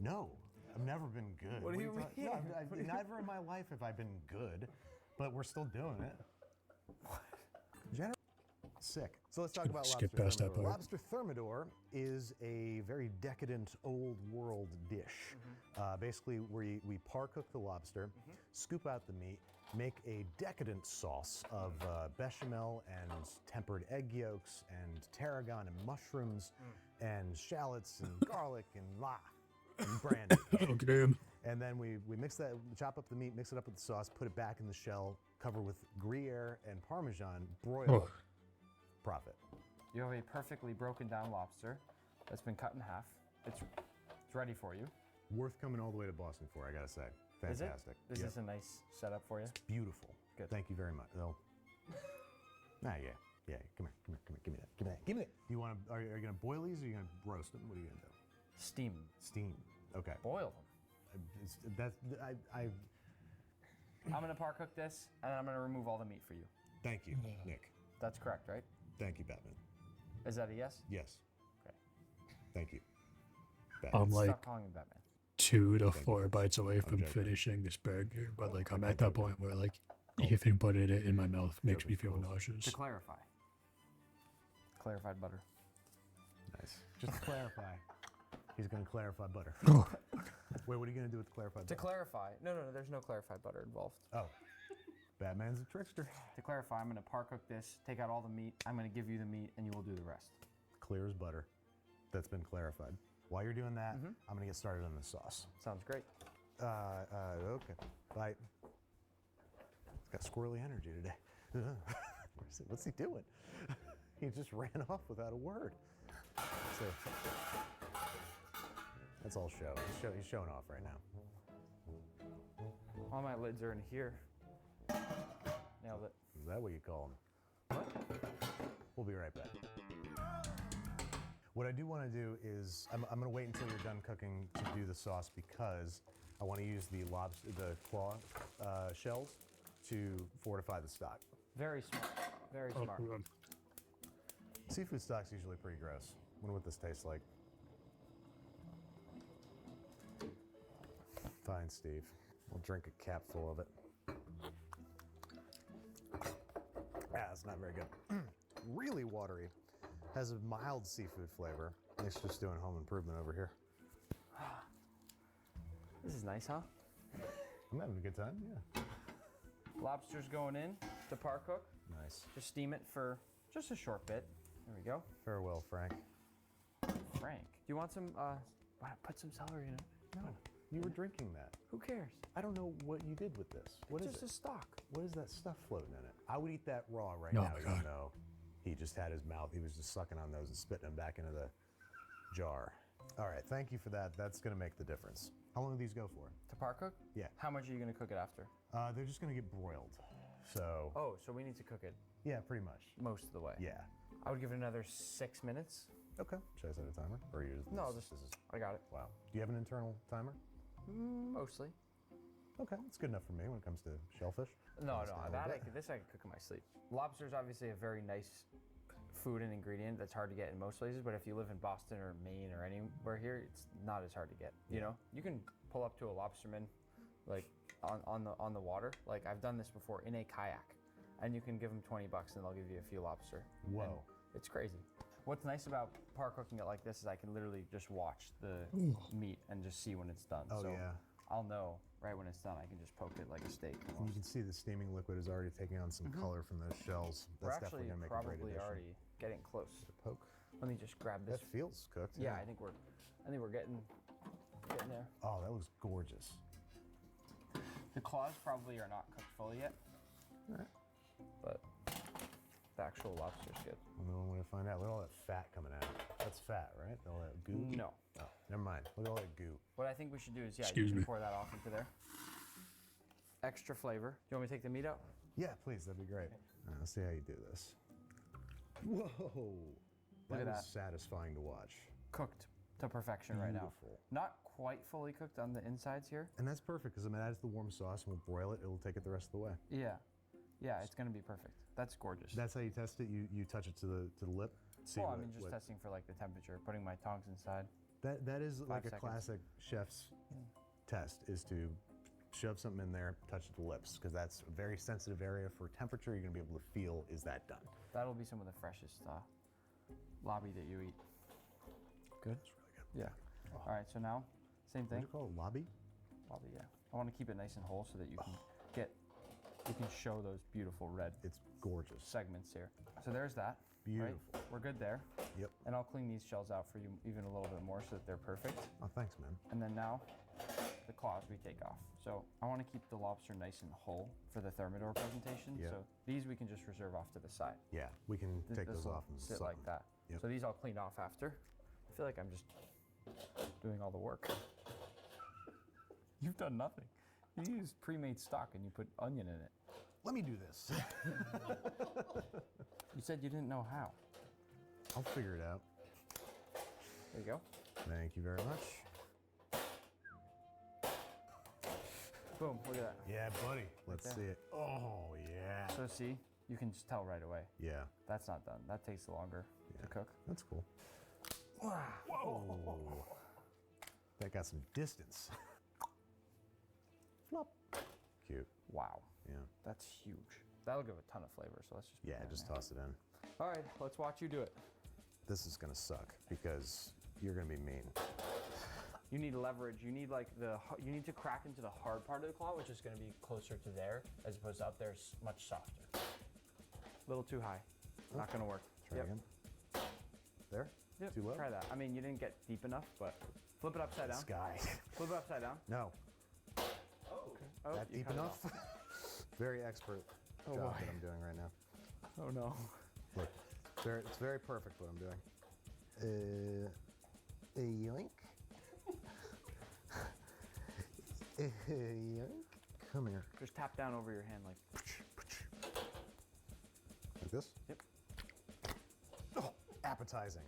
No, I've never been good. What do you mean? No, never in my life have I been good, but we're still doing it. What? Sick. So let's talk about Skip lobster past that thermidor. part. Lobster thermidor is a very decadent old world dish. Basically, we par cook the lobster, scoop out the meat, make a decadent sauce of bechamel and tempered egg yolks and tarragon and mushrooms and shallots and garlic and brandy. Oh, damn. And then we mix that, chop up the meat, mix it up with the sauce, put it back in the shell, cover with Gruyere and Parmesan, broil. Profit. You have a perfectly broken down lobster that's been cut in half. It's ready for you. Worth coming all the way to Boston for, I gotta say. Fantastic. Is this a nice setup for you? It's beautiful. Good. Thank you very much. Yeah. Come here. Give me that. Give me that. Do you want to? Are you gonna boil these or are you gonna roast them? What are you gonna do? Steam. Steam. Okay. Boil them. I'm gonna par cook this, and I'm gonna remove all the meat for you. Thank you, Nick. That's correct, right? Thank you, Batman. Is that a yes? Yes. Okay. Thank you. I'm like Stop calling him Batman. 2 to 4 bites away from finishing this burger, but like I'm at that point where like even putting it in my mouth makes me feel nauseous. To clarify. Clarified butter. Nice. Just to clarify, he's gonna clarify butter. Wait, what are you gonna do with clarified butter? To clarify, no, there's no clarified butter involved. Oh, Batman's a trickster. To clarify, I'm gonna par cook this, take out all the meat, I'm gonna give you the meat, and you will do the rest. Clear as butter. That's been clarified. While you're doing that, I'm gonna get started on the sauce. Sounds great. Okay. Bye. He's got squirrely energy today. What's he doing? He just ran off without a word. So, that's all show. He's showing off right now. All my lids are in here. Nailed it. Is that what you call them? What? We'll be right back. What I do want to do is I'm going to wait until you're done cooking to do the sauce because I want to use the claw shells to fortify the stock. Very smart. Very smart. Seafood stock's usually pretty gross. Wonder what this tastes like. Fine, Steve. We'll drink a cap full of it. It's not very good. Really watery. Has a mild seafood flavor. Nick's just doing home improvement over here. This is nice, huh? I'm having a good time, yeah. Lobster's going in to par cook. Nice. Just steam it for just a short bit. There we go. Farewell, Frank. Frank, do you want some, put some celery in it? No, you were drinking that. Who cares? I don't know what you did with this. What is Just it? a stock. What is that stuff floating in it? I would eat that raw right Oh now, my even God. though he just had his mouth. He was just sucking on those and spitting them back into the jar. All right, thank you for that. That's going to make the difference. How long do these go for? To par cook? Yeah. How much are you going to cook it after? They're just going to get broiled. So. Oh, so we need to cook it Yeah, pretty much. most of the way. Yeah. I would give it another 6 minutes. Okay. Should I set a timer? Or you just, No, this is, I got it. wow. Do you have an internal timer? Mostly. Okay, it's good enough for me when it comes to shellfish. No, Just a little that bit. this I could cook in my sleep. Lobster is obviously a very nice food and ingredient that's hard to get in most places, but if you live in Boston or Maine or anywhere here, it's not as hard to get. You know, you can pull up to a lobsterman, like on the water. Like I've done this before in a kayak, and you can give them $20 and they'll give you a few lobster. Whoa. And it's crazy. What's nice about par cooking it like this is I can literally just watch the meat and just see when it's done. Oh, so yeah. I'll know right when it's done. I can just poke it like a steak. And you can see the steaming liquid is already taking on some color from those shells. We're That's actually definitely going to make a great probably addition. already getting close. Poke. Let me just grab this. That feels cooked. Yeah, I think we're getting Getting there. Oh, that looks gorgeous. The claws probably are not cooked fully yet. All right. But the actual lobster's good. Well, when we find out, look at all that fat coming out. That's fat, right? All that goo? No. Oh, never mind. Look at all that goo. What I think we should do is, Excuse you me. can pour that off into there. Extra flavor. Do you want me to take the meat out? Yeah, please. That'd be great. Let's see how you do this. Whoa. Look at was that. satisfying to watch. Cooked to perfection right now. Beautiful. Not quite fully cooked on the insides here. And that's perfect because it adds the warm sauce and we'll broil it. It'll take it the rest of the way. Yeah. Yeah, it's gonna be perfect. That's gorgeous. That's how you test it? You touch it to the lip? See Well, I what- mean, just what- testing for like the temperature, putting my tongs inside. That is like a seconds. classic chef's test, is to shove something in there, touch it to the lips, because that's a very sensitive area for temperature. You're gonna be able to feel, is that done? That'll be some of the freshest lobby that you eat. Good? It's really good. Yeah. All right, so now, same What thing. do you call it, lobby? Lobby, yeah. I want to keep it nice and whole so that you can show those beautiful red It's gorgeous. segments here. So there's that. Beautiful. Right? We're good there. Yep. And I'll clean these shells out for you even a little bit more so that they're perfect. Oh, thanks, man. And then now, the claws we take off. So I want to keep the lobster nice and whole for the thermidor presentation. Yeah. So these we can just reserve off to the side. Yeah, we can take those This'll off and sit suck like them. that. Yep. So these I'll clean off after. I feel like I'm just doing all the work. You've done nothing. You use pre-made stock and you put onion in it. Let me do this. You said you didn't know how. I'll figure it out. There you go. Thank you very much. Boom, look at that. Yeah, buddy. Let's there. see it. Oh, yeah. So see, you can just tell right away. Yeah, That's not done. That takes longer to cook. that's cool. Whoa. That got some distance. Flop. Cute. Wow. Yeah. That's huge. That'll give a ton of flavor, so let's just put Yeah, that in just there. toss it in. All right, let's watch you do it. This is gonna suck because you're gonna be mean. You need leverage. You need you need to crack into the hard part of the claw, which is going to be closer to there, as opposed to up there, much softer. A little too high. Not going to work. Try again. There? Yep. Too low? Try that. I mean, you didn't get deep enough, but flip it upside down. This guy. Flip it upside down. No. Oh, That you deep cut it enough? off. Very expert Oh, job boy. that I'm doing right now. Oh no. Look, it's very perfect what I'm doing. Yoink. Yoink. Come here. Just tap down over your hand like. Like this? Yep. Oh, appetizing.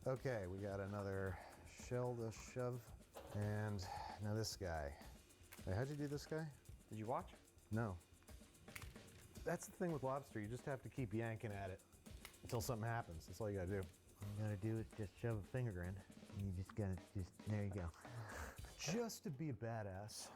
Okay, we got another shell to shove. And now this guy. Wait, how'd you do this guy? Did you watch? No. That's the thing with lobster. You just have to keep yanking at it until something happens. That's all you gotta do. All you gotta do is just shove a finger in. And you just gotta, there you go. Just to be a badass.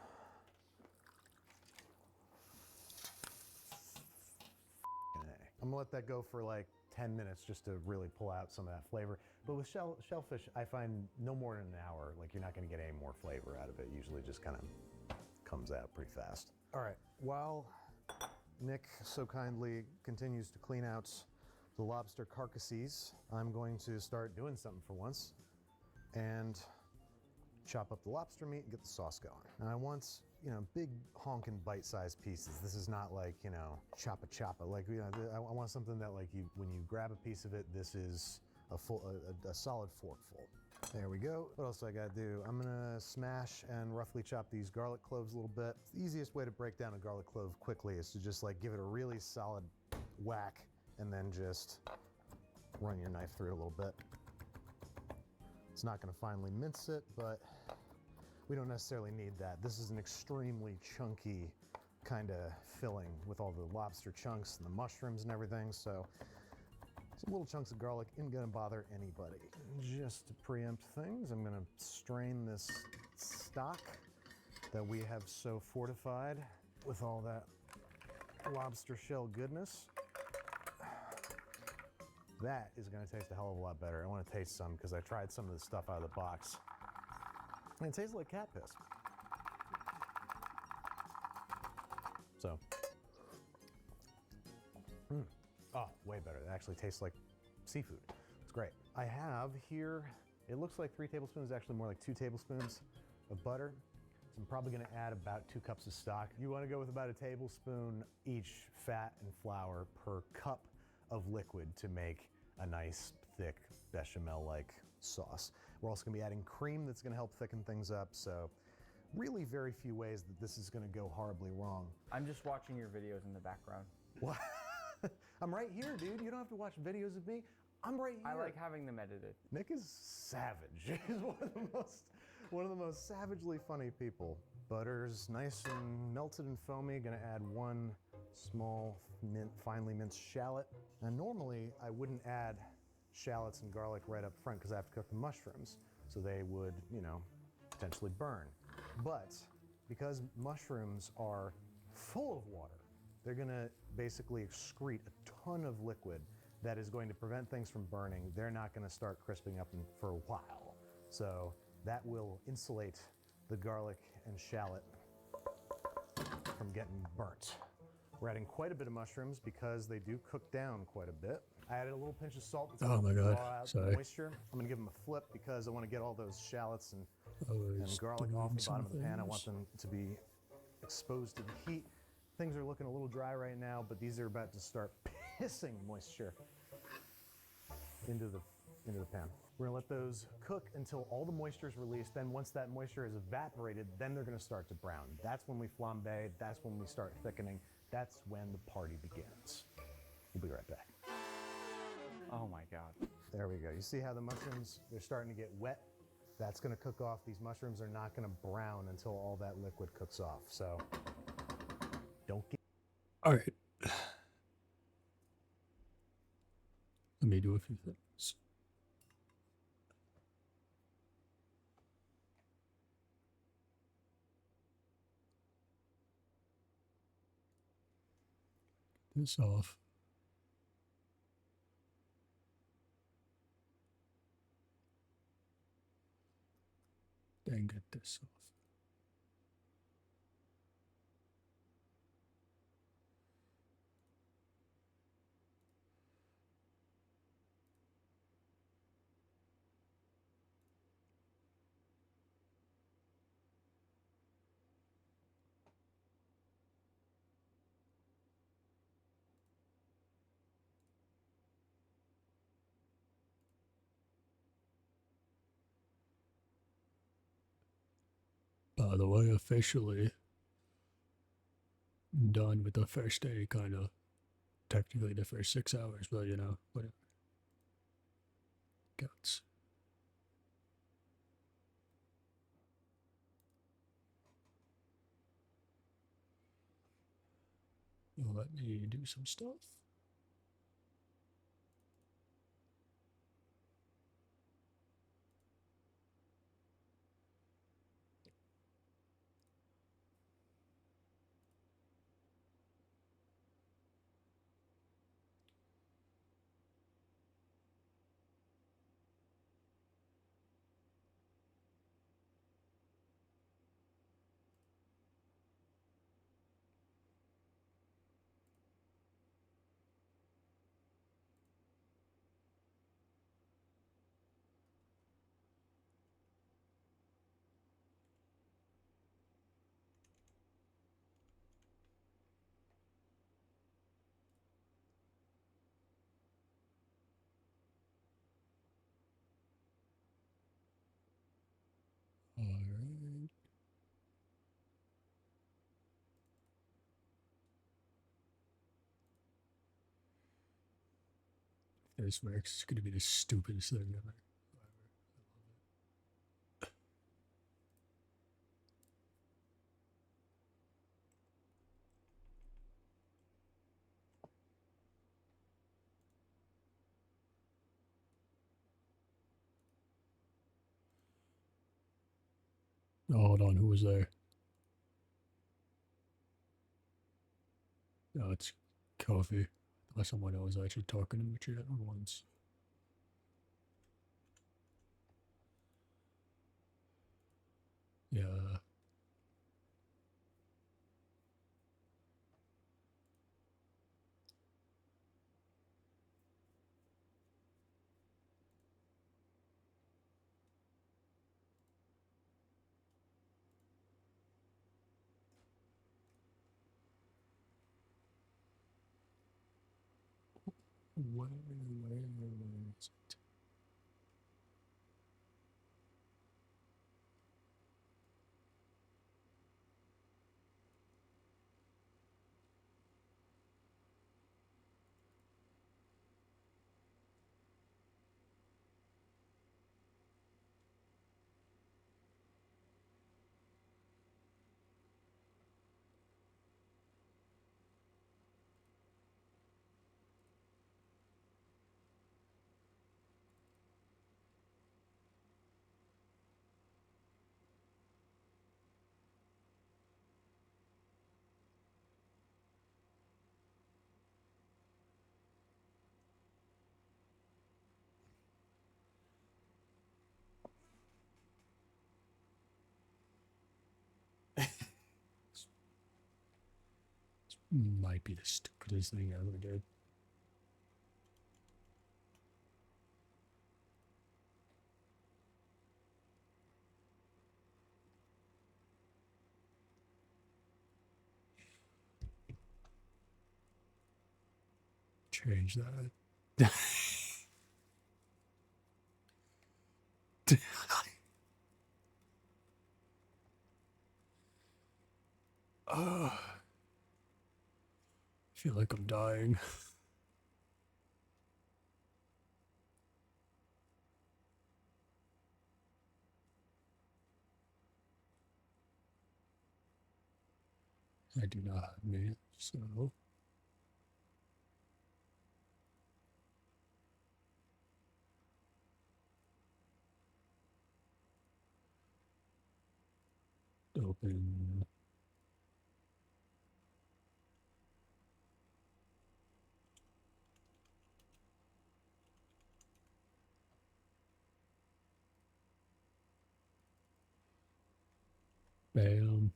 I'm gonna let that go for like 10 minutes just to really pull out some of that flavor. But with shellfish, I find no more than an hour, like you're not gonna get any more flavor out of it. Usually just kind of comes out pretty fast. All right, while Nick so kindly continues to clean out the lobster carcasses, I'm going to start doing something for once and chop up the lobster meat and get the sauce going. And I want, big honking bite-sized pieces. This is not like, choppa. Like, I want something that like when you grab a piece of it, this is a solid forkful. There we go. What else do I gotta do? I'm gonna smash and roughly chop these garlic cloves a little bit. The easiest way to break down a garlic clove quickly is to just like give it a really solid whack and then just run your knife through it a little bit. It's not gonna finely mince it, but we don't necessarily need that. This is an extremely chunky kind of filling with all the lobster chunks and the mushrooms and everything, so some little chunks of garlic isn't gonna bother anybody. Just to preempt things, I'm gonna strain this stock that we have so fortified with all that lobster shell goodness. That is gonna taste a hell of a lot better. I wanna taste some because I tried some of the stuff out of the box. And it tastes like cat piss. So, oh, way better. It actually tastes like seafood. It's great. I have here, it looks like 3 tablespoons, actually more like 2 tablespoons of butter. So I'm probably gonna add about 2 cups of stock. You wanna go with about a tablespoon each fat and flour per cup of liquid to make a nice, thick, bechamel-like sauce. We're also gonna be adding cream that's gonna help thicken things up, so really very few ways that this is gonna go horribly wrong. I'm just watching your videos in the background. What? I'm right here, dude. You don't have to watch videos of me. I'm right here. I like having them edited. Nick is savage. He's one of the most savagely funny people. Butter's nice and melted and foamy. Gonna add 1 small finely minced shallot. Now normally I wouldn't add shallots and garlic right up front because I have to cook the mushrooms, so they would, you know, potentially burn. But because mushrooms are full of water, they're gonna basically excrete a ton of liquid that is going to prevent things from burning. They're not gonna start crisping up for a while. So that will insulate the garlic and shallot from getting burnt. We're adding quite a bit of mushrooms because they do cook down quite a bit. I added a little pinch of salt that's Oh my gonna God, draw out sorry. the moisture. I'm gonna give them a flip because I wanna get all those shallots and garlic off the bottom of the pan. I want them to be exposed to the heat. Things are looking a little dry right now, but these are about to start pissing moisture into the pan. We're gonna let those cook until all the moisture is released. Then once that moisture is evaporated, then they're gonna start to brown. That's when we flambe, that's when we start thickening. That's when the party begins. We'll be right back. Oh my God. There we go. You see how the mushrooms, they're starting to get wet? That's gonna cook off. These mushrooms are not gonna brown until all that liquid cooks off. So don't get... All right. Let me do a few things. This off. Then get this off. By the way, officially done with the first day, kind of. Technically the first 6 hours, but you know, whatever. Guts. Let me do some stuff. All right. If this works, it's going to be the stupidest thing ever. Oh, hold on, who was there? No, it's Kofi. Unless someone else was actually talking in the chat once. Yeah. Where is it? Might be the stupidest thing I ever did. Change that. I feel like I'm dying. I do not have me, so open. Bam.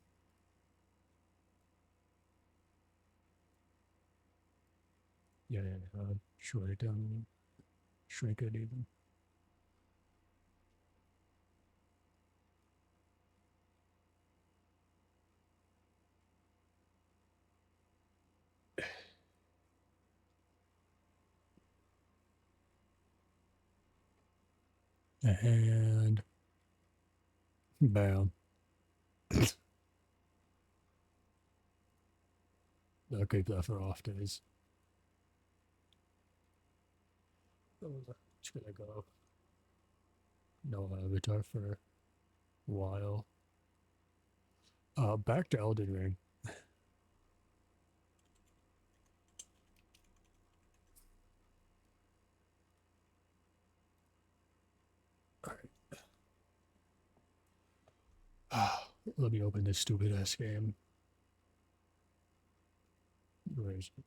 Yeah, short it down, shrink it even. And bam. I'll keep that for off days. Just gonna go. No avatar for a while. Back to Elden Ring. Let me open this stupid ass game. Where is it?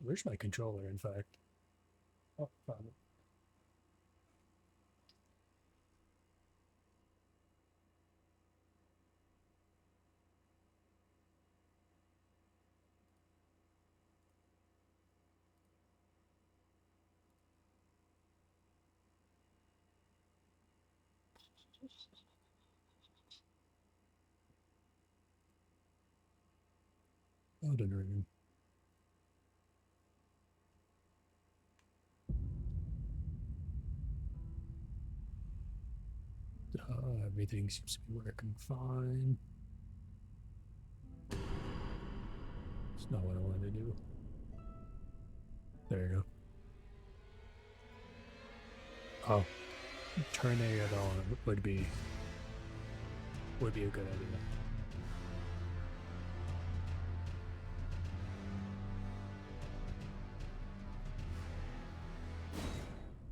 Where's my controller, in fact? Oh, found it. Elden Ring. Everything seems to be working fine. It's not what I wanted to do. There you go. Oh, turning it on would be a good idea.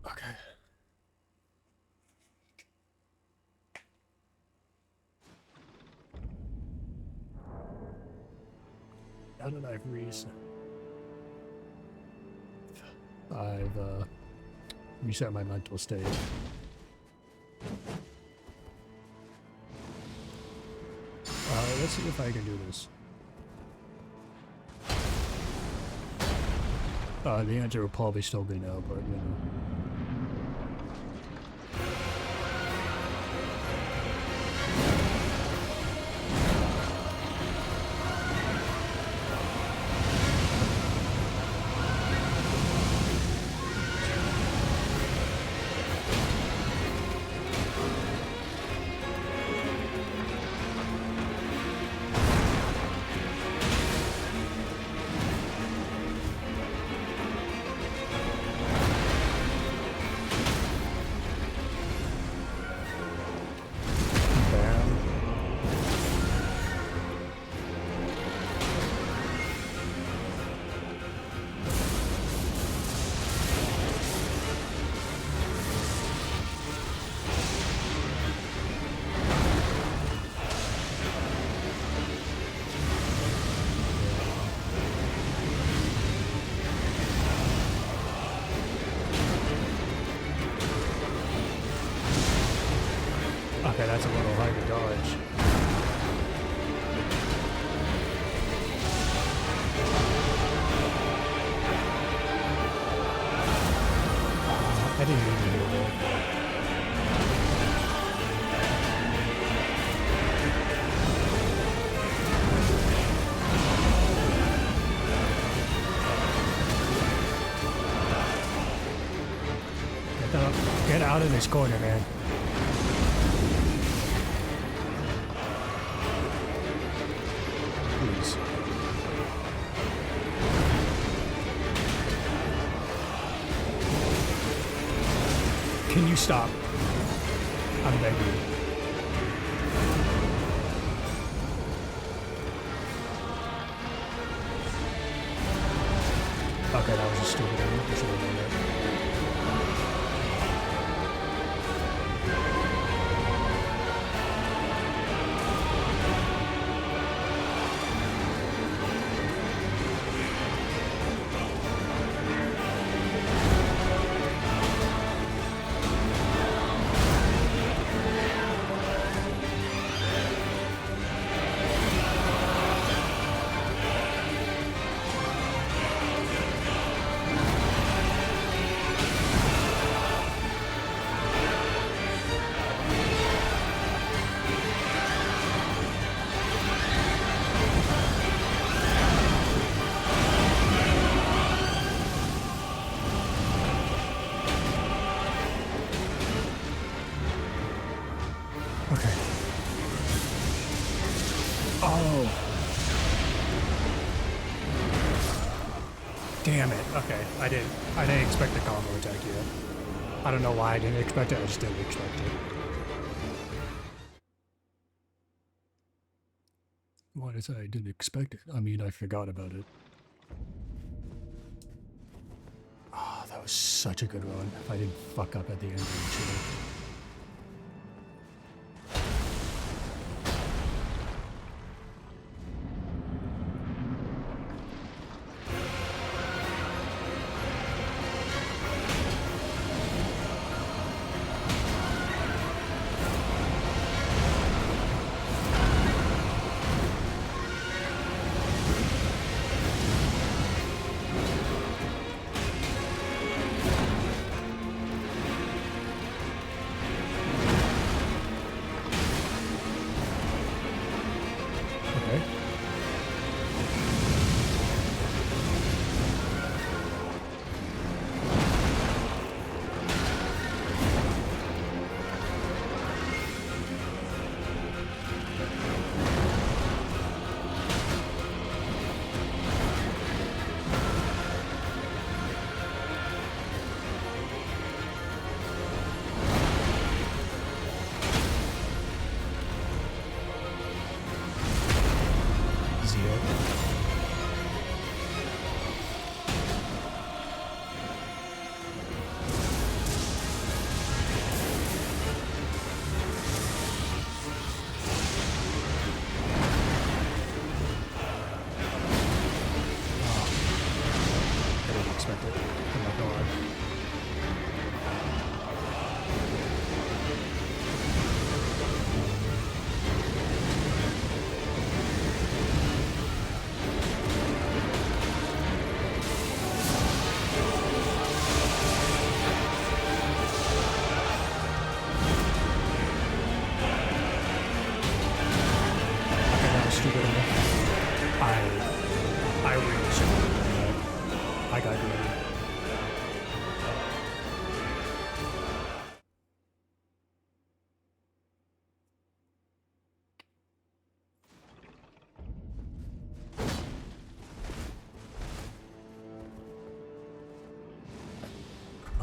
Okay. Now that I've reset my mental state. Let's see if I can do this. The answer will probably still be no, but you know. Okay, that's a little hard to dodge. I didn't even hear that. Get out of this corner, man. Please. Can you stop? I'm begging you. Okay, that was a stupid one. I should have done that. Okay. Oh. Damn it. Okay. I didn't expect the combo attack yet. I don't know why I didn't expect it. I just didn't expect it. Why did I say I didn't expect it? I mean, I forgot about it. Oh, that was such a good run. If I didn't fuck up at the end of the shit. got greedy.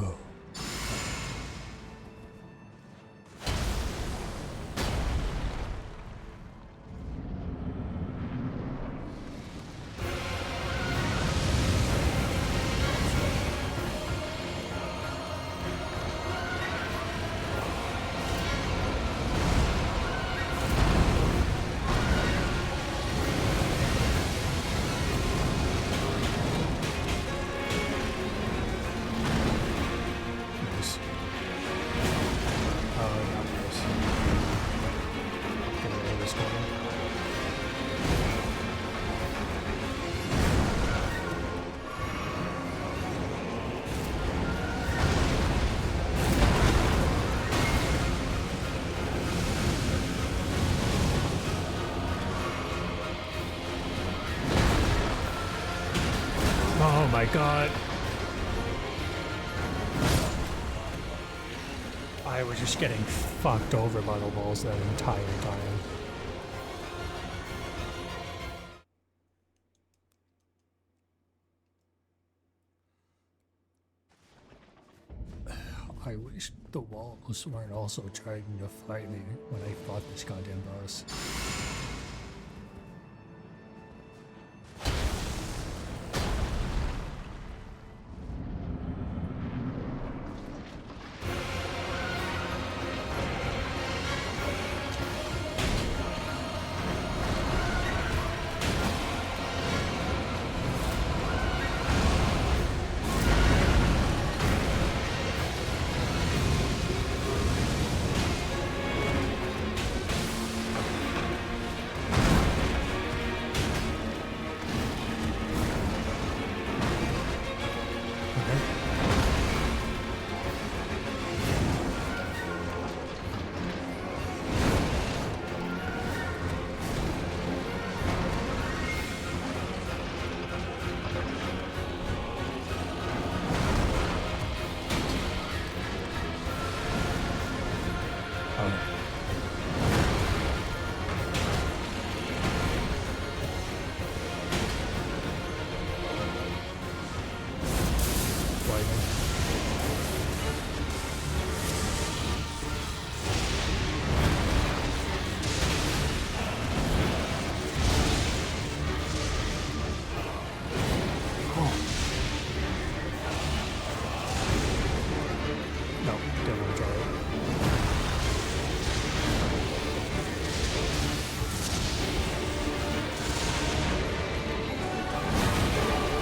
Oh. Nice. Oh, not nice. Get away this corner. Oh my god. I was just getting fucked over by the walls that entire time. I wish the walls weren't also trying to fight me when I fought this goddamn boss.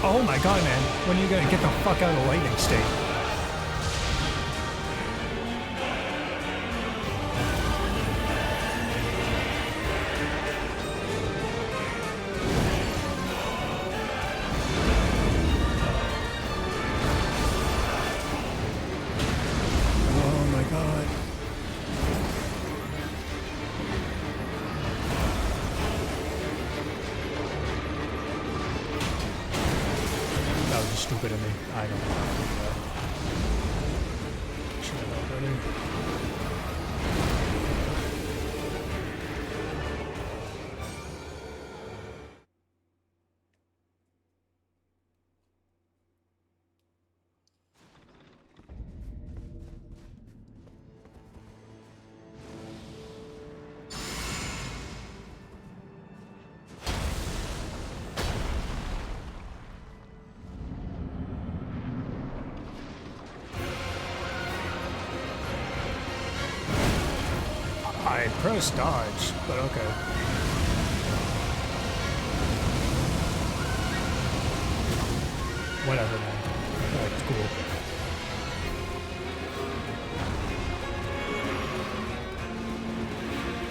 Oh my god, man. When are you gonna get the fuck out of lightning state? Oh my god. That was stupid of me. I don't know how to do that. Should have known better. I pressed dodge, but okay. Whatever, man. That's cool.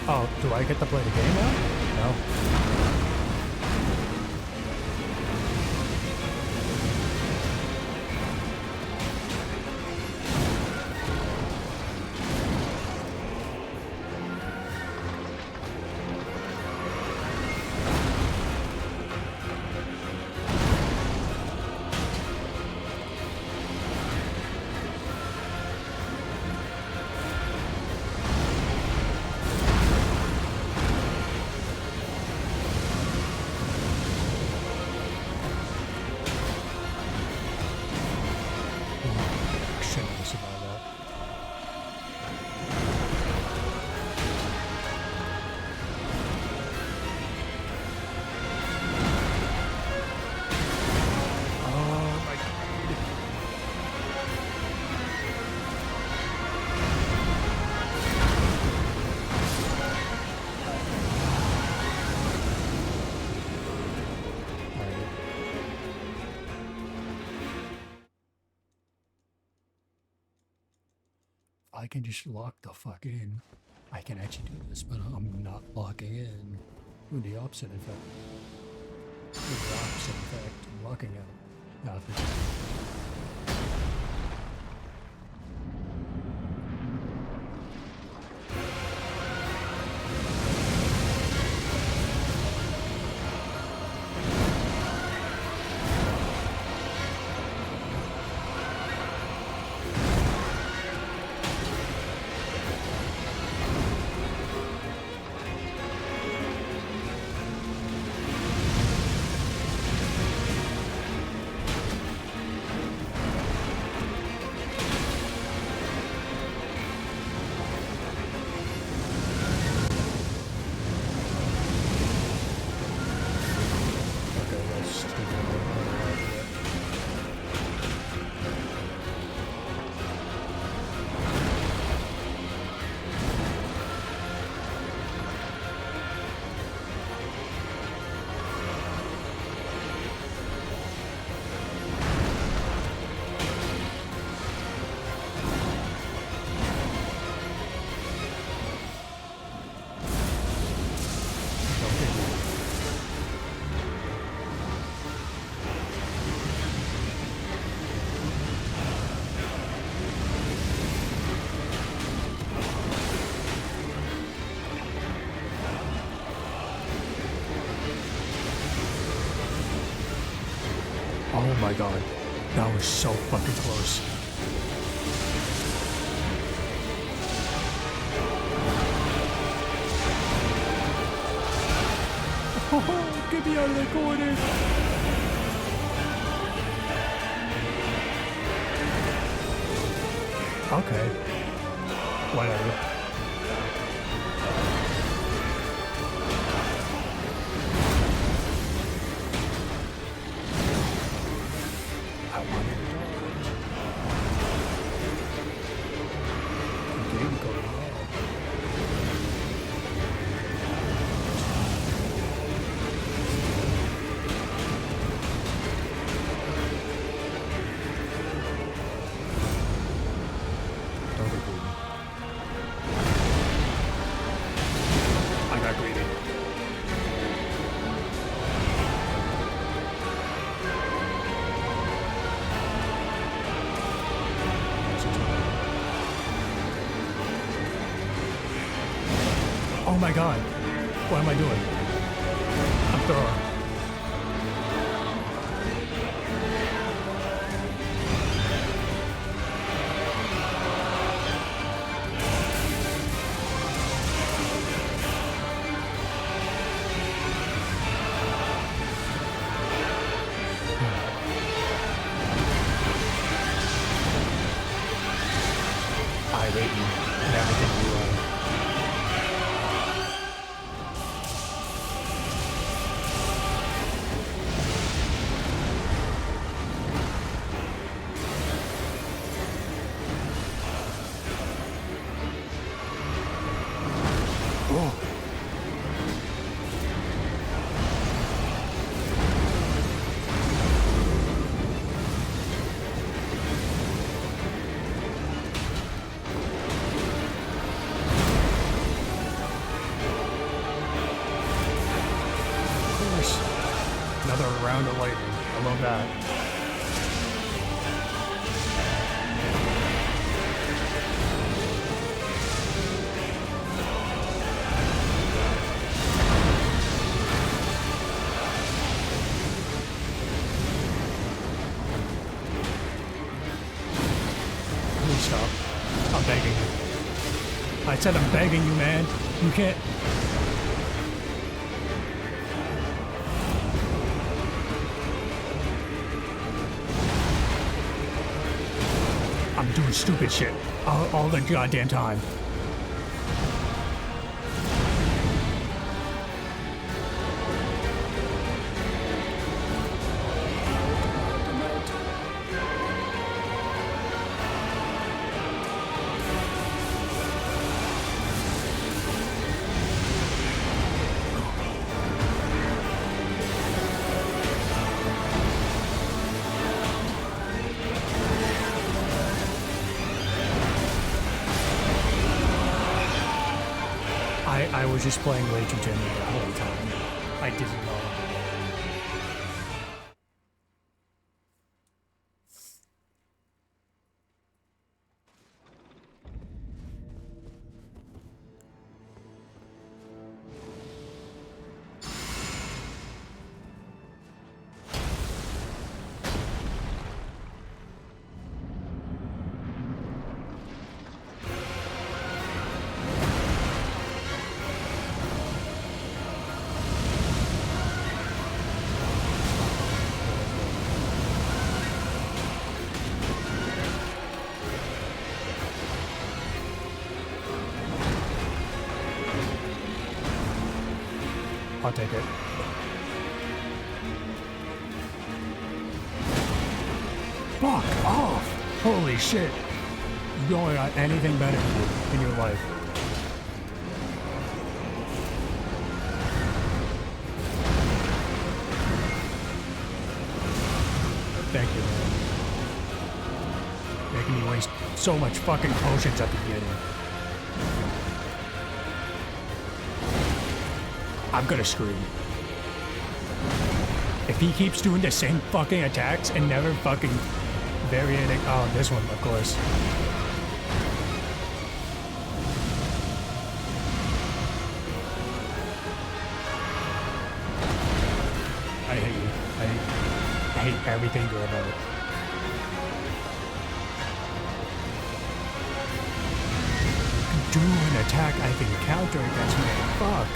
Oh, do I get to play the game now? No. I can just lock the fuck in. I can actually do this, but I'm not locking in. Doing the opposite, in fact. Doing the opposite, in fact. I'm locking out. Oh my god, that was so fucking close. Oh, get me out of the corner! Okay. Whatever. Oh my god. What am I doing? I'm throwing. I rate you and everything you are. Another round of lightning. I love that. Please stop. I'm begging you. I said I'm begging you, man. You can't. I'm doing stupid shit all the goddamn time. was just playing way too timid the whole time. I didn't know. I'll take it. Fuck off! Holy shit! You don't got anything better to do in your life. Thank you, man. Making me waste so much fucking potions at the beginning. I'm gonna scream. If he keeps doing the same fucking attacks and never fucking varying, oh, this one, of course. I hate you. I hate everything good about it. Do an attack I can counter against me. Fuck.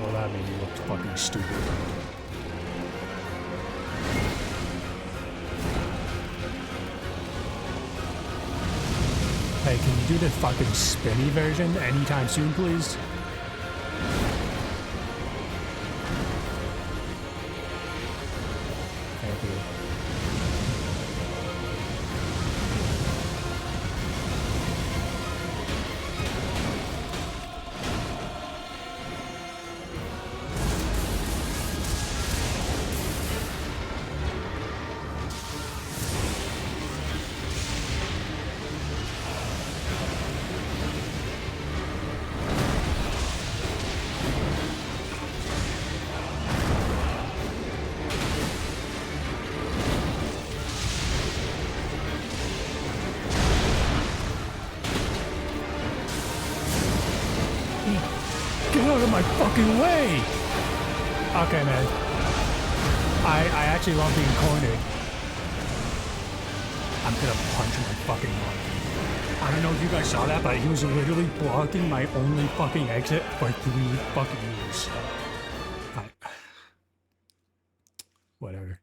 Well, that made me look fucking stupid. Hey, can you do the fucking spinny version anytime soon, please? Thank you. Get out of my fucking way! Okay, man. I actually love being cornered. I'm gonna punch my fucking mom. I don't know if you guys saw that, but he was literally blocking my only fucking exit for 3 fucking years. Whatever.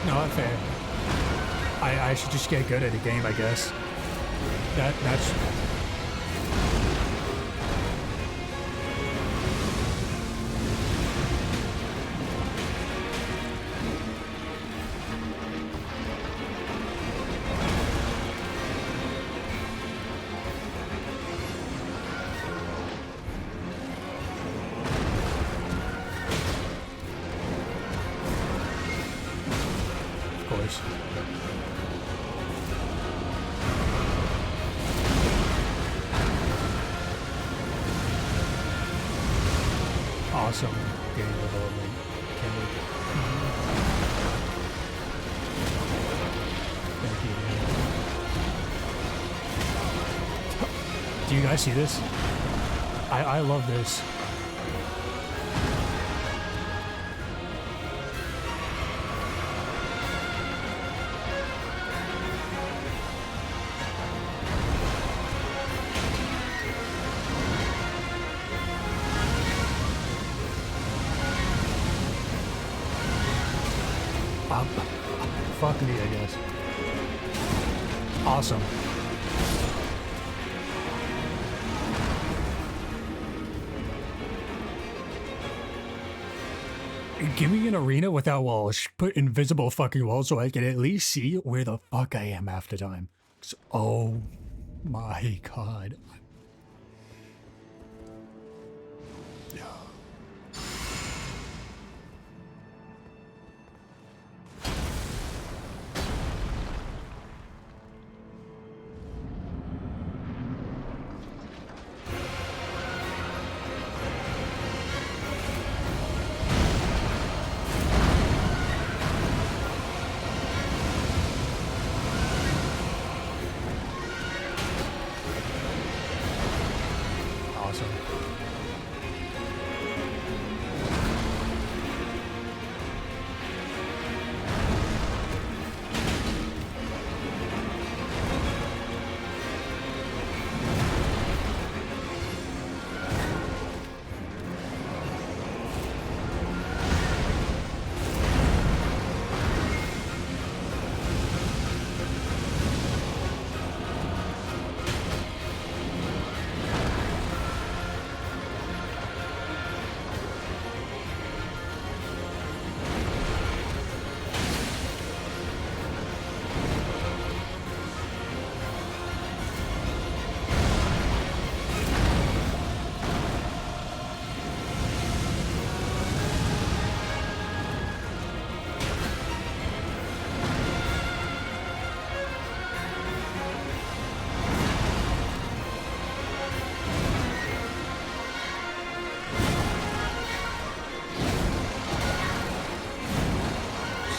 Not fair. I should just get good at the game, I guess. That's... Of course. Awesome game development. Can't wait. Thank you. Do you guys see this? I love this. Fuck me, I guess. Awesome. Give me an arena without walls. Put invisible fucking walls so I can at least see where the fuck I am half the time. Oh my god.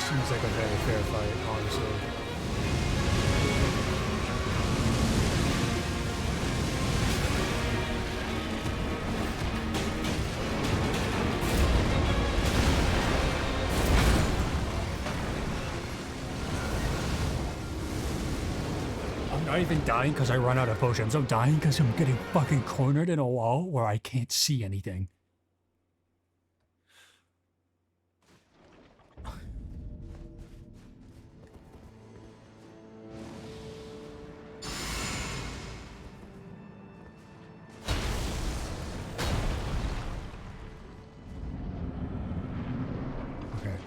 Seems like a very fair fight, honestly. I'm not even dying because I run out of potions. I'm dying because I'm getting fucking cornered in a wall where I can't see anything. Okay.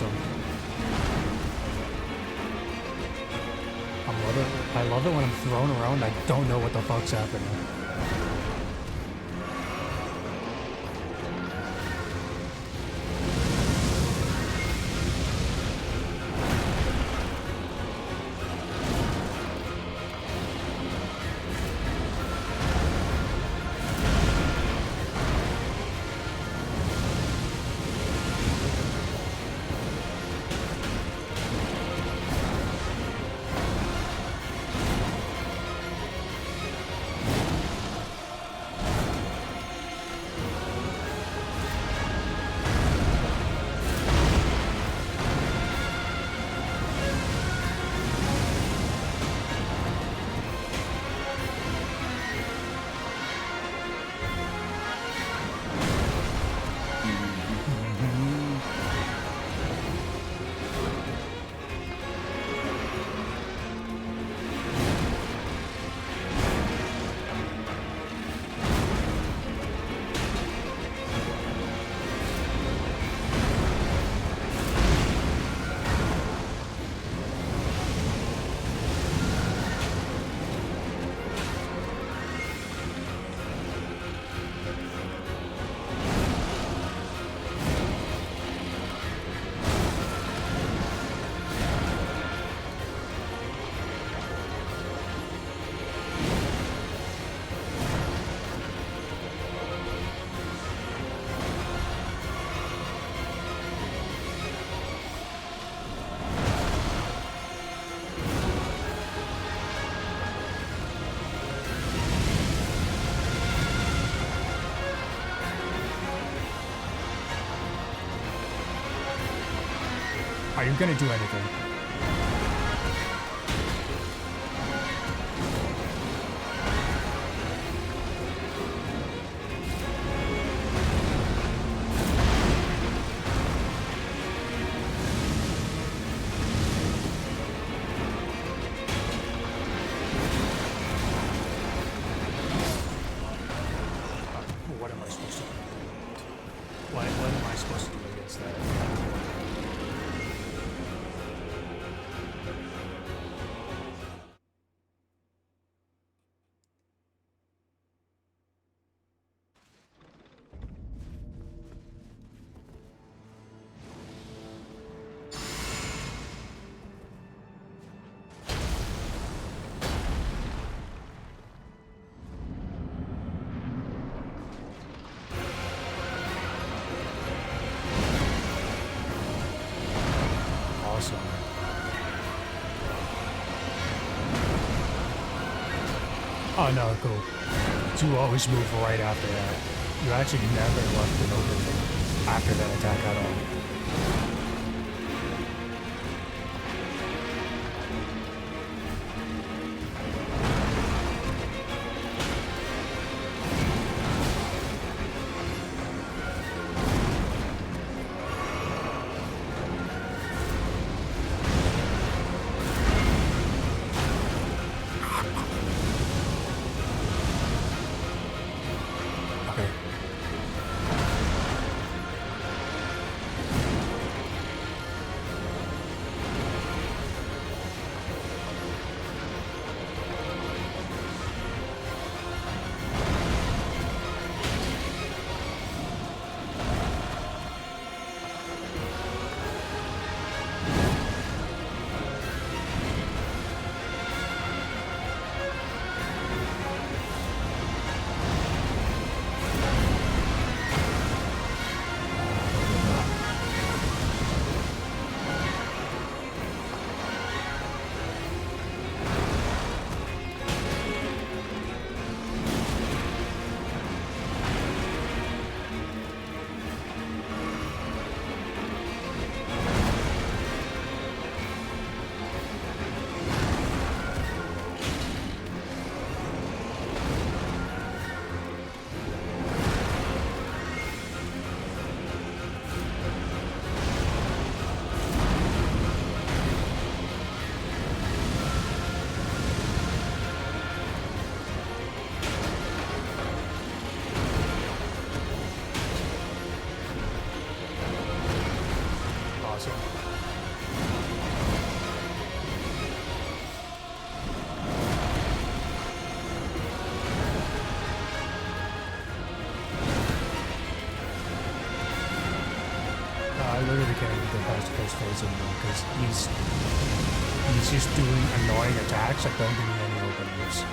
awesome. I love it when I'm thrown around. I don't know what the fuck's happening. Are you gonna do anything? What am I supposed to do? What am I supposed to do against that? Awesome. Oh no, cool. You always move right after that. You actually never left an opening after that attack at all. Okay. face-to-face phase anymore because he's just doing annoying attacks that don't give me any openings.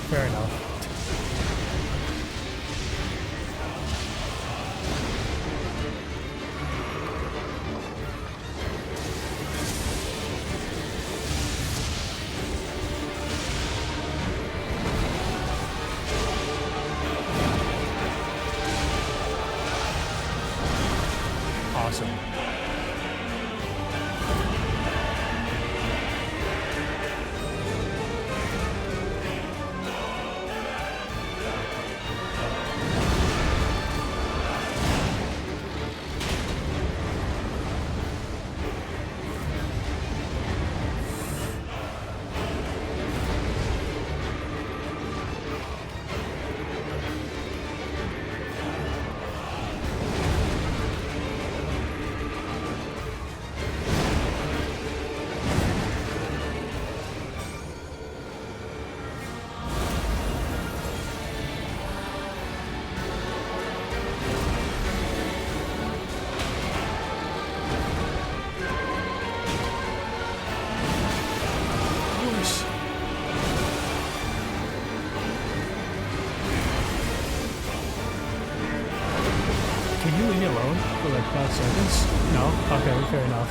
Fair enough. Awesome. Can you leave me alone for like 5 seconds? No? Okay, fair enough.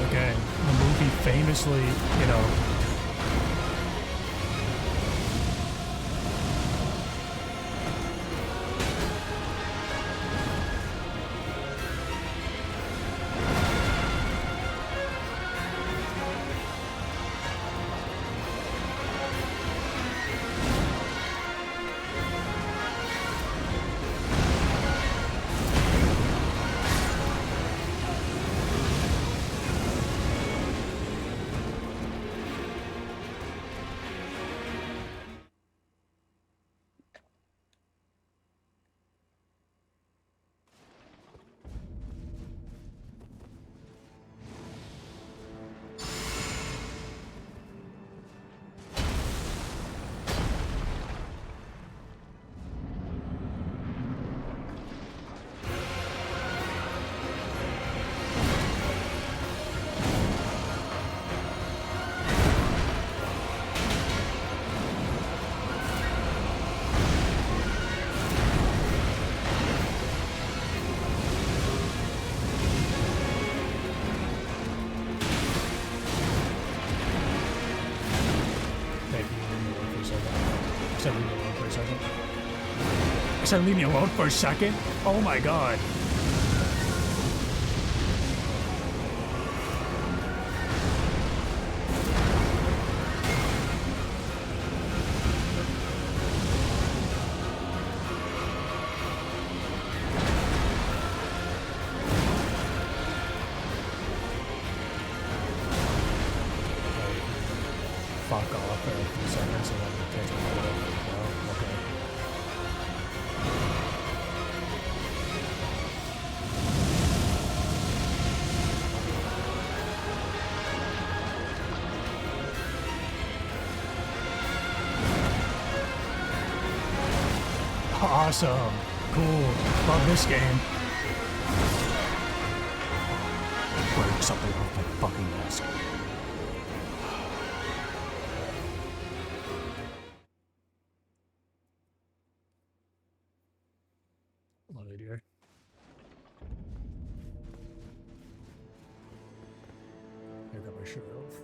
Again, the movie famously, you know, a second. I said leave me alone for a second? Oh my god. Fuck off for a few seconds and then catch me up. No? Okay. Awesome. Cool. Love this game. Break something off my fucking desk. Love it here. I got my shirt off.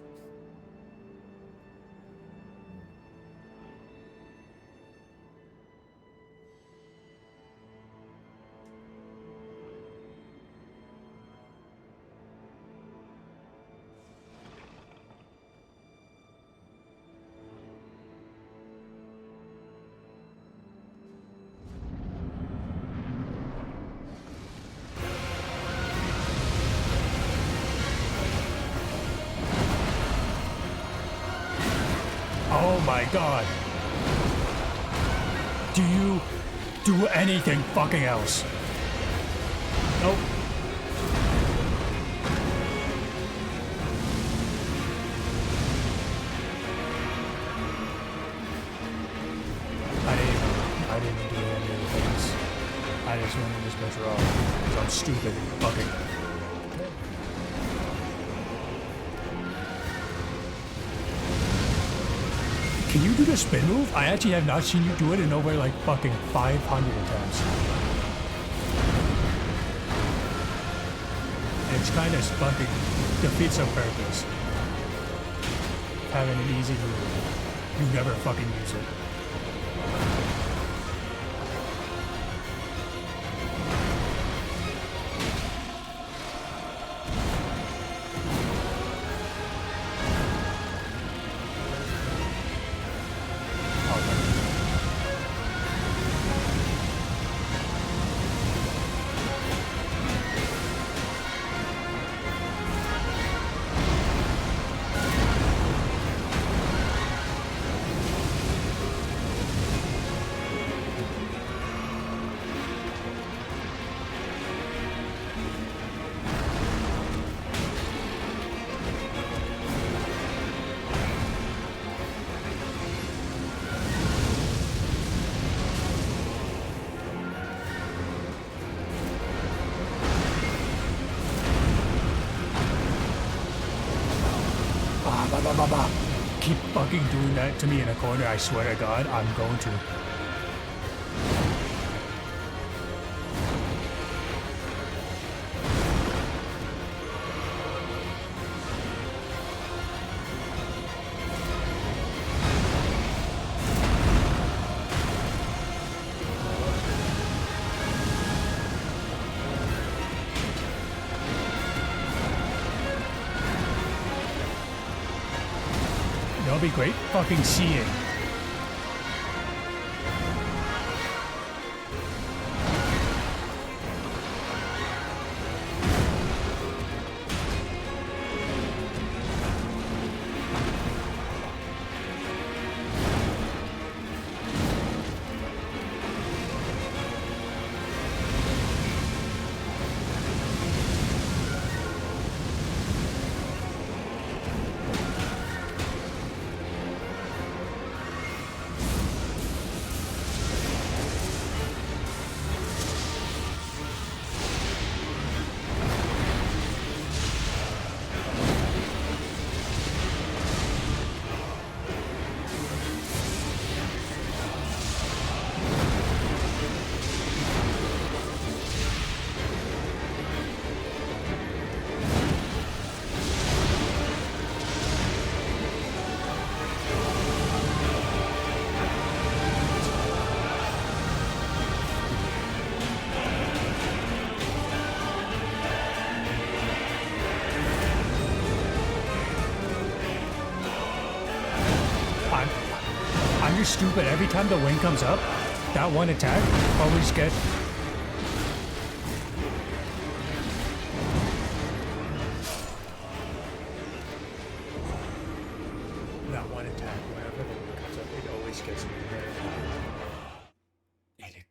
Oh my god. Do you do anything fucking else? Nope. I didn't do any of the things. I just went in this bitch raw. Because I'm stupid and fucking. Can you do the spin move? I actually have not seen you do it in over like fucking 500 attempts. It's kind of fucking defeats the purpose. Having an easy move. You never fucking use it. Keep fucking doing that to me in a corner, I swear to God, I'm going to. That'll be great fucking seeing. very stupid. Every time the wing comes up, that one attack always gets. That one attack, whenever the wing comes up, it always gets me. Idiot.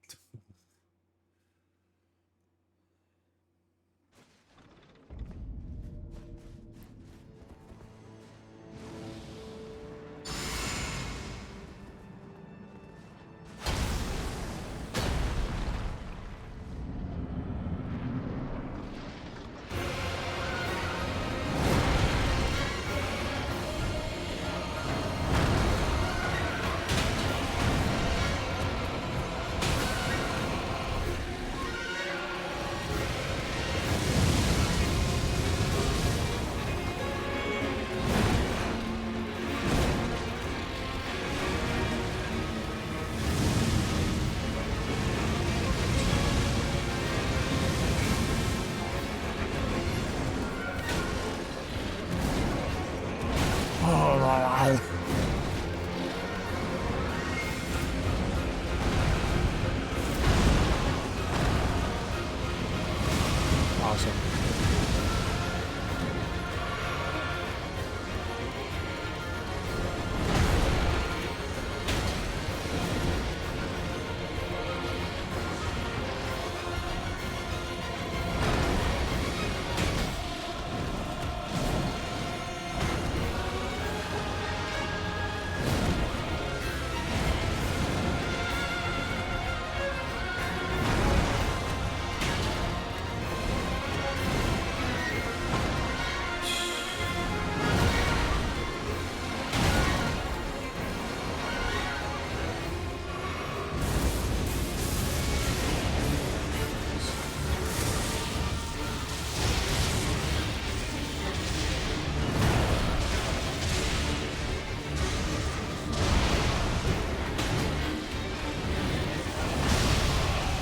Awesome.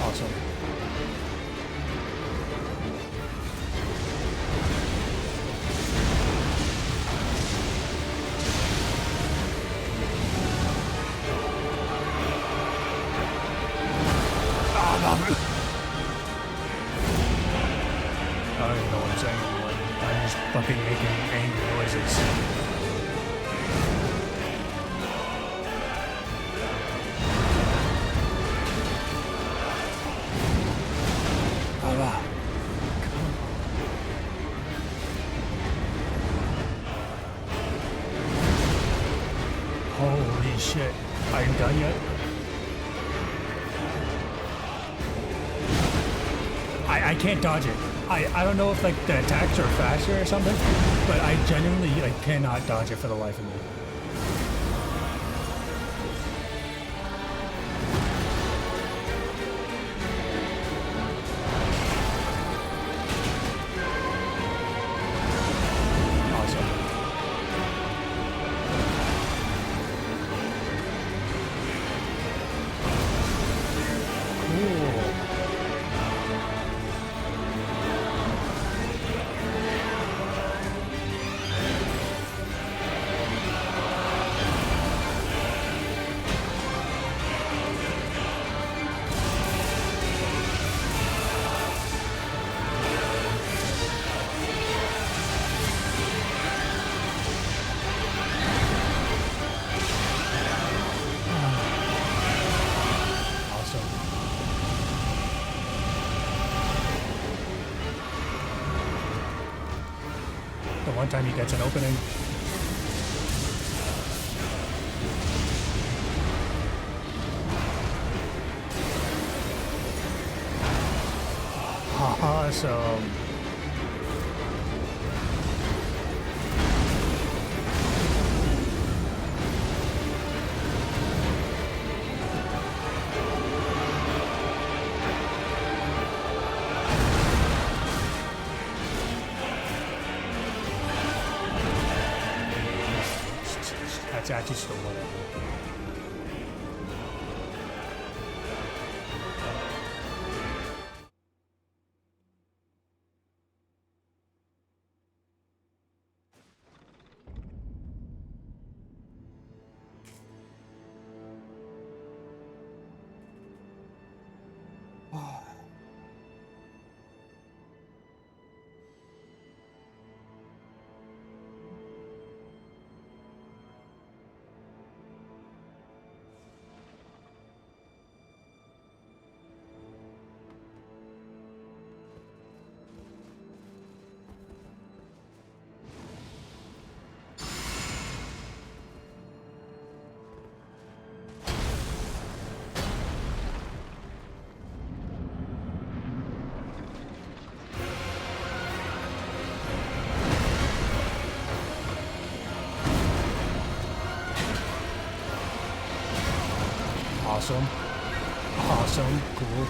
Awesome. I don't even know what I'm saying anymore. I'm just fucking making angry noises. Holy shit. Are you done yet? I can't dodge it. I don't know if like the attacks are faster or something, but I genuinely like cannot dodge it for the life of me. The one time he gets an opening. Awesome. That's actually still whatever. Awesome. Awesome. Cool.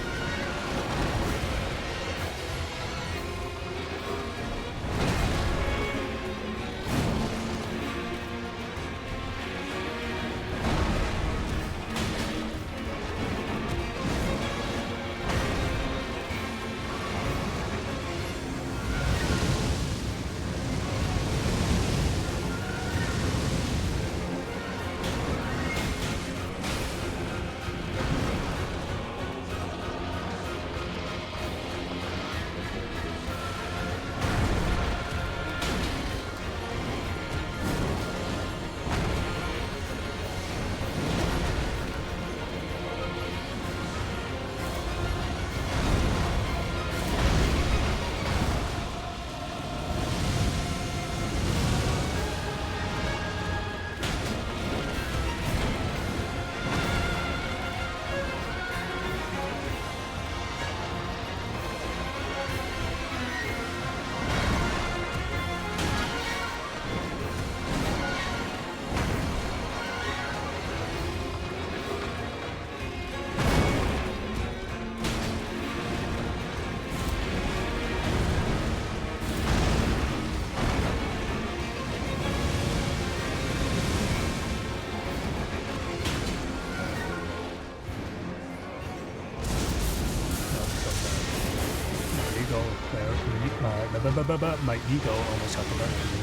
My ego almost got the better of me.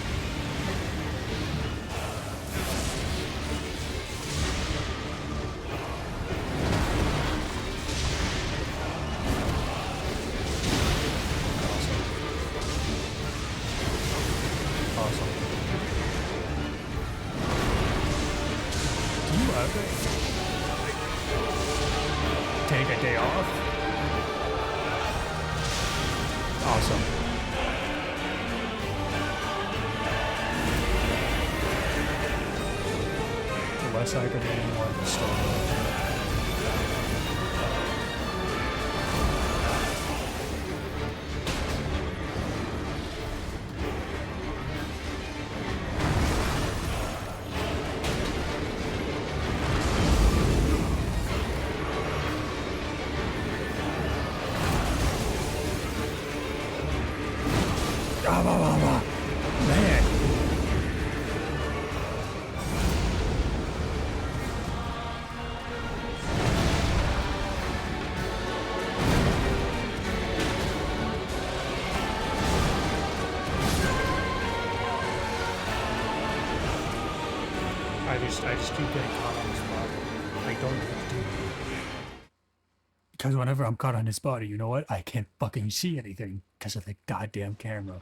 Awesome. Do you ever take a day off? Awesome. Less aggravating, more restorative. Man. I just keep getting caught on this spot. I don't know what to do. Because whenever I'm caught on his body, you know what? I can't fucking see anything because of the goddamn camera.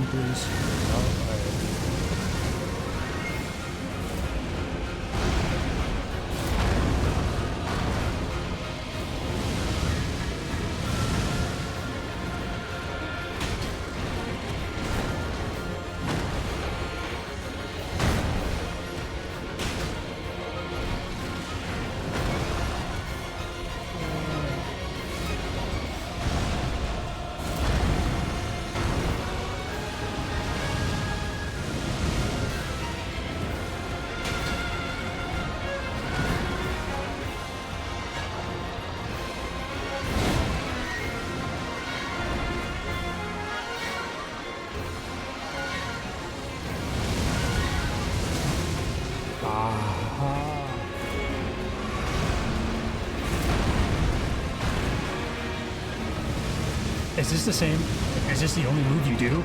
Please. Is this the same? Is this the only move you do?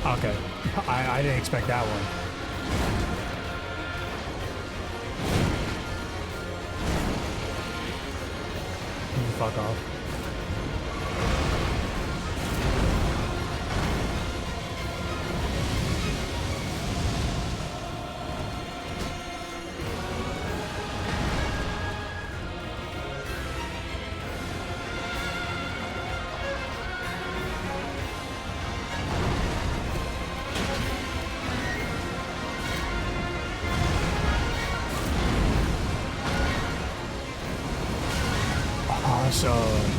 Okay. I didn't expect that one. Fuck off. Awesome.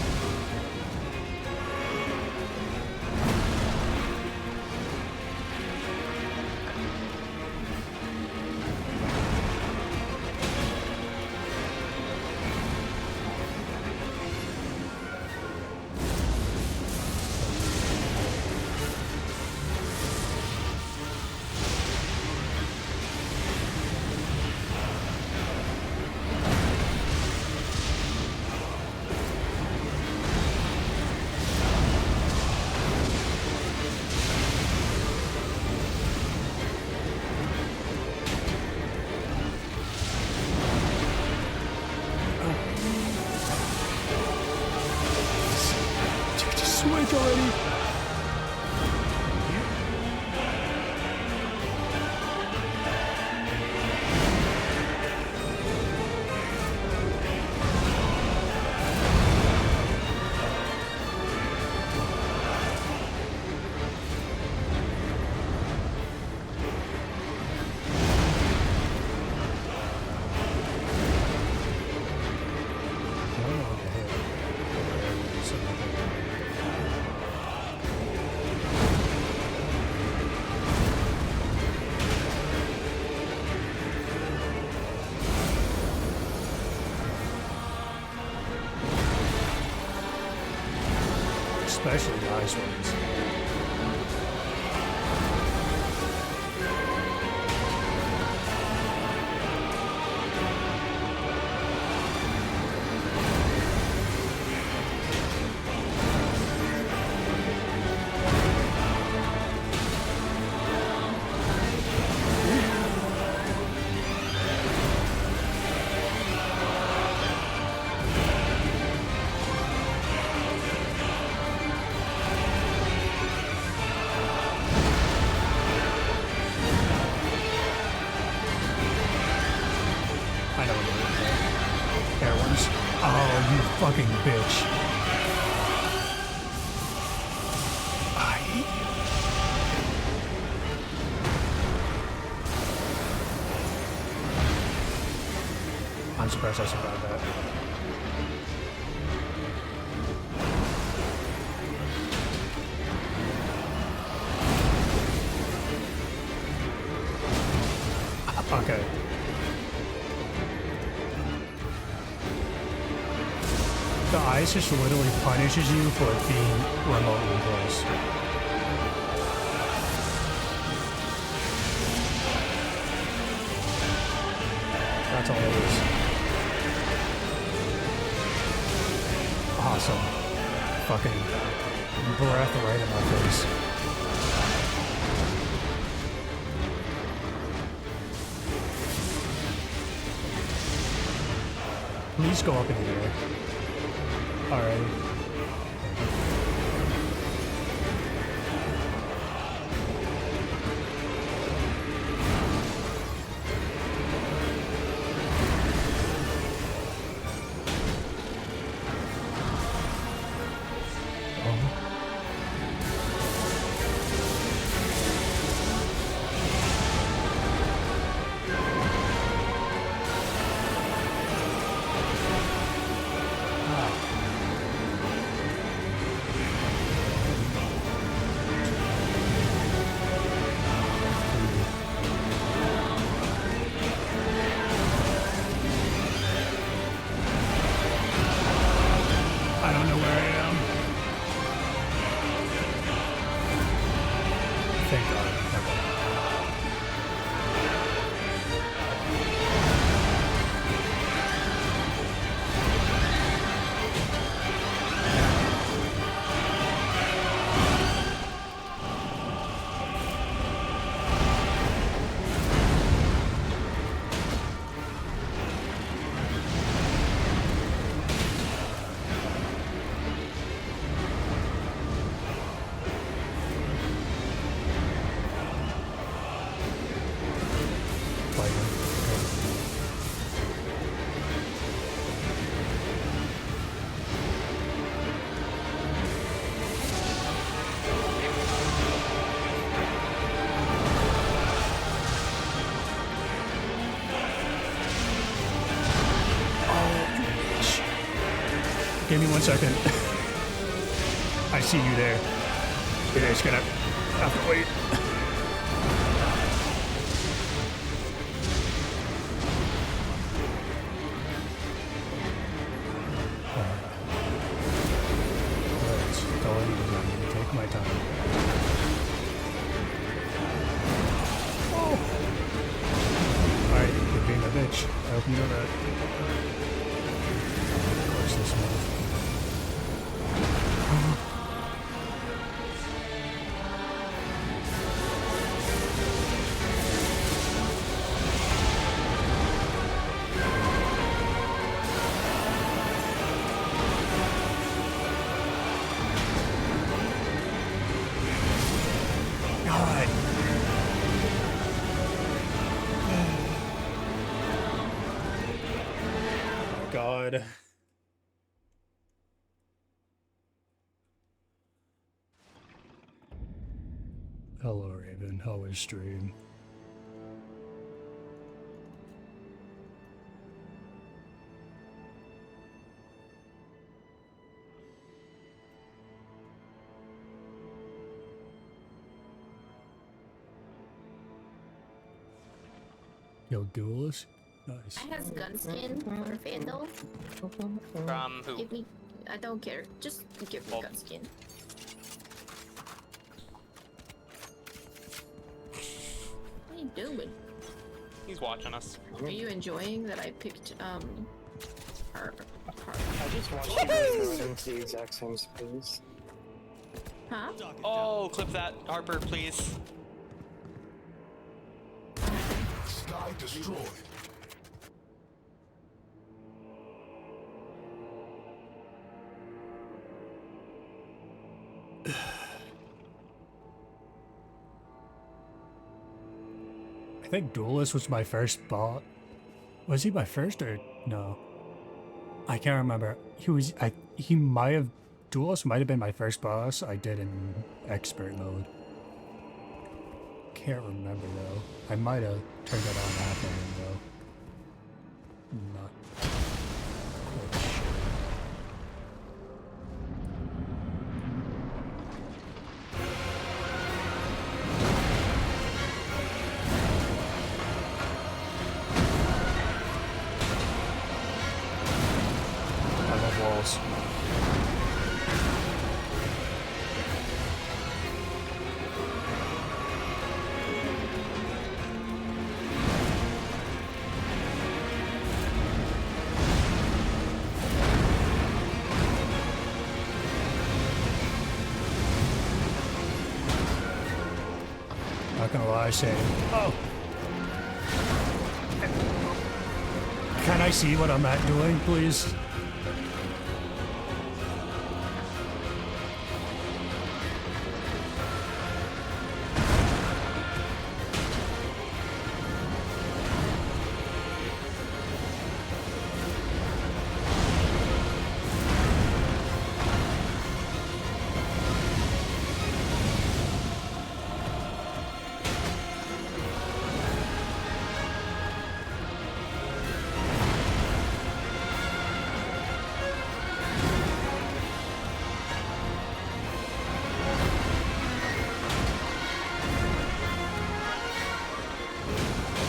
Switch already. Especially the ice ones. I know what you're doing. Air ones. Oh, you fucking bitch. I hate you. I'm surprised I survived that. Okay. The ice just literally punishes you for being remotely close. That's all it is. Awesome. Fucking breath right in my face. Please go up in the air. Alright. fighting. Give me 1 second. I see you there. You're just gonna have to wait. Let's go ahead and I need to take my time. Oh. Alright, you're being a bitch. I hope you know that. Of course, this one. God. Hello, Raven. How was stream? Yo, Duelist? Nice. I has gun skin for Vandal. From who? Give me. I don't care. Just give me gun skin. What are you doing? He's watching us. Are you enjoying that I picked her? I just watched you guys go into the exact same space. Huh? Oh, clip that, Harper, please. Sky destroyed. I think Duelist was my first bot. Was he my first or no? I can't remember. He might have Duelist might have been my first boss I did in expert mode. Can't remember though. I might have turned it on after though. Not quite sure. I love walls. Not gonna lie, saying, oh! Can I see what I'm at doing, please?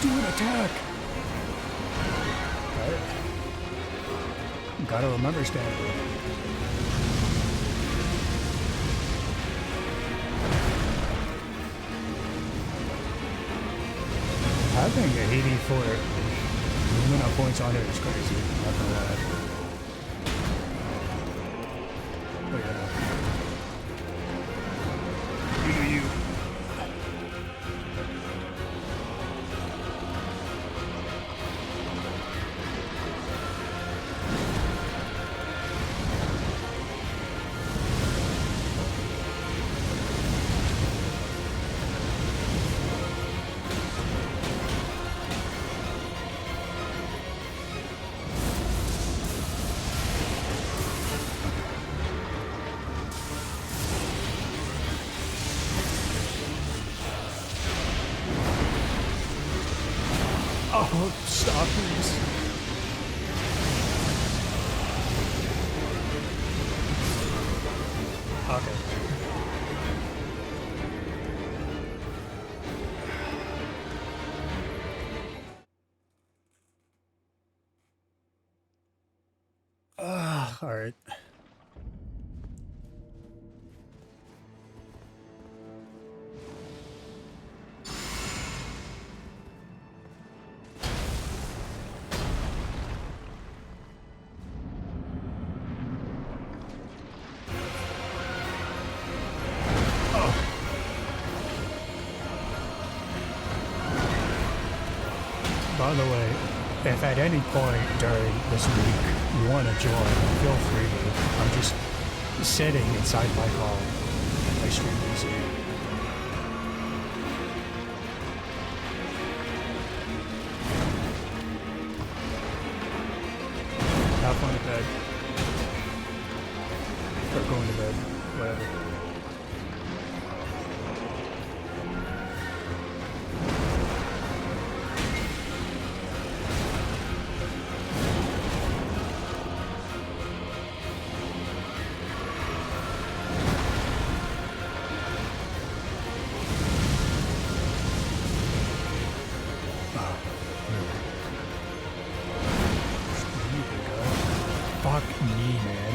Do an attack! Gotta remember standing. Having a 84 Lumina points on it is crazy, not gonna lie. But yeah. You do you. Oh, stop, please. Okay. All right. By the way, if at any point during this week you want to join, feel free to. I'm just sitting inside my car and my stream PC. Have fun at bed. Or going to bed, whatever. Fuck me, man.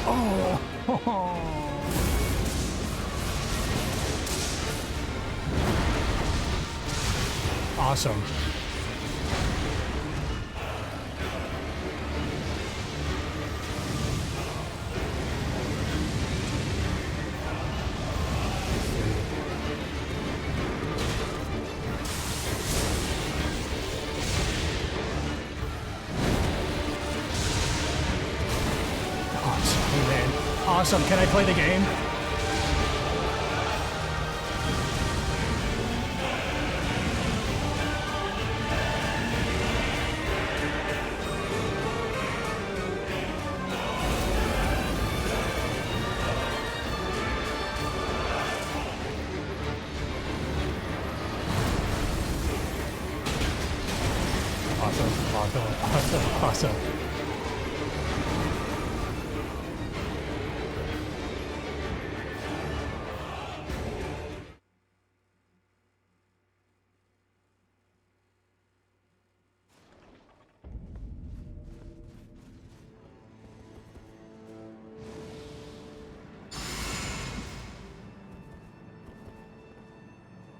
Oh. Awesome. Awesome, man. Awesome. Can I play the game? Awesome.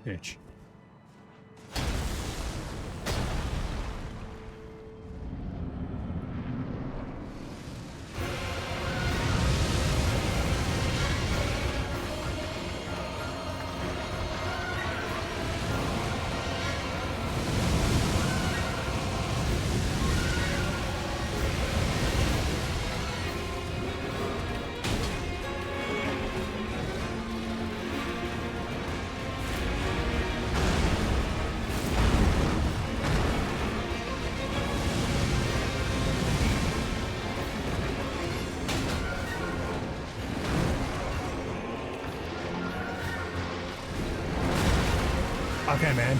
Bitch. Okay, man.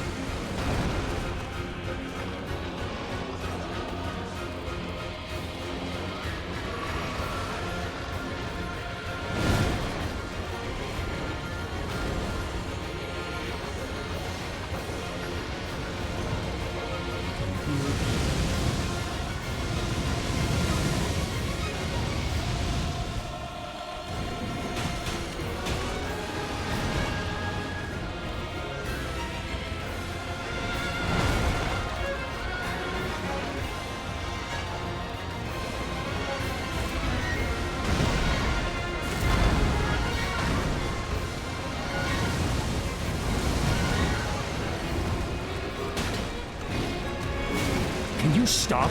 Can you stop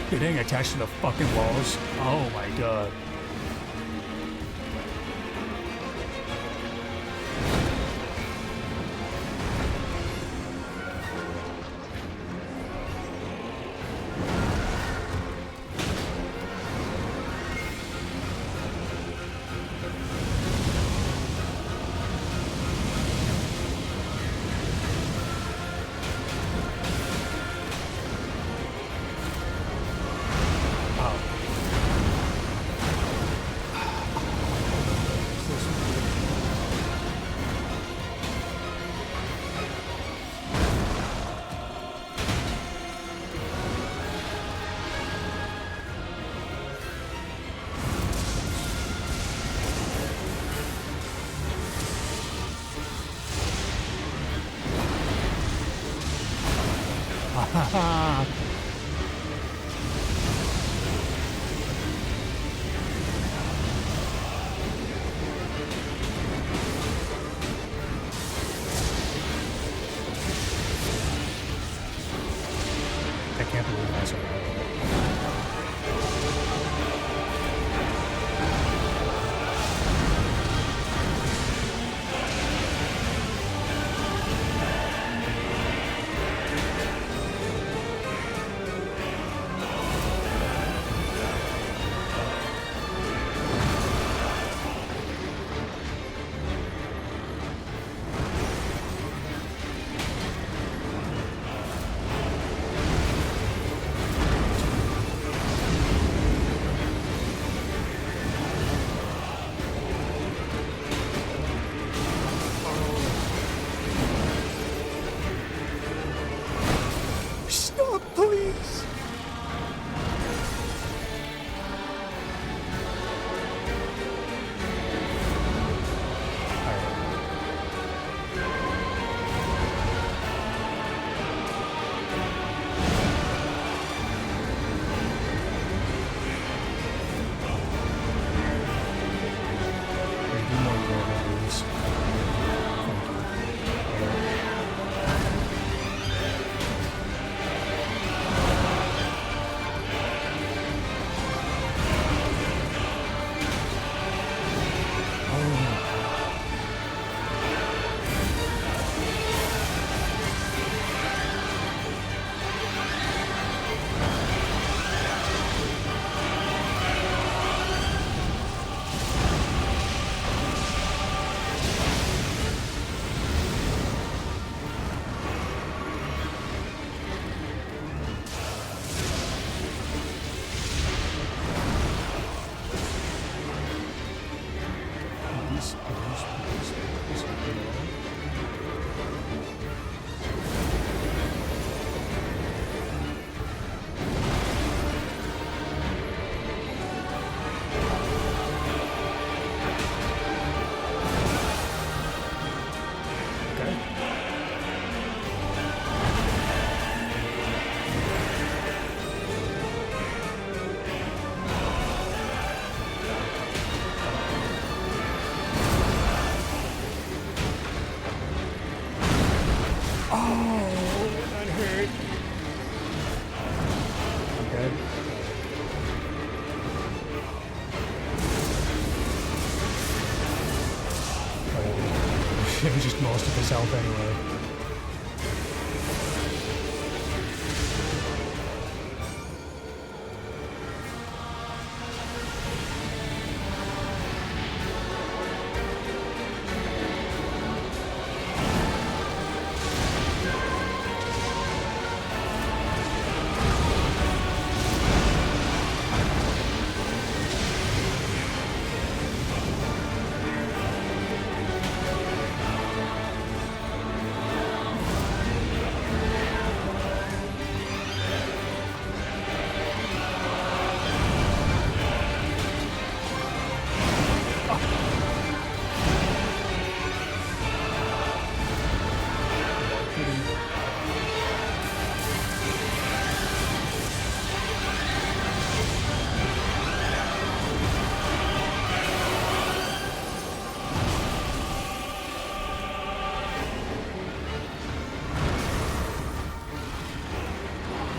getting attached to the fucking walls? Oh my god. It was just most of his health anyway.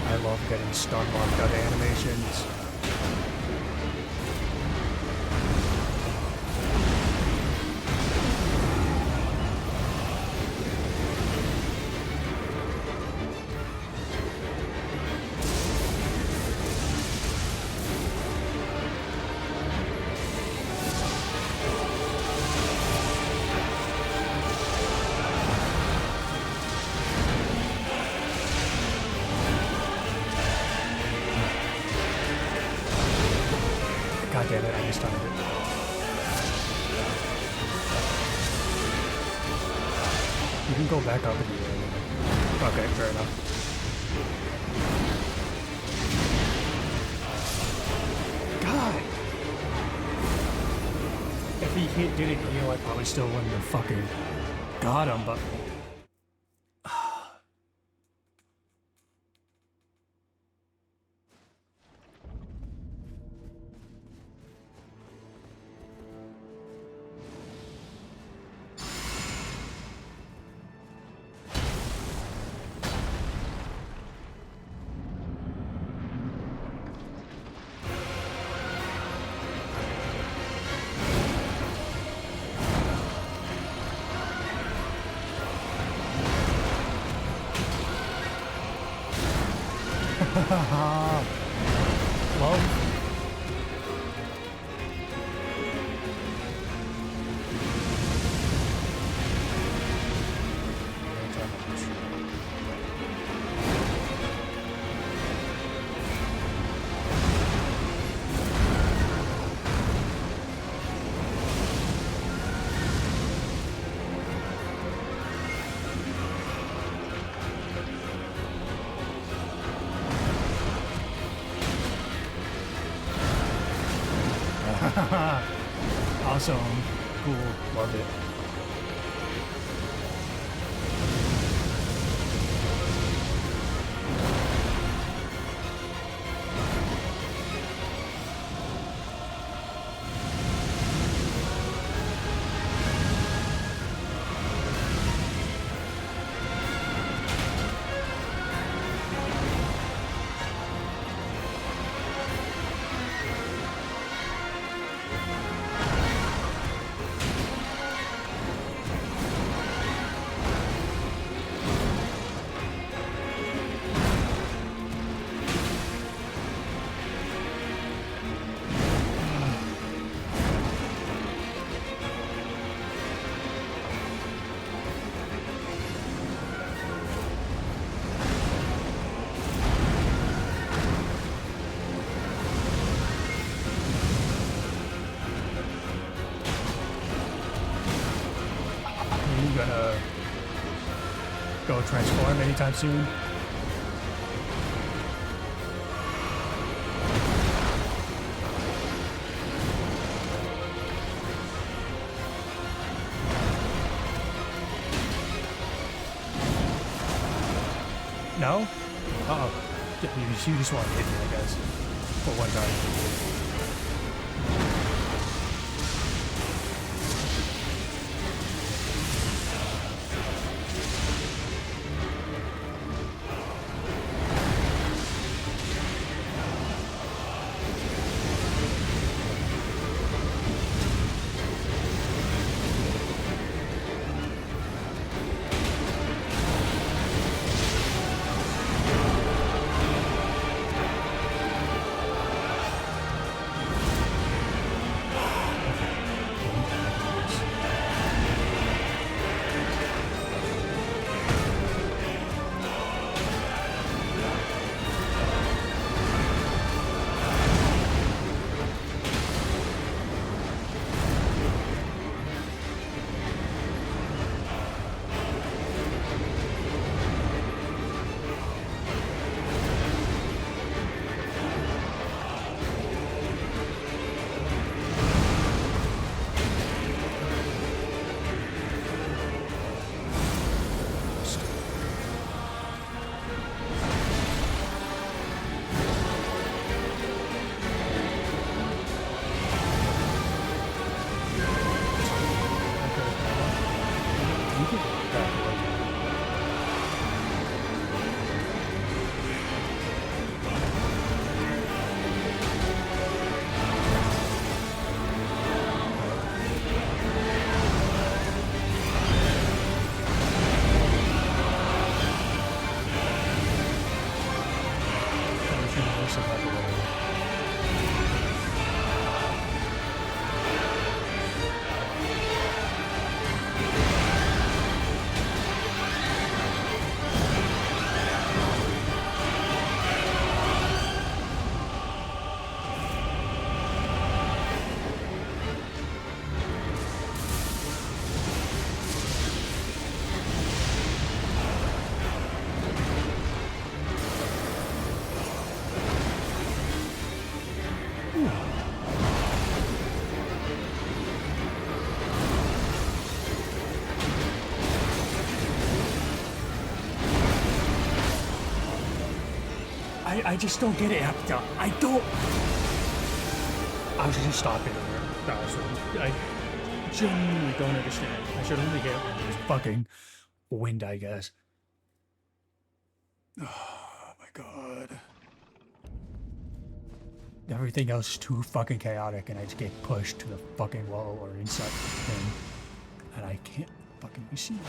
I love getting stun locked out animations. God damn it, I missed on it. You can go back up in the air. Okay, fair enough. God! If he didn't heal, I probably still wouldn't have fucking got him, but... Love. Awesome. Cool. Love it. Gonna go transform anytime soon? No? Uh-oh. You just want to hit me, I guess. For one time. I just don't get it. I don't. I should just stop it there. I genuinely don't understand. I should only hit when there's fucking wind, I guess. Oh my god. Everything else is too fucking chaotic, and I just get pushed to the fucking wall or inside the thing, and I can't fucking see it.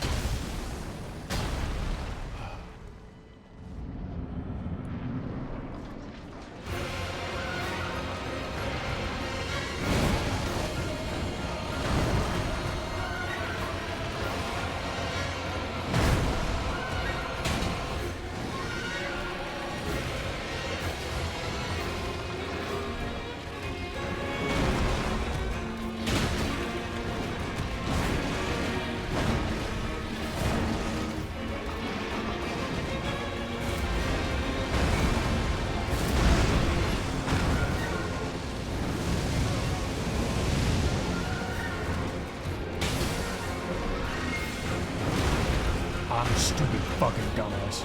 I'm a stupid fucking dumbass.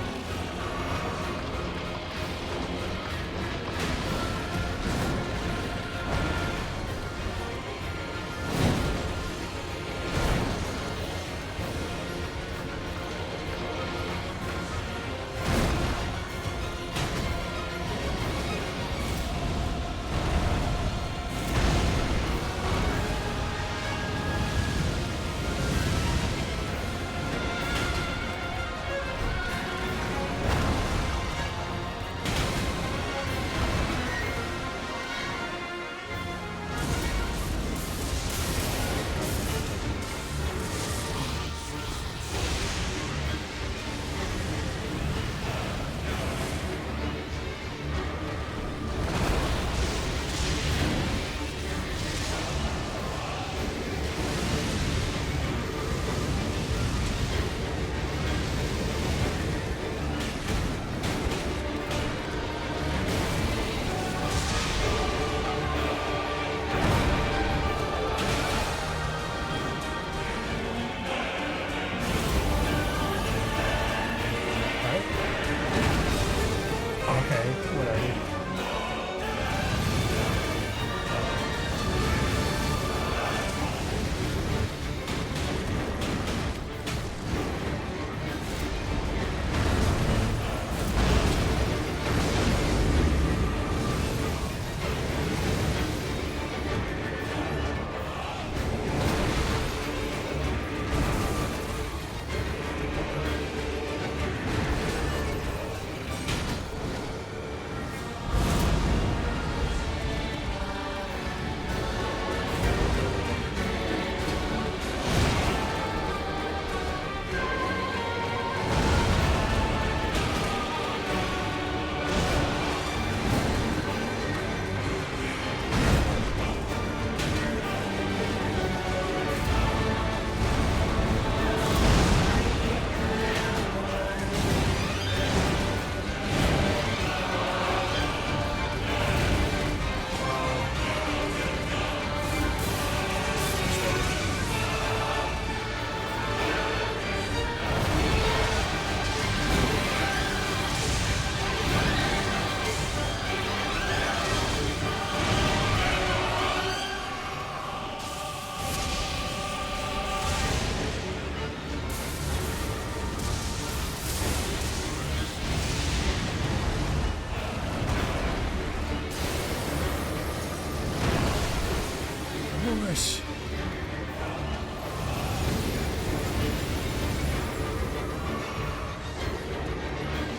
Yes.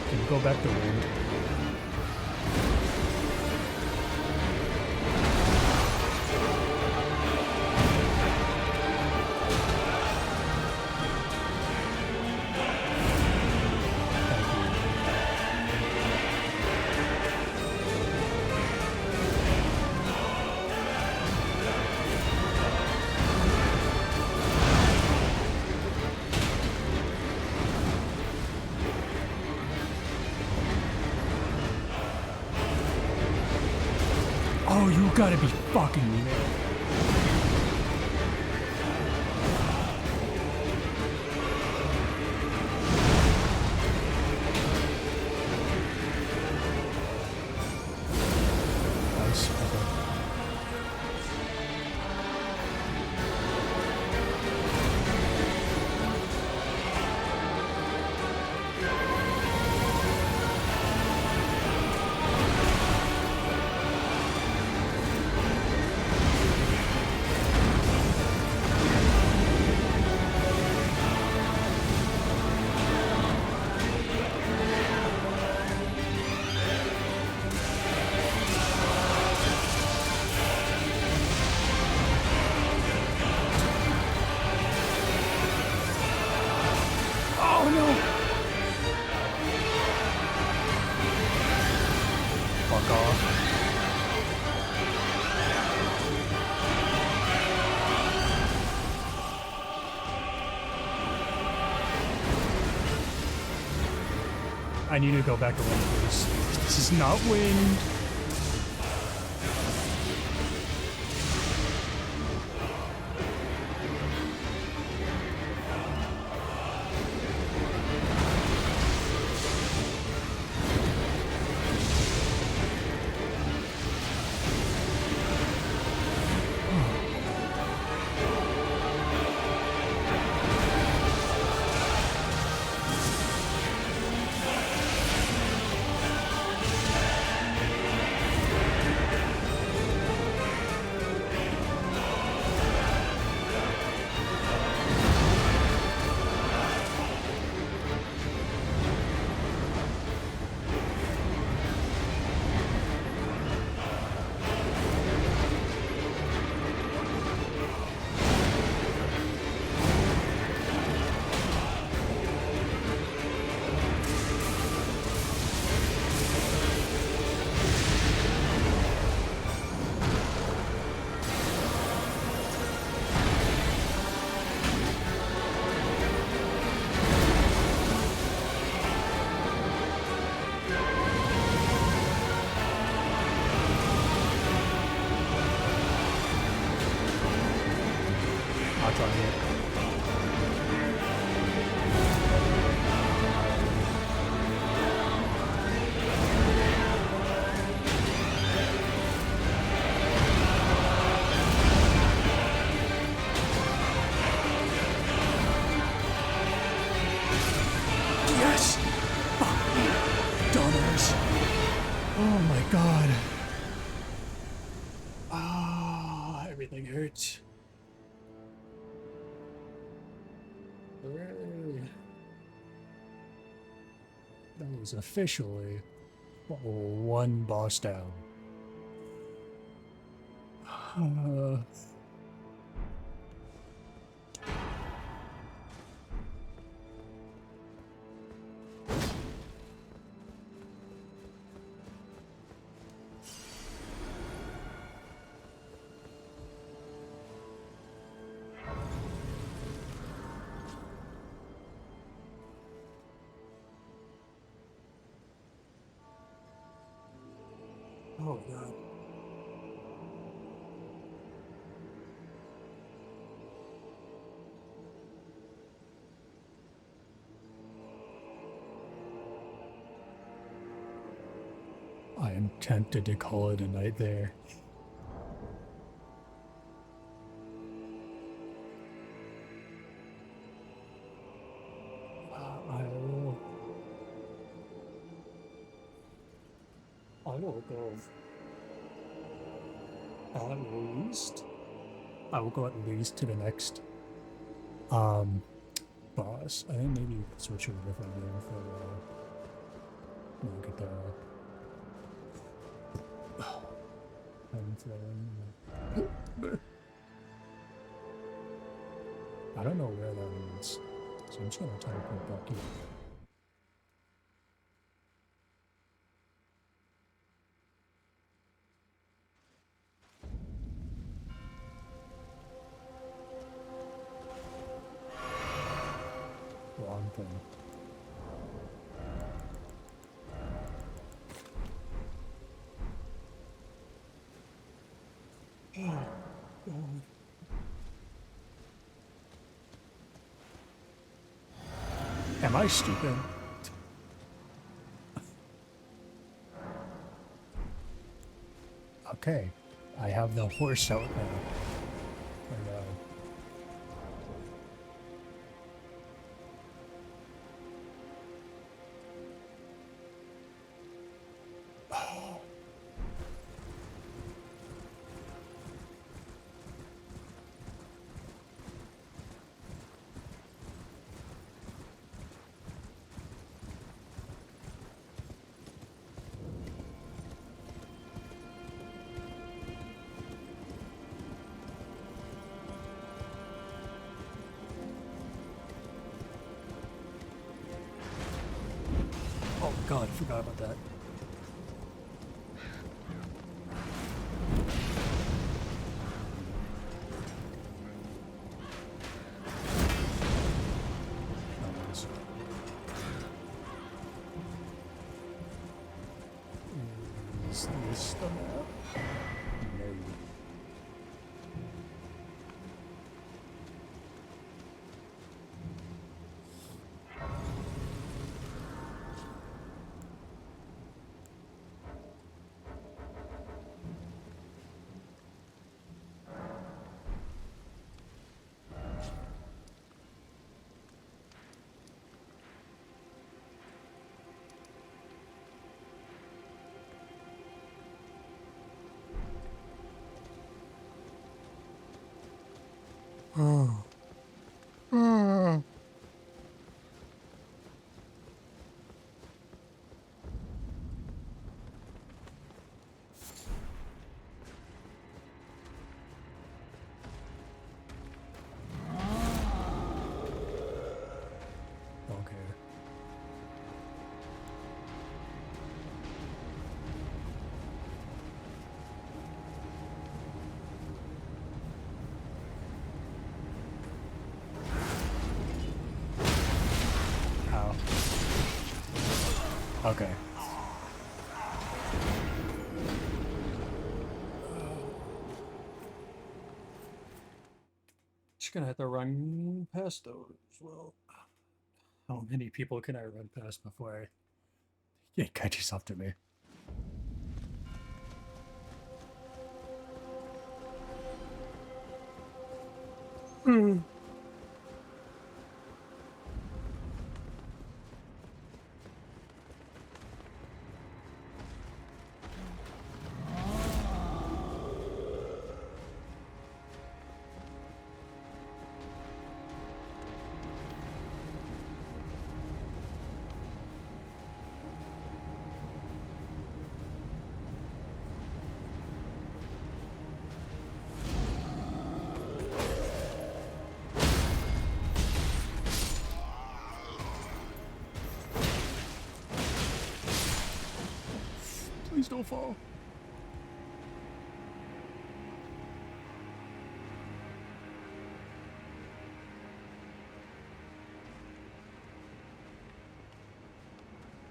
Can you go back to wind? Oh, you gotta be fucking me, man. I need to go back around this. This is not wind. I'll try it. Yes! Oh, dollars. Oh my god. Ah, everything hurts. Hooray. That was officially one boss down. Oh god. I am tempted to call it a night there. I will go at least. I will go at least to the next boss. I think maybe switch to a different game for get the I don't know where that is, so I'm just gonna type it back here. Wrong thing. Oh, God. Am I stupid? Okay, I have the horse out now. Oh god, I forgot about that. this the map? Maybe. Oh. Oh. Don't care. How? Okay. Just gonna have to run past those. Well, how many people can I run past before it catches up to me? Hmm. Please don't fall.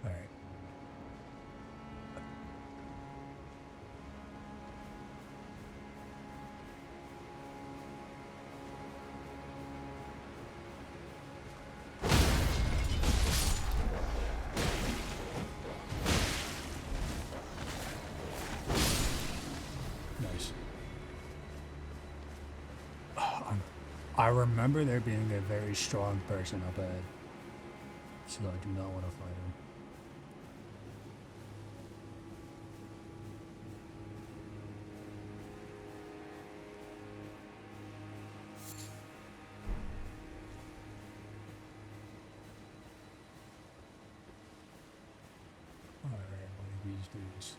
All right. Nice. I remember there being a very strong person up ahead, so I do not want to fight him. Alright, one of these dudes.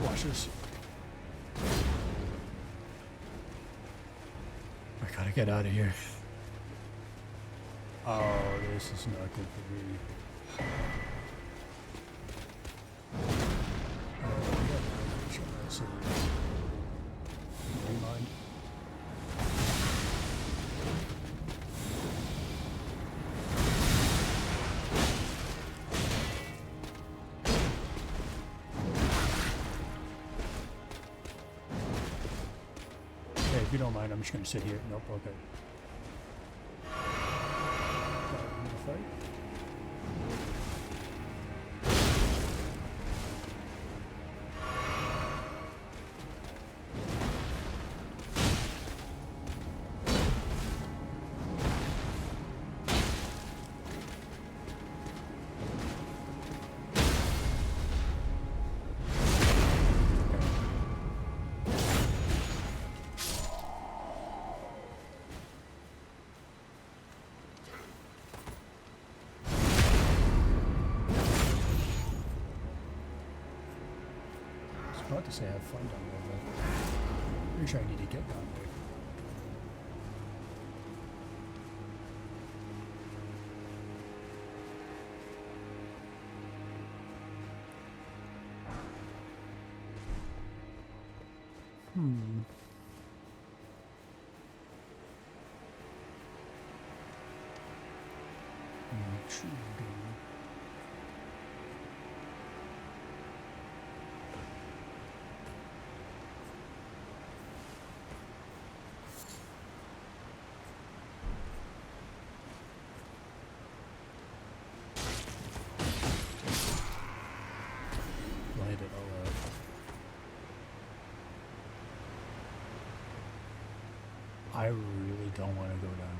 Watch this. I gotta get out of here. Oh, this is not good for me. Do you mind? Hey, if you don't mind, I'm just gonna sit here. Nope, okay. Fight? I was about to say have fun down there, but pretty sure I need to get down there. Hmm. Light it all up. I really don't want to go down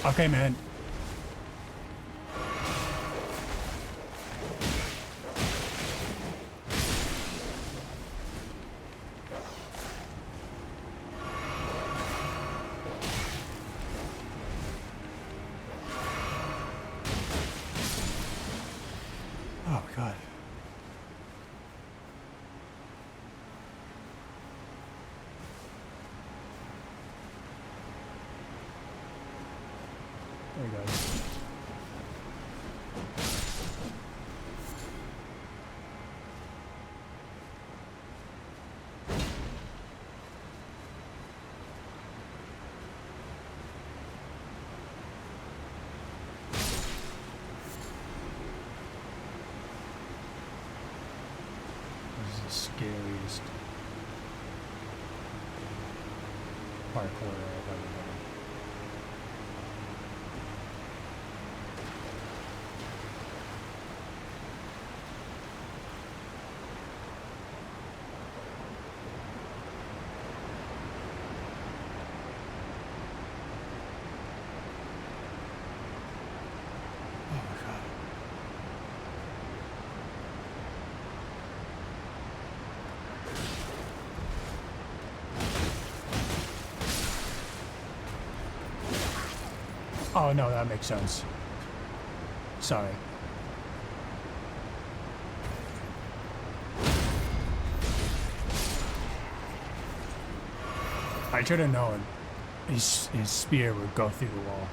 here. Okay, man. Oh, God. There you go. This is the scariest parkour I've ever done. Oh no, that makes sense. Sorry. I should have known his spear would go through the wall.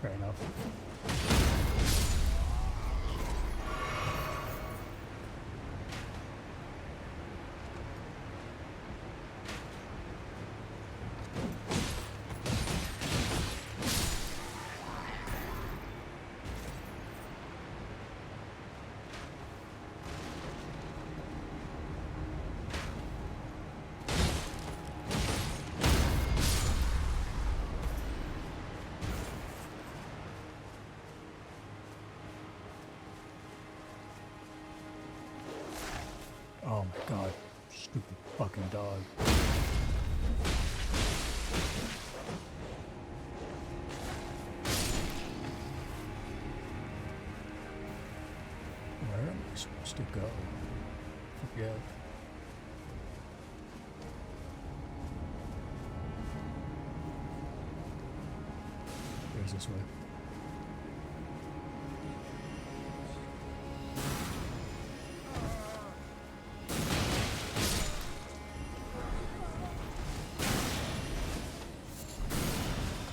Fair enough. Oh my god, stupid fucking dog. supposed to go? Forget. Here's this way.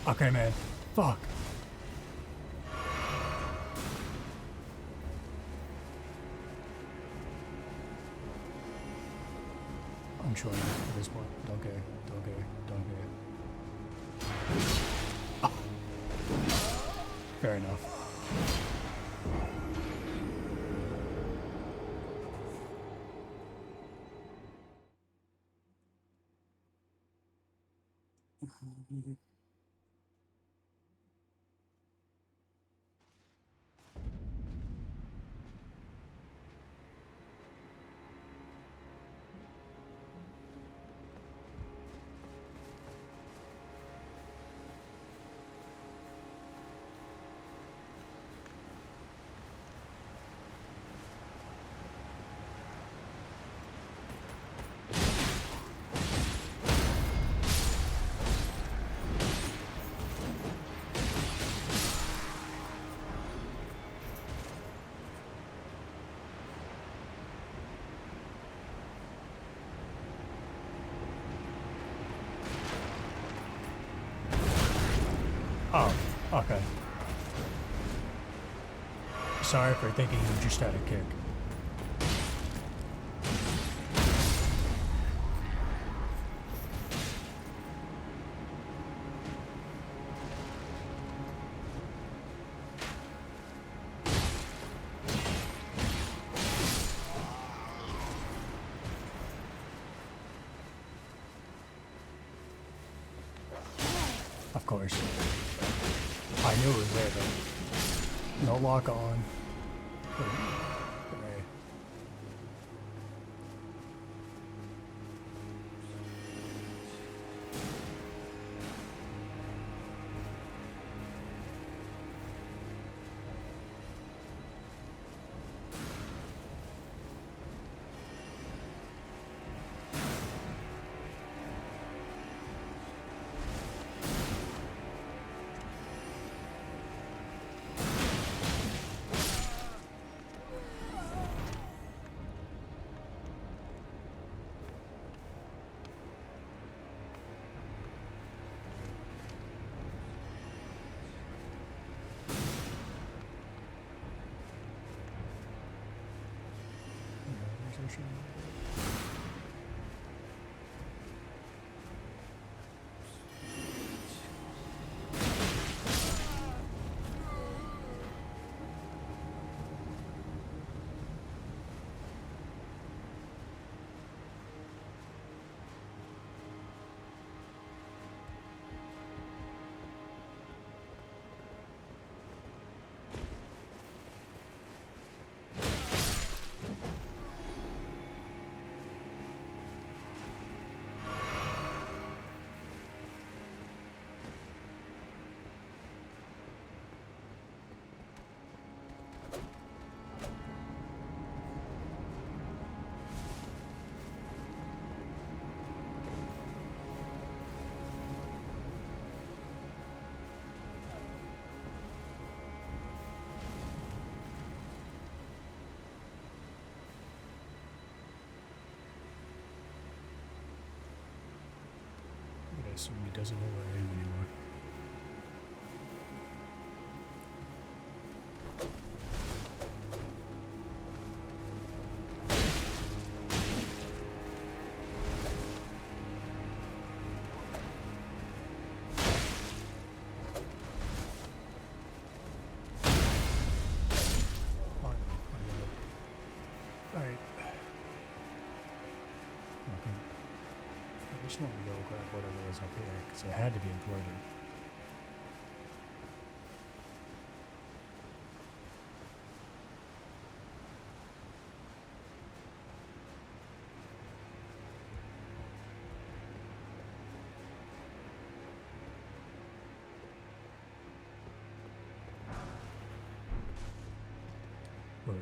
Okay, man. Fuck. I'm sure at this point. Okay. Ah. Fair enough. Oh, okay. Sorry for thinking you just had a kick. Of course. I knew it was there though. No lock on. Hooray. I assume he doesn't know where I am anymore. Alright. Okay. I just want to go grab whatever was up here, because it had to be important. Right.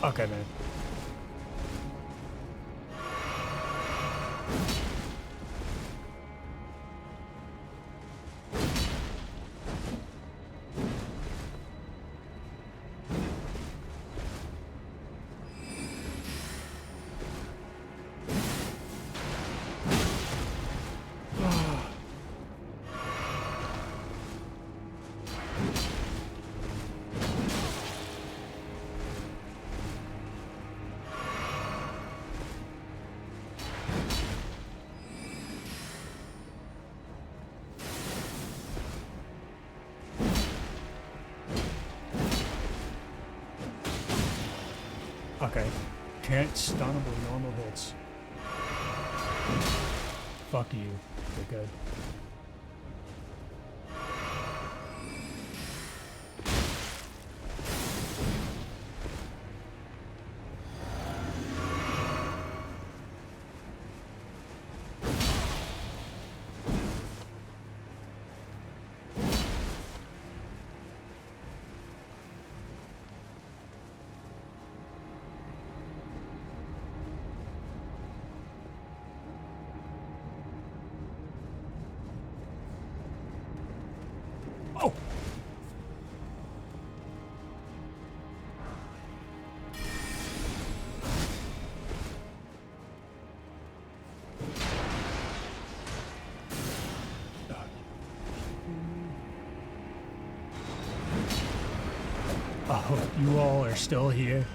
Okay, man. Okay. Can't stun him with normal hits. Fuck you. You're good. Oh! Oh, you all are still here.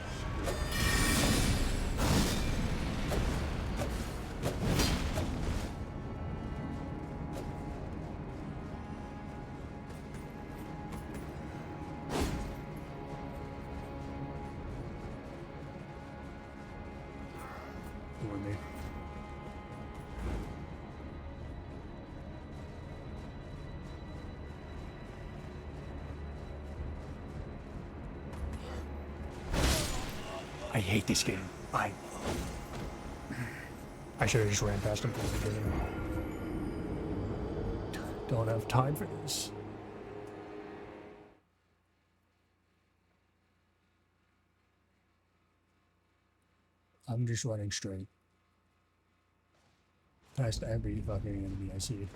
For me. I hate this game. I should have just ran past him from the beginning. Don't have time for this. I'm just running straight. Past every fucking enemy I see.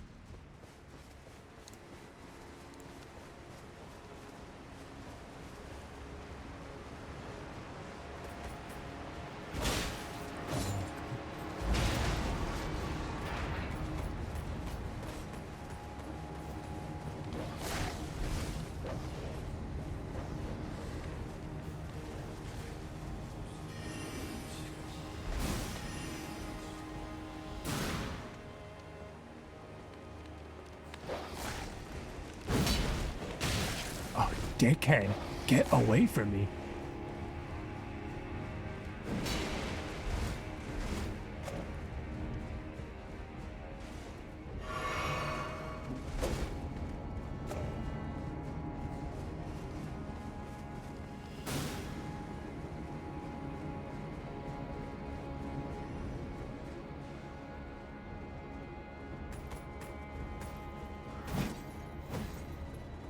Oh, dickhead. Get away from me.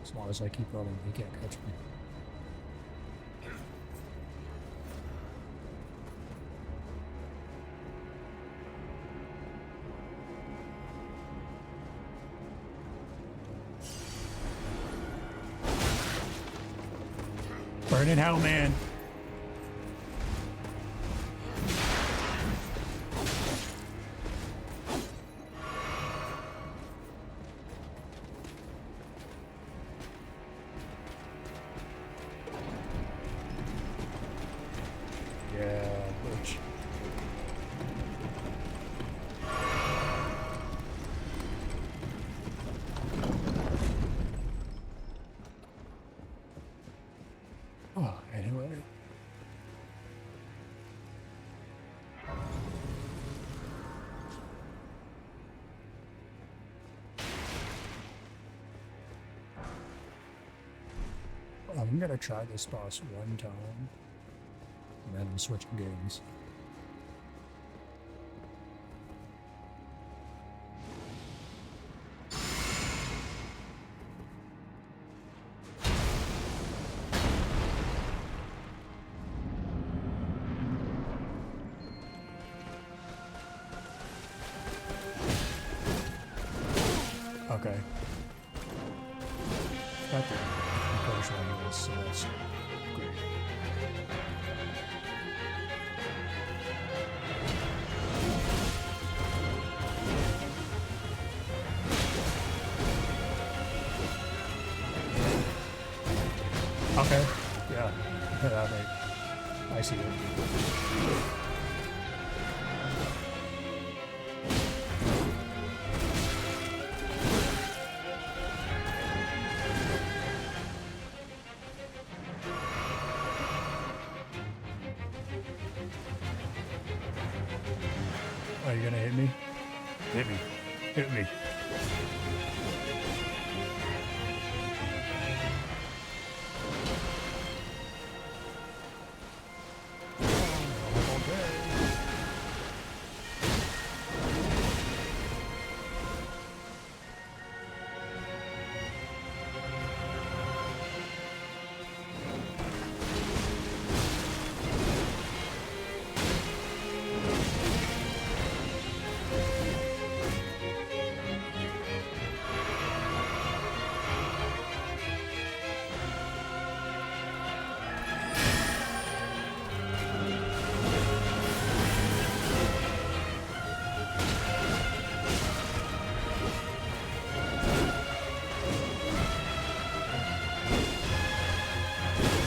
As long as I keep running, he can't catch me. Burn in hell, man. Yeah, bitch. Oh, anyway. I'm gonna try this boss one time, and then I'm switching games. Okay. Got the potion on this, so that's great. Okay. Yeah. I see it. Are you gonna hit me? Hit me. Hit me.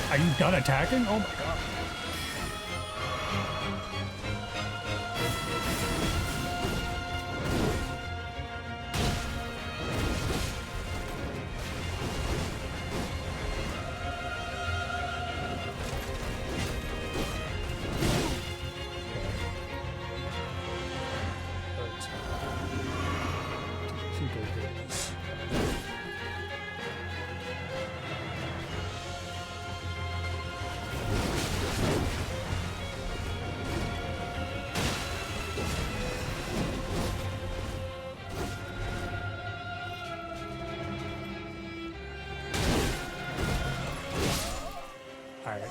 Are you done attacking? Oh my god. Alright.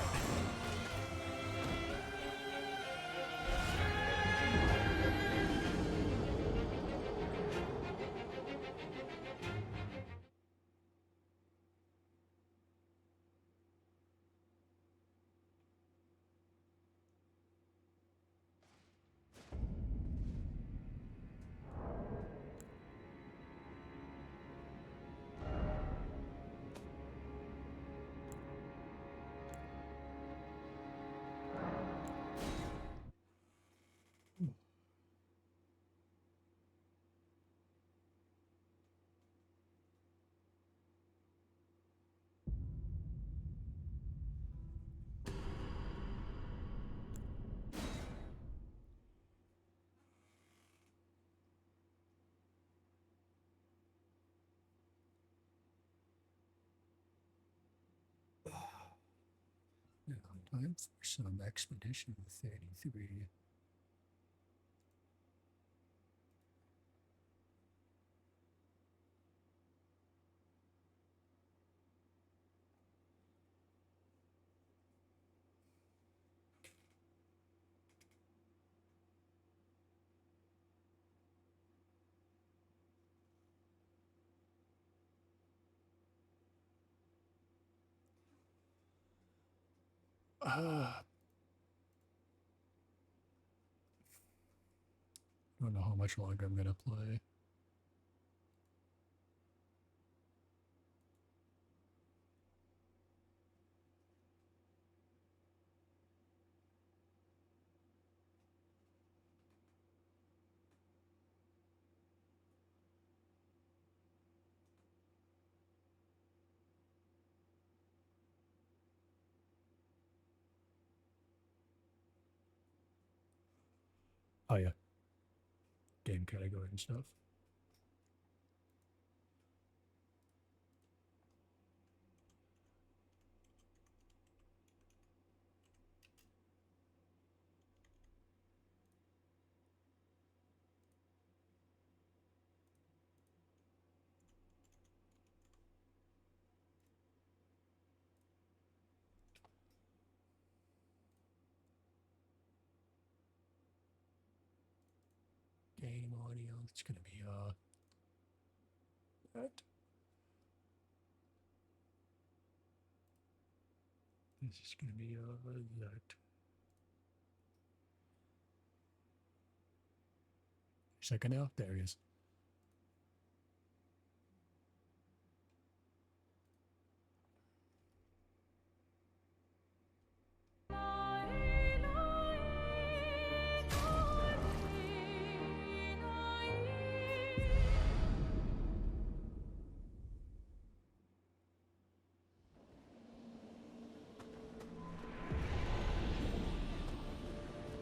Now, time for some Expedition 33. I don't know how much longer I'm gonna play. Oh yeah. Game category and stuff. game audio. It's gonna be that. This is gonna be that. Second out, there he is.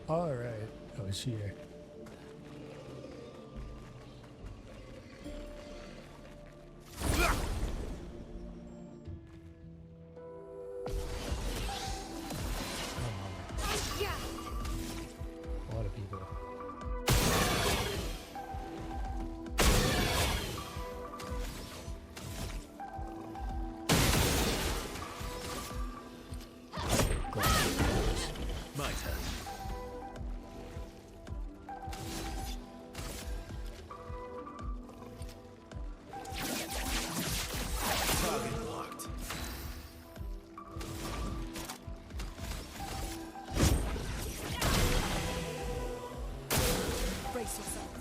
All right, I was here. A lot of people. My turn. Target locked. Brace yourself.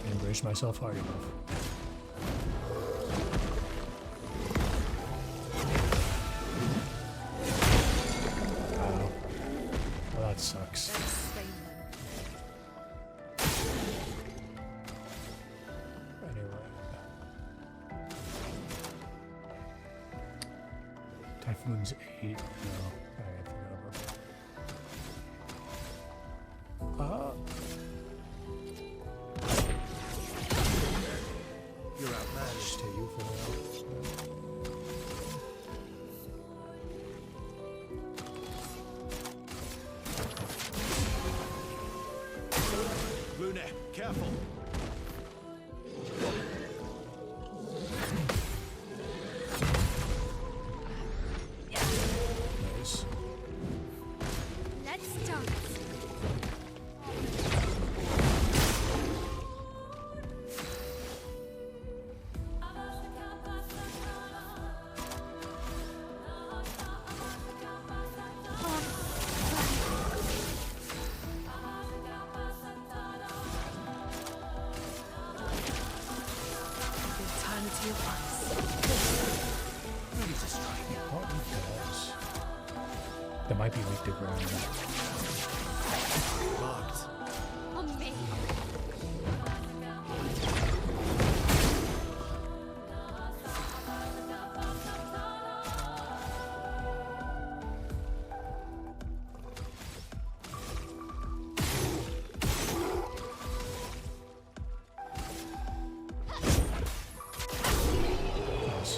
Didn't brace myself hard enough. Ow. Well, that sucks. Anyway. Typhoon's 8. No, I forgot about that. You're outmatched. Stay you for now. Lune, careful. Nice. Let's start. Eternity of ice. Ready to strike. What does? That might be weak to ground. Marked. On me. Nice.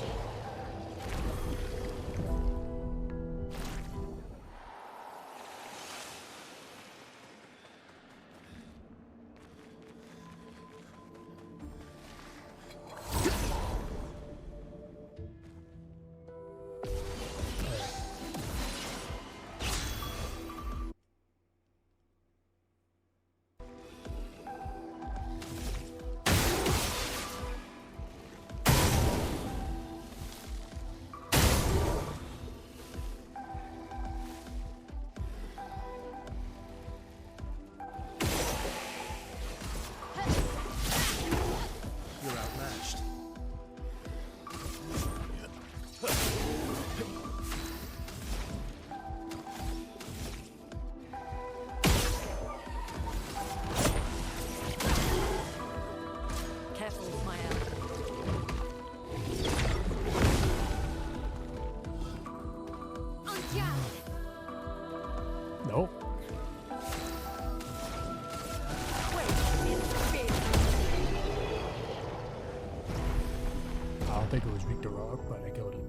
You're outmatched. Careful with my arrow. On guard. Nope. I don't think it was weak to rock, but I killed it.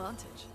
advantage.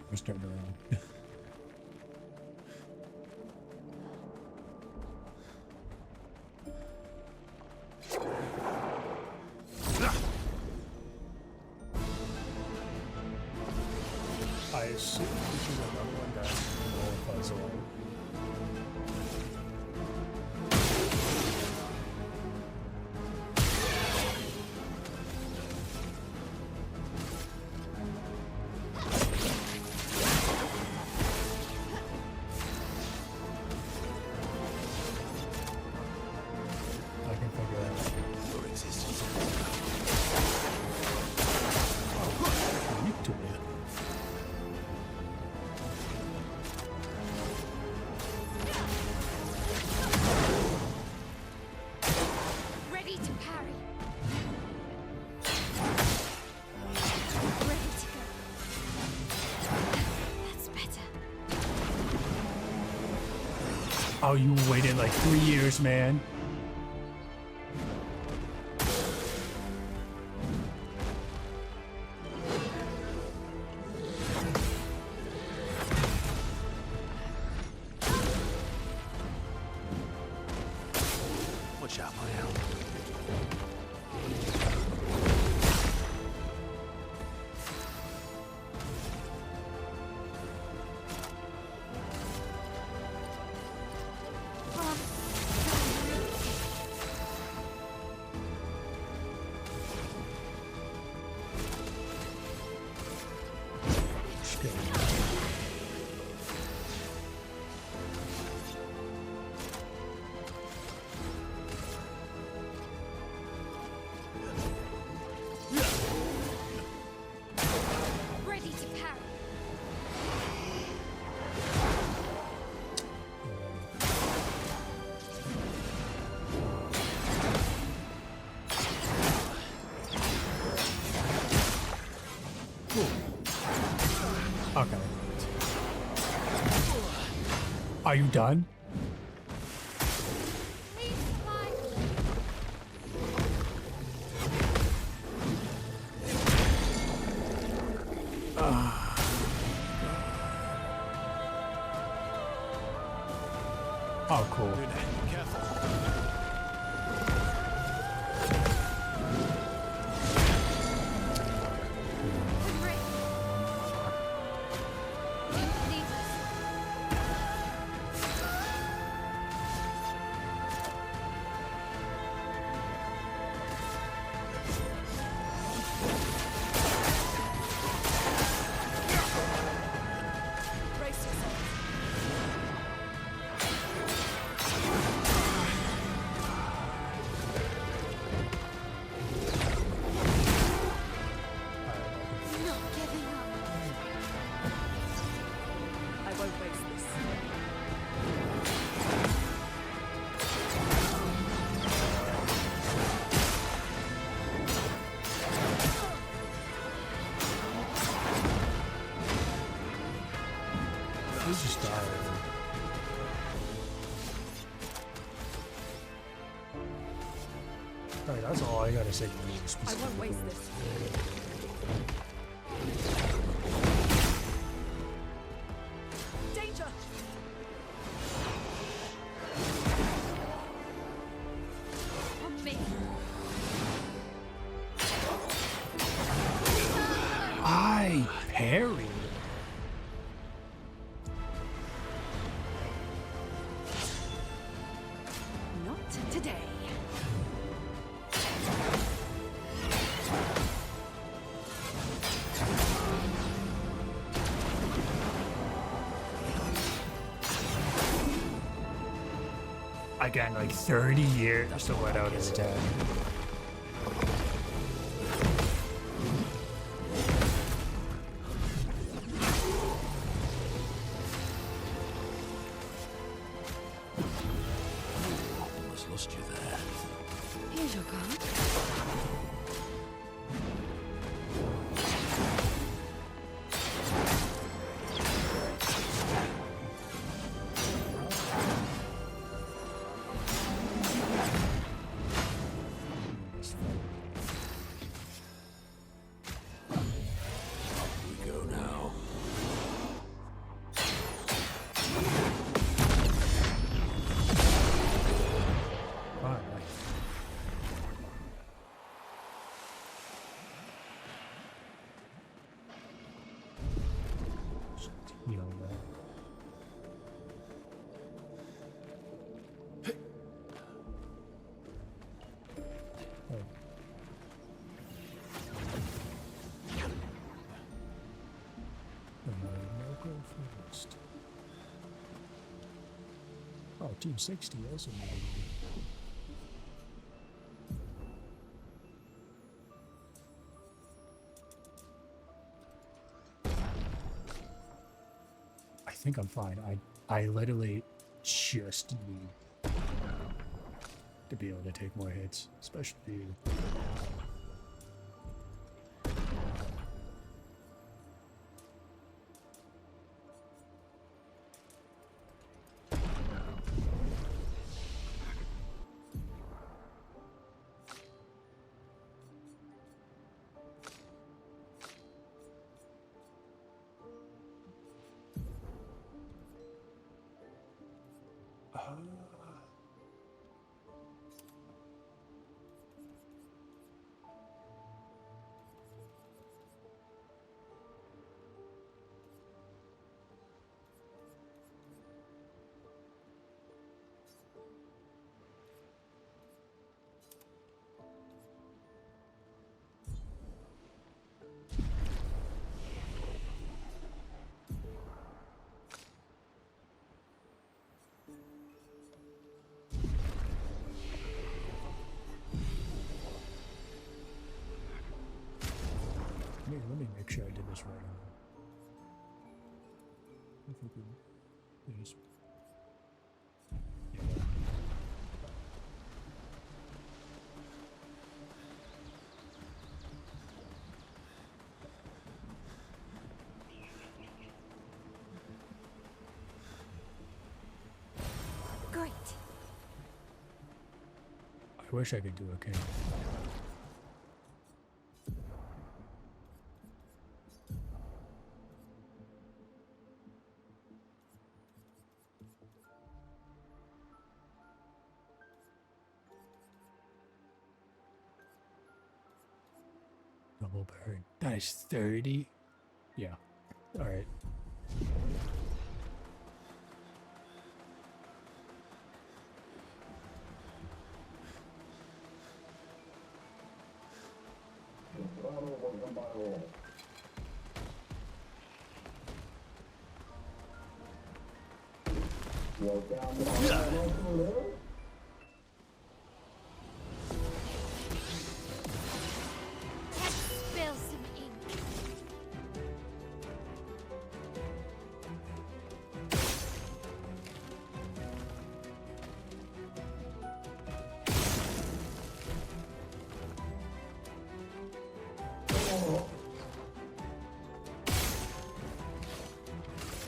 Just turned around. I assume this is another one that's more puzzle. I can figure that out. Your existence. You to it. Ready to parry. Ready to go. That's better. Oh, you waited like 3 years, man. Watch out, my help. Ready to parry. Okay. Are you done? Oh, cool. Brace yourself. Alright, that's all I gotta say. I won't waste this. Danger! On me. I parried. Not today. Again, like 30 years to let out his dad. Almost lost you there. Here's your card. We go now. Alright. Heal that. Oh. I'll go first. Oh, Team 60 also made it. I think I'm fine. I literally just need to be able to take more hits, especially you. Let me make sure I did this right. If we could, please. Yeah. Great. I wish I could do okay. Double parry. That is 30? Yeah. Alright. Spill some ink.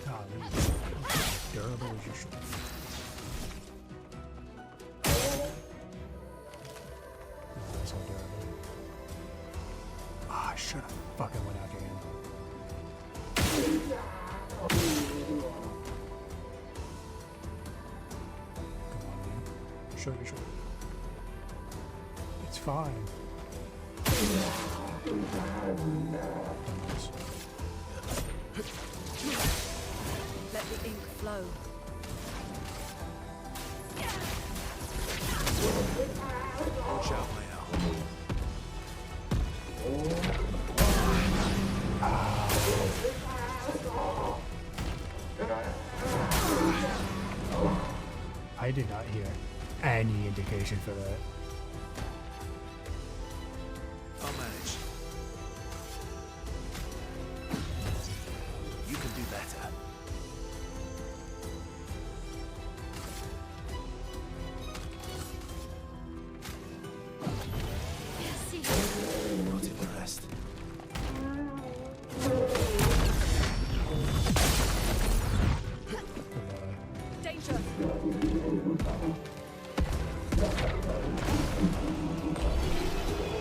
Golly. Durable as your shoulder. should have fucking went after him. Come on, man. Sure. It's fine. Let the ink flow. Watch out, my owl. I did not hear any indication for that. I'll manage. You can do better. Not in the rest. Danger!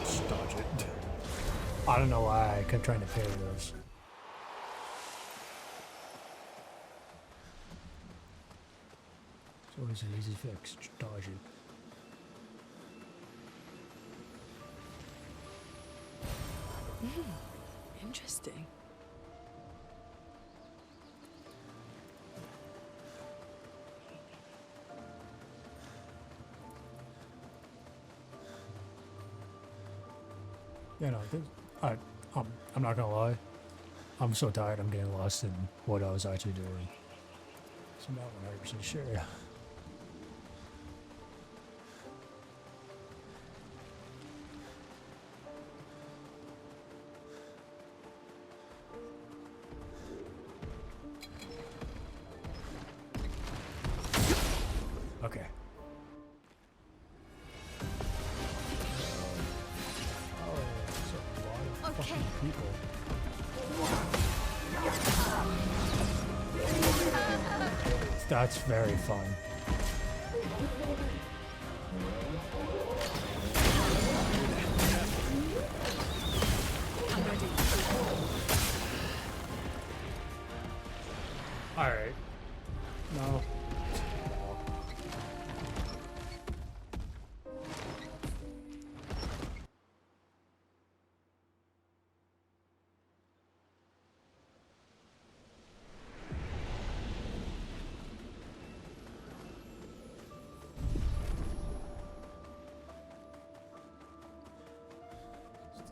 Just dodge it. I don't know why I kept trying to parry those. It's always an easy fix. Just dodge it. Interesting. You know, I'm not gonna lie. I'm so tired. I'm getting lost in what I was actually doing. So I'm not 100% sure. Okay. Oh, that's a lot of fucking people. That's very fun. I'm ready. Alright. No.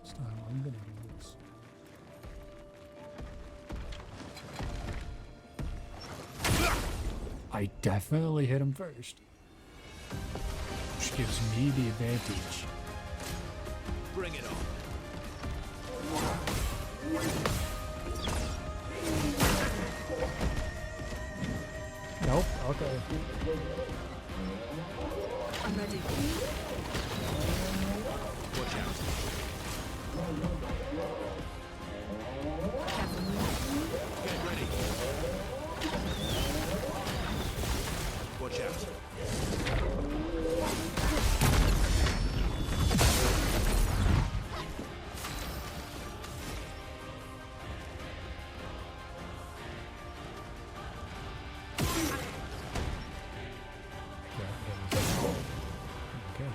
This time I'm gonna do this. I definitely hit him first. Which gives me the advantage. Bring it on. Nope, okay. I'm ready. Watch out. Get ready. Watch out. Okay.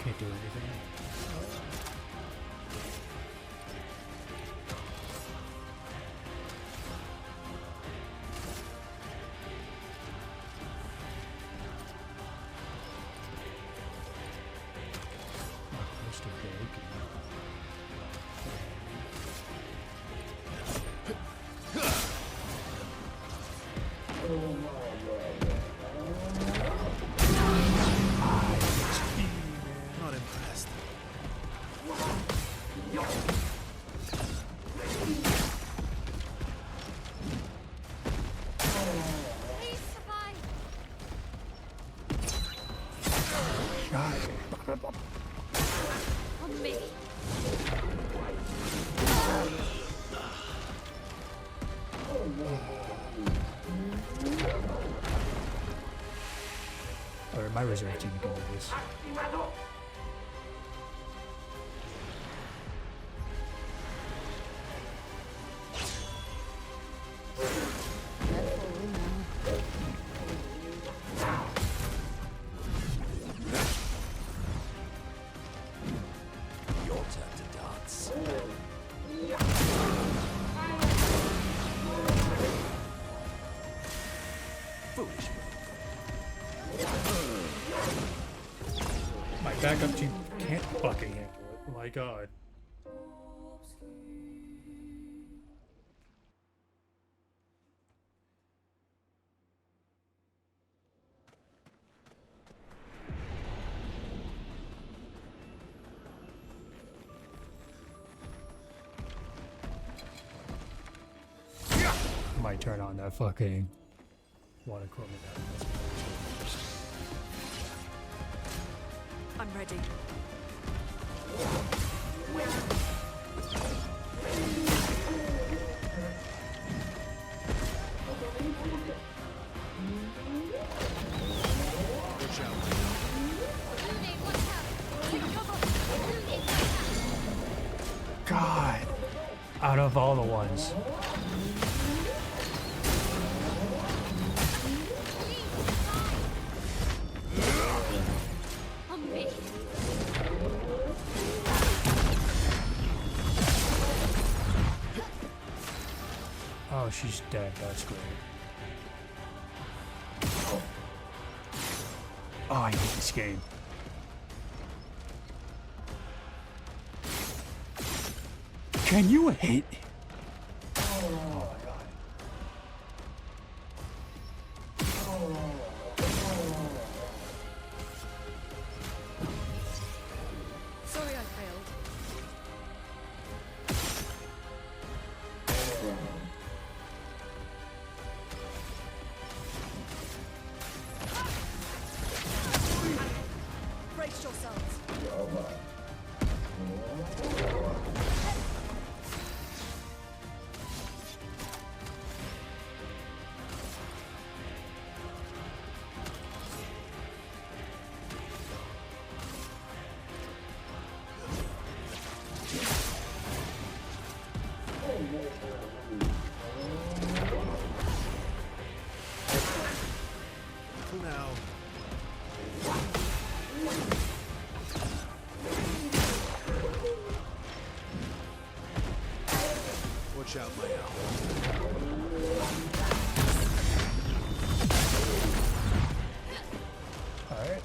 Can't do anything. Please survive. On me. Or my reserve team can do this. Your turn to dance. Foolish My backup team can't fucking handle it. Oh my god. Might turn on that fucking water equipment. I'm ready. God, out of all the ones. On me. Oh, she's dead. That's great. Oh, I hate this game. Can you hit? Oh my god. Sorry I failed. Brace yourselves. Who now? Watch out, my owl. Alright.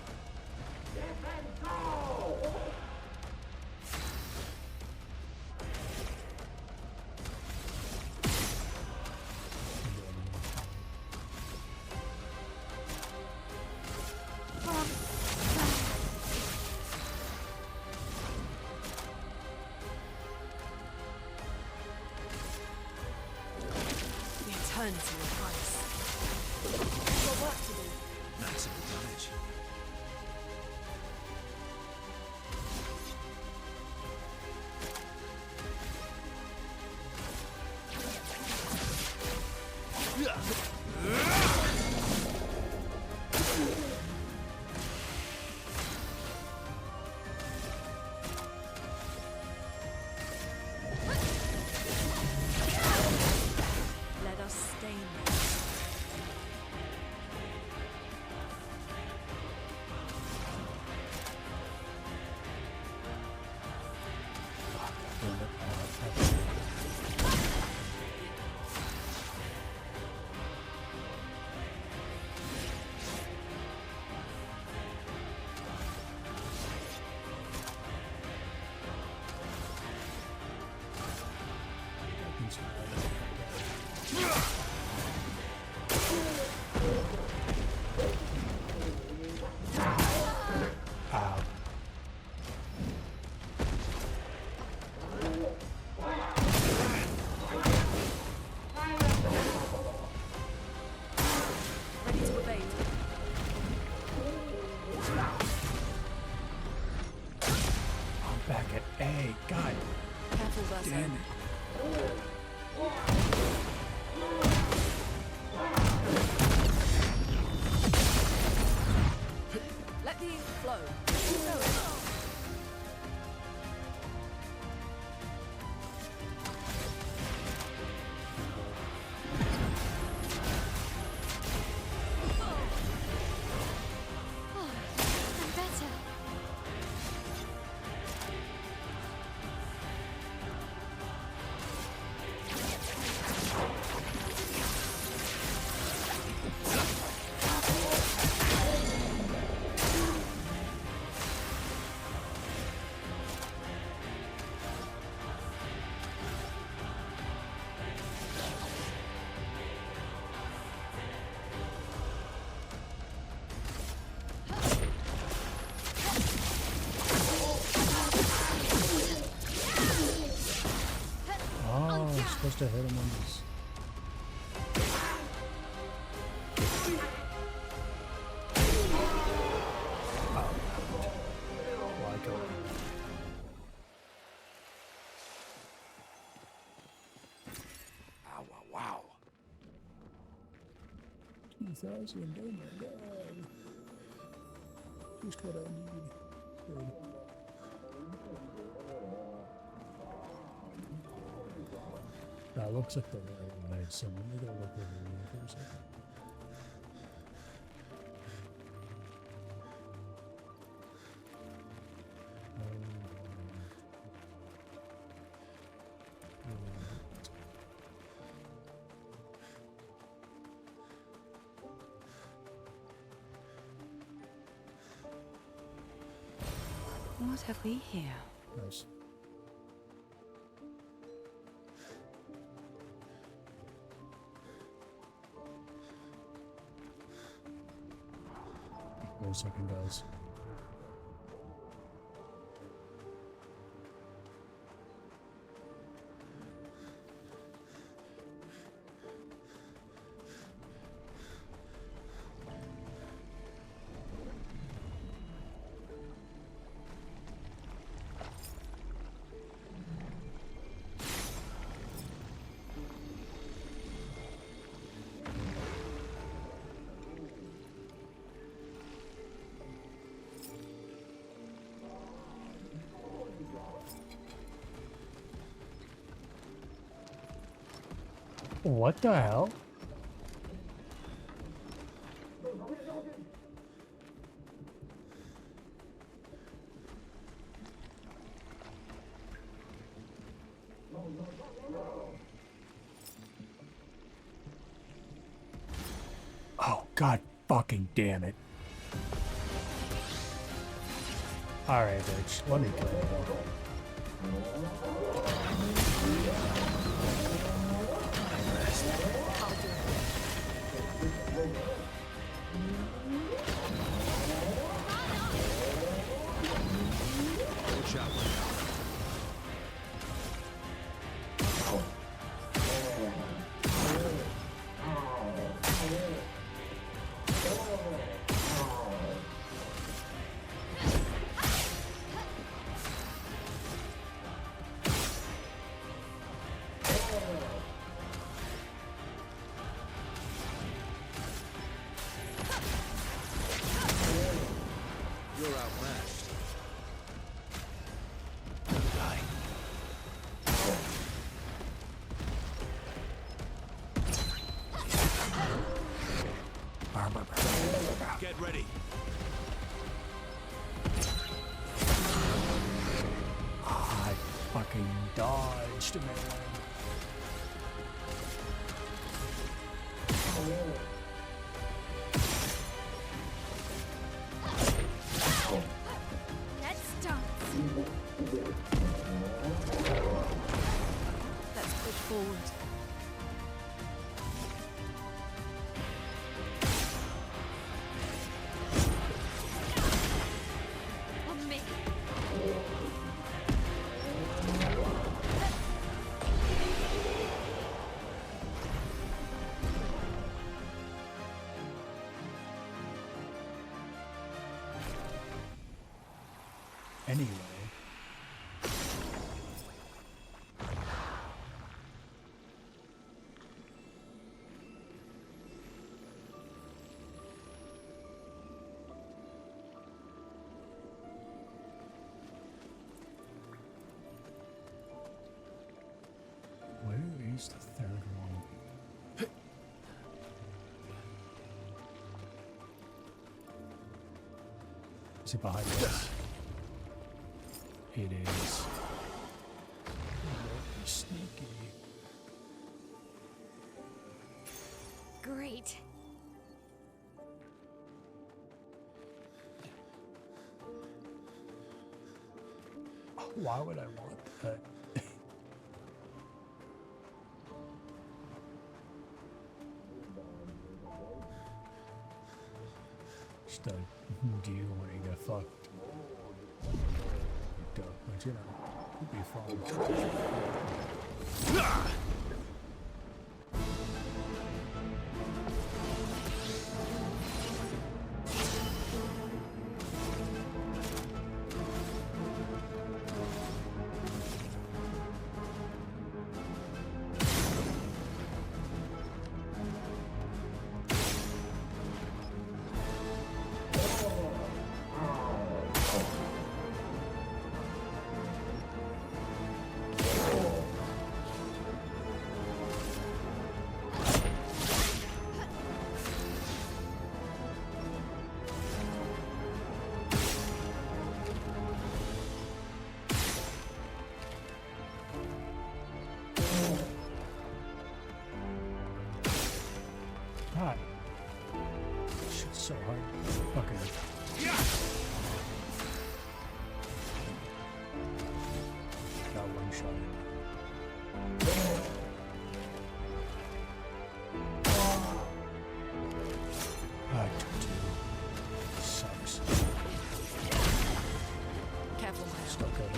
We turn to your price. Got work to do. Maximum damage. Let us stain them. back at A. God Careful, Bertha. damn it. Let the ink flow. Keep going. I'm better. Oh, I'm supposed to hit him on this. Why go? Wow, wow, wow. 2,000, oh my god. Just what I need. Good. That looks like the right way, so let me go look over here for a second. What have we here? Nice. Wait a second, guys. What the hell? Oh, god fucking damn it. Alright, bitch. Let me kill you. Watch out. You're outmatched. Die. Get ready. I fucking dodged, man. Let's dance. Let's push forward. On me. Anyway, Is it behind us? It is. Sneaky. Great. Why would I want that? Just do you want to get fucked? You don't, but you know, you'll be fine. Hi. Shit's so hard. Okay. Got one shot in. I took two. Sucks. Careful, man. Stuck out.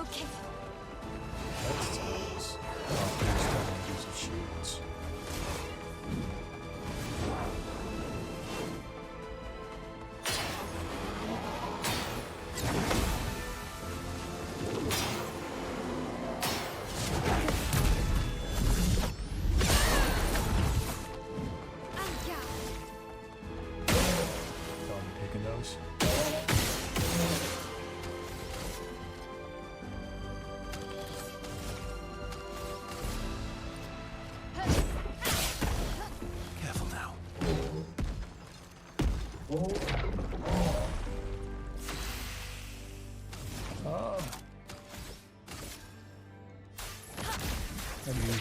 Okay. That's nice. Oh, there's use of shields. I'm taking those. Careful now. Oh. I mean,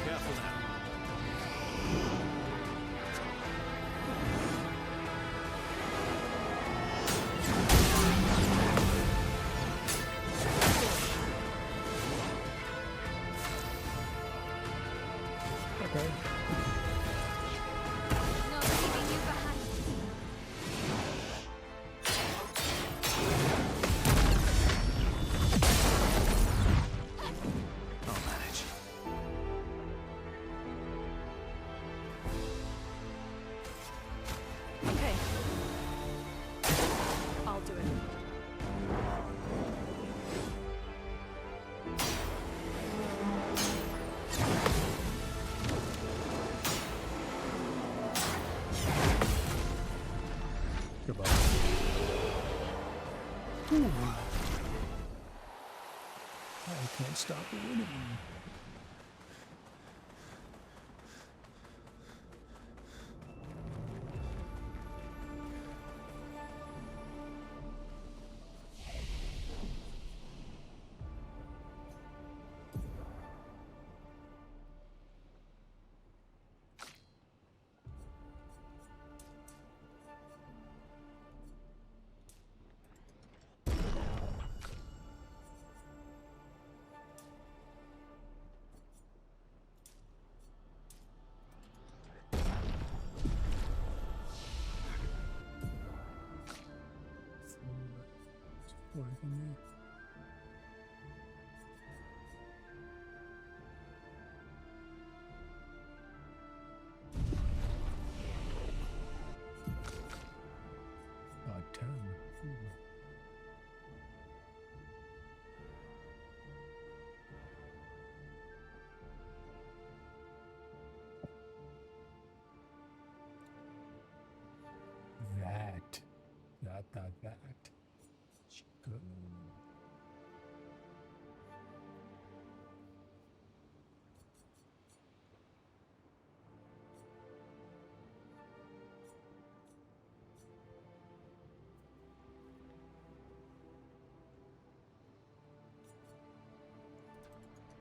Careful now. okay. Not leaving you behind. I'll manage. Okay. I'll do it. Goodbye. Ooh. I can't stop winning. More than me. Odd 10. That. Good.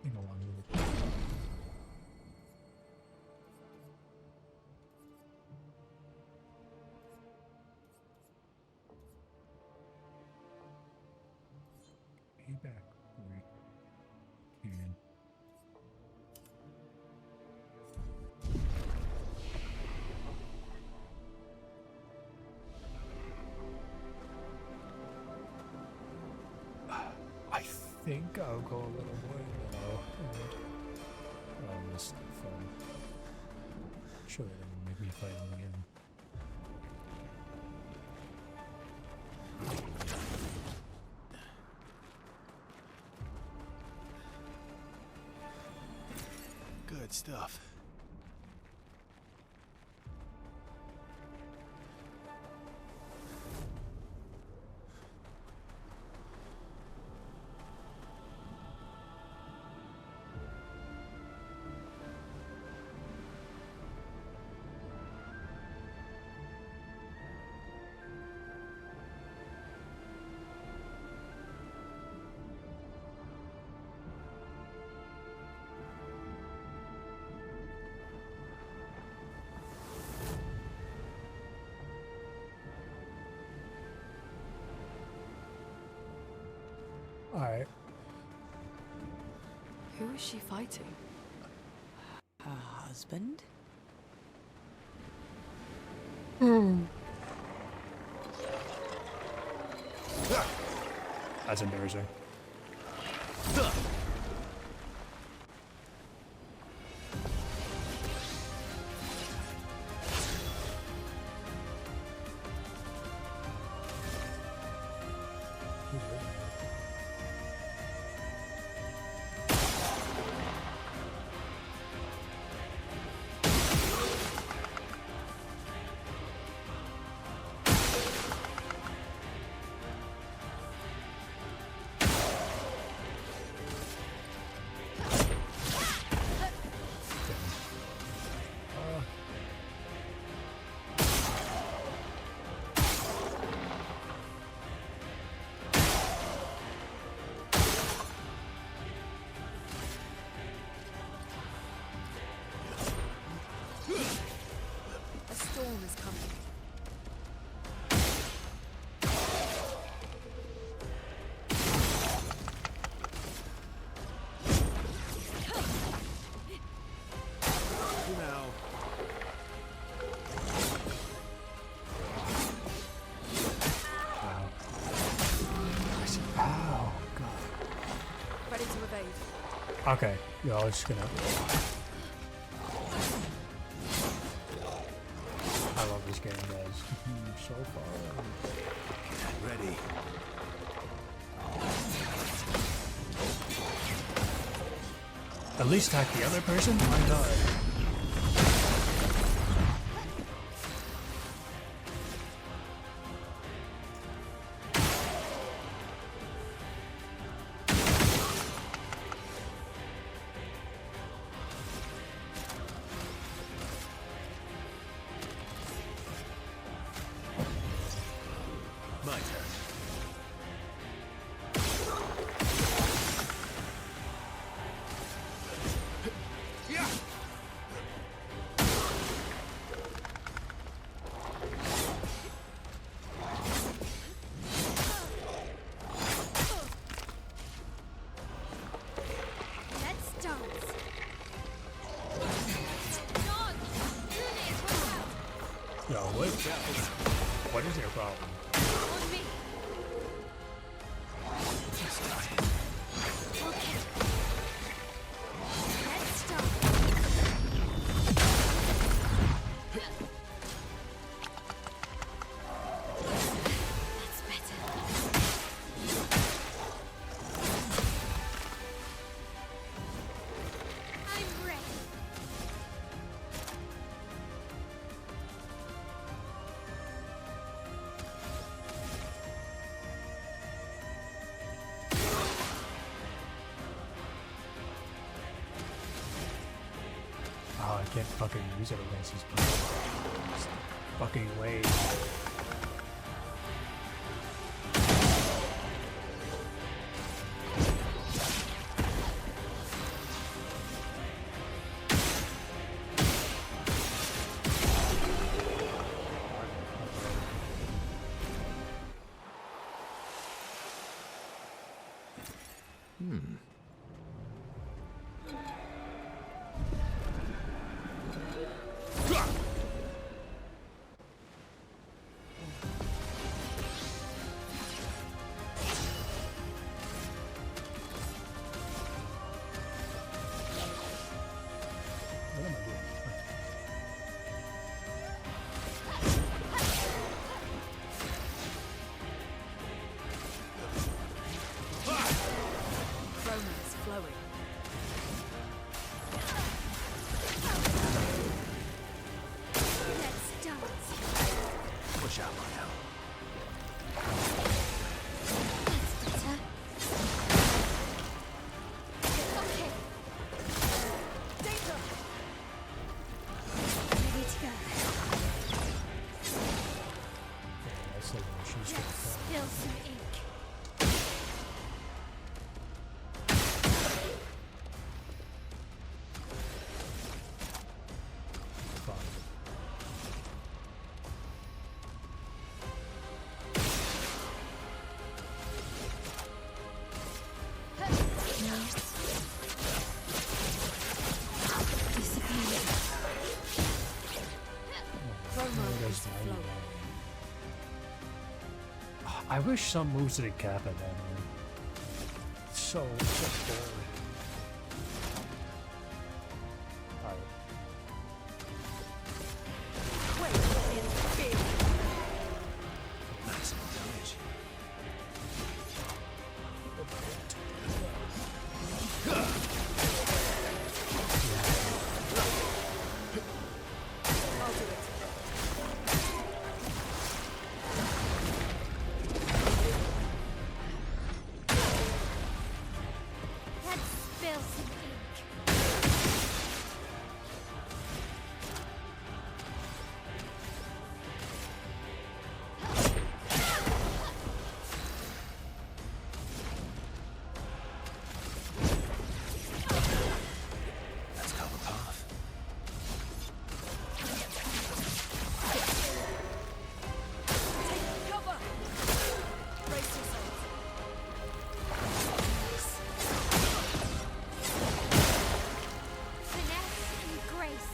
Think along with it. Back we can. I think I'll go a little more now. This stuff. Sure, it'll make me fight him again. Good stuff. Alright. Who is she fighting? Her husband? That's embarrassing. A storm is coming. Now. Ow, God. Ready to evade. Okay, yeah, I was just gonna. I love this game, guys. So far. Ready. At least attack the other person? My God. My turn. Yeah. Let's dance. Dog, do this. Yo, what is your problem? On me. can't fucking use it against these people. Just fucking wait. Romance flowing. Let's dance. Push out, Lionel. That's better. Okay. Danger. Ready to go. That's like when she's gonna Let's fall. spill some ink. I wish some moves didn't cap at that, man. So boring. Maximum damage. Let's spill some ink. Let's cover path. Take cover. Brace yourselves. Finesse and grace.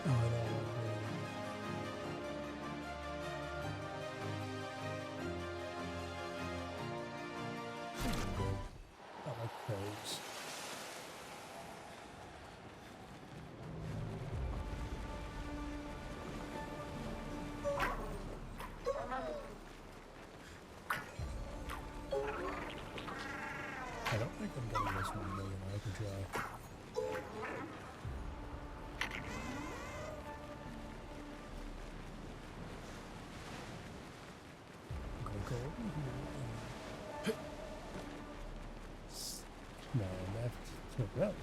Oh, I know. I like those. I don't think I'm getting this 1 million. I can try. I'm gonna go over here. No, left to right.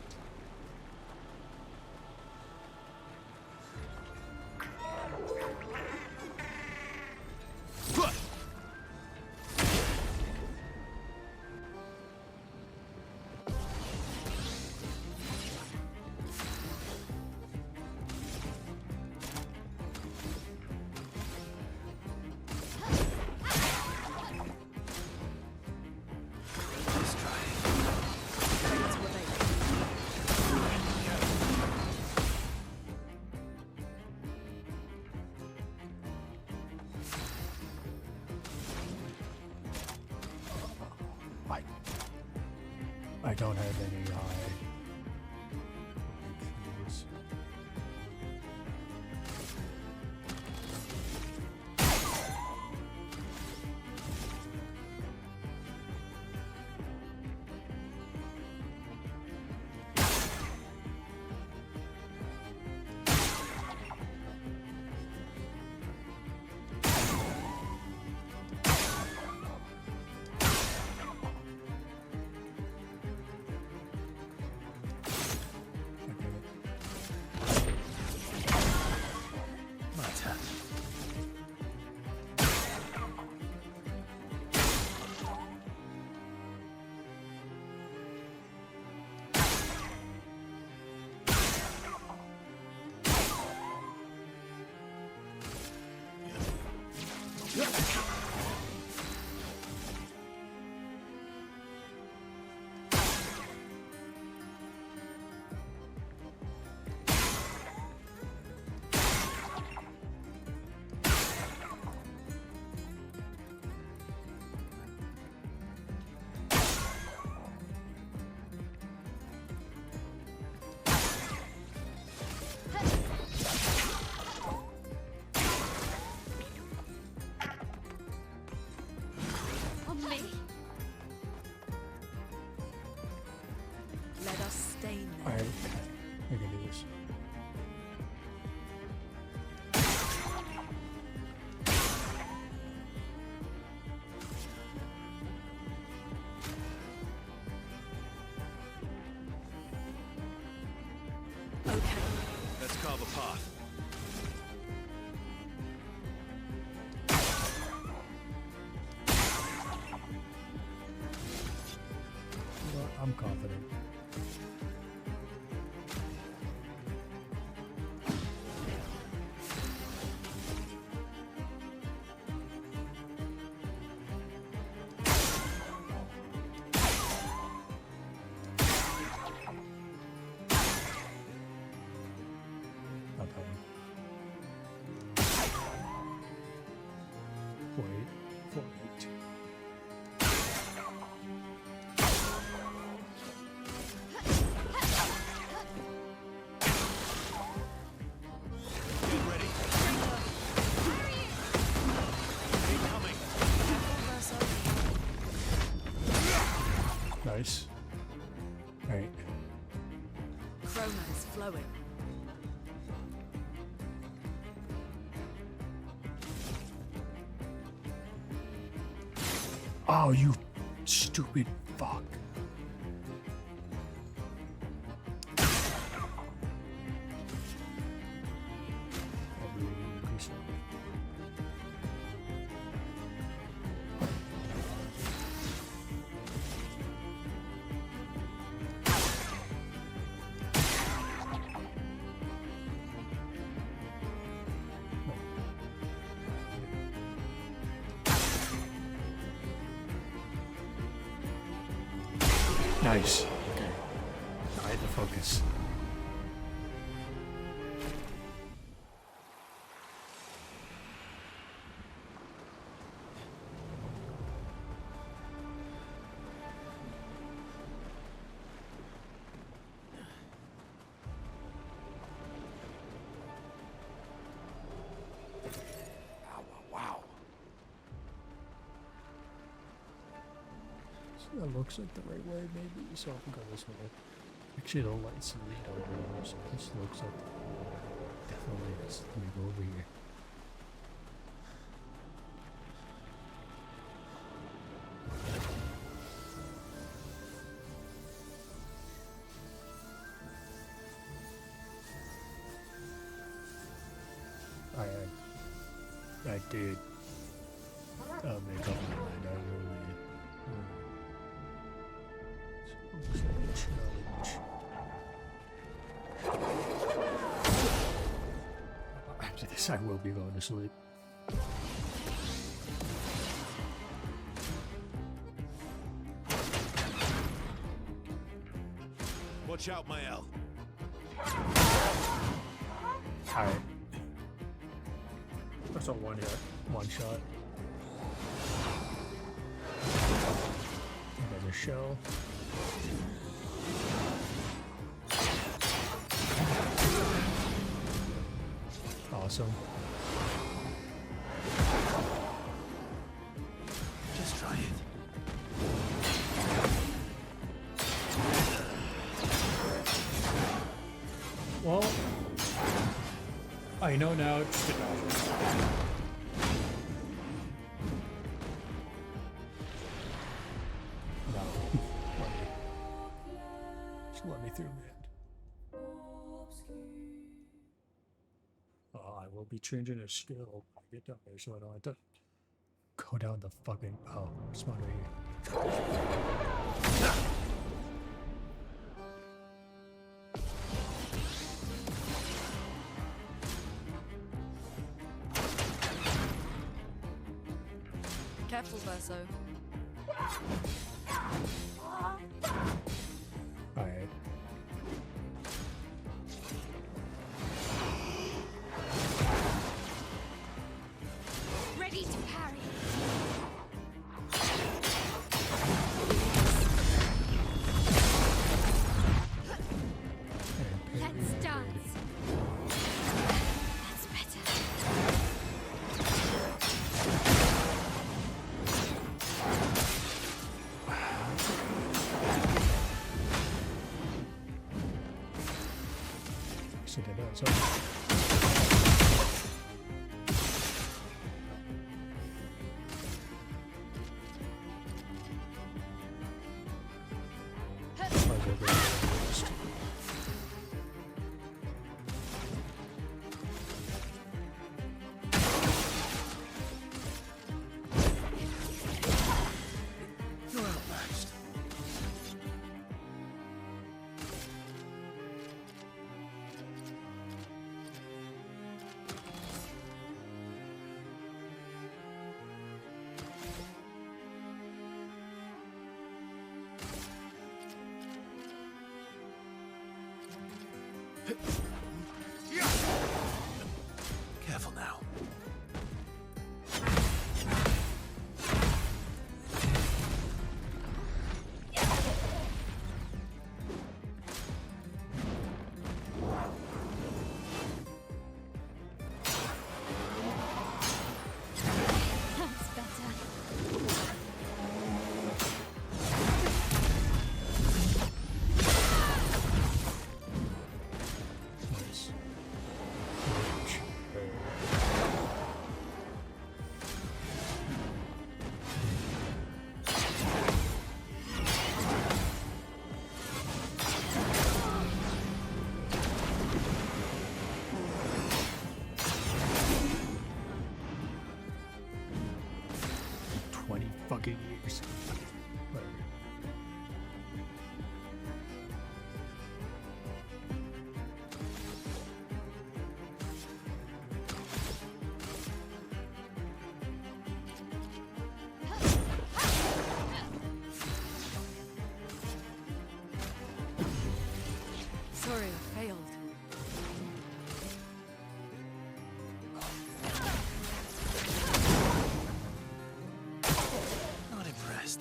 I don't have any high. Alright, we can do this. Let's carve a path. Well, I'm confident. Not that one. Wait, 4-8. Get ready. Incoming. Nice. Alright. Chroma's flowing. Oh, you stupid fuck. Nice. Okay. I had to focus. Wow. So that looks like the right way, maybe. So I can go this way. Actually, the lights lead over here, so this looks like definitely is. Let me go over here. I did make up my mind. I really. So it looks like a challenge. After this, I will be going to sleep. Watch out, Mael. Alright. That's a one shot. Another shell. Awesome. Just try it. Well, I know now it's good dodges. No. Just let me through, man. Oh, I will be changing a skill when I get down there so I don't have to go down the fucking... Oh, spawn right here. Careful, Verso. Alright. Ready to parry. Let's dance. That's better. She did that. So. You're outmatched. Careful now. That's better. Nice. Fucking years. Whatever. Sorry, I failed. Not impressed.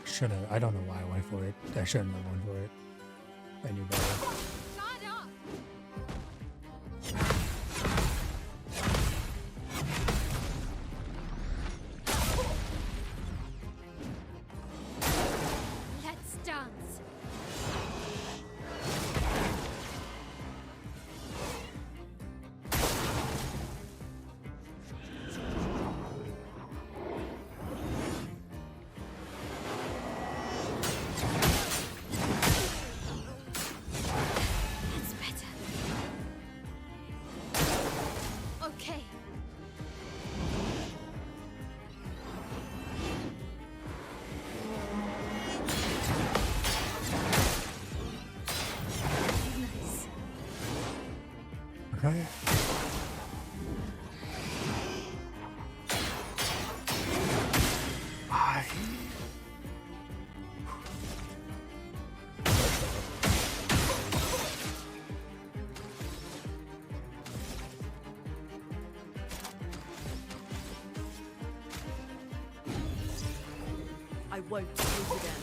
Should have. I don't know why I went for it. I shouldn't have went for it. I knew better. Guard up! Let's dance. That's better. Okay. Nice. Okay. I. I won't lose again.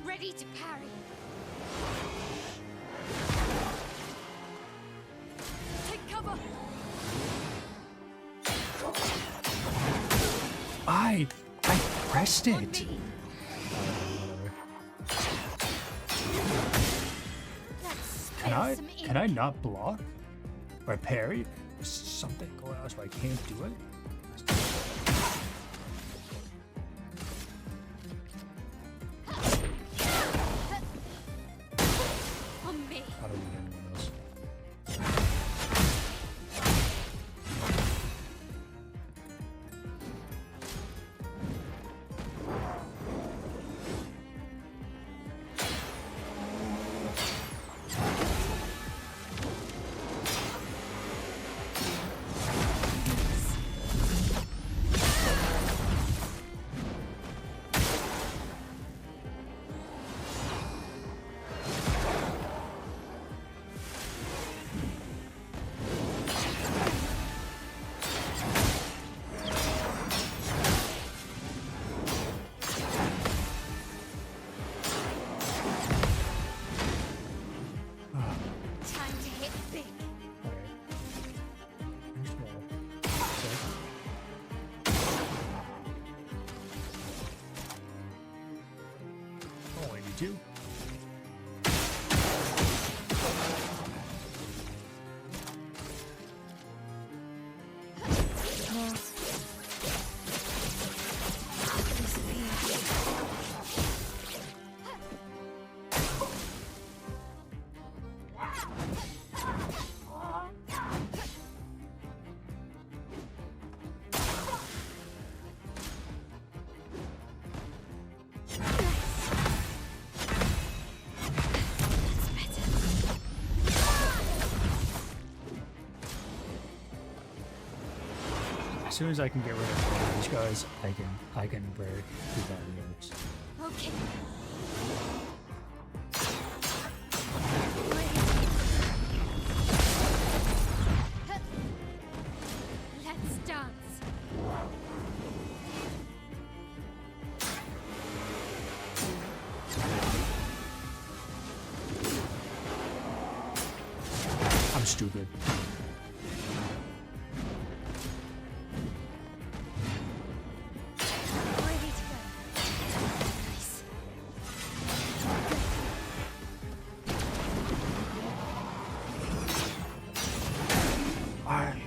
Ready to parry. Take cover! I pressed On it. me. Can I not block or parry? Something going on so I can't do it. On me. I don't need anyone else. you. As soon as I can get rid of all these guys, I can break the barriers. Okay. Let's dance. I'm stupid. Ready to go. Nice. Alright.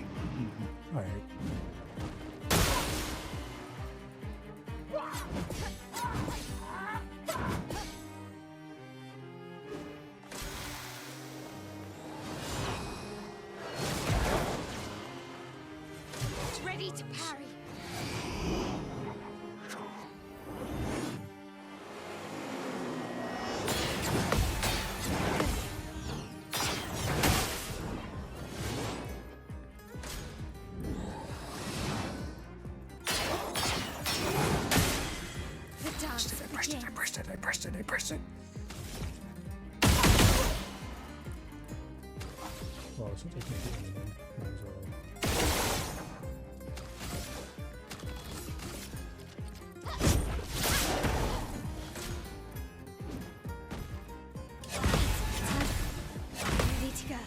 Ready to parry. The dance I pressed it. Well, since I can't do anything, might as well. Ready to go.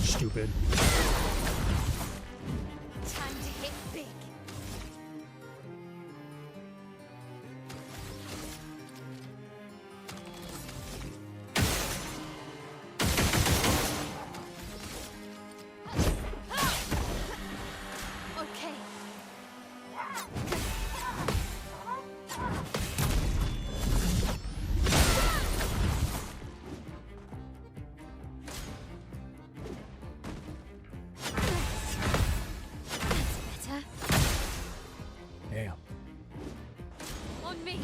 Stupid. Time to hit big. Okay. That's better. Damn. On me.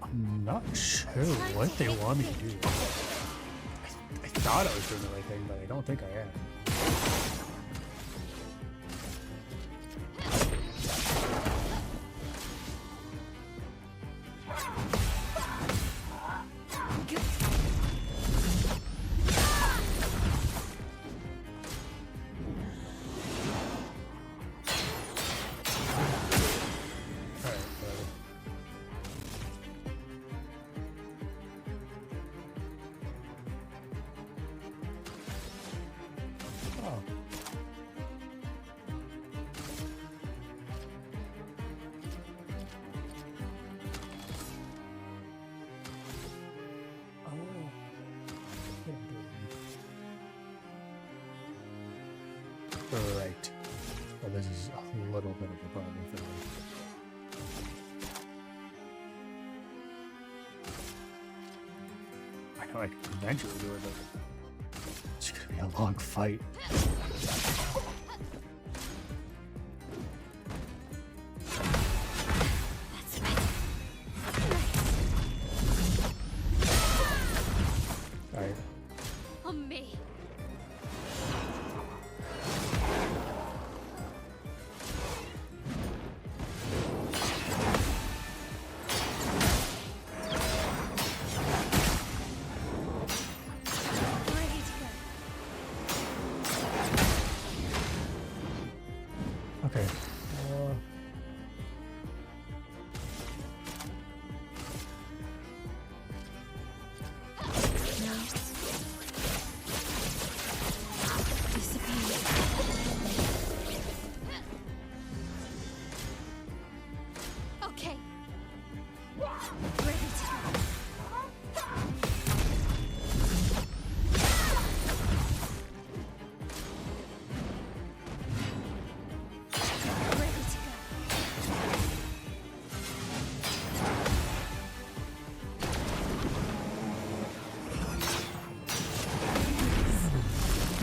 I'm not sure what they want me to do. I thought I was doing the right thing, but I don't think I am. Alright, whatever. Oh. Right. Well, this is a little bit of a problem for me. I know I can eventually do it, but it's gonna be a long fight.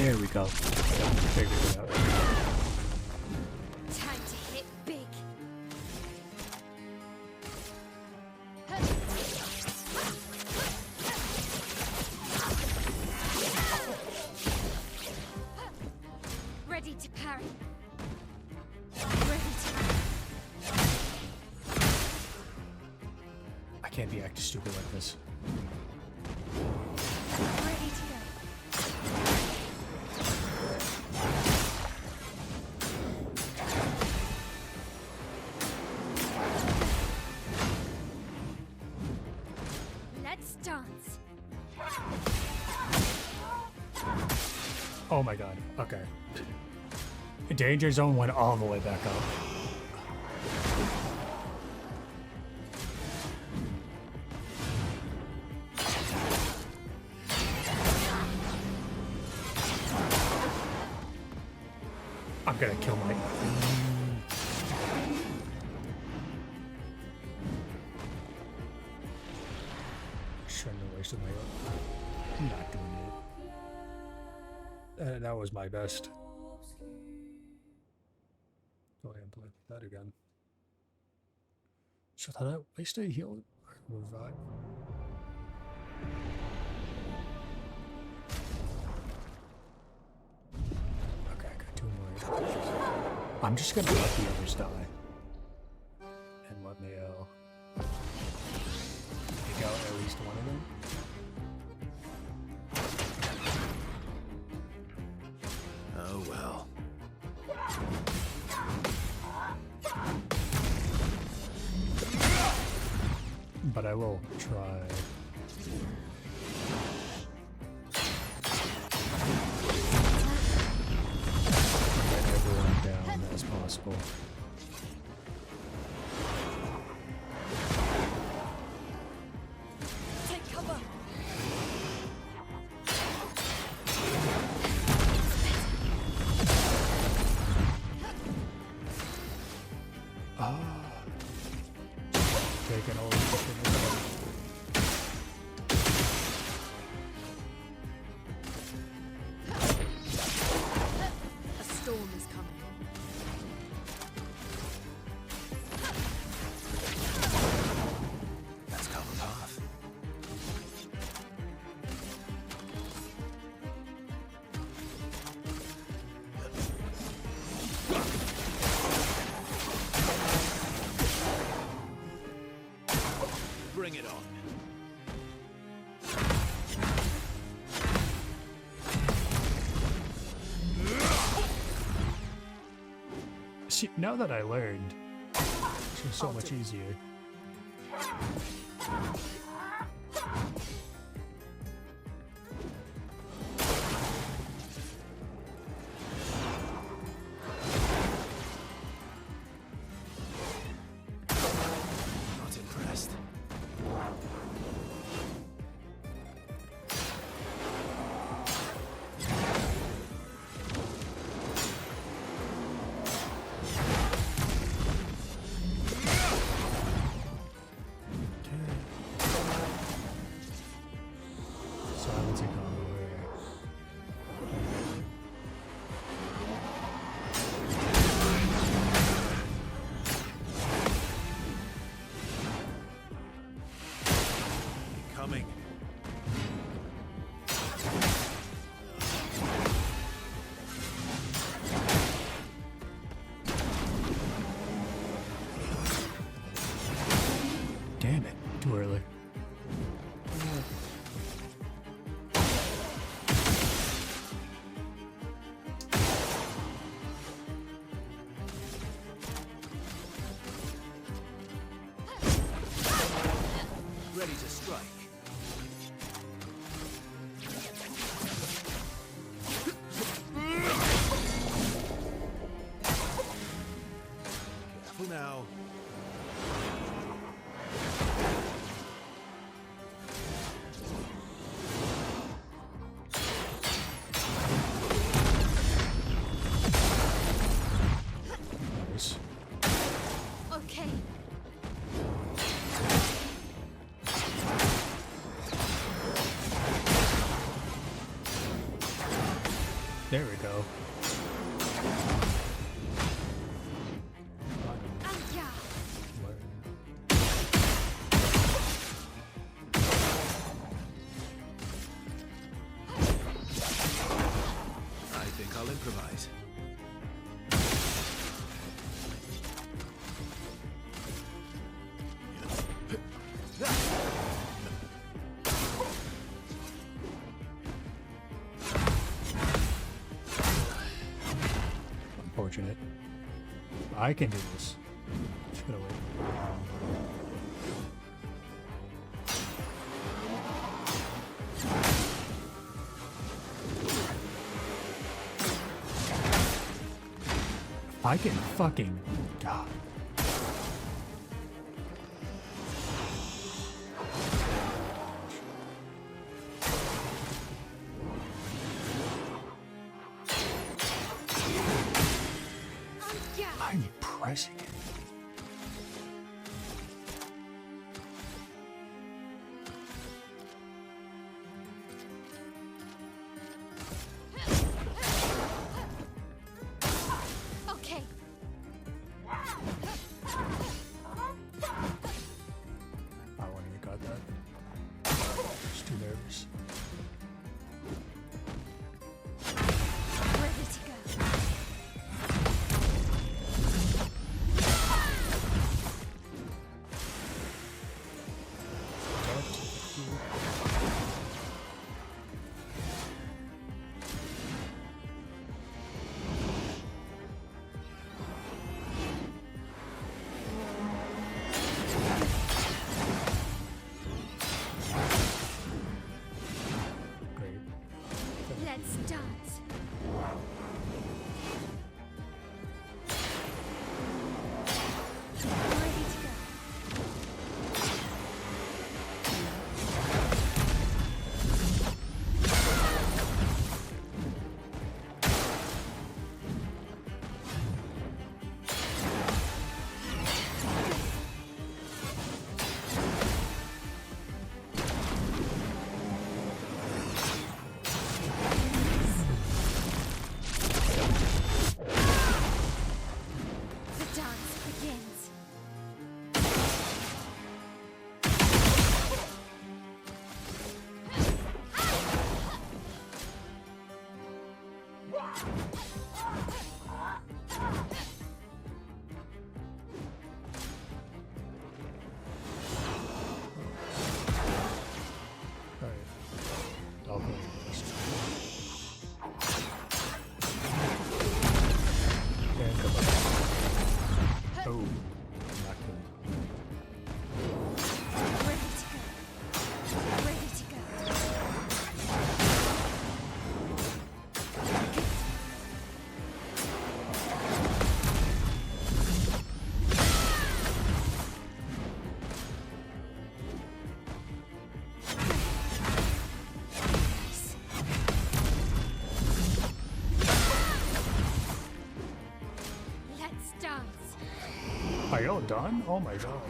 There we go. Figured it out. Time to hit big. Ready to parry. Ready to. I can't be acting stupid like this. Ready to go. Let's dance. Oh my god. Okay. The danger zone went all the way back up. I'm gonna kill my... Shouldn't have wasted my... I'm not doing it. That was my best. Go ahead and play that again. So did I waste a heal or revive? Okay, I got 2 more. I'm just gonna let the others die. And let me take out at least one of them. Oh well. But I will try. Get everyone down as possible. Take cover. Taking all of A storm is coming. That's cover path. Bring it on. See, now that I learned, it's just so much easier. Not impressed. Silencing on the way. Coming. Damn it, too early. Ready to strike. There we go. I think I'll improvise. Unfortunate. I can do this. Just gotta wait. I can fucking... God. I'm pressing it. Okay. I wouldn't have got that. Just too nervous. Ready to go. Let's dance. Ready to go. The dance begins. Alright. I'll go first. And come up. Oh. Not good. Ready to go. Ready to go. Let's dance. Are y'all done? Oh my god.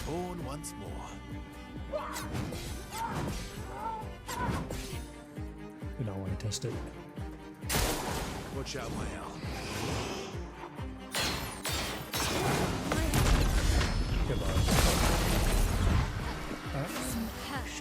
Born once more. You don't want to test it. Watch out, my owl. Goodbye. Some hurt.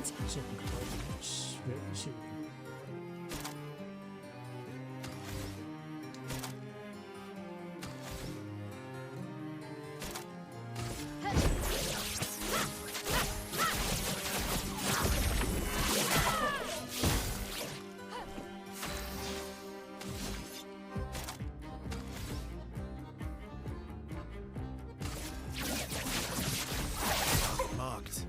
Marked.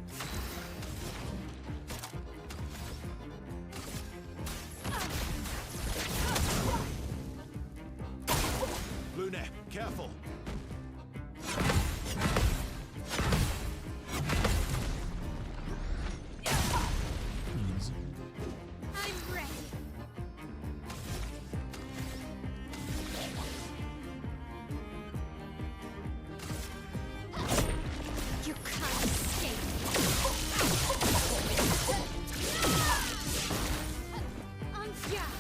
Lune, careful. I'm ready. You can't escape. On fire.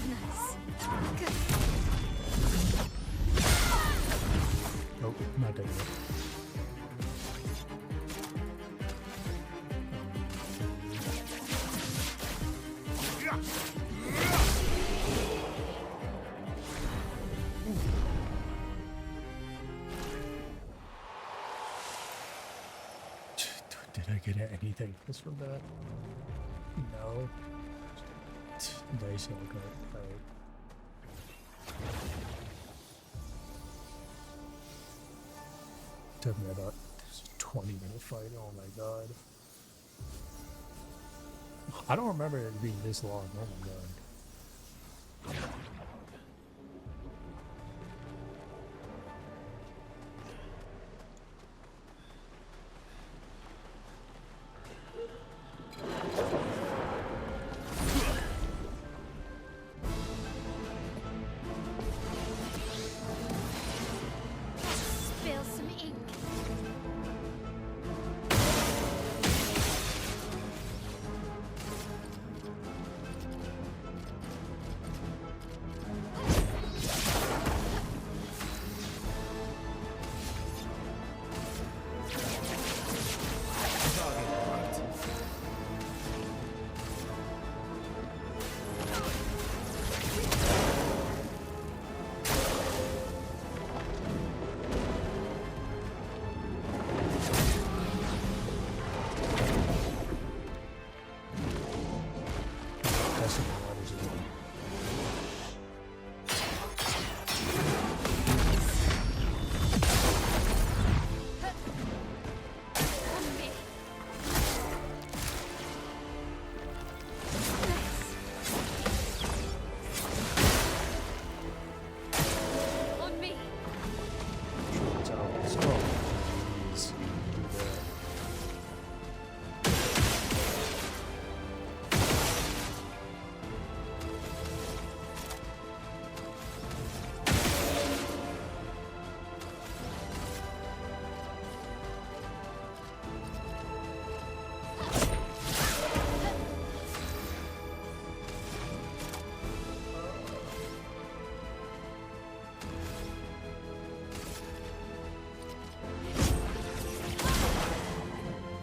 Nice. Good. Nope, not dead yet. Did I get anything else from that? No. Dice okay. Alright. Took me about 20-minute fight. Oh my god. I don't remember it being this long. Oh my god. Spill some ink. Testing the waters as well. On me. Nice. On me. It's out. It's all. Please do that.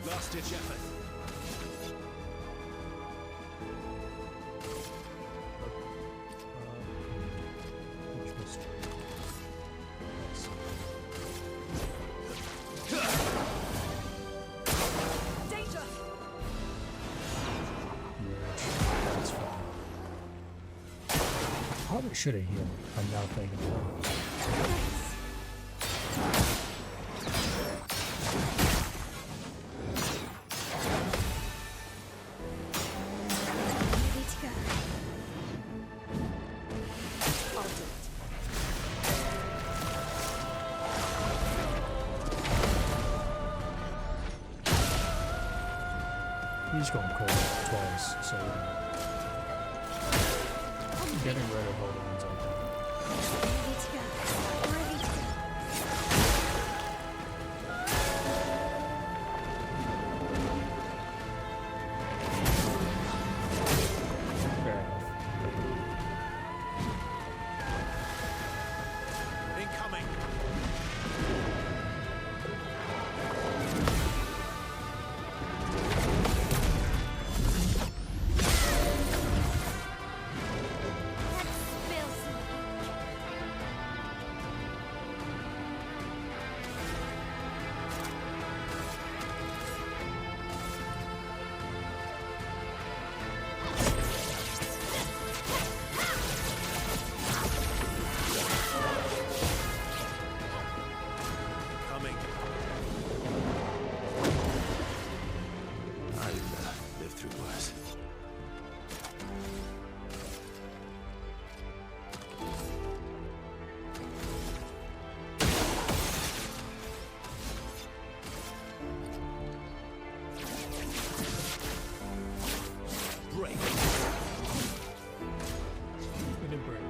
Last ditch effort. Which was Danger. that's fine. Probably should have healed. I'm now thinking about it. Ready to go. I'll do it. He's going cold twice, so getting rid of all the ones like that. Ready to go. Ready to go. Fair enough. Incoming. Spill some ink. Coming. I've lived through worse. Break. We did break.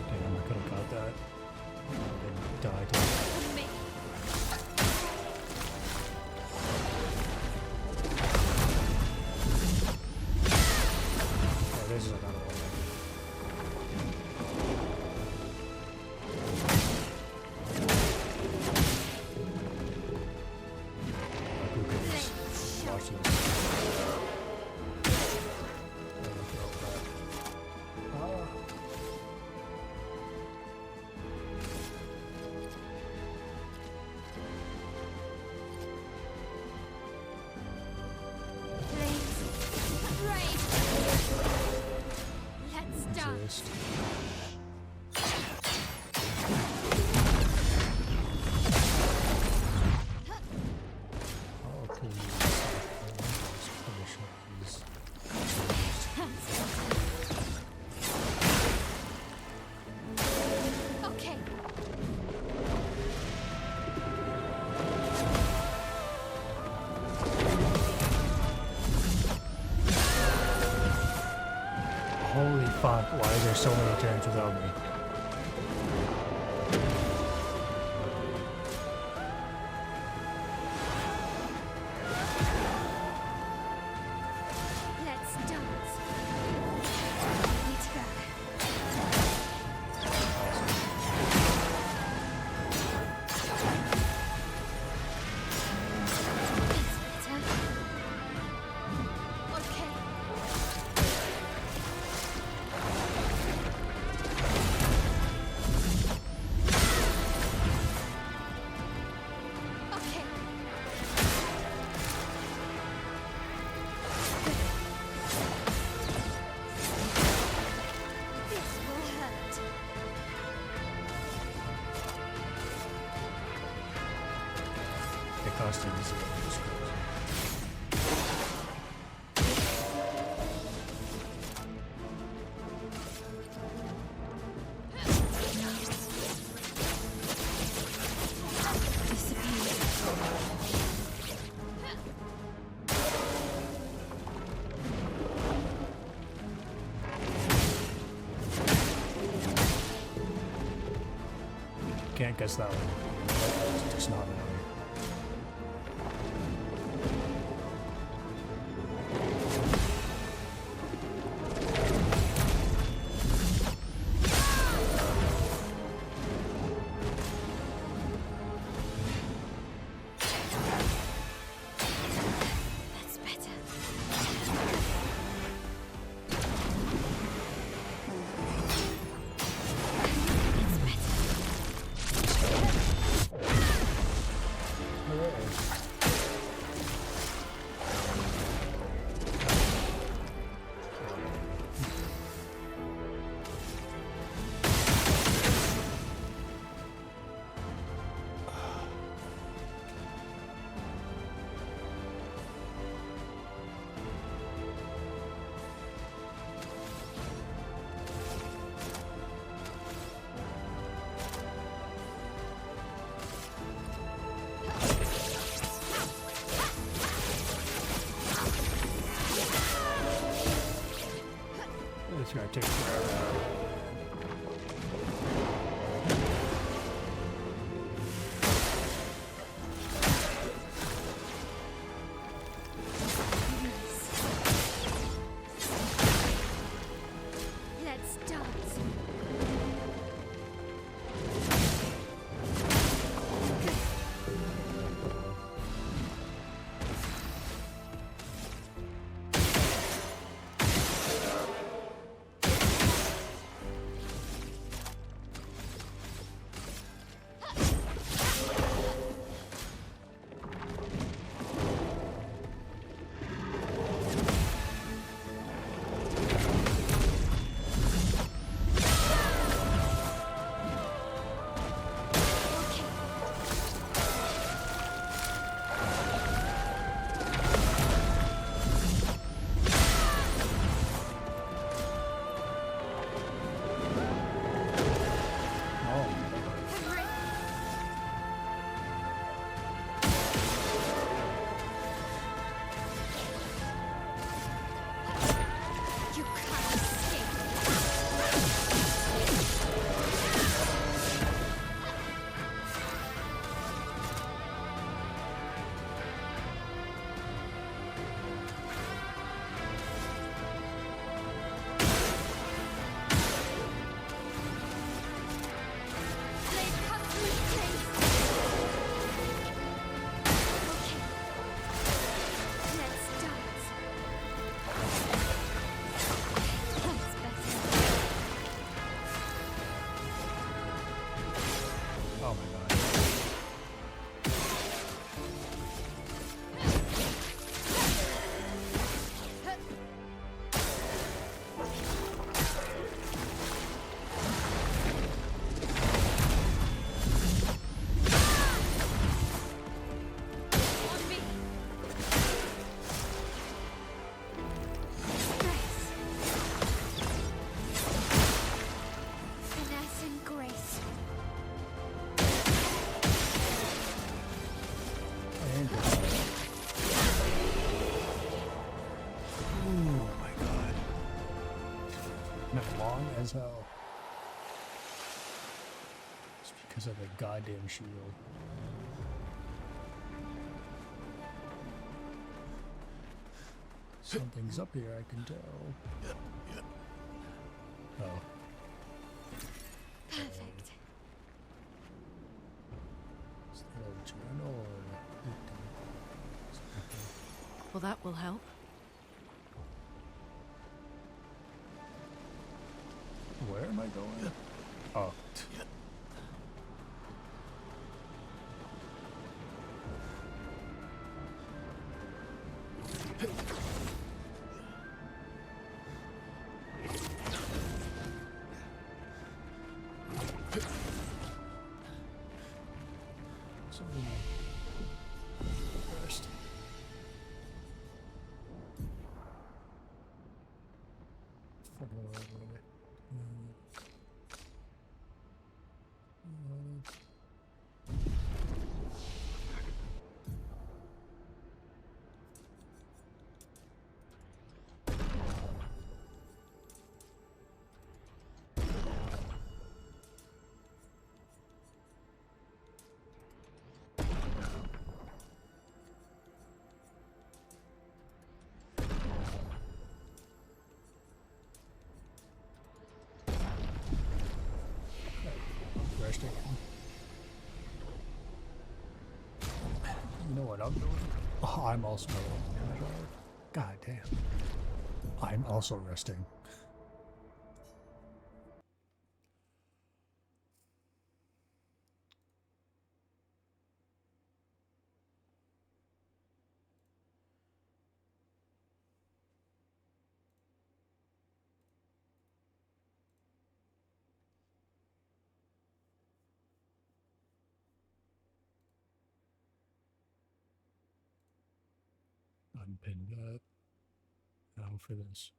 Damn, I could have got that. I didn't die to it. Me. Oh, this is another one. Like, who can just watch this? Please. Right. Let's start. Exist. Oh, please. Finish these. Okay. Holy fuck, why is there so many turns without me? Let's dance. Ready to go. It's better. Okay. Okay. This will hurt. The costume is just crazy. Can't guess that one. It's just not that way. That's better. It's better. take forever. Let's dance. You can't escape. Blade cut through space. Okay. Let's dance. That's better. Oh my god. On me. Grace. Finesse and grace. Oh my god. Not long as hell. It's because of the goddamn shield. Something's up here, I can tell. Oh. Perfect. Is that a journal or Well, that will help. where am I going? Oh. Something first. Resting. You know what I'm doing? Oh, I'm also. God damn. I'm also resting. Unpin that. Now for this.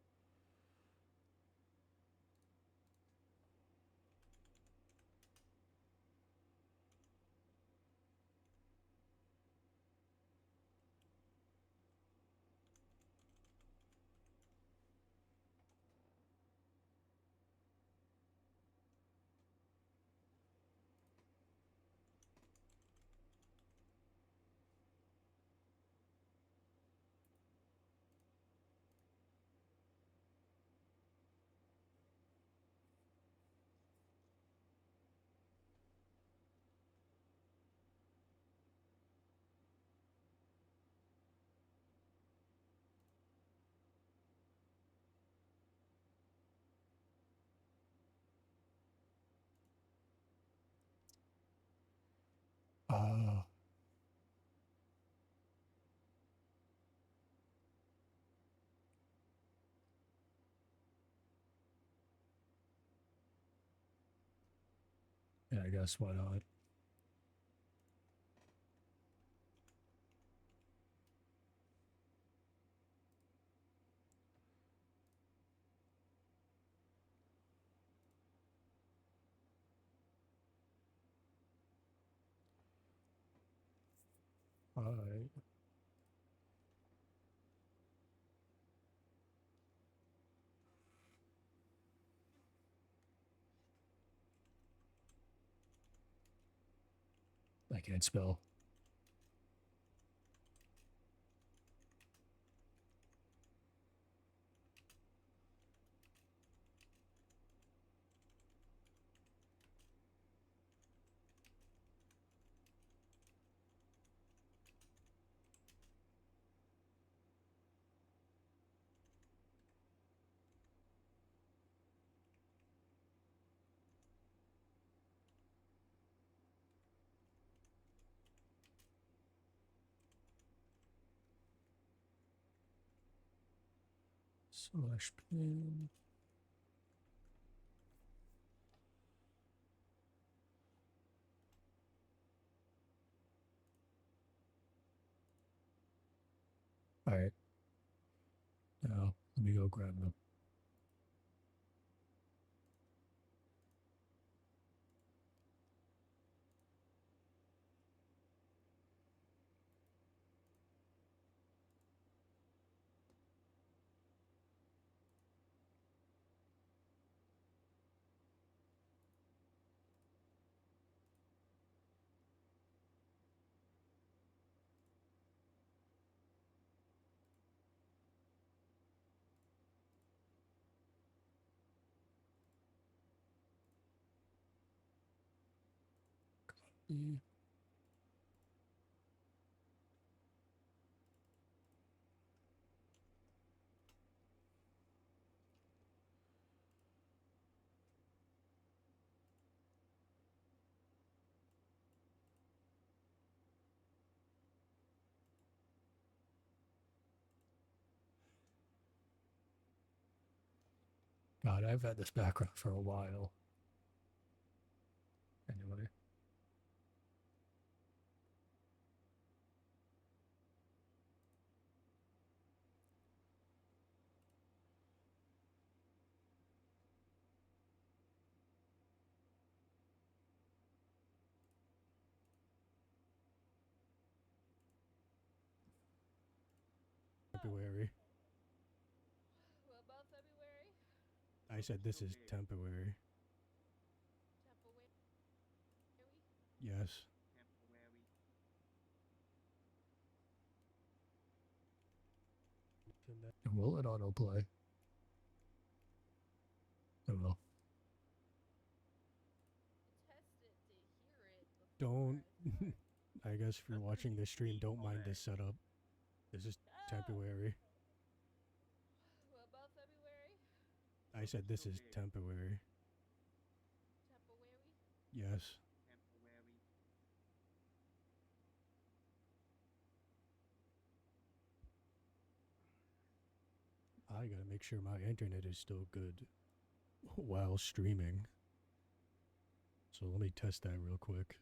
guess, why not? Alright. I can't spell. Slash pin. Alright. Now, let me go grab them. Copy. God, I've had this background for a while. Anyway. February. What about February? I said this is temporary. Yes. And will it autoplay? It will. Don't. I guess if you're watching this stream, don't mind this setup. This is temporary. What about February? I said this is temporary. Temporary? Yes. I gotta make sure my internet is still good while streaming. So let me test that real quick.